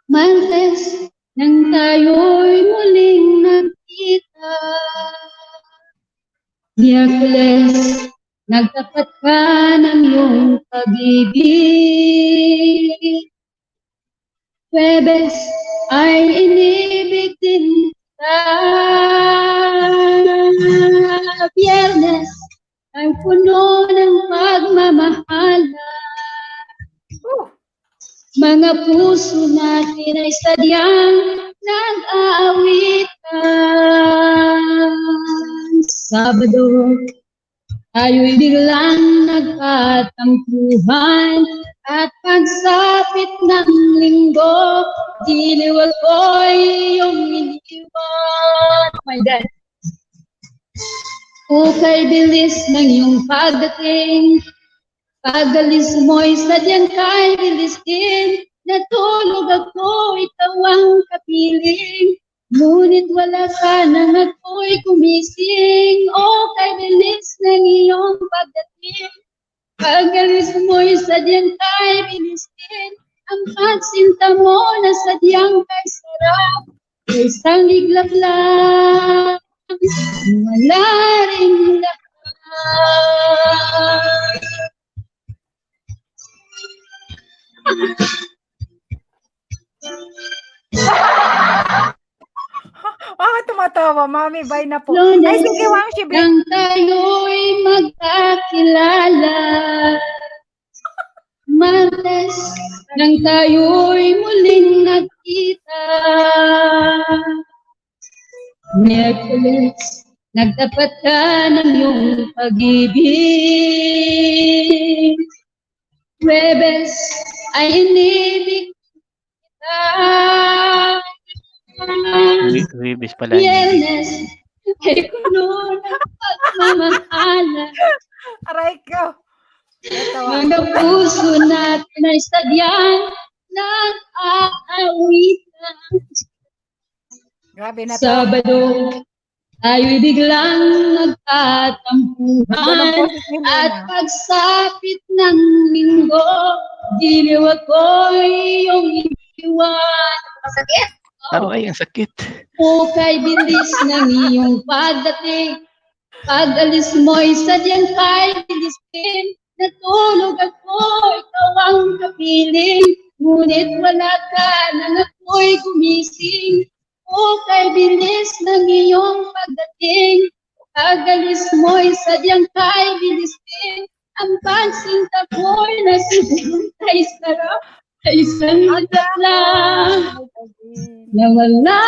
Martes nang tayo'y muling nagkita, Miyerkules nagtapat ka ng iyong pag-ibig, Huwebes ay inibig din kita, Biyernes ay puno ng pagmamahala. Mga puso natin ay sadyang nag-aawitan. Sabado, tayo'y biglang nagkatampuhan. At pagsapit ng linggo, diliwag ko'y iyong iniwan. Oh my God. Ukay bilis ng iyong pagdating, pag-alis mo'y sadyang kay bilis din. Natulog ako, ikaw ang kapiling, ngunit wala ka nang ako'y kumising. O kay bilis ng iyong pagdating, pag-alis mo'y sadyang kay bilis din. Ang pagsinta mo na sadyang kay sarap, isang iglap lang, wala rin lahat. Tumatawa. Mami, bye na po. Lunes Ay, sige, Wang Shibi. nang tayo'y magkakilala. Martes nang tayo'y muling nagkita. Miyerkules, nagtapat ka ng iyong pag-ibig. Huwebes ay inibig kita. Wibis pala. Biyernes ay puno ng pagmamahala. Aray ko. Natawa. Mga puso natin ay sadyan ng aawitan. Grabe na to. Sabado, tayo'y biglang Nagulong nagtatampuhan. po si At Helena. pagsapit ng linggo, diliw ako'y iyong iniwan. Masakit! Ay, ang sakit. Hukay bilis ng iyong pagdating. Pag-alis mo'y sadyang kay bilistin. Natulog ako, ikaw ang kapiling. Ngunit wala ka nang ako'y gumising. Hukay bilis ng iyong pagdating. Pag-alis mo'y sadyang kay bilistin. Ang pagsinta ko'y nasigurong kay sarap. Ay isang agad lang. Nawala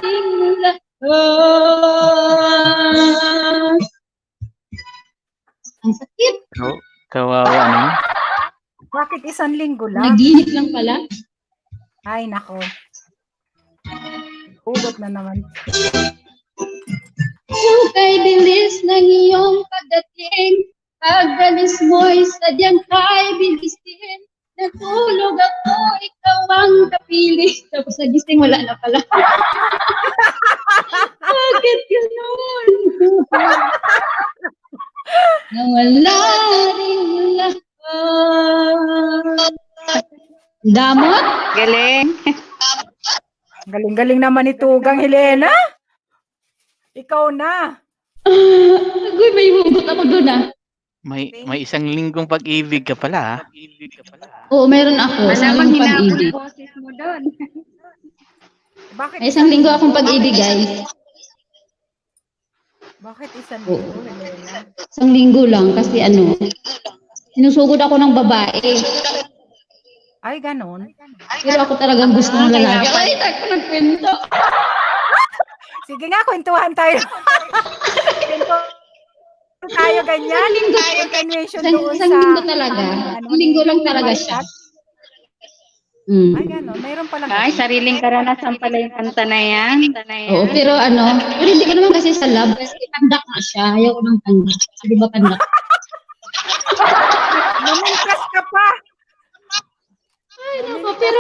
din lahat. Ang sakit. Kawawa naman. Bakit isang linggo lang? Naginip lang pala. Ay, nako. Ugot na naman. Hukay bilis ng iyong pagdating. Pag-alis mo'y sadyang kay bilisin. Natulog ako, ikaw ang kapiling. Tapos nagising, wala na pala. Bakit gano'n? Nawala rin lahat. Damot? Galing. Galing-galing naman ni Tugang, Helena. Ikaw na. Agoy, may hugot ako doon ah. May isang linggong pag-ibig ka pala. Oo, meron ako. Isang linggong pag-ibig. boses mo doon. Bakit May isang linggo akong pag-ibig, guys. Bakit isang linggo, Helena? Isang linggo lang kasi sinusugod ako ng babae. Ay, ganon. Pero ako talagang gusto ng lalaki. Ay, tako nagkwento. Sige nga, kwentuhan tayo. Kwentuhan tayo ganyan. Continuation doon Isang sa... linggo talaga. Isang linggo lang talaga siya. Ay, ganon. Mayroon palang... Ay, sariling karanasan pala yung kanta na yan. Oo, pero pero hindi ko naman kasi sa love kasi pandak na siya. Ayaw ko ng pandak. Kasi di ba pandak? Namimpress ka pa. Ay, naku, pero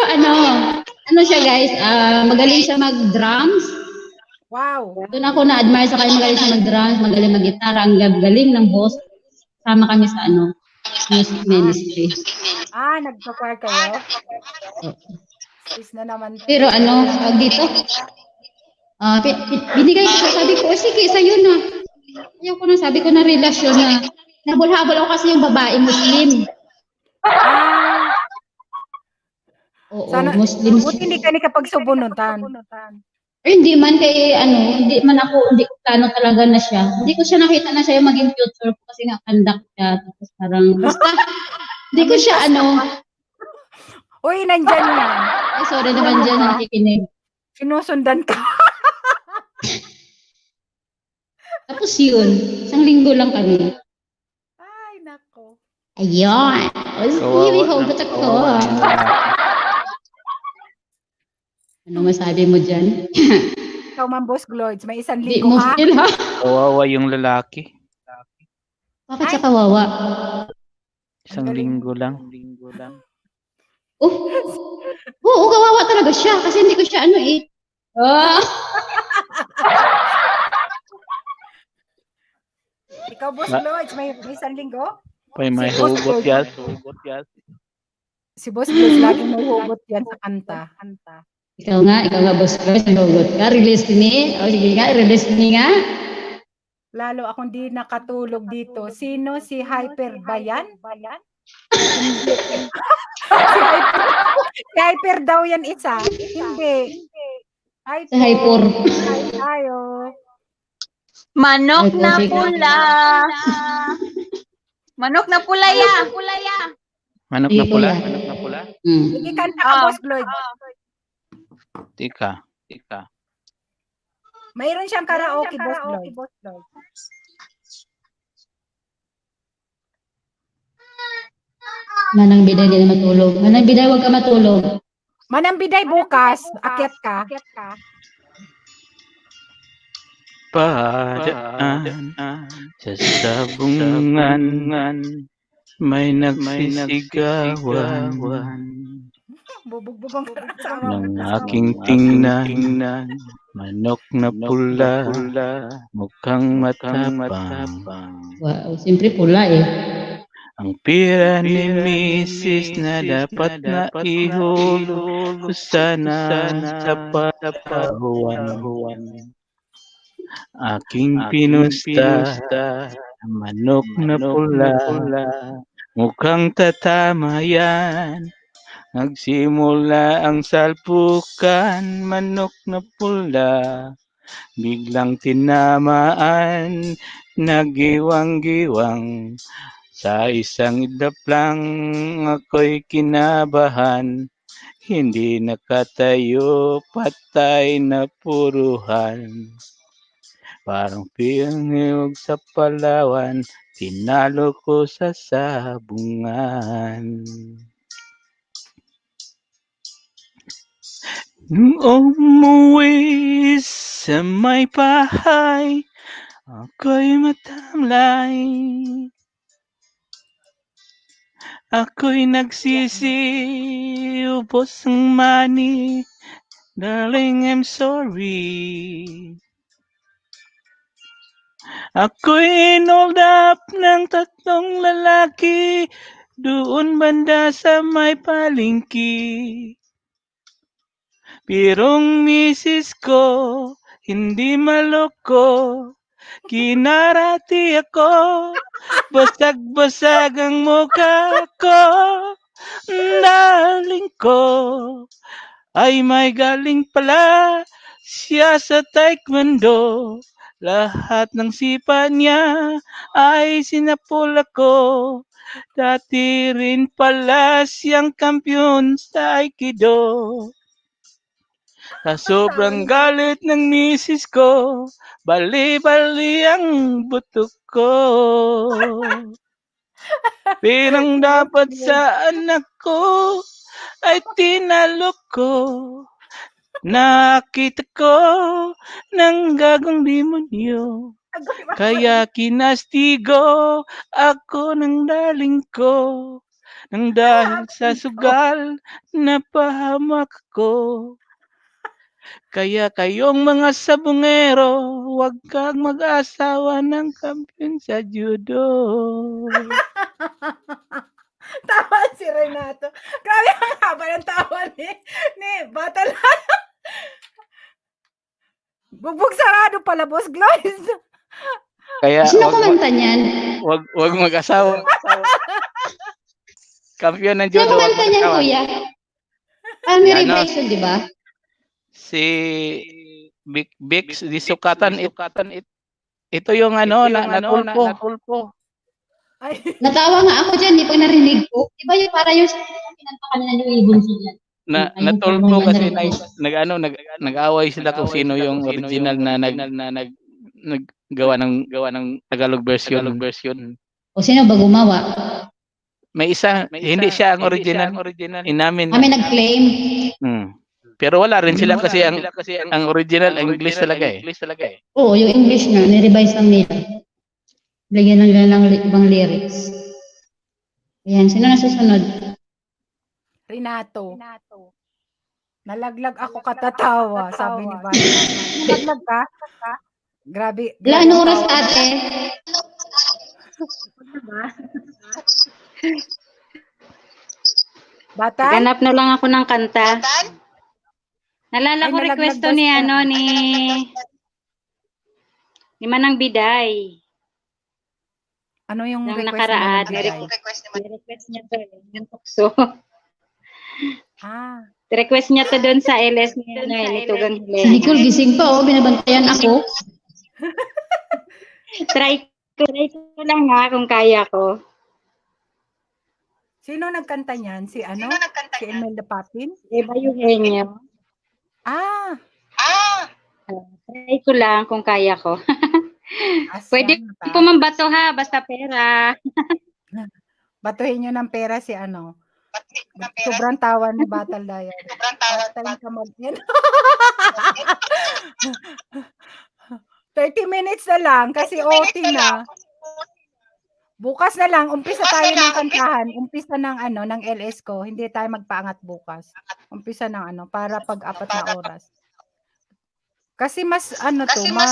siya guys, magaling siya mag-drums. Wow. Doon ako na-admire sa kanya, magaling siya mag-drums, magaling mag-gitara, ang galing ng boss. Sama kami sa music ministry. Nagpa-choir kayo? Is na naman. Pero tawag dito, binigay ko, sabi ko, sige, sa'yo na. Ayaw ko na, sabi ko na relasyon na. Nabulhabol ako kasi yung babae Muslim. Oo, Sana, Muslim. buti hindi ka nakapagsubunutan. Hindi man hindi ko plano talaga na siya. Hindi ko siya nakita na siya yung maging future ko kasi nga kandak siya. Tapos parang, basta, hindi ko siya Uy, nandyan yan. ay sorry naman dyan, nakikinig. Sinusundan ka. Tapos yun, isang linggo lang kami. Ay, nako. Ayun. Sige, hugot ako. Ano masabi mo dyan? Ikaw, Ma'am Boss Gloids, may isang Hindi linggo mo ka. feel ha? Kawawa yung lalaki. Bakit siya kawawa? Isang linggo lang. Oo, kawawa talaga siya kasi hindi ko siya Ikaw, Boss Gloids, may isang linggo? May hugot yan. Si Boss Gloids, laging may hugot yan sa kanta. Ikaw nga, boss ko, sinugot ka. Release ni. O sige nga, release ni nga. Lalo akong di nakatulog dito. Sino? Si Hyper ba yan? Hindi. Si Hyper, si Hyper daw yan isa. Hindi. Sa Hyper. Kain tayo. Manok Ay, na sige. pula. Manok na pulaya. Manok Sige, na pula. kuya. Manok na pula. Sige, kanta ka, Ah. Boss Lloyd. Tika. Mayroon siyang karaoke, Boss Lloyd. Manang biday din na matulog. Manang biday, huwag ka matulog. Manambiday bukas. Akyat ka. Padaan sa sabungan may nagsisigawan Bubugbog ang kasama. ng aking tingnan. Manok na pula, mukhang matapang. Wow, siyempre pula eh. Ang pira ni Mrs. na dapat na ihulog ko sana sa patahuan. Aking pinusta, manok na pula, mukhang tatama yan. Nagsimula ang salpukan, manok na pula, biglang tinamaan, nagiwang-giwang. Sa isang idap lang ako'y kinabahan, hindi nakatayo, patay na puruhan. Parang piniyog sa Palawan, tinalo ko sa sabungan. Nung umuwi sa may bahay, ako'y matamlay. Ako'y nagsisi, ubos ang money, darling, I'm sorry. Ako'y inold up ng 3 lalaki, doon banda sa may palengke. Pirong misis ko, hindi maloko, kinarati ako, basag-basag ang mukha ko. Darling ko, ay may galing pala siya sa taekwondo. Lahat ng sipa niya ay sinapul ako. Dati rin pala siyang kampiyon sa Aikido. Sa sobrang galit ng misis ko, bali-bali ang butok ko. Pinang dapat sa anak ko ay tinalo ko. Nakita ko ng gagong demonyo. Kaya kinastigo ako ng darling ko. Nang dahil sa sugal, napahamak ko. Kaya kayong mga sabungero, huwag kang mag-asawa ng kampiyon sa judo. Tawa si Renato. Grabe ang haba ng tawa ni Batal. Bugbog sarado pala, Boss Gloys. Kaya Sino kumanta niyan? wag mag-asawa. Kampiyon ng Sino judo, wag kumanta niyan, mag-asawa. kuya? Parang may Ano? reverse yun, di ba? Si Bix di Sukatan, ito yung natulpo. Ay, Natawa nga ako dyan, di pa narinig ko. Di ba yung para yung pinanta kanina ni Wilbon sila? Natulpo kasi nag-away sila kung sino yung original na naggawa ng Tagalog version. O sino ba gumawa? May isa, hindi siya ang original. Inamin. Kami nag-claim. Pero wala rin sila kasi ang original English talaga eh. Oo, yung English nga, nirevise lang nila. Lagyan lang ng ibang lyrics. Ayan, sino na susunod? Renato. Nalaglag ako katatawa, sabi ni Batal. Nalaglag ka? Grabe. Ilan oras ate? Batal? Ganap na lang ako ng kanta. Nalala Ay, ko nalaglag requesto daw ni siya. ni Manang Biday. Ano yung Nang request nakaraan, na nagbigay? request niya to, yung tukso. Ah, Request niya to doon sa LS niya na Tugang Si Hiling. Nicole gising pa, oh, binabantayan ako. Try ko lang ha kung kaya ko. sino nagkanta niyan? Si ano? Si Imelda Papin? Iba Eugenio. Ah, Try ko lang kung kaya ko. Pwede asya. po mambato ha, basta pera. Batuhin nyo ng pera si ano. Sobrang tawa ni Batal Dayan. Part-time ka mag-in. 30 minutes na lang kasi OT na. Bukas na lang, umpisa tayo ng kantahan. Umpisa ng ano, ng LS ko. Hindi tayo magpaangat bukas. Umpisa ng ano, para pag-apat na oras. Kasi mas ano to, mas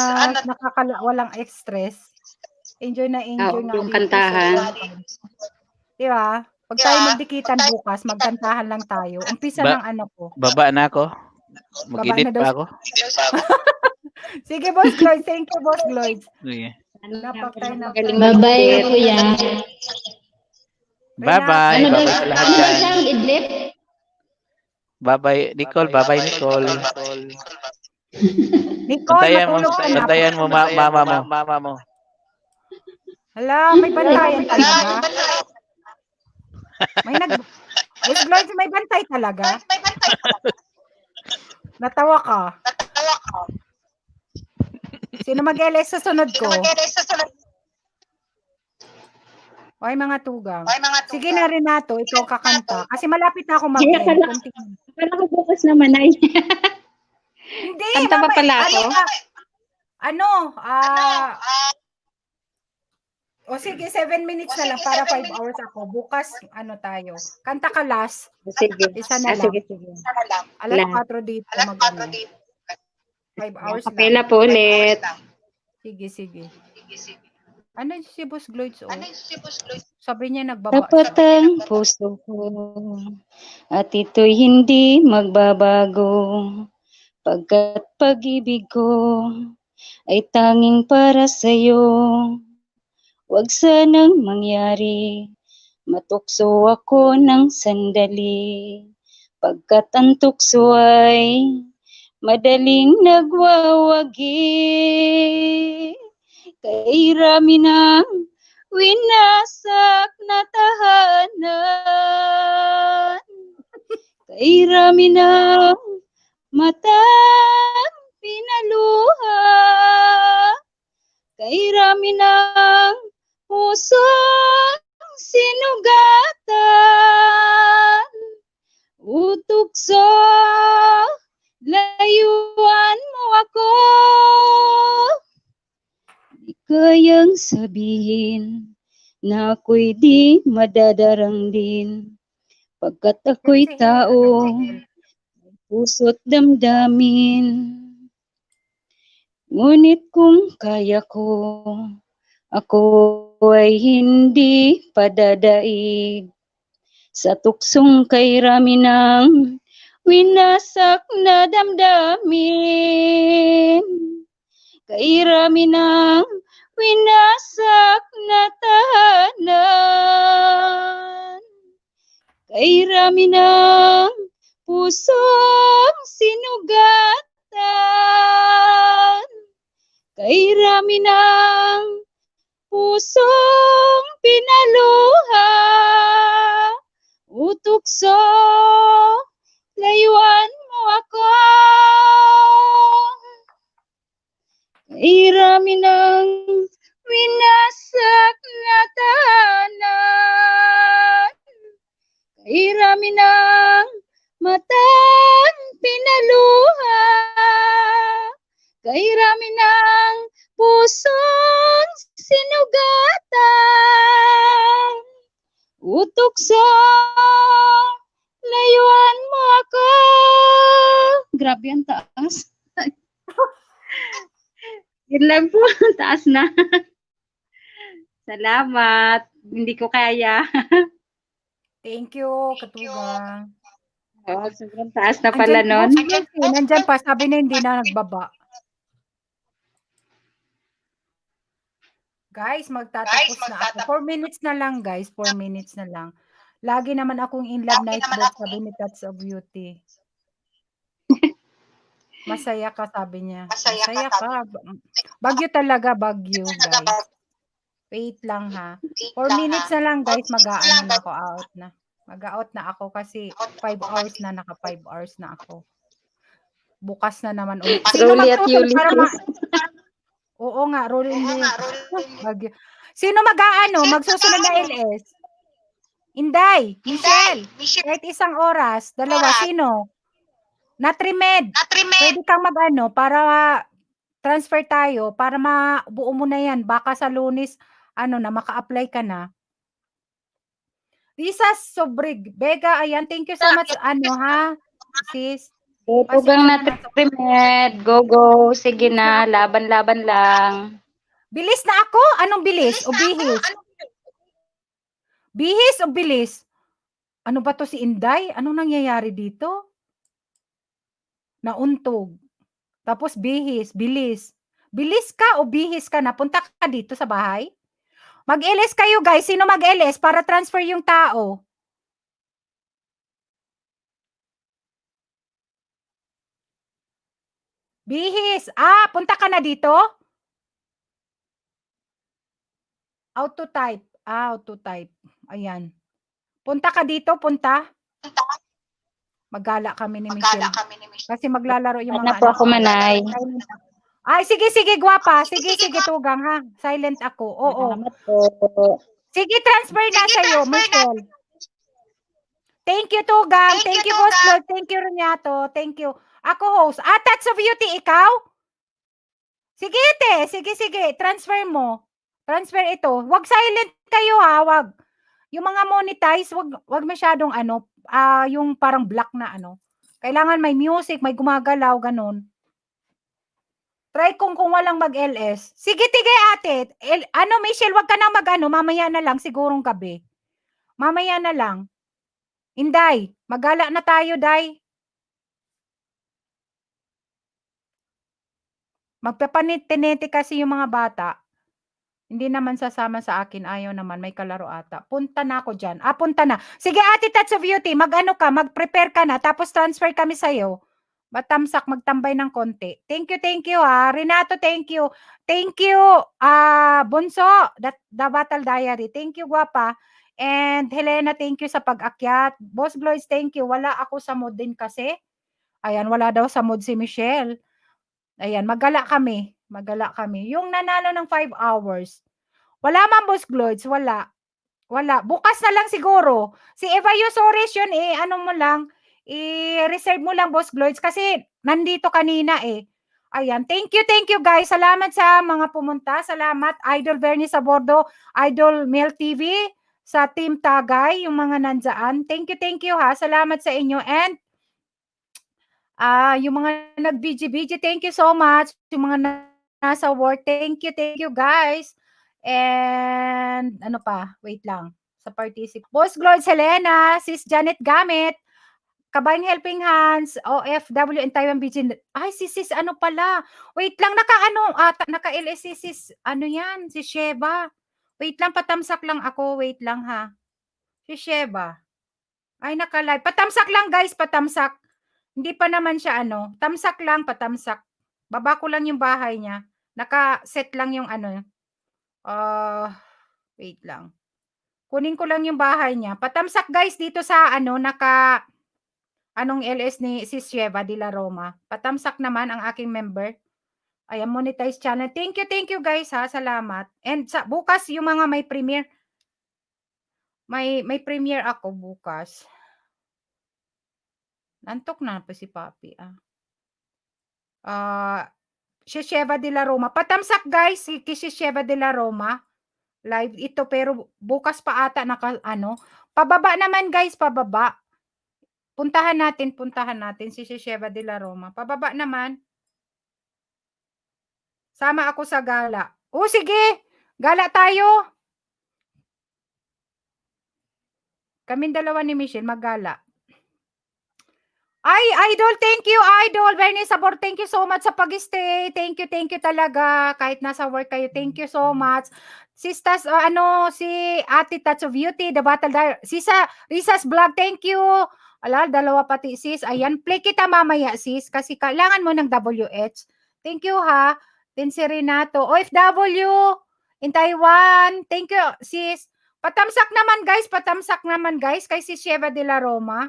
walang stress. Enjoy na enjoy nga Yung dito. kantahan. Di ba? Pag tayo magdikitan bukas, magkantahan lang tayo. Umpisa ng ano ko. Baba na ako. Mag-edit Baba na daw pa ako. Sige, Boss Gloyd. Thank you, Boss Gloyd. Sige. Napakay na. Magaling Bye-bye, kuya. Bye-bye. Ano daw, Bye-bye sa lahat ano daw dyan. siya, idlip? Bye-bye, Nicole. Bye-bye, Nicole. Nicole, matulog ka na. Bantayan mo, mama mo. Hala, may bantayan talaga. Boss Gloyd, may bantay talaga. Natawa ka. Sino mag-LS sa sunod ko? Oy, mga tugang. Sige na, Renato, ikaw kakanta. Kasi malapit na ako mag-end. Wala ko bukas naman ay. Hindi, Kanta pa pala ako? O sige, 7 minutes na lang para 5 hours ako. Bukas, ano tayo. Kanta ka last. Sige. Isa na lang. Sige. Alas Lahat. 4 dito mag-ano. 5 hours Kapela lang. po ulit. Sige. Ano si Boss Gloyd? Sabi niya nagbaba Tapat siya. ang puso ko at ito'y hindi magbabago pagkat pag-ibig ko ay tanging para sa'yo. Huwag sanang mangyari, matukso ako ng sandali pagkat ang tukso ay madaling nagwawagi. Kay rami ng winasak na tahanan, kay rami ng matang pinaluha, kay rami ng pusong sinugatan, utukso, layuan mo ako. Di kayang sabihin na ako'y di madadarang din pagkat ako'y tao, puso't damdamin. Ngunit kung kaya ko, ako ay hindi padadaig sa tuksong kay rami ng winasak na damdamin. Kay rami ng winasak na tahanan, kay rami ng pusong sinugatan, kay rami ng pusong pinaluha, utukso, layuan mo ako. Kay rami ng winasak na tahanan, kay rami ng matang pinaluha, kay rami ng pusong sinugatan, utukso, layuan mo ako. Grabe ang taas. Yun lang po, taas na. Salamat. Hindi ko kaya. Thank you, katugang. Oh, sobrang taas na pala nun. Nandyan pa, sabi na hindi na nagbaba. Guys, magtatapos na ako. 4 minutes na lang, guys. 4 minutes na lang. Lagi naman akong in love night bird, sabi ni Tats of Beauty. Masaya ka, sabi niya. Masaya ka. Bagyo talaga, bagyo, guys. Wait lang ha. 4 minutes na lang, guys. Mag-aano na ako, out na. Mag-out na ako kasi 5 hours na, naka 5 hours na ako. Bukas na naman ulit. Sino Rolly at magtutol para Ulysses. Oo nga, rolling bagyo. Sino mag-aano? Magsusunod na LS? Inday, Michelle. Kahit isang oras, dalawa, sino? Natrimed. Pwede kang mag-ano para transfer tayo para mabuo mo na yan. Baka sa Lunes, maka-apply ka na. Lisa Sobrig, Vega, ayan, thank you so much, sis. Tugang na Trimed. Go. Sige na. Laban-laban lang. Bilis na ako? Anong bilis? O bihis? Bihis o bilis? Ano ba to si Inday? Anong nangyayari dito? Nauntog. Tapos bihis, bilis. Bilis ka o bihis ka na? Punta ka dito sa bahay? Mag-LS kayo, guys. Sino mag-LS para transfer yung tao? Bihis. Punta ka na dito? Auto type. Auto type. Ayan. Punta ka dito, punta. Maggala kami ni Michelle. Kasi maglalaro yung mga Ano po ako, Manay? Ay, sige, gwapa. Sige, tugang ha. Silent ako. Oo. Salamat po. Sige, transfer na sa'yo, Michelle. Thank you, Tugang. Thank you, Boss Lord. Thank you, Runyato. Thank you. Ako, host. Tats of Beauty, ikaw? Sige, te. Sige. Transfer mo. Transfer ito. Wag silent kayo, ha. Wag. Yung mga monetize, wag masyadong yung parang black na Kailangan may music, may gumagalaw, ganun. Try kung walang mag-LS. Sige, ate. Michelle, wag ka nang mamaya na lang, sigurong gabi. Mamaya na lang. Inday, magala na tayo, Day. Magpapanit-tinete kasi yung mga bata. Hindi naman sasama sa akin. Ayaw naman. May kalaro ata. Punta na ako dyan. Punta na. Sige, Ate Tats of Beauty. Mag-prepare ka na. Tapos transfer kami sa'yo. Batamsak, magtambay ng konti. Thank you ha. Renato, thank you. Thank you, Bunso, The Battle Diary. Thank you, guwapa. And Helena, thank you sa pag-akyat. Boss Gloys, thank you. Wala ako sa mood din kasi. Ayan, wala daw sa mood si Michelle. Ayan, magala kami. Yung nanalo ng 5 hours. Wala man, Boss Gloys. Wala. Bukas na lang siguro. Si Eva Yusores yun mo lang. I-reserve mo lang, Boss Gloys, kasi nandito kanina Ayan. Thank you guys. Salamat sa mga pumunta. Salamat Idol Bernie sa bordo, Idol Mel TV, sa Team Tagay, yung mga nandyan. Thank you ha. Salamat sa inyo. And yung mga nag-BG, thank you so much. Yung mga nasa work, thank you guys. And ano pa? Wait lang. Sa participant. Boss Glory Helena, Sis Janet Gamit, Kabayang Helping Hands, OFW and Taiwan BG. Ay, si Sis ano pala? Wait lang, naka-LS si Sis, yan, si Sheba. Wait lang, patamsak lang ako. Wait lang ha. Si Sheba. Ay, naka-live. Patamsak lang guys, patamsak. Hindi pa naman siya tamsak lang, patamsak. Baba ko lang yung bahay niya. Naka-set lang yung wait lang. Kunin ko lang yung bahay niya. Patamsak guys dito sa anong LS ni Sis Sheva de la Roma. Patamsak naman ang aking member. Ayan, monetize channel. Thank you guys ha. Salamat. And bukas yung mga may premiere. May premiere ako bukas. Nantok na pa si Papi si Sheva de la Roma. Patamsak guys, si Sheva de la Roma. Live ito pero bukas pa ata pababa naman guys, pababa. Puntahan natin si Sheva de la Roma. Pababa naman. Sama ako sa gala. Sige. Gala tayo. Kaming dalawa ni Michelle maggala. Ay, Idol, thank you, Idol. Bernie Sabor, thank you so much sa pag-stay. Thank you talaga. Kahit nasa work kayo, thank you so much. Sistas, si Ate Touch of Beauty, The Battle Diary. Risa's Vlog, thank you. Ala, dalawa pati sis. Ayan, play kita mamaya sis kasi kailangan mo ng WH. Thank you ha. Then si Renato, OFW in Taiwan. Thank you sis. Patamsak naman guys kay si Sheva de la Roma.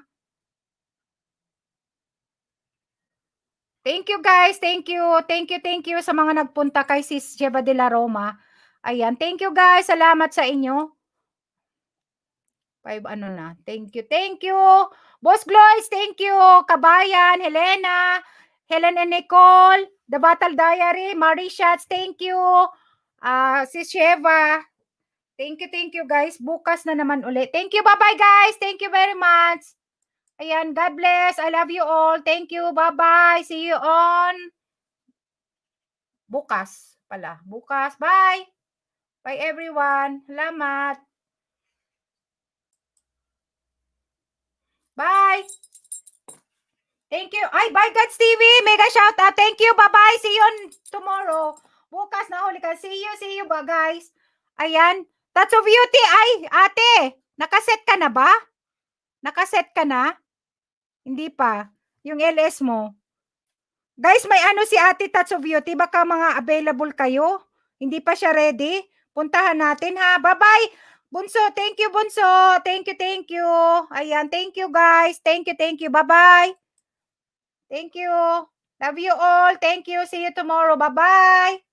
Thank you guys, thank you sa mga nagpunta kay Sis Sheva de la Roma. Ayan, thank you guys, salamat sa inyo. 5 ano na, thank you. Boss Gloys, thank you. Kabayan, Helena, Helen and Nicole, The Battle Diary, Marie Schatz, thank you. Sis Sheva, thank you guys. Bukas na naman ulit. Thank you, bye-bye guys. Thank you very much. Ayan, God bless. I love you all. Thank you. Bye-bye. See you on bukas pala. Bukas. Bye. Bye everyone. Salamat. Bye. Thank you. Ay, bye Gods TV. Mega shout out. Thank you. Bye-bye. See you on tomorrow. Bukas na huli ka. See you ba guys? Ayan. Touch of Beauty. Ay, ate. Nakaset ka na ba? Nakaset ka na? Hindi pa. Yung LS mo. Guys, may si Ate Touch of Beauty. Baka mga available kayo. Hindi pa siya ready. Puntahan natin ha. Bye-bye. Bunso, thank you Bunso. Thank you. Ayan, thank you guys. Thank you. Bye-bye. Thank you. Love you all. Thank you. See you tomorrow. Bye-bye.